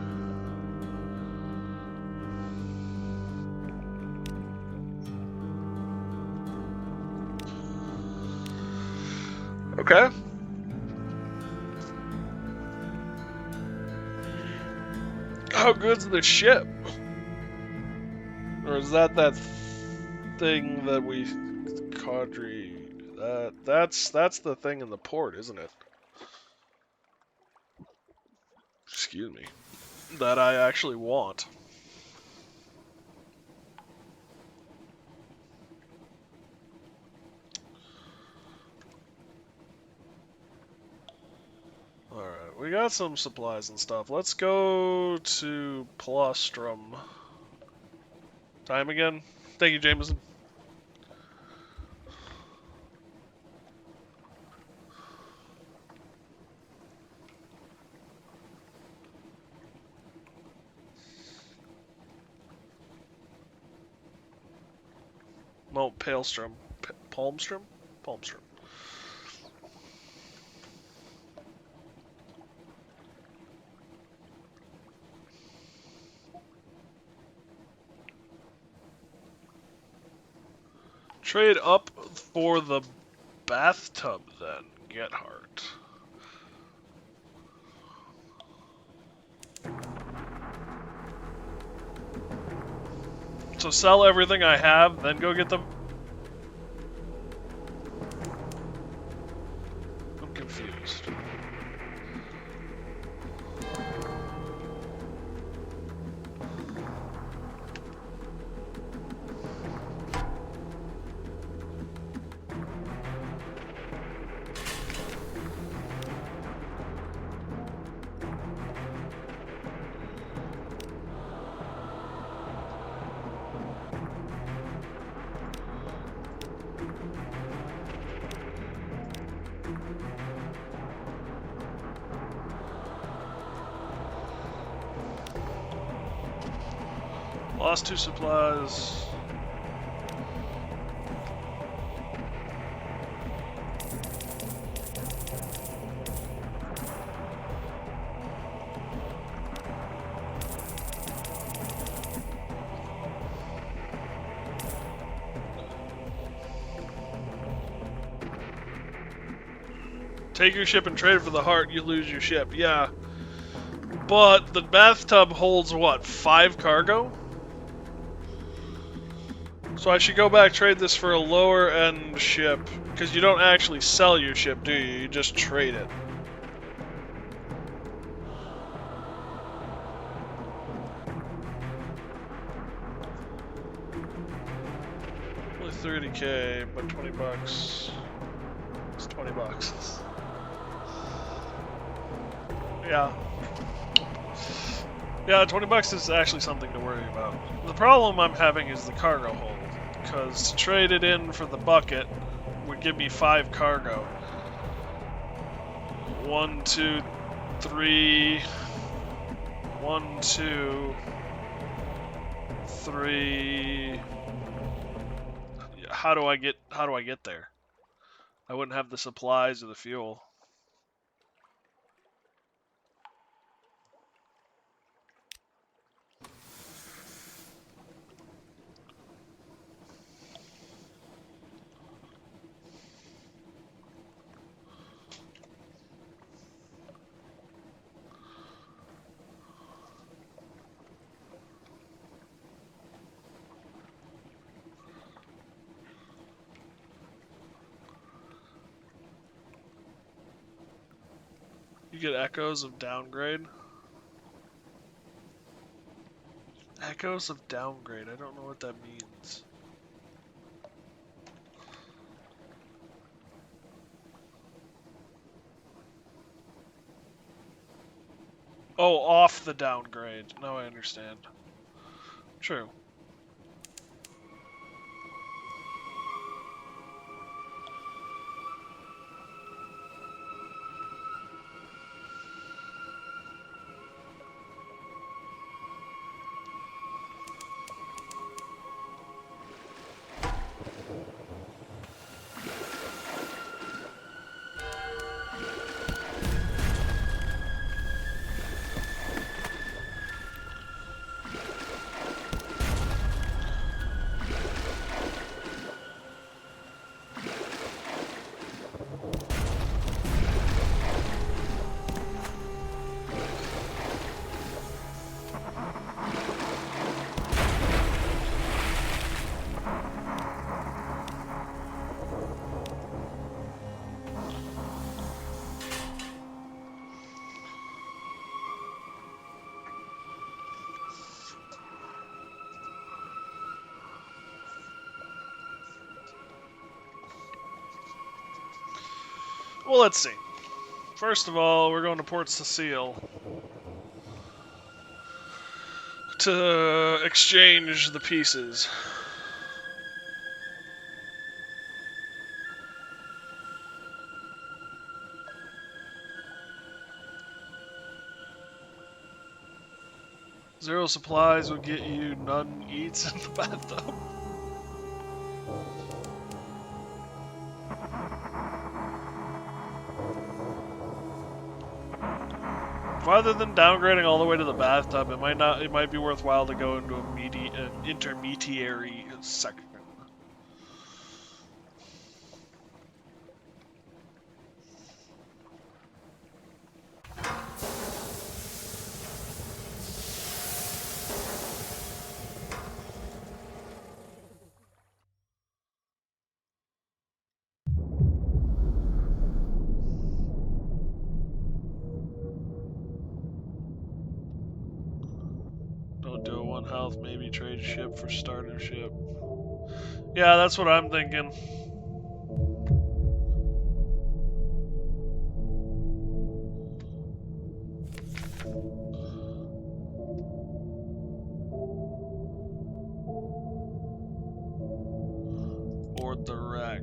Okay. How good's the ship? Or is that thing that we Cadre? That's the thing in the port, isn't it? Excuse me. That I actually want. Alright, we got some supplies and stuff. Let's go to Plustrum. Time again? Thank you, Jameson. No, Palestrom. Palmstrom? Palmstrom. Trade up for the bathtub, then. Get heart. So sell everything I have, then go get them. I'm confused. Lost 2 supplies. Take your ship and trade for the heart, you lose your ship. Yeah. But the bathtub holds what, 5 cargo? So I should go back, trade this for a lower end ship. Because you don't actually sell your ship, do you? You just trade it. Only 30k, but 20 bucks. It's 20 bucks. Yeah. Yeah, 20 bucks is actually something to worry about. The problem I'm having is the cargo hold. Because to trade it in for the bucket would give me 5 cargo. 1, 2, 3. 1, 2, 3. How do I get there? I wouldn't have the supplies or the fuel. You get echoes of downgrade. Echoes of downgrade. I don't know what that means. Oh, off the downgrade. Now I understand. True. Well, let's see. First of all, we're going to Port Cecile to exchange the pieces. Zero supplies will get you none eats in the bathtub. Rather than downgrading all the way to the bathtub, it might be worthwhile to go into an intermediary section. Don't do a one health, maybe trade ship for starter ship. Yeah, that's what I'm thinking. Board the wreck.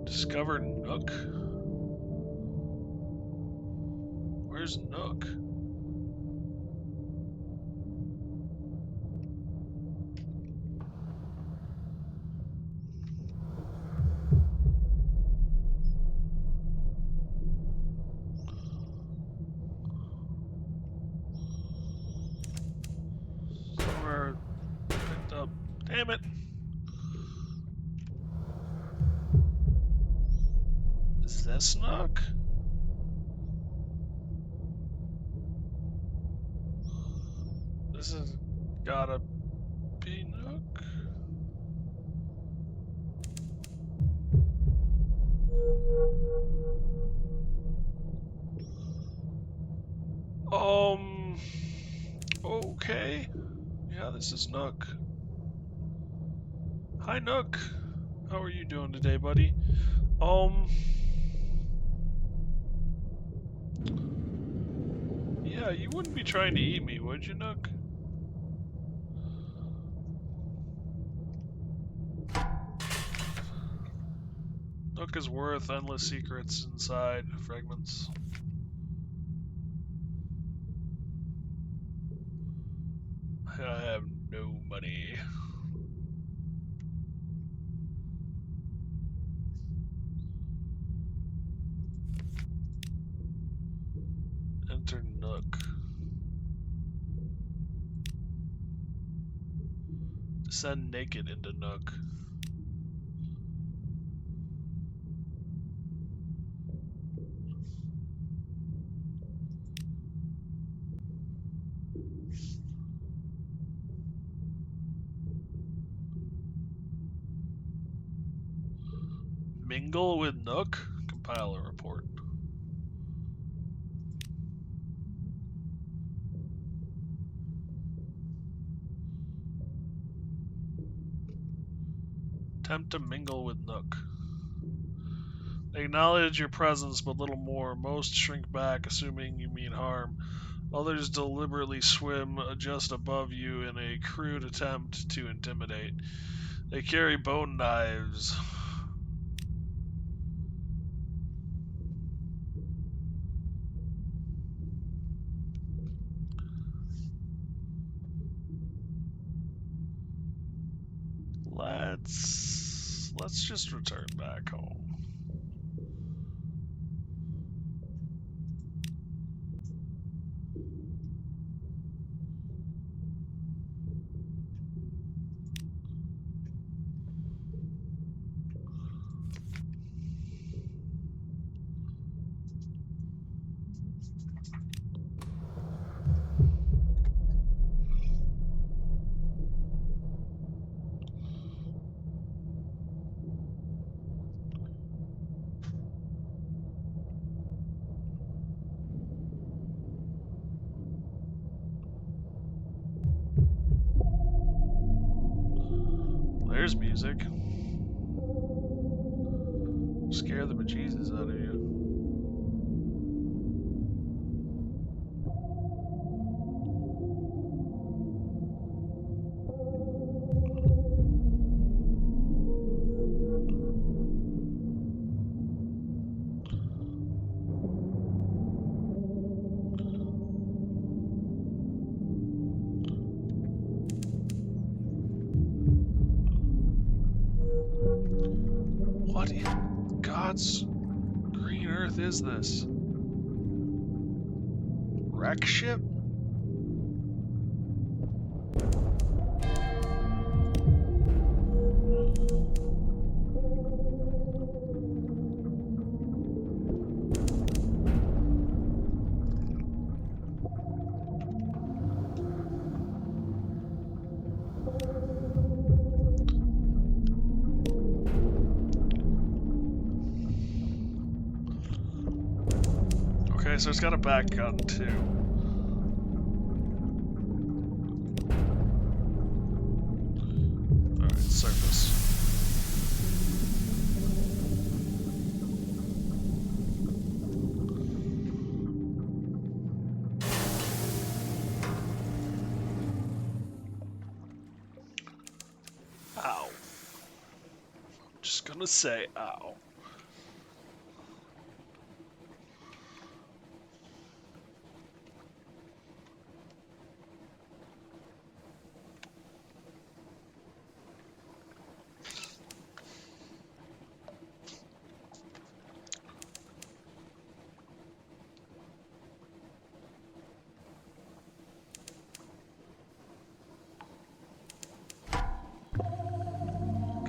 Discover Nook? Where's Nook? Somewhere picked up. Damn it! Is this Nook? This has gotta be Nook. Um. Okay. Yeah, this is Nook. Hi, Nook. How are you doing today, buddy? Yeah, you wouldn't be trying to eat me, would you, Nook? Nook is worth endless secrets inside fragments. I have no money. Enter Nook. Descend naked into Nook. Mingle with Nook? Compile a report. Attempt to mingle with Nook. They acknowledge your presence, but little more. Most shrink back, assuming you mean harm. Others deliberately swim just above you in a crude attempt to intimidate. They carry bone knives. Let's just return back home. there's music. Scare the bejesus out of you. What in God's green earth is this? Wreck ship? Okay, so it's got a back gun too. Alright, surface. Ow. I'm just gonna say ow.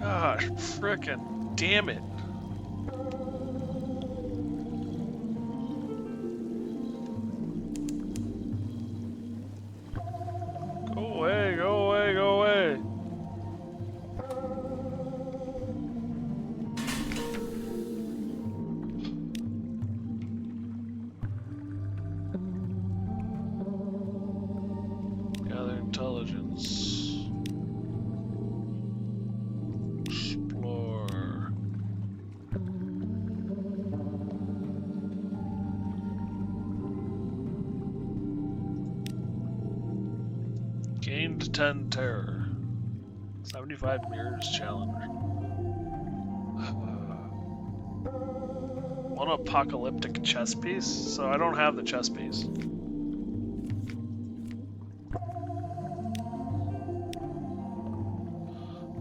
Gosh, frickin' damn it. Go away, go away, go away. Gather intelligence. Explore. Gained 10 terror. 75 mirrors challenge. One apocalyptic chess piece? So I don't have the chess piece.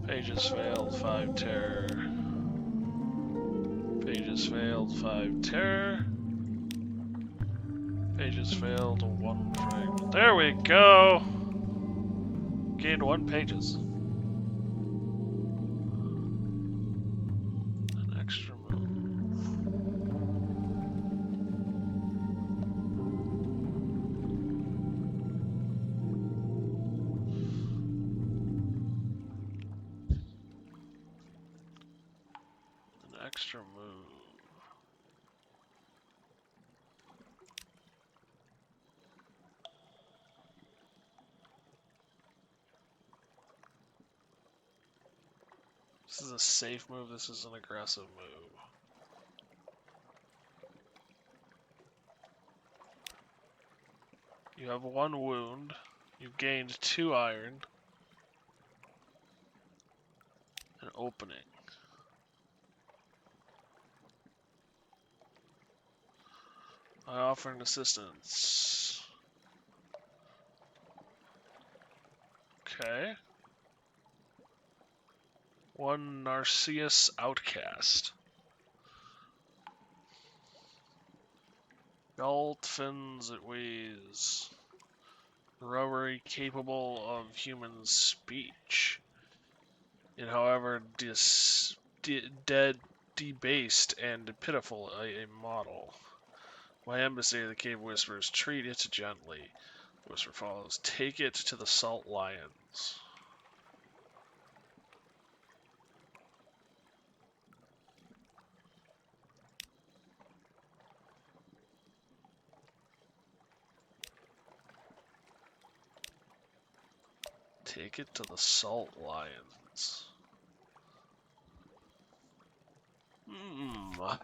Pages failed, 5 terror. Pages failed, 5 terror. Pages failed, 1 fragment. There we go! Gained 1 pages. An extra move. An extra move. This is a safe move, this is an aggressive move. You have 1 wound. You've gained 2 iron. An opening. I offer an assistance. Okay. 1 Narcissus outcast. Dolphins it weighs. Rubbery capable of human speech. It, however, dead, debased, and pitiful a model. My embassy, the cave whispers, treat it gently. The whisper follows. Take it to the salt lions. Take it to the salt lions. Hmm.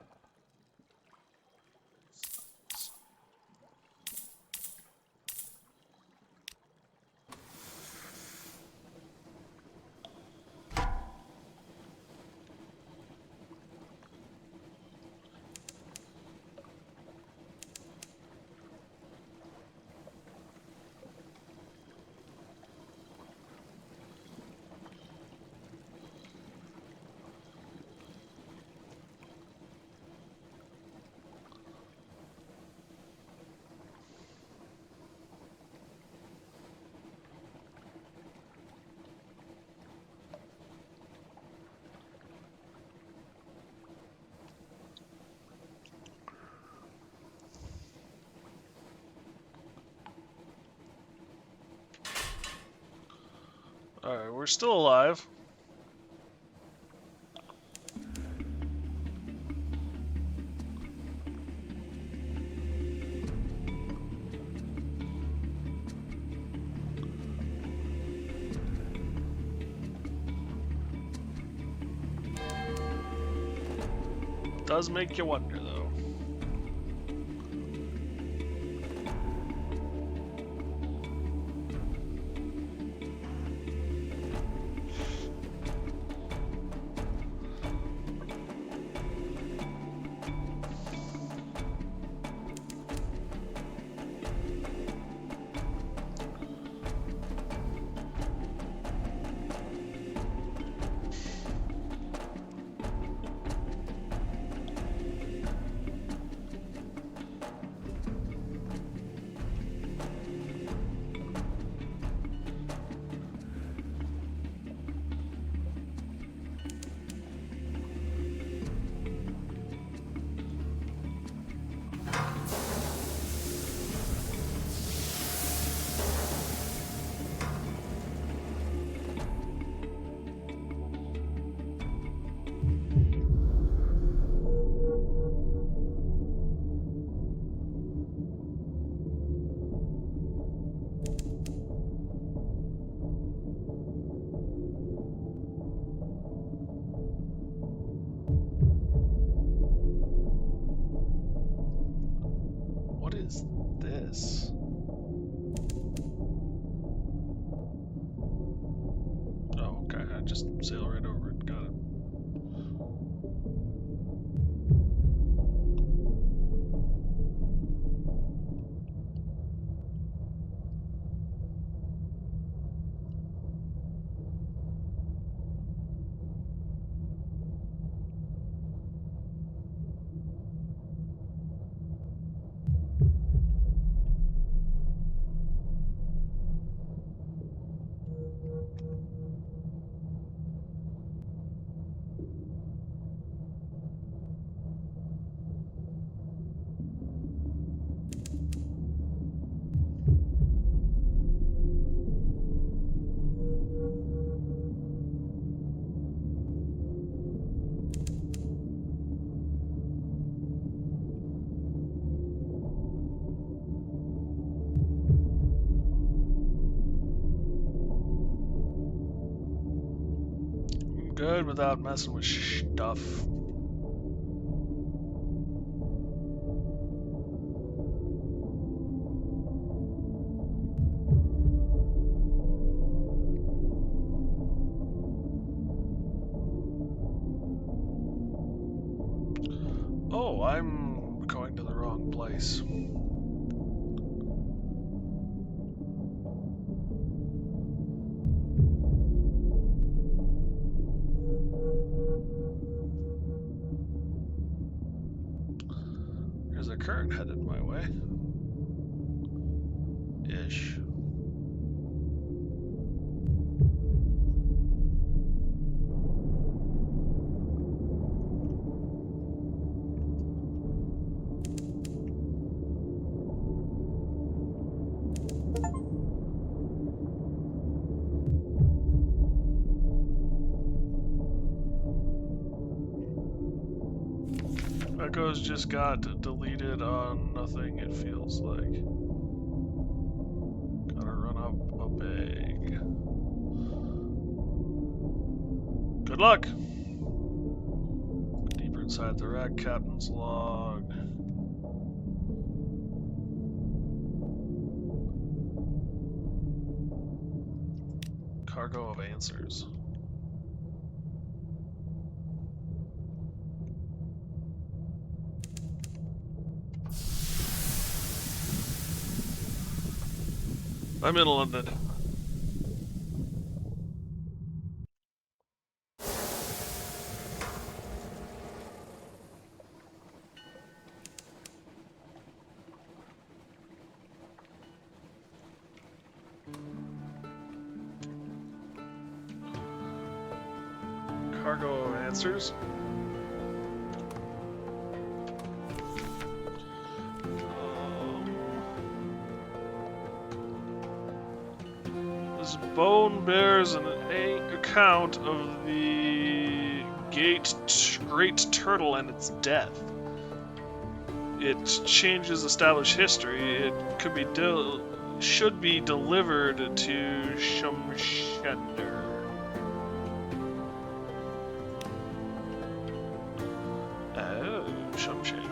Alright, we're still alive. Does make you wonder, though. What is this? Oh, okay. I just sail right over it. Got it. I'm good without messing with stuff. Oh, I'm going to the wrong place. There's a current headed my way. Ish. Echoes just got deleted on nothing, it feels like. Gotta run up a big. Good luck! Deeper inside the wreck, captain's log. Cargo of answers. I'm in London. Cargo of answers. This bone bears an account of the great turtle and its death. It changes established history. It could be should be delivered to Shumshender. Oh, Shumshender.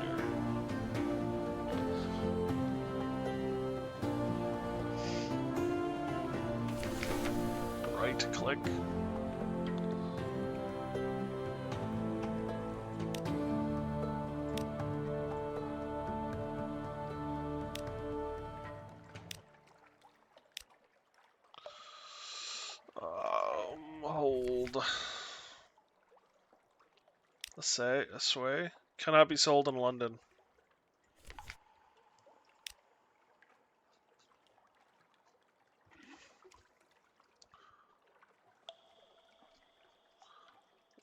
Right click. Hold. Sway cannot be sold in London.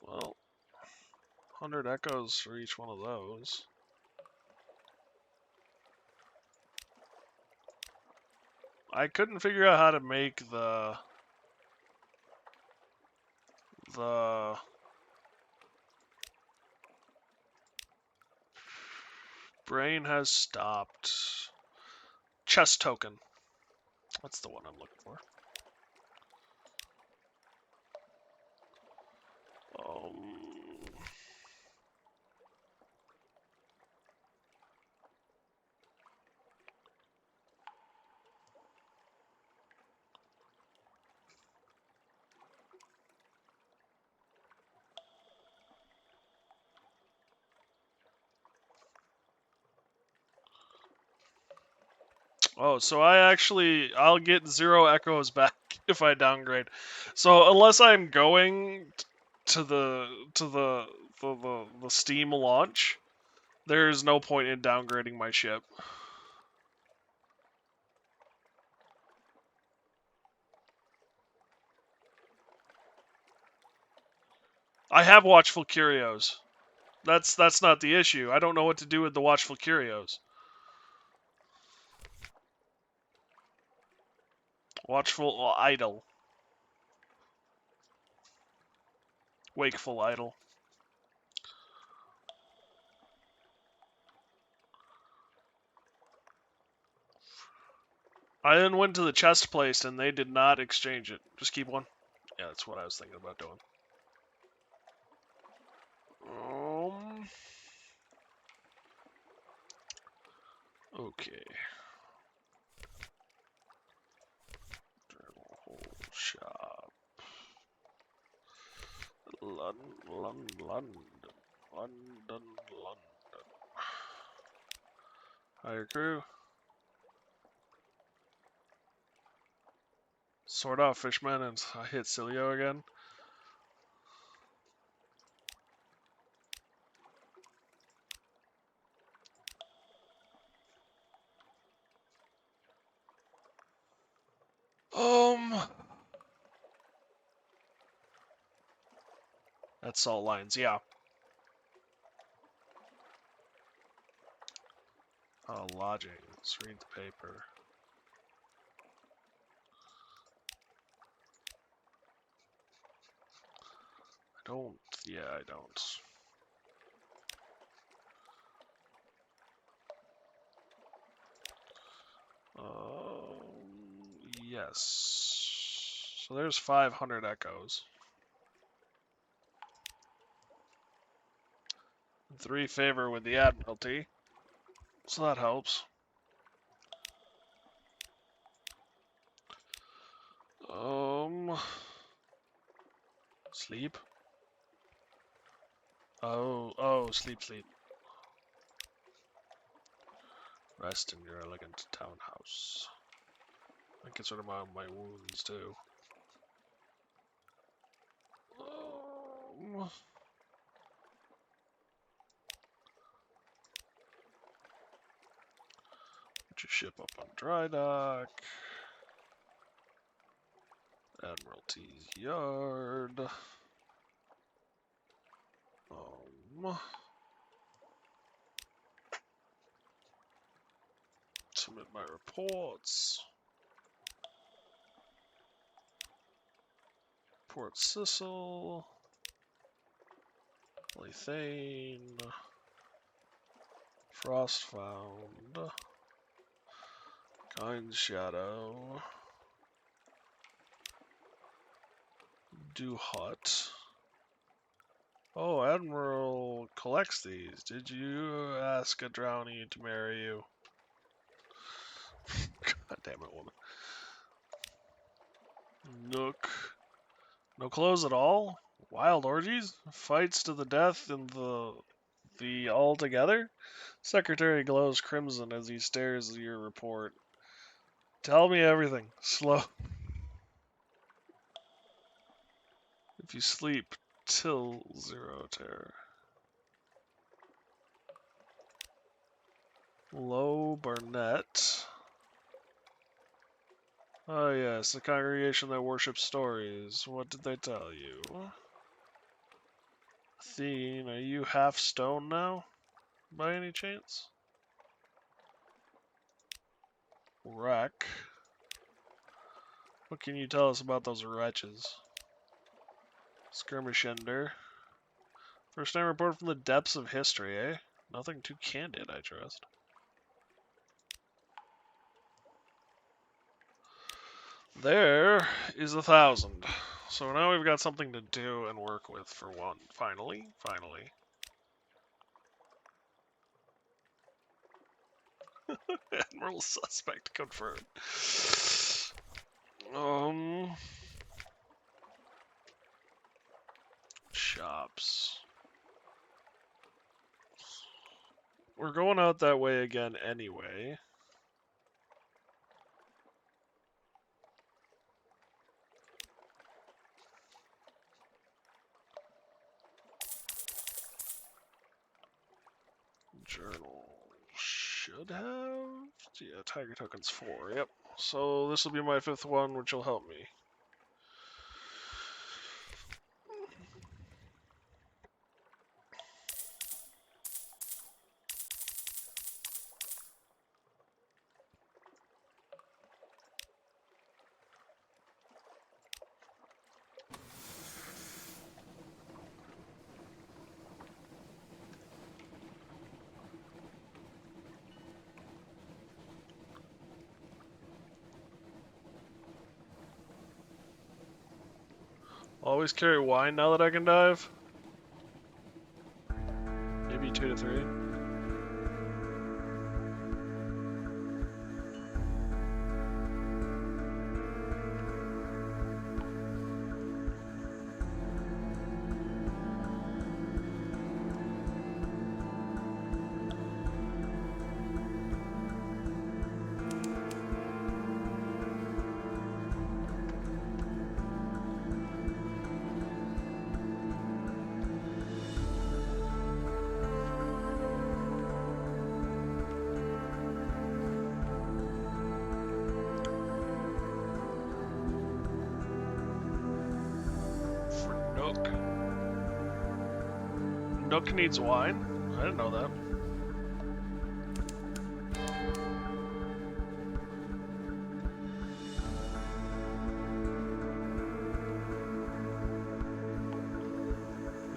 Well, 100 echoes for each one of those. I couldn't figure out how to make the brain has stopped. Chest token. That's the one I'm looking for. Oh, so I'll get 0 echoes back if I downgrade. So unless I'm going to the Steam launch, there's no point in downgrading my ship. I have Watchful Curios. That's not the issue. I don't know what to do with the Watchful Curios. Watchful Idle. Wakeful Idle. I then went to the chest place and they did not exchange it. Just keep one. Yeah, that's what I was thinking about doing. Okay. Shop. London. Hire crew. Sort out Fishman and I hit Cilio again. That's salt lines, yeah. Lodging. Let's read the paper. I don't. Yes. So there's 500 echoes. 3 favor with the Admiralty, so that helps. Sleep? Oh, sleep. Rest in your elegant townhouse. I get rid of my wounds, too. Put your ship up on dry dock. Admiralty's yard. Submit my reports. Port Sissel. Lethane. Frostfound. Kind Shadow. Do Hut. Oh, Admiral collects these. Did you ask a drowning to marry you? God damn it, woman. Nook. No clothes at all? Wild orgies? Fights to the death in the all together? Secretary glows crimson as he stares at your report. Tell me everything. Slow. If you sleep till 0 terror. Low Burnett. Oh yes, the congregation that worships stories. What did they tell you? Thene, are you half stone now? By any chance? Wreck. What can you tell us about those wretches? Skirmish Ender. First time report from the depths of history, eh? Nothing too candid, I trust. There is 1,000. So now we've got something to do and work with for one. Finally. Admiral suspect confirmed. Shops. We're going out that way again anyway. Journal should have. Yeah, Tiger Token's 4. Yep. So this will be my 5th one, which will help me. Always carry wine now that I can dive. Maybe 2 to 3. Nook needs wine? I didn't know that.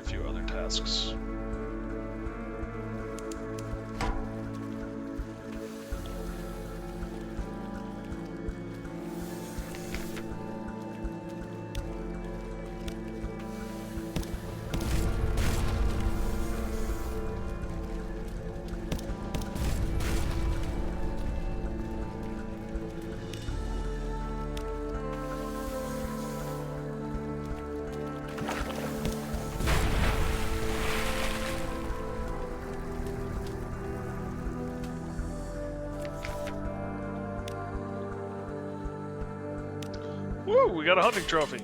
A few other tasks. we got a hunting trophy.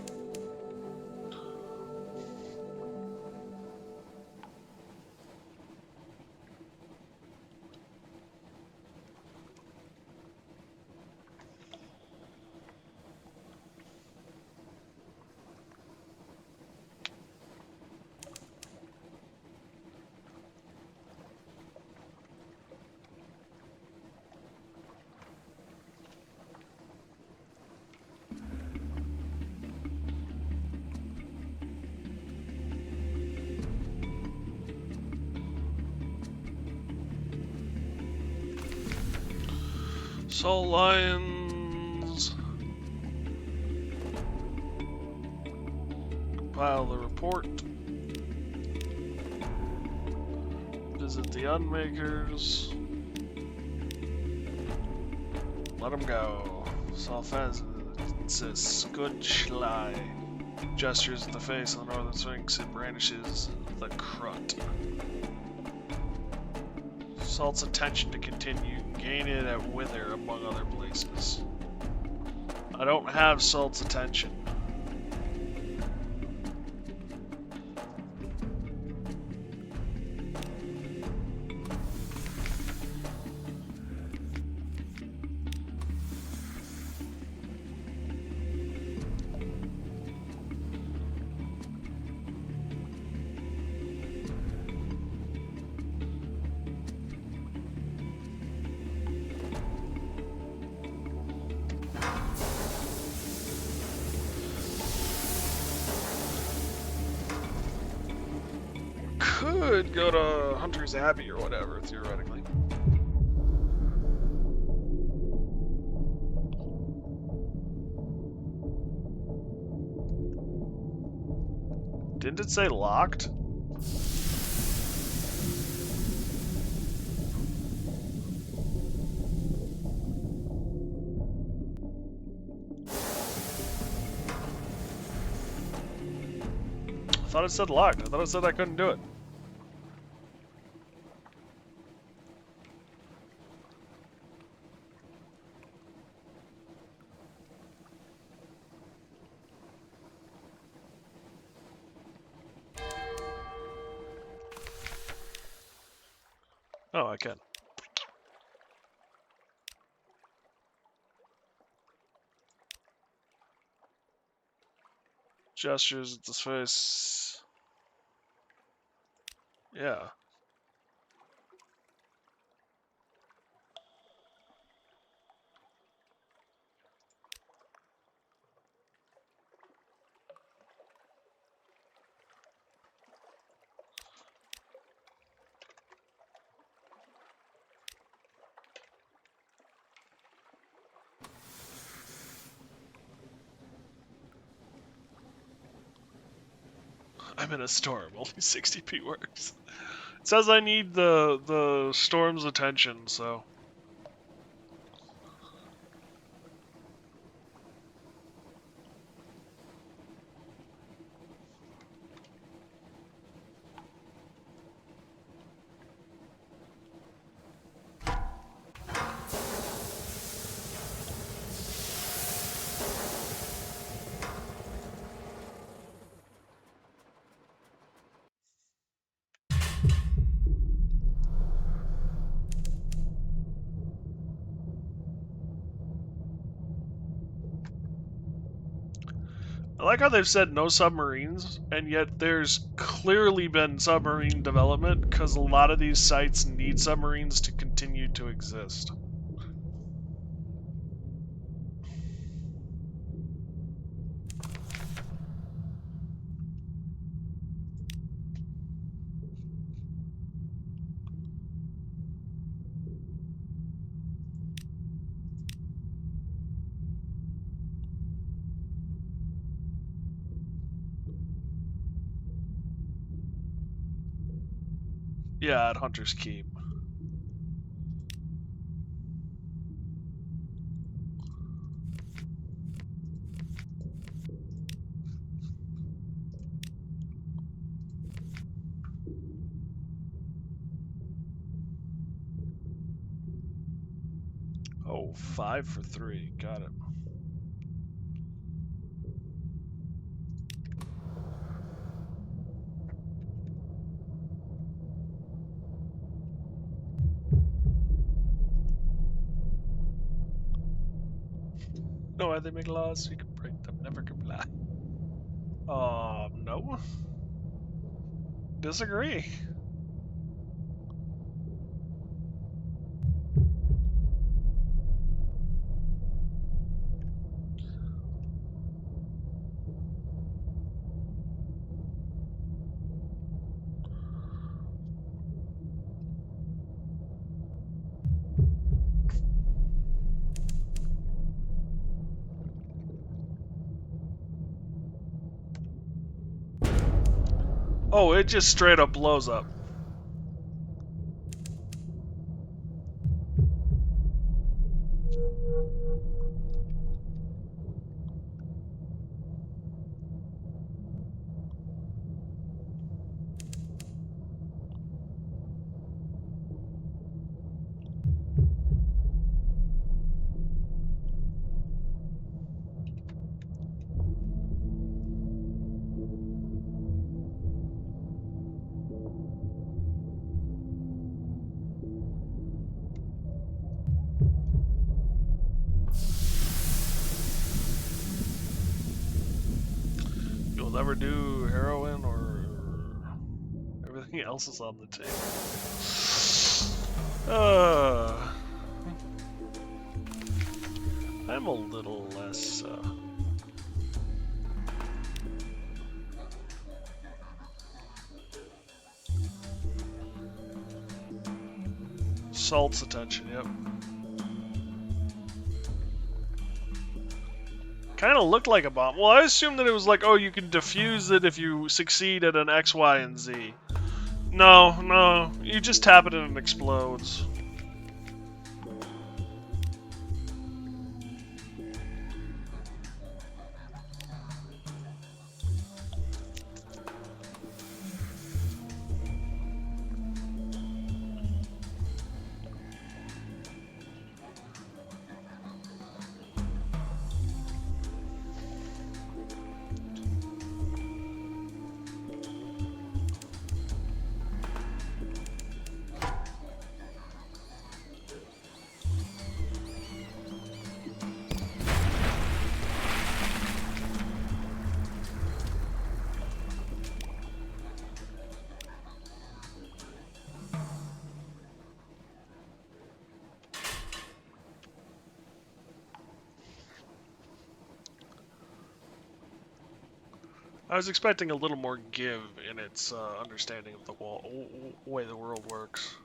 Soul Lions. Compile the report. Visit the Unmakers. Let them go. Salfensis. Good Schlei. Gestures at the face of the Northern Sphinx. It brandishes the crut. Salt's attention to continue. Gain it at Wither, among other places. I don't have Salt's attention. Could go to Hunter's Abbey or whatever, theoretically. Didn't it say locked? I thought it said locked. I thought it said I couldn't do it. Oh, I can. Gestures at the face. Yeah. I'm in a storm. Only 60p works. It says I need the storm's attention, so. I like how they've said no submarines, and yet there's clearly been submarine development because a lot of these sites need submarines to continue to exist. Yeah, at Hunter's Keep. Oh, 5 for 3. Got it. No, why they make laws so you can break them, never comply. No. Disagree. Oh, it just straight up blows up. You'll never do heroin or everything else is on the table. I'm a little less Salt's attention, yep. Kind of looked like a bomb. Well, I assumed that it was like, oh, you can defuse it if you succeed at an X, Y, and Z. No, you just tap it and it explodes. I was expecting a little more give in its understanding of the way the world works.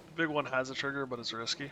The big one has a trigger, but it's risky.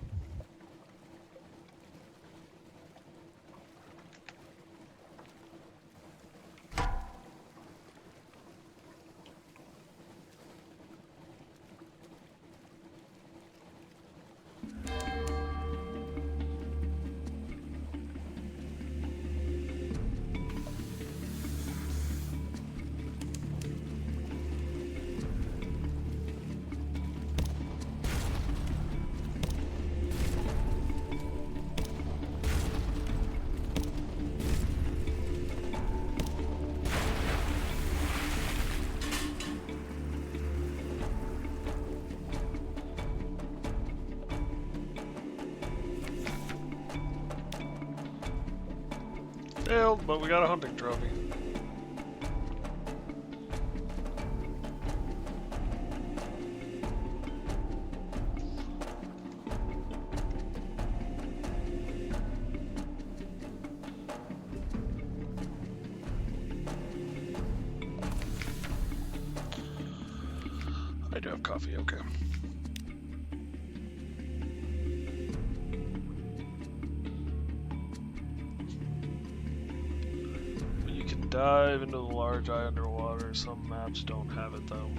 Failed, but we got a hunting trophy. I do have coffee, okay. Dive into the large eye underwater. Some maps don't have it though.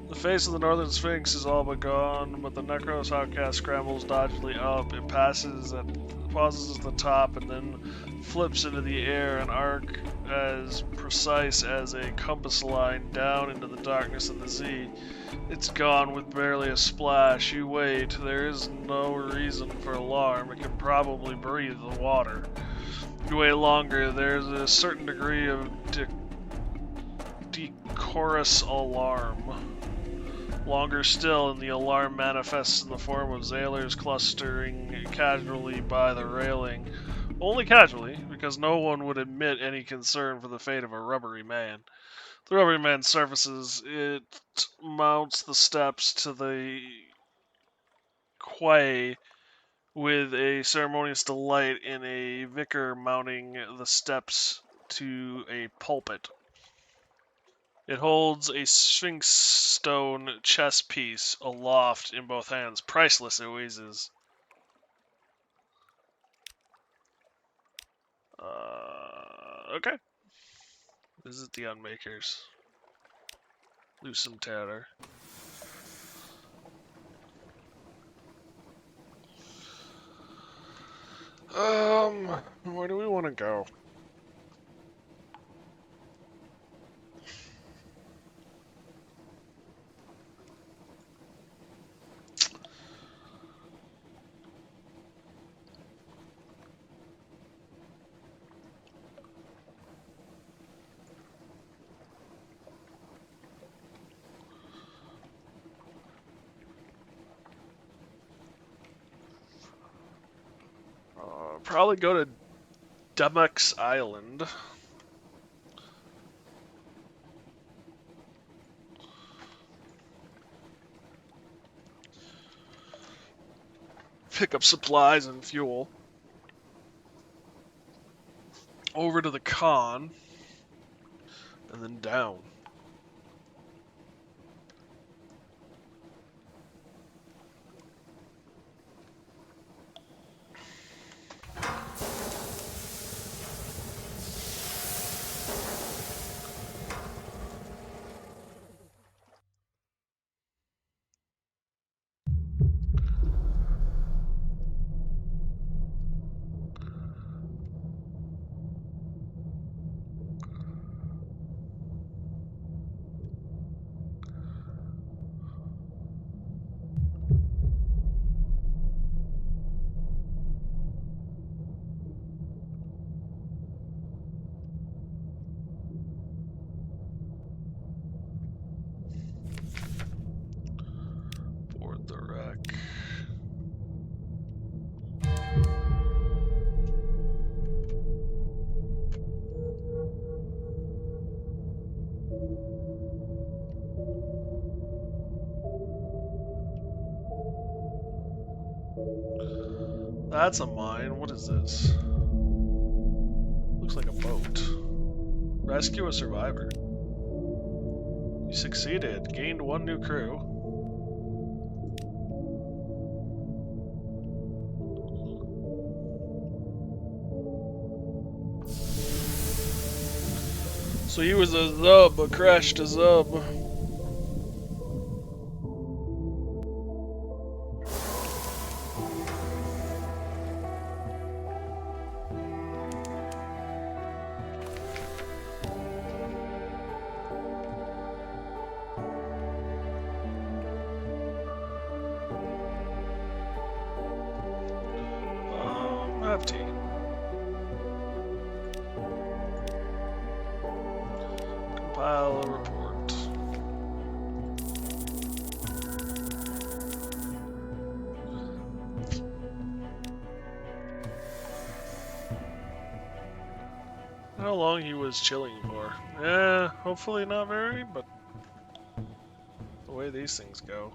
The face of the northern sphinx is all but gone, but the Necros outcast scrambles dodgily up. It pauses at the top and then flips into the air, an arc as precise as a compass line down into the darkness of the Z. It's gone with barely a splash. You wait. There is no reason for alarm. It can probably breathe the water. You wait longer. There's a certain degree of decorous alarm. Longer still, and the alarm manifests in the form of sailors clustering casually by the railing. Only casually, because no one would admit any concern for the fate of a rubbery man. The rubbery man surfaces, it mounts the steps to the quay with a ceremonious delight in a vicar mounting the steps to a pulpit. It holds a sphinx stone chess piece aloft in both hands. Priceless, it wheezes. Okay. Visit the Unmakers. Loosen Terror. Where do we want to go? Probably go to Dumux Island. Pick up supplies and fuel. Over to the con. And then down. Board the wreck. That's a mine. What is this? Looks like a boat. Rescue a survivor. You succeeded. Gained 1 new crew. So he was a zub, but crashed a zub. Have tea. Compile a report. How long he was chilling for? Hopefully not very, but the way these things go.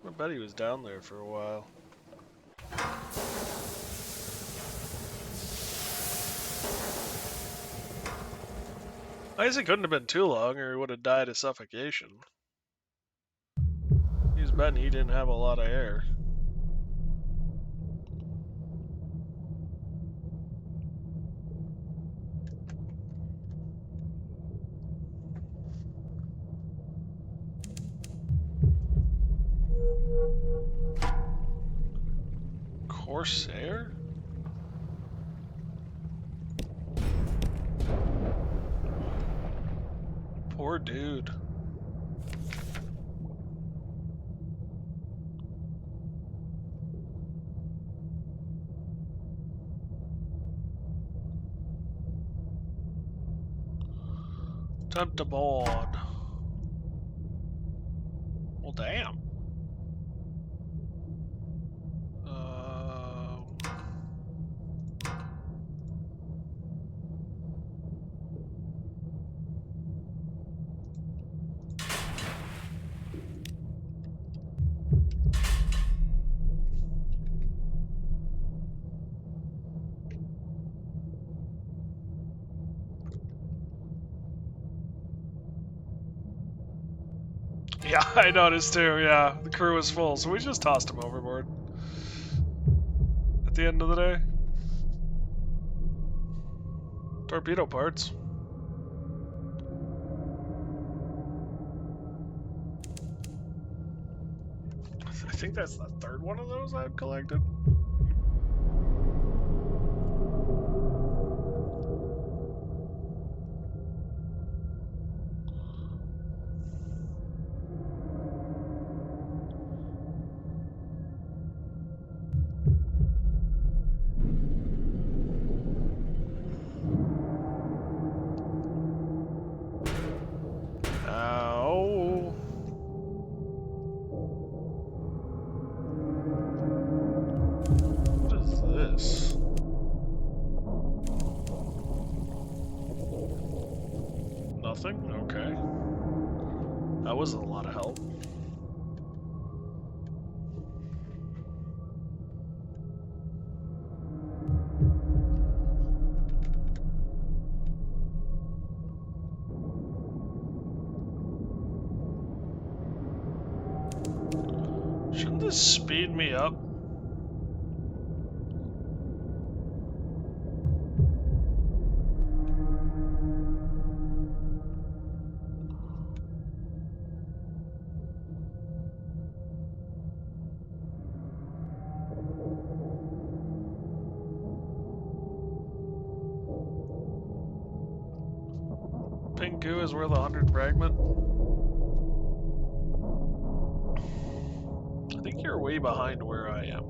I bet he was down there for a while. I guess it couldn't have been too long, or he would have died of suffocation. He's betting he didn't have a lot of air. Corsair? Poor dude. Time to board. damn. Yeah, I noticed too, yeah. The crew was full, so we just tossed him overboard. At the end of the day. Torpedo parts. I think that's the third one of those I've collected. Ow. What is this? Nothing? Okay. That wasn't a lot of help. Shouldn't this speed me up? Pink goo is worth 100 fragment. I think you're way behind where I am.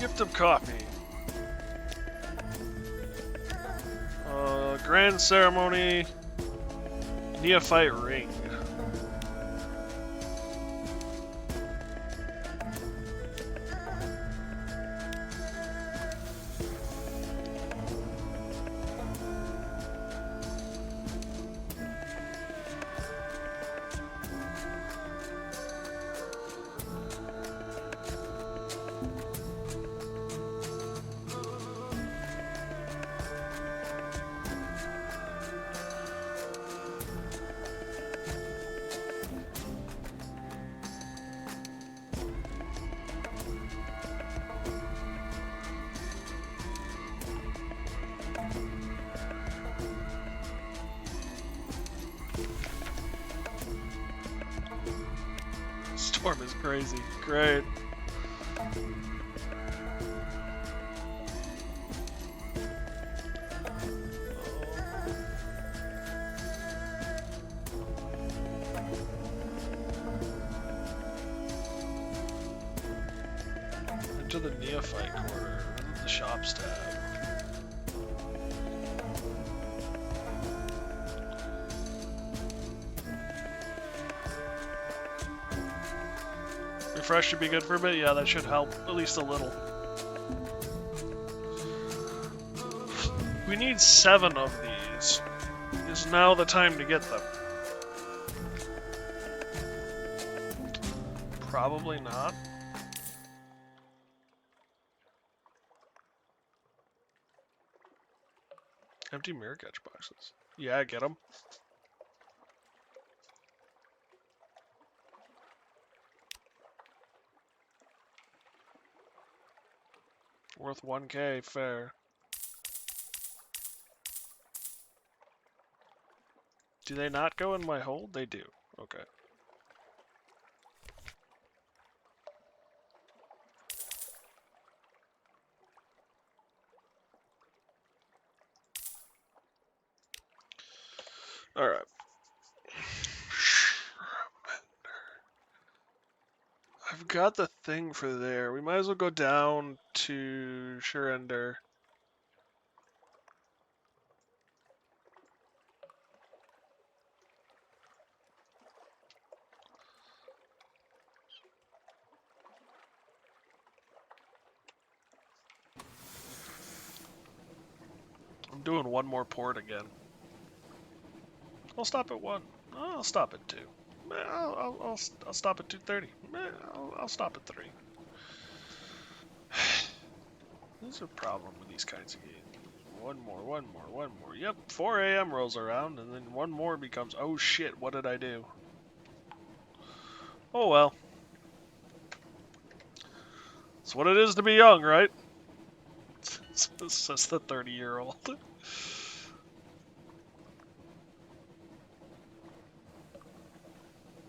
Gift of coffee. Grand ceremony. Neophyte ring. Storm is crazy. Great. Into the neophyte corner. The shops tab. Refresh should be good for a bit. Yeah, that should help at least a little. We need 7 of these. Is now the time to get them? Probably not. Empty mirror catch boxes. Yeah, get them. Worth 1K, fair. Do they not go in my hold? They do. Okay. Alright. I've got the thing for there. We might as well go down to Surrender. I'm doing one more port again. I'll stop at 1. I'll stop at 2. I'll stop at 2:30. I'll stop at 3. There's a problem with these kinds of games. One more. Yep, 4 a.m. rolls around, and then one more becomes, oh shit, what did I do? Oh well. It's what it is to be young, right? Says the 30-year-old.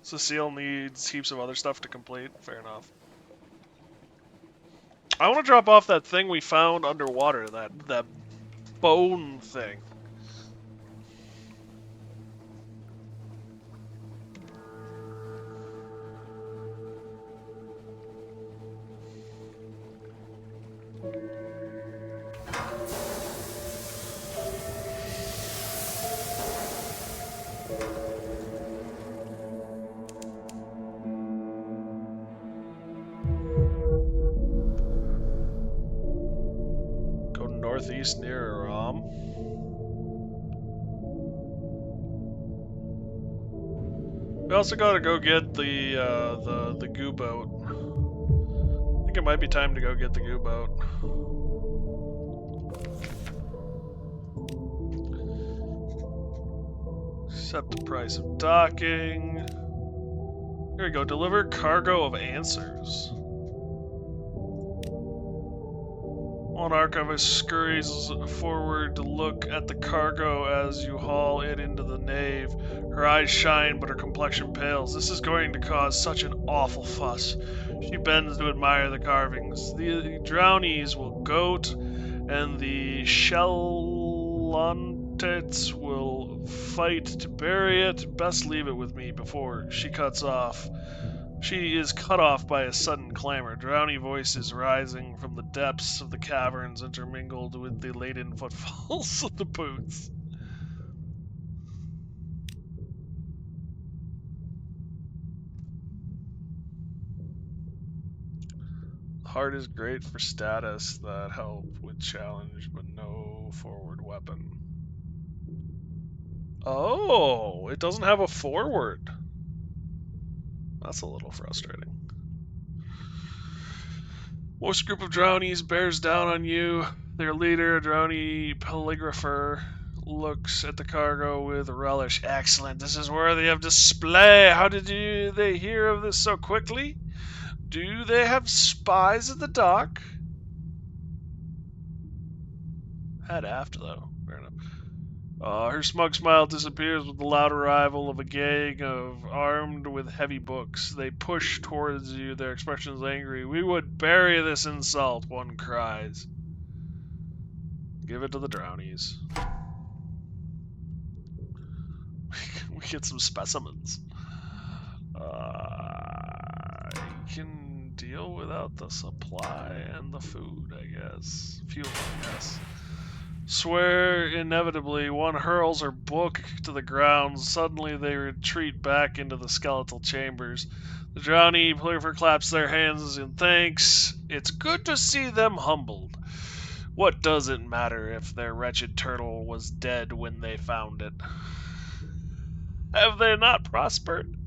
Cecile needs heaps of other stuff to complete. Fair enough. I want to drop off that thing we found underwater, that bone thing. Go northeast near Ram. We also gotta go get the goo boat. I think it might be time to go get the goo boat. Set the price of docking. Here we go. Deliver cargo of answers. One archivist scurries forward to look at the cargo as you haul it into the nave. Her eyes shine, but her complexion pales. This is going to cause such an awful fuss. She bends to admire the carvings. The drownies will goat, and the shellontates will fight to bury it. Best leave it with me before she cuts off. She is cut off by a sudden clamor. Drowny voices rising from the depths of the caverns intermingled with the laden footfalls of the boots. Heart is great for status that help with challenge, but no forward weapon. Oh, it doesn't have a forward. That's a little frustrating. Most group of drownies bears down on you. Their leader, a drowny polygrapher, looks at the cargo with relish. Excellent. This is worthy of display. How did they hear of this so quickly? Do they have spies at the dock? Had aft, though. Fair enough. Her smug smile disappears with the loud arrival of a gang of armed with heavy books. They push towards you, their expressions angry. We would bury this insult, one cries. Give it to the drownies. We get some specimens. I can deal without the supply and the food, I guess. Fuel, I guess. Swear inevitably, one hurls her book to the ground. Suddenly they retreat back into the skeletal chambers. The drowny polygrapher claps their hands in thanks. It's good to see them humbled. What does it matter if their wretched turtle was dead when they found it? Have they not prospered?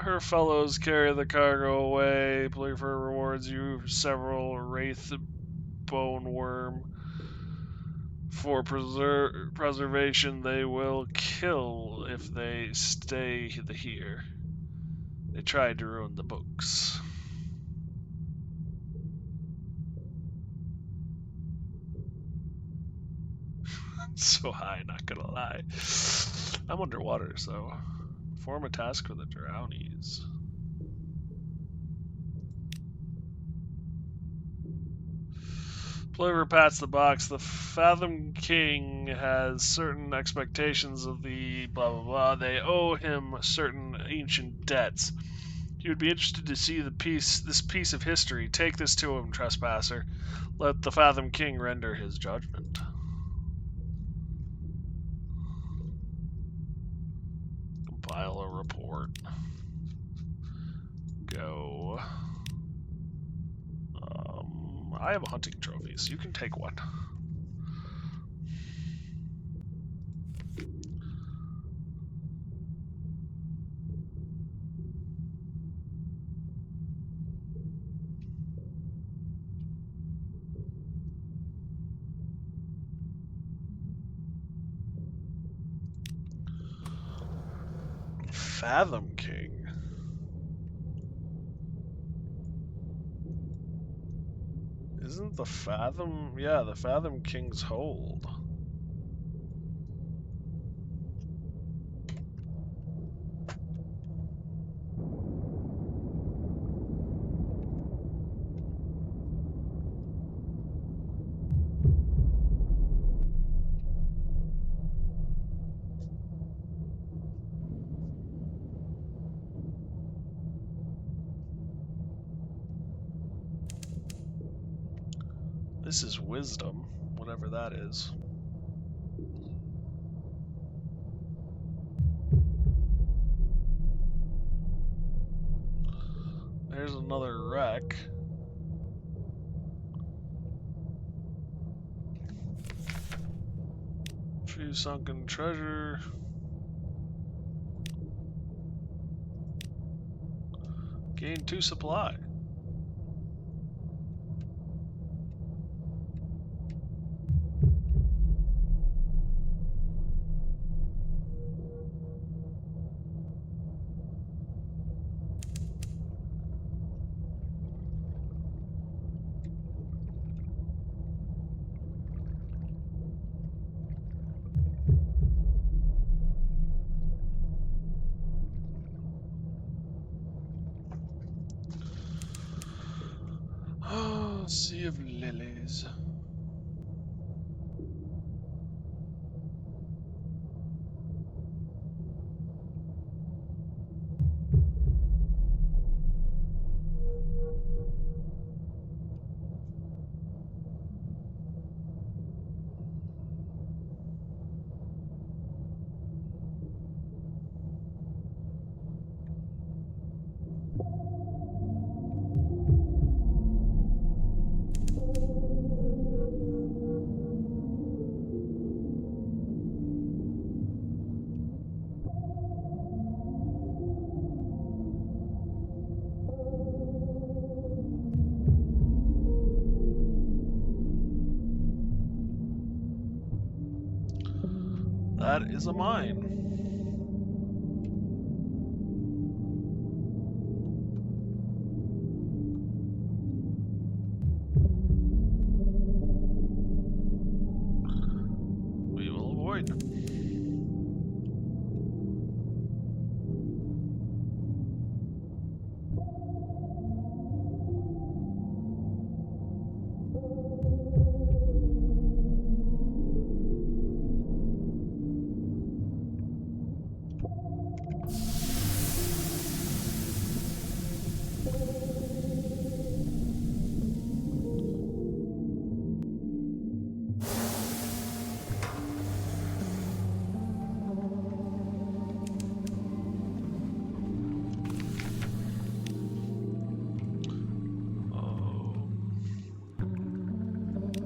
Her fellows carry the cargo away. Polygrapher rewards you several wraith bone worm. For preservation, they will kill if they stay here. They tried to ruin the books. So high, not gonna lie. I'm underwater, so perform a task for the drownies. Plover pats the box. The Fathom King has certain expectations of the blah blah blah. They owe him certain ancient debts. He would be interested to see this piece of history. Take this to him, trespasser. Let the Fathom King render his judgment. Compile a report. Go. I have a hunting trophy, so you can take one. Fathom King. Isn't the Fathom... Yeah, the Fathom King's hold. This is wisdom, whatever that is. There's another wreck. Few sunken treasure. Gain 2 supply. Oh, sea of lilies. That is a mine. We will avoid.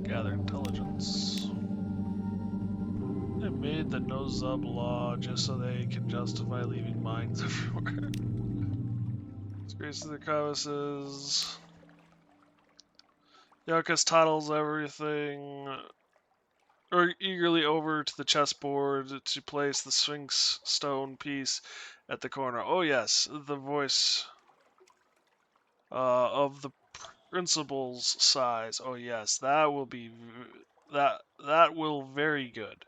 Gather intelligence. They made the no-zub law just so they can justify leaving mines everywhere. Disgrace to their crevices. Yakas toddles everything or eagerly over to the chessboard to place the Sphinx stone piece at the corner. Oh yes, the voice of the principal's size. Oh yes, that will be that will very good.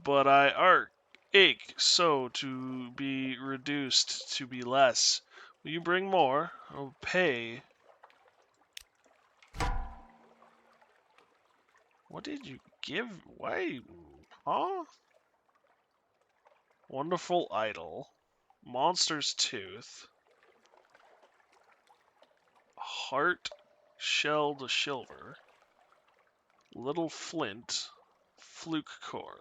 but I ache so to be reduced to be less. Will you bring more? I'll pay. What did you give? Why? Huh? Wonderful idol. Monster's tooth. Heart shelled silver. Little flint. Fluke core.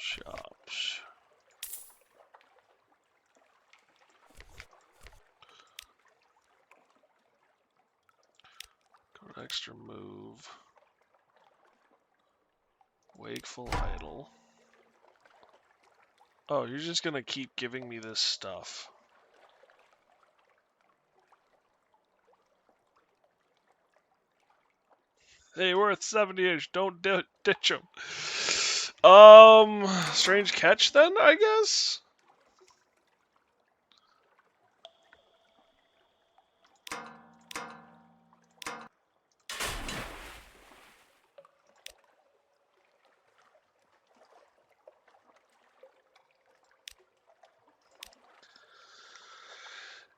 Shops. Got extra move. Wakeful idol. Oh, you're just gonna keep giving me this stuff. Hey, worth 70-ish. Don't ditch him. Strange catch then, I guess?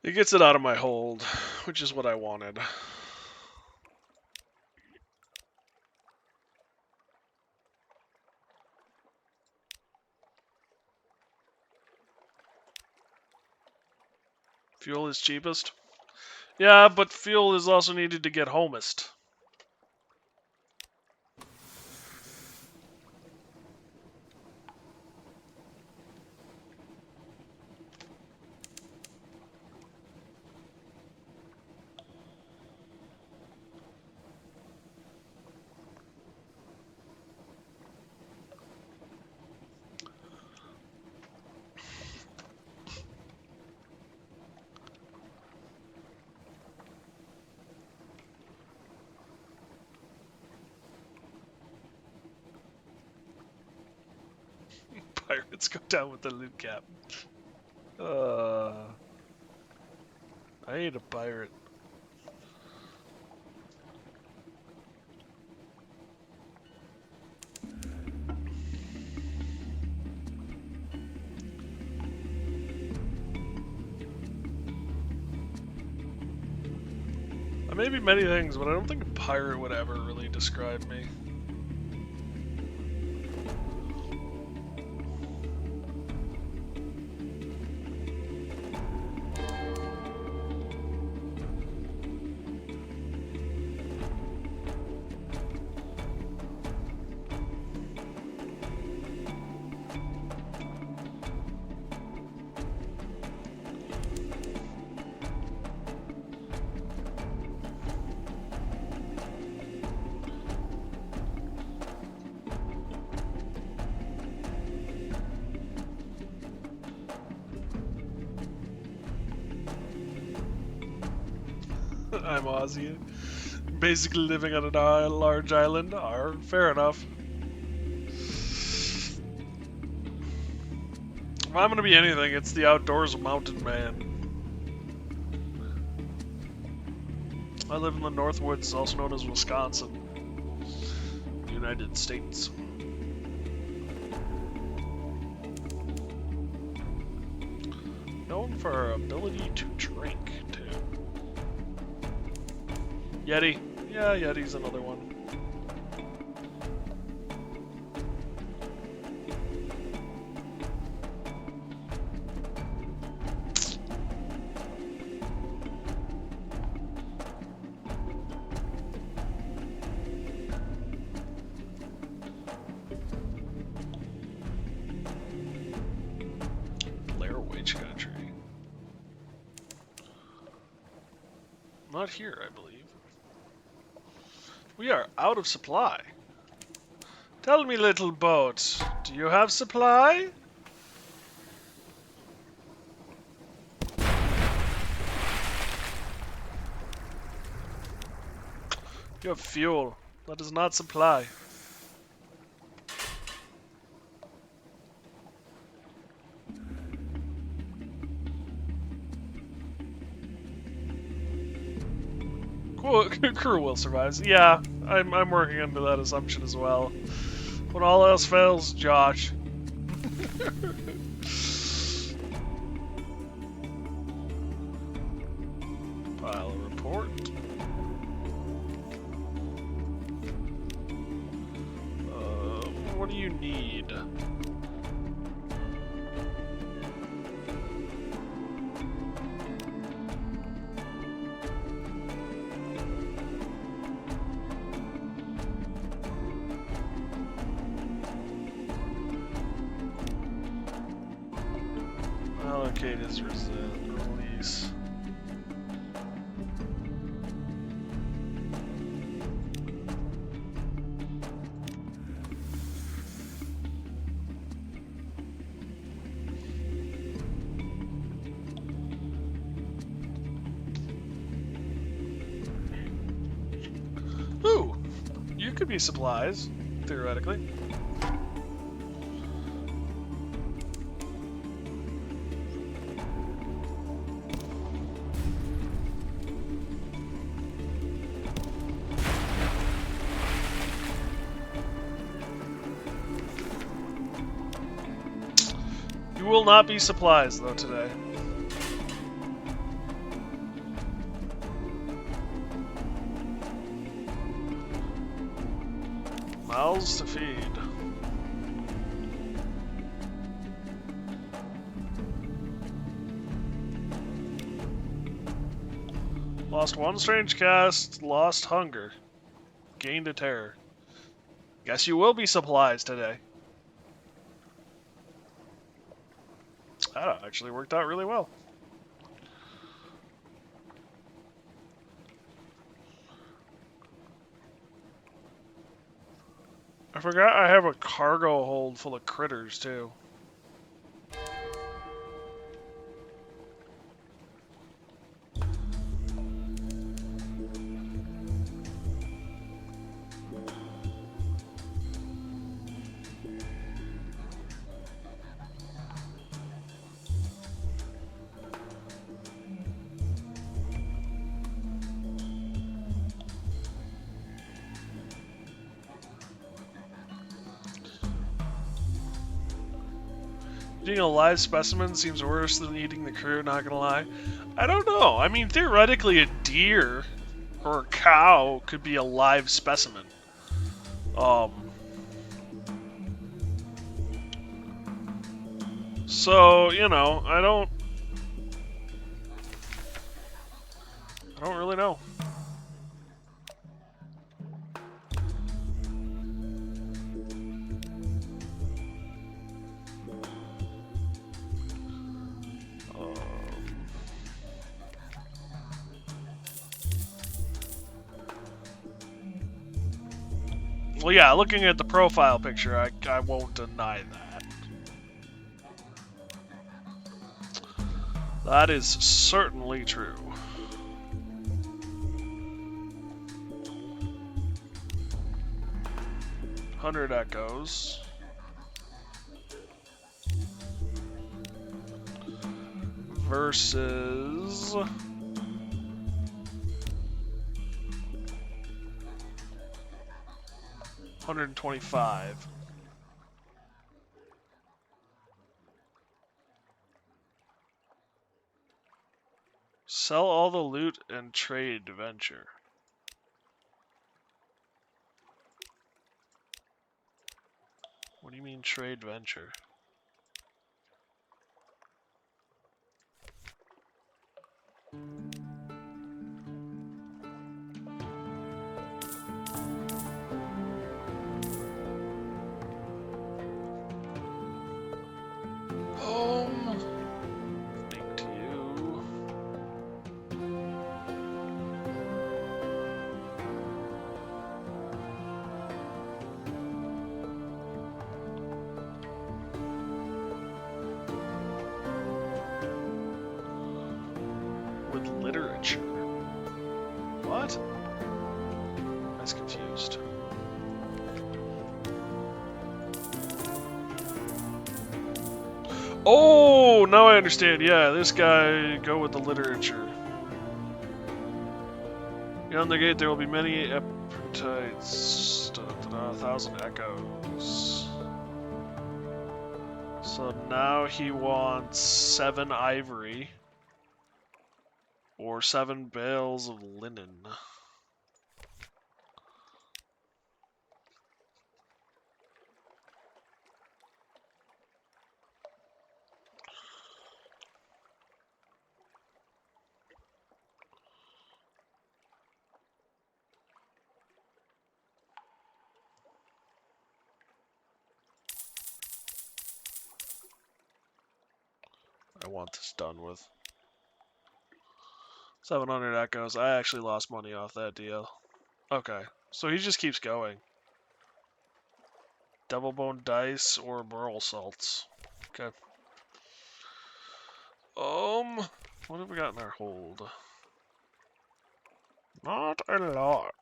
It gets it out of my hold, which is what I wanted. Fuel is cheapest? Yeah, but fuel is also needed to get homest. Pirates go down with the loot cap. I ain't a pirate. I may be many things, but I don't think a pirate would ever really describe me. I'm Aussie. Basically living on a large island. Fair enough. If I'm gonna be anything, it's the outdoors mountain man. I live in the Northwoods, also known as Wisconsin, United States. Known for our ability to drink, too. Yeti. Yeah, Yeti's another one. Blair Witch Country. Not here, I believe. We are out of supply. Tell me, little boat, do you have supply? You have fuel. That is not supply. Cool. Crew will survive. Yeah, I'm working under that assumption as well. When all else fails, Josh. File a report. What do you need? Allocate his release. Ooh, you could be supplies, theoretically. You will not be supplies, though, today. Mouths to feed. Lost one strange cast, lost hunger. Gained a terror. Guess you will be supplies today. That actually worked out really well. I forgot I have a cargo hold full of critters, too. Eating a live specimen seems worse than eating the crew, not gonna lie. I don't know. I mean, theoretically, a deer or a cow could be a live specimen. So, you know, I don't really know. Well, yeah, looking at the profile picture, I won't deny that. That is certainly true. $100 echoes. Versus... $125. Sell all the loot and trade venture. What do you mean trade venture? Home. Link to you. Oh, now I understand. Yeah, this guy, go with the literature. Beyond the gate, there will be many appetites. 1,000 echoes. So now he wants 7 ivory. Or 7 bales of linen. I want this done with. 700 echoes. I actually lost money off that deal. Okay, so he just keeps going. Double bone dice or burl salts. Okay. What have we got in our hold? Not a lot.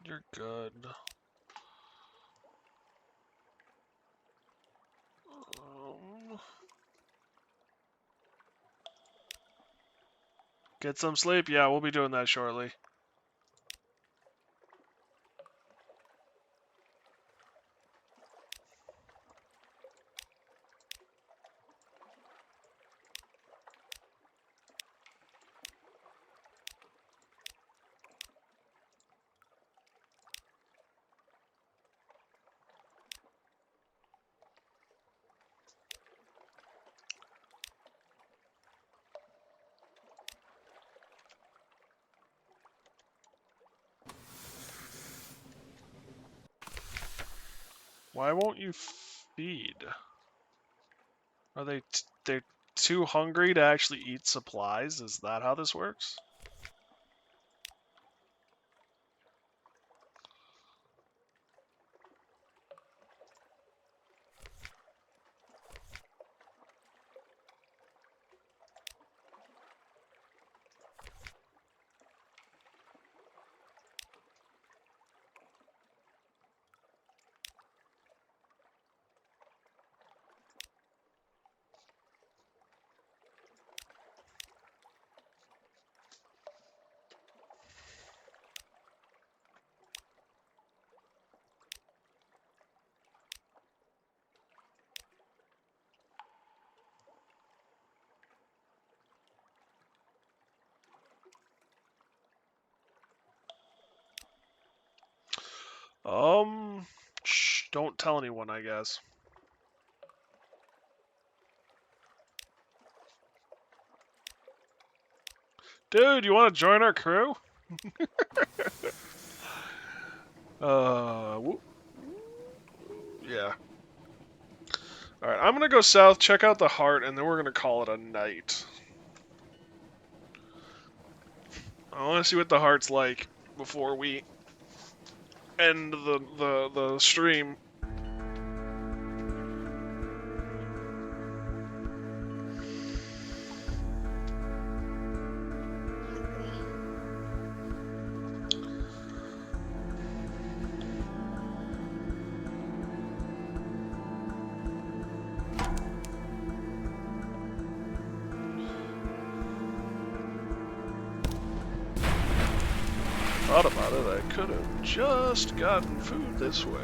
You're good. Get some sleep? Yeah, we'll be doing that shortly. Why won't you feed? Are they're too hungry to actually eat supplies? Is that how this works? Shh, don't tell anyone, I guess. Dude, you want to join our crew? Yeah. Alright, I'm gonna go south, check out the heart, and then we're gonna call it a night. I want to see what the heart's like before we end the stream. Thought about it, I could have just gotten food this way.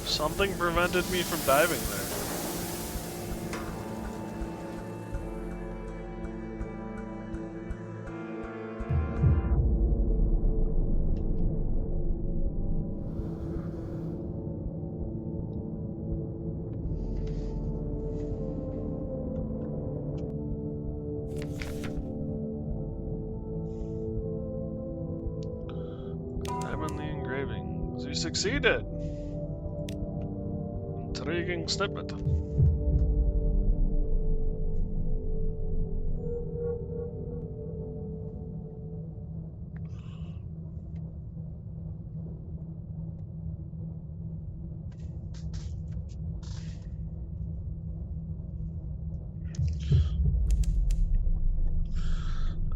Something prevented me from diving there. succeeded. Intriguing snippet.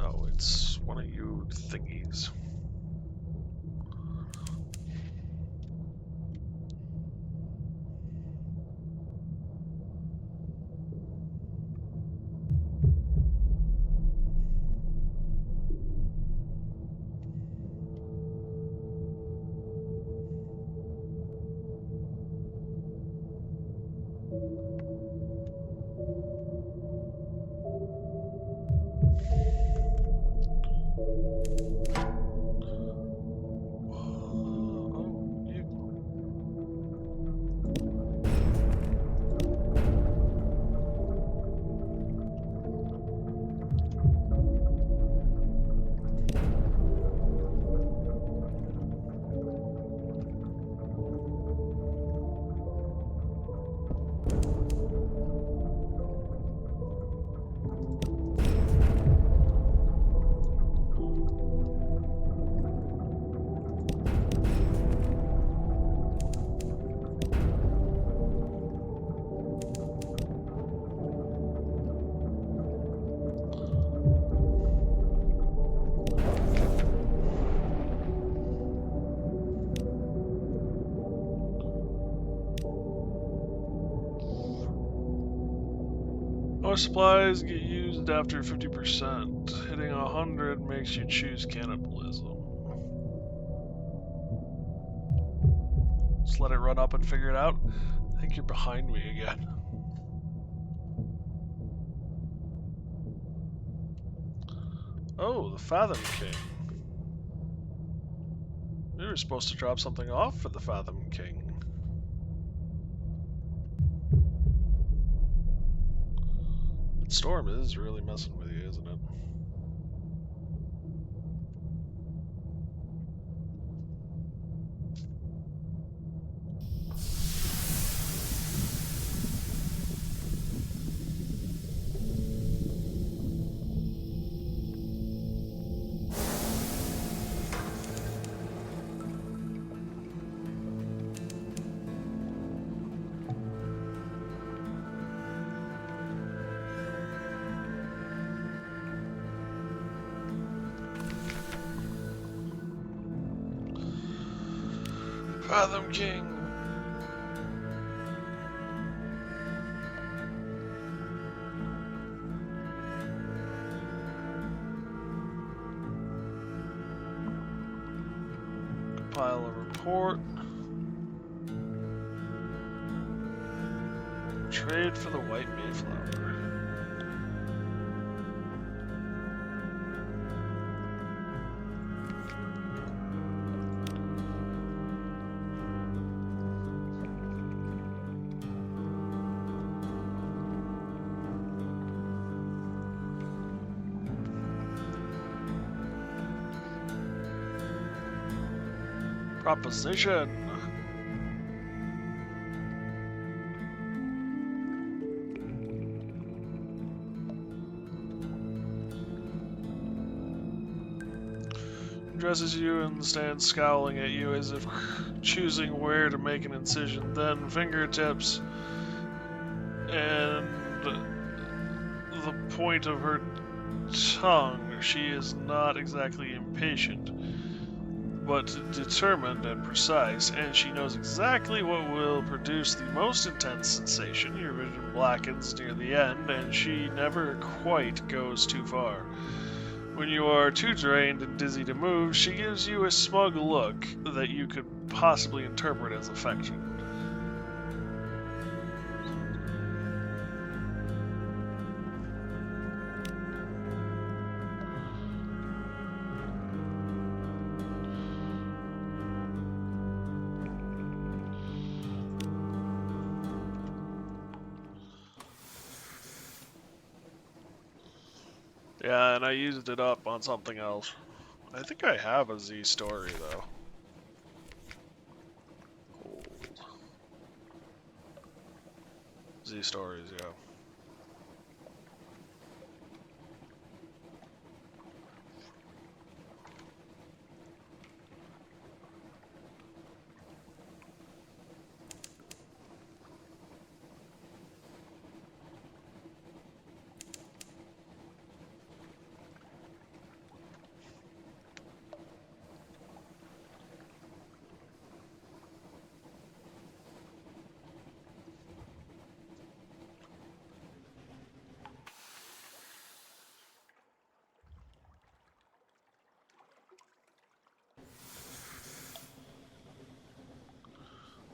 Oh, it's one of you thingies. Oh, you. Most supplies get used after 50%. Hitting 100 makes you choose cannibalism. Just let it run up and figure it out. I think you're behind me again. Oh, the Fathom King. We were supposed to drop something off for the Fathom King. That storm is really messing with you, isn't it? Fathom King. Compile a report. Trade for the White Mayflower. Proposition. Addresses you and stands scowling at you as if choosing where to make an incision. Then fingertips and the point of her tongue. She is not exactly impatient, but determined and precise, and she knows exactly what will produce the most intense sensation. Your vision blackens near the end, and she never quite goes too far. When you are too drained and dizzy to move, she gives you a smug look that you could possibly interpret as affection. Yeah, and I used it up on something else. I think I have a Z story, though. Z stories, yeah.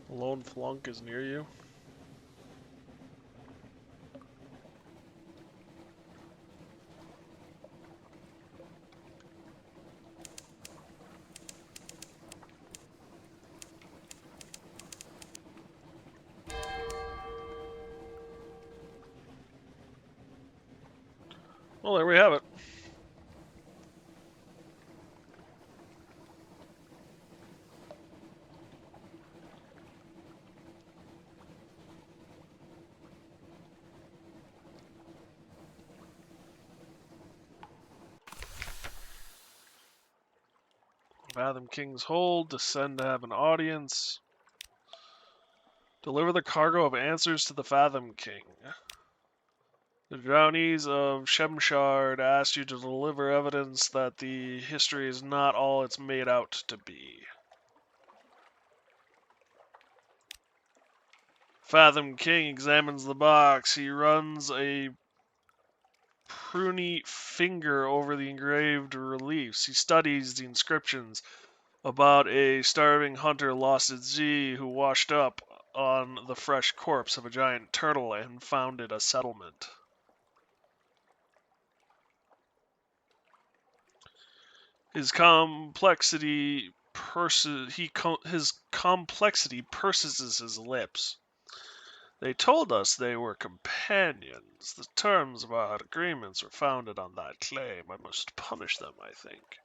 Lone Flunk is near you. Well, there we have it. Fathom King's Hold, descend to have an audience. Deliver the cargo of answers to the Fathom King. The Drownies of Shemshard asked you to deliver evidence that the history is not all it's made out to be. Fathom King examines the box. He runs a pruny finger over the engraved reliefs. He studies the inscriptions about a starving hunter lost at Z who washed up on the fresh corpse of a giant turtle and founded a settlement. His complexity purses his lips. They told us they were companions. The terms of our agreements were founded on that claim. I must punish them, I think.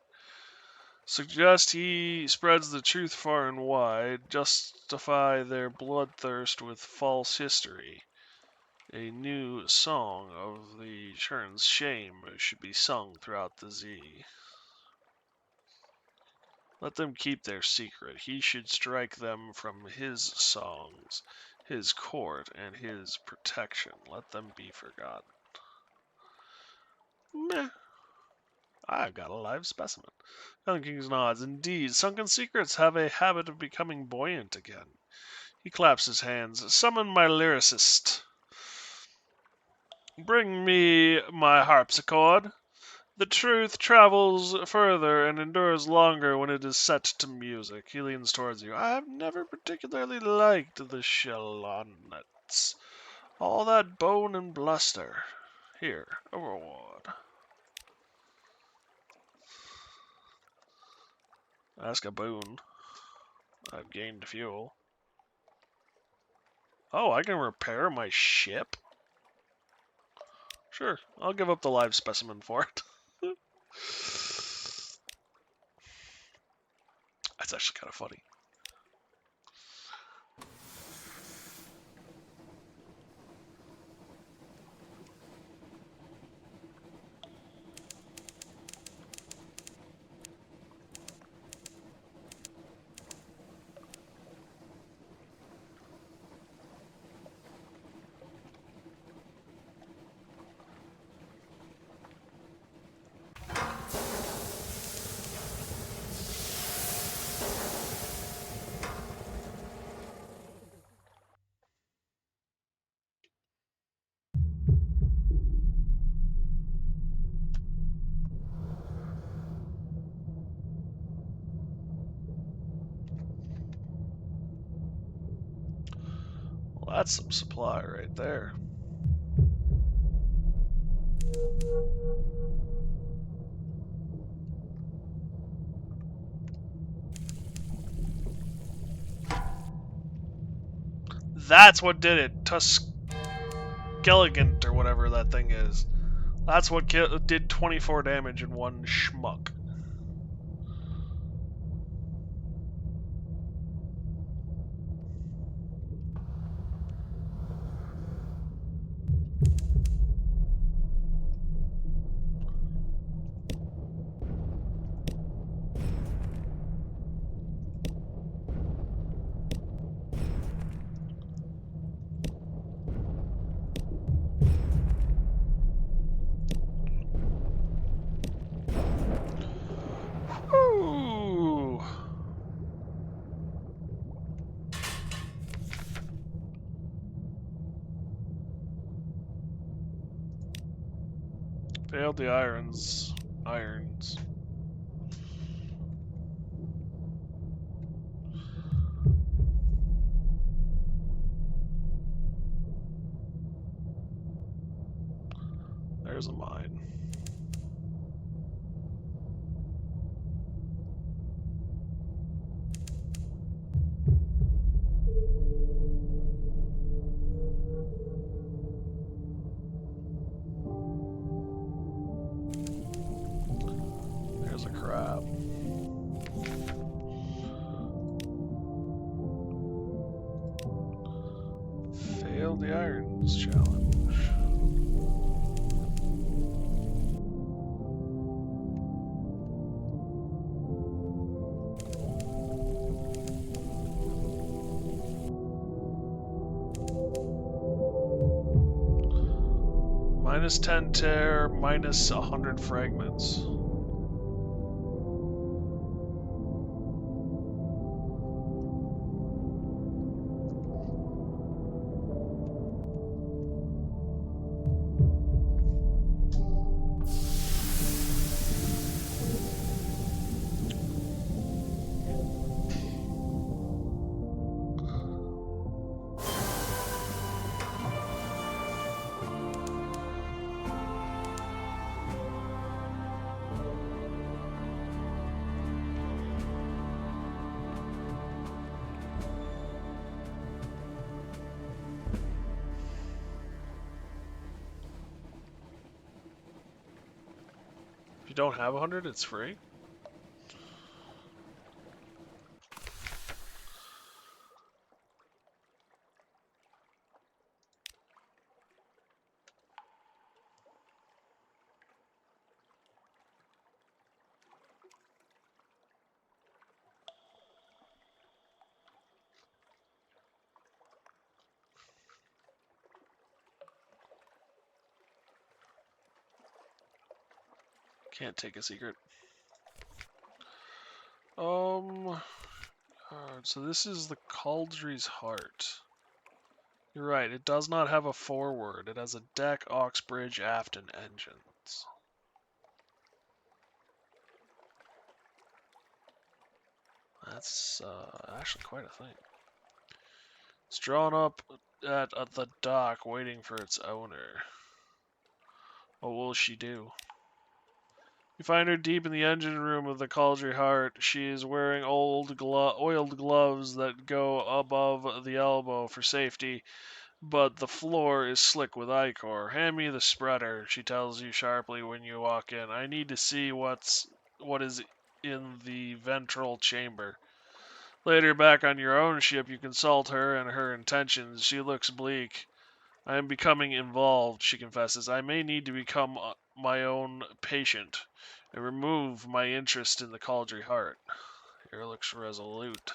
Suggest he spreads the truth far and wide, justify their bloodthirst with false history. A new song of the Churn's shame should be sung throughout the Z. Let them keep their secret. He should strike them from his songs, his court, and his protection. Let them be forgotten. Meh. I've got a live specimen. Young King's nods. Indeed, sunken secrets have a habit of becoming buoyant again. He claps his hands. Summon my lyricist. Bring me my harpsichord. The truth travels further and endures longer when it is set to music. He leans towards you. I have never particularly liked the Shalonnets. All that bone and bluster. Here, a reward. Ask a boon. I've gained fuel. Oh, I can repair my ship? Sure, I'll give up the live specimen for it. That's actually kind of funny. Well, that's some supply right there. That's what did it. Tuskeligant or whatever that thing is. That's what did 24 damage in one schmuck. Failed the irons. There's a mine. There's a crab. Failed the irons challenge. Minus 10 tear, minus 100 fragments. If you don't have 100, it's free. Can't take a secret. So this is the Cauldry's Heart. You're right, it does not have a forward. It has a deck, Oxbridge, aft, and engines. That's actually quite a thing. It's drawn up at the dock waiting for its owner. What will she do? You find her deep in the engine room of the Cauldry Heart. She is wearing oiled gloves that go above the elbow for safety, but the floor is slick with ichor. Hand me the spreader, she tells you sharply when you walk in. I need to see what is in the ventral chamber. Later, back on your own ship, you consult her and her intentions. She looks bleak. I am becoming involved, she confesses. I may need to become my own patient and remove my interest in the Cauldry Heart. Here looks resolute.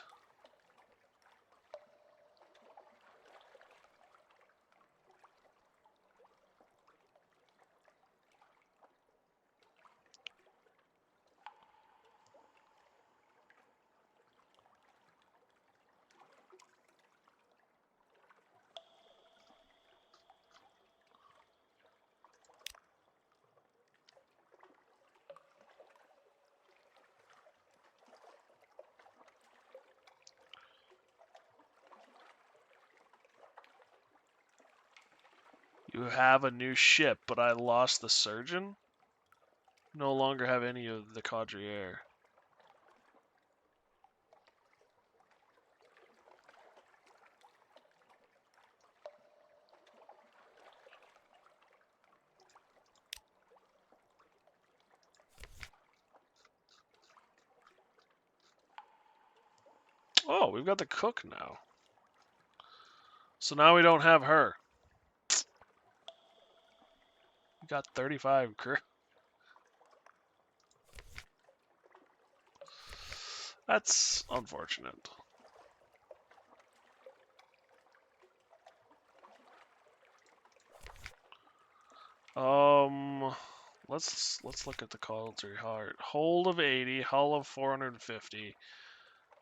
You have a new ship, but I lost the surgeon? No longer have any of the Caudry air. Oh, we've got the cook now. So now we don't have her. We got 35 crew. That's unfortunate. Let's look at the Cauldry Heart. Hold of 80, hull of 450,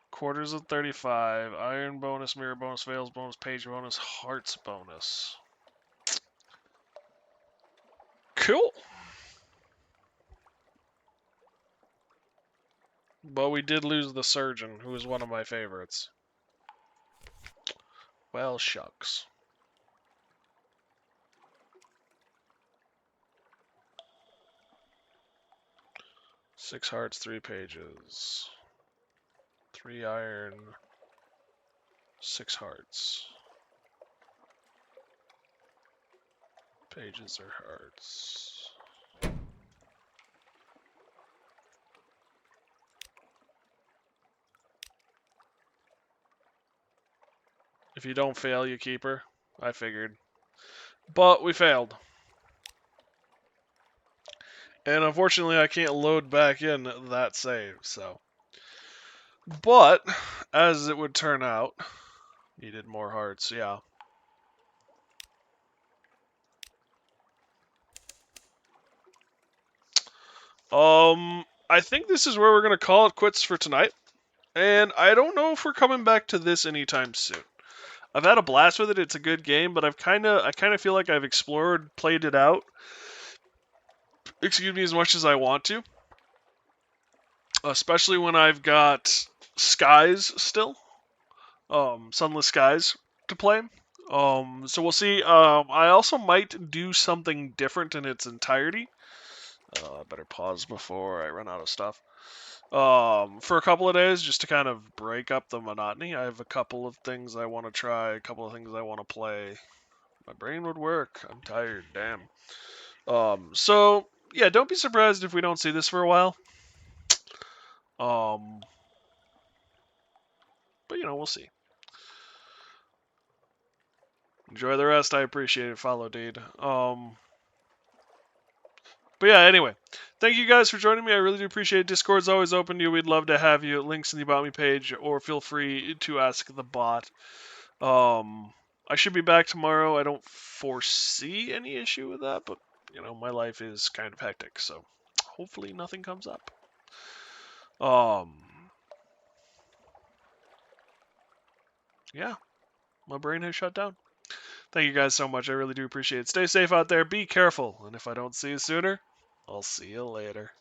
quarters of 35, iron bonus, mirror bonus, veils bonus, page bonus, hearts bonus. Cool. But we did lose the surgeon, who was one of my favorites. Well, shucks. Six hearts, 3 pages. 3 iron, 6 hearts. Pages or hearts. If you don't fail, you keep her. I figured. But we failed. And unfortunately, I can't load back in that save, so. But, as it would turn out, needed more hearts, yeah. I think this is where we're going to call it quits for tonight. And I don't know if we're coming back to this anytime soon. I've had a blast with it. It's a good game, but I kind of feel like I've explored, played it out. Excuse me, as much as I want to. Especially when I've got Skies still. Sunless Skies to play. So we'll see. I also might do something different in its entirety. I better pause before I run out of stuff. For a couple of days, just to kind of break up the monotony. I have a couple of things I want to try, a couple of things I want to play. My brain would work. I'm tired. Damn. So yeah, don't be surprised if we don't see this for a while. But we'll see. Enjoy the rest. I appreciate it. Follow, dude. But yeah, anyway, thank you guys for joining me. I really do appreciate it. Discord's always open to you. We'd love to have you. Links in the About Me page, or feel free to ask the bot. I should be back tomorrow. I don't foresee any issue with that, but my life is kind of hectic, so hopefully nothing comes up. Yeah, my brain has shut down. Thank you guys so much. I really do appreciate it. Stay safe out there. Be careful. And if I don't see you sooner, I'll see you later.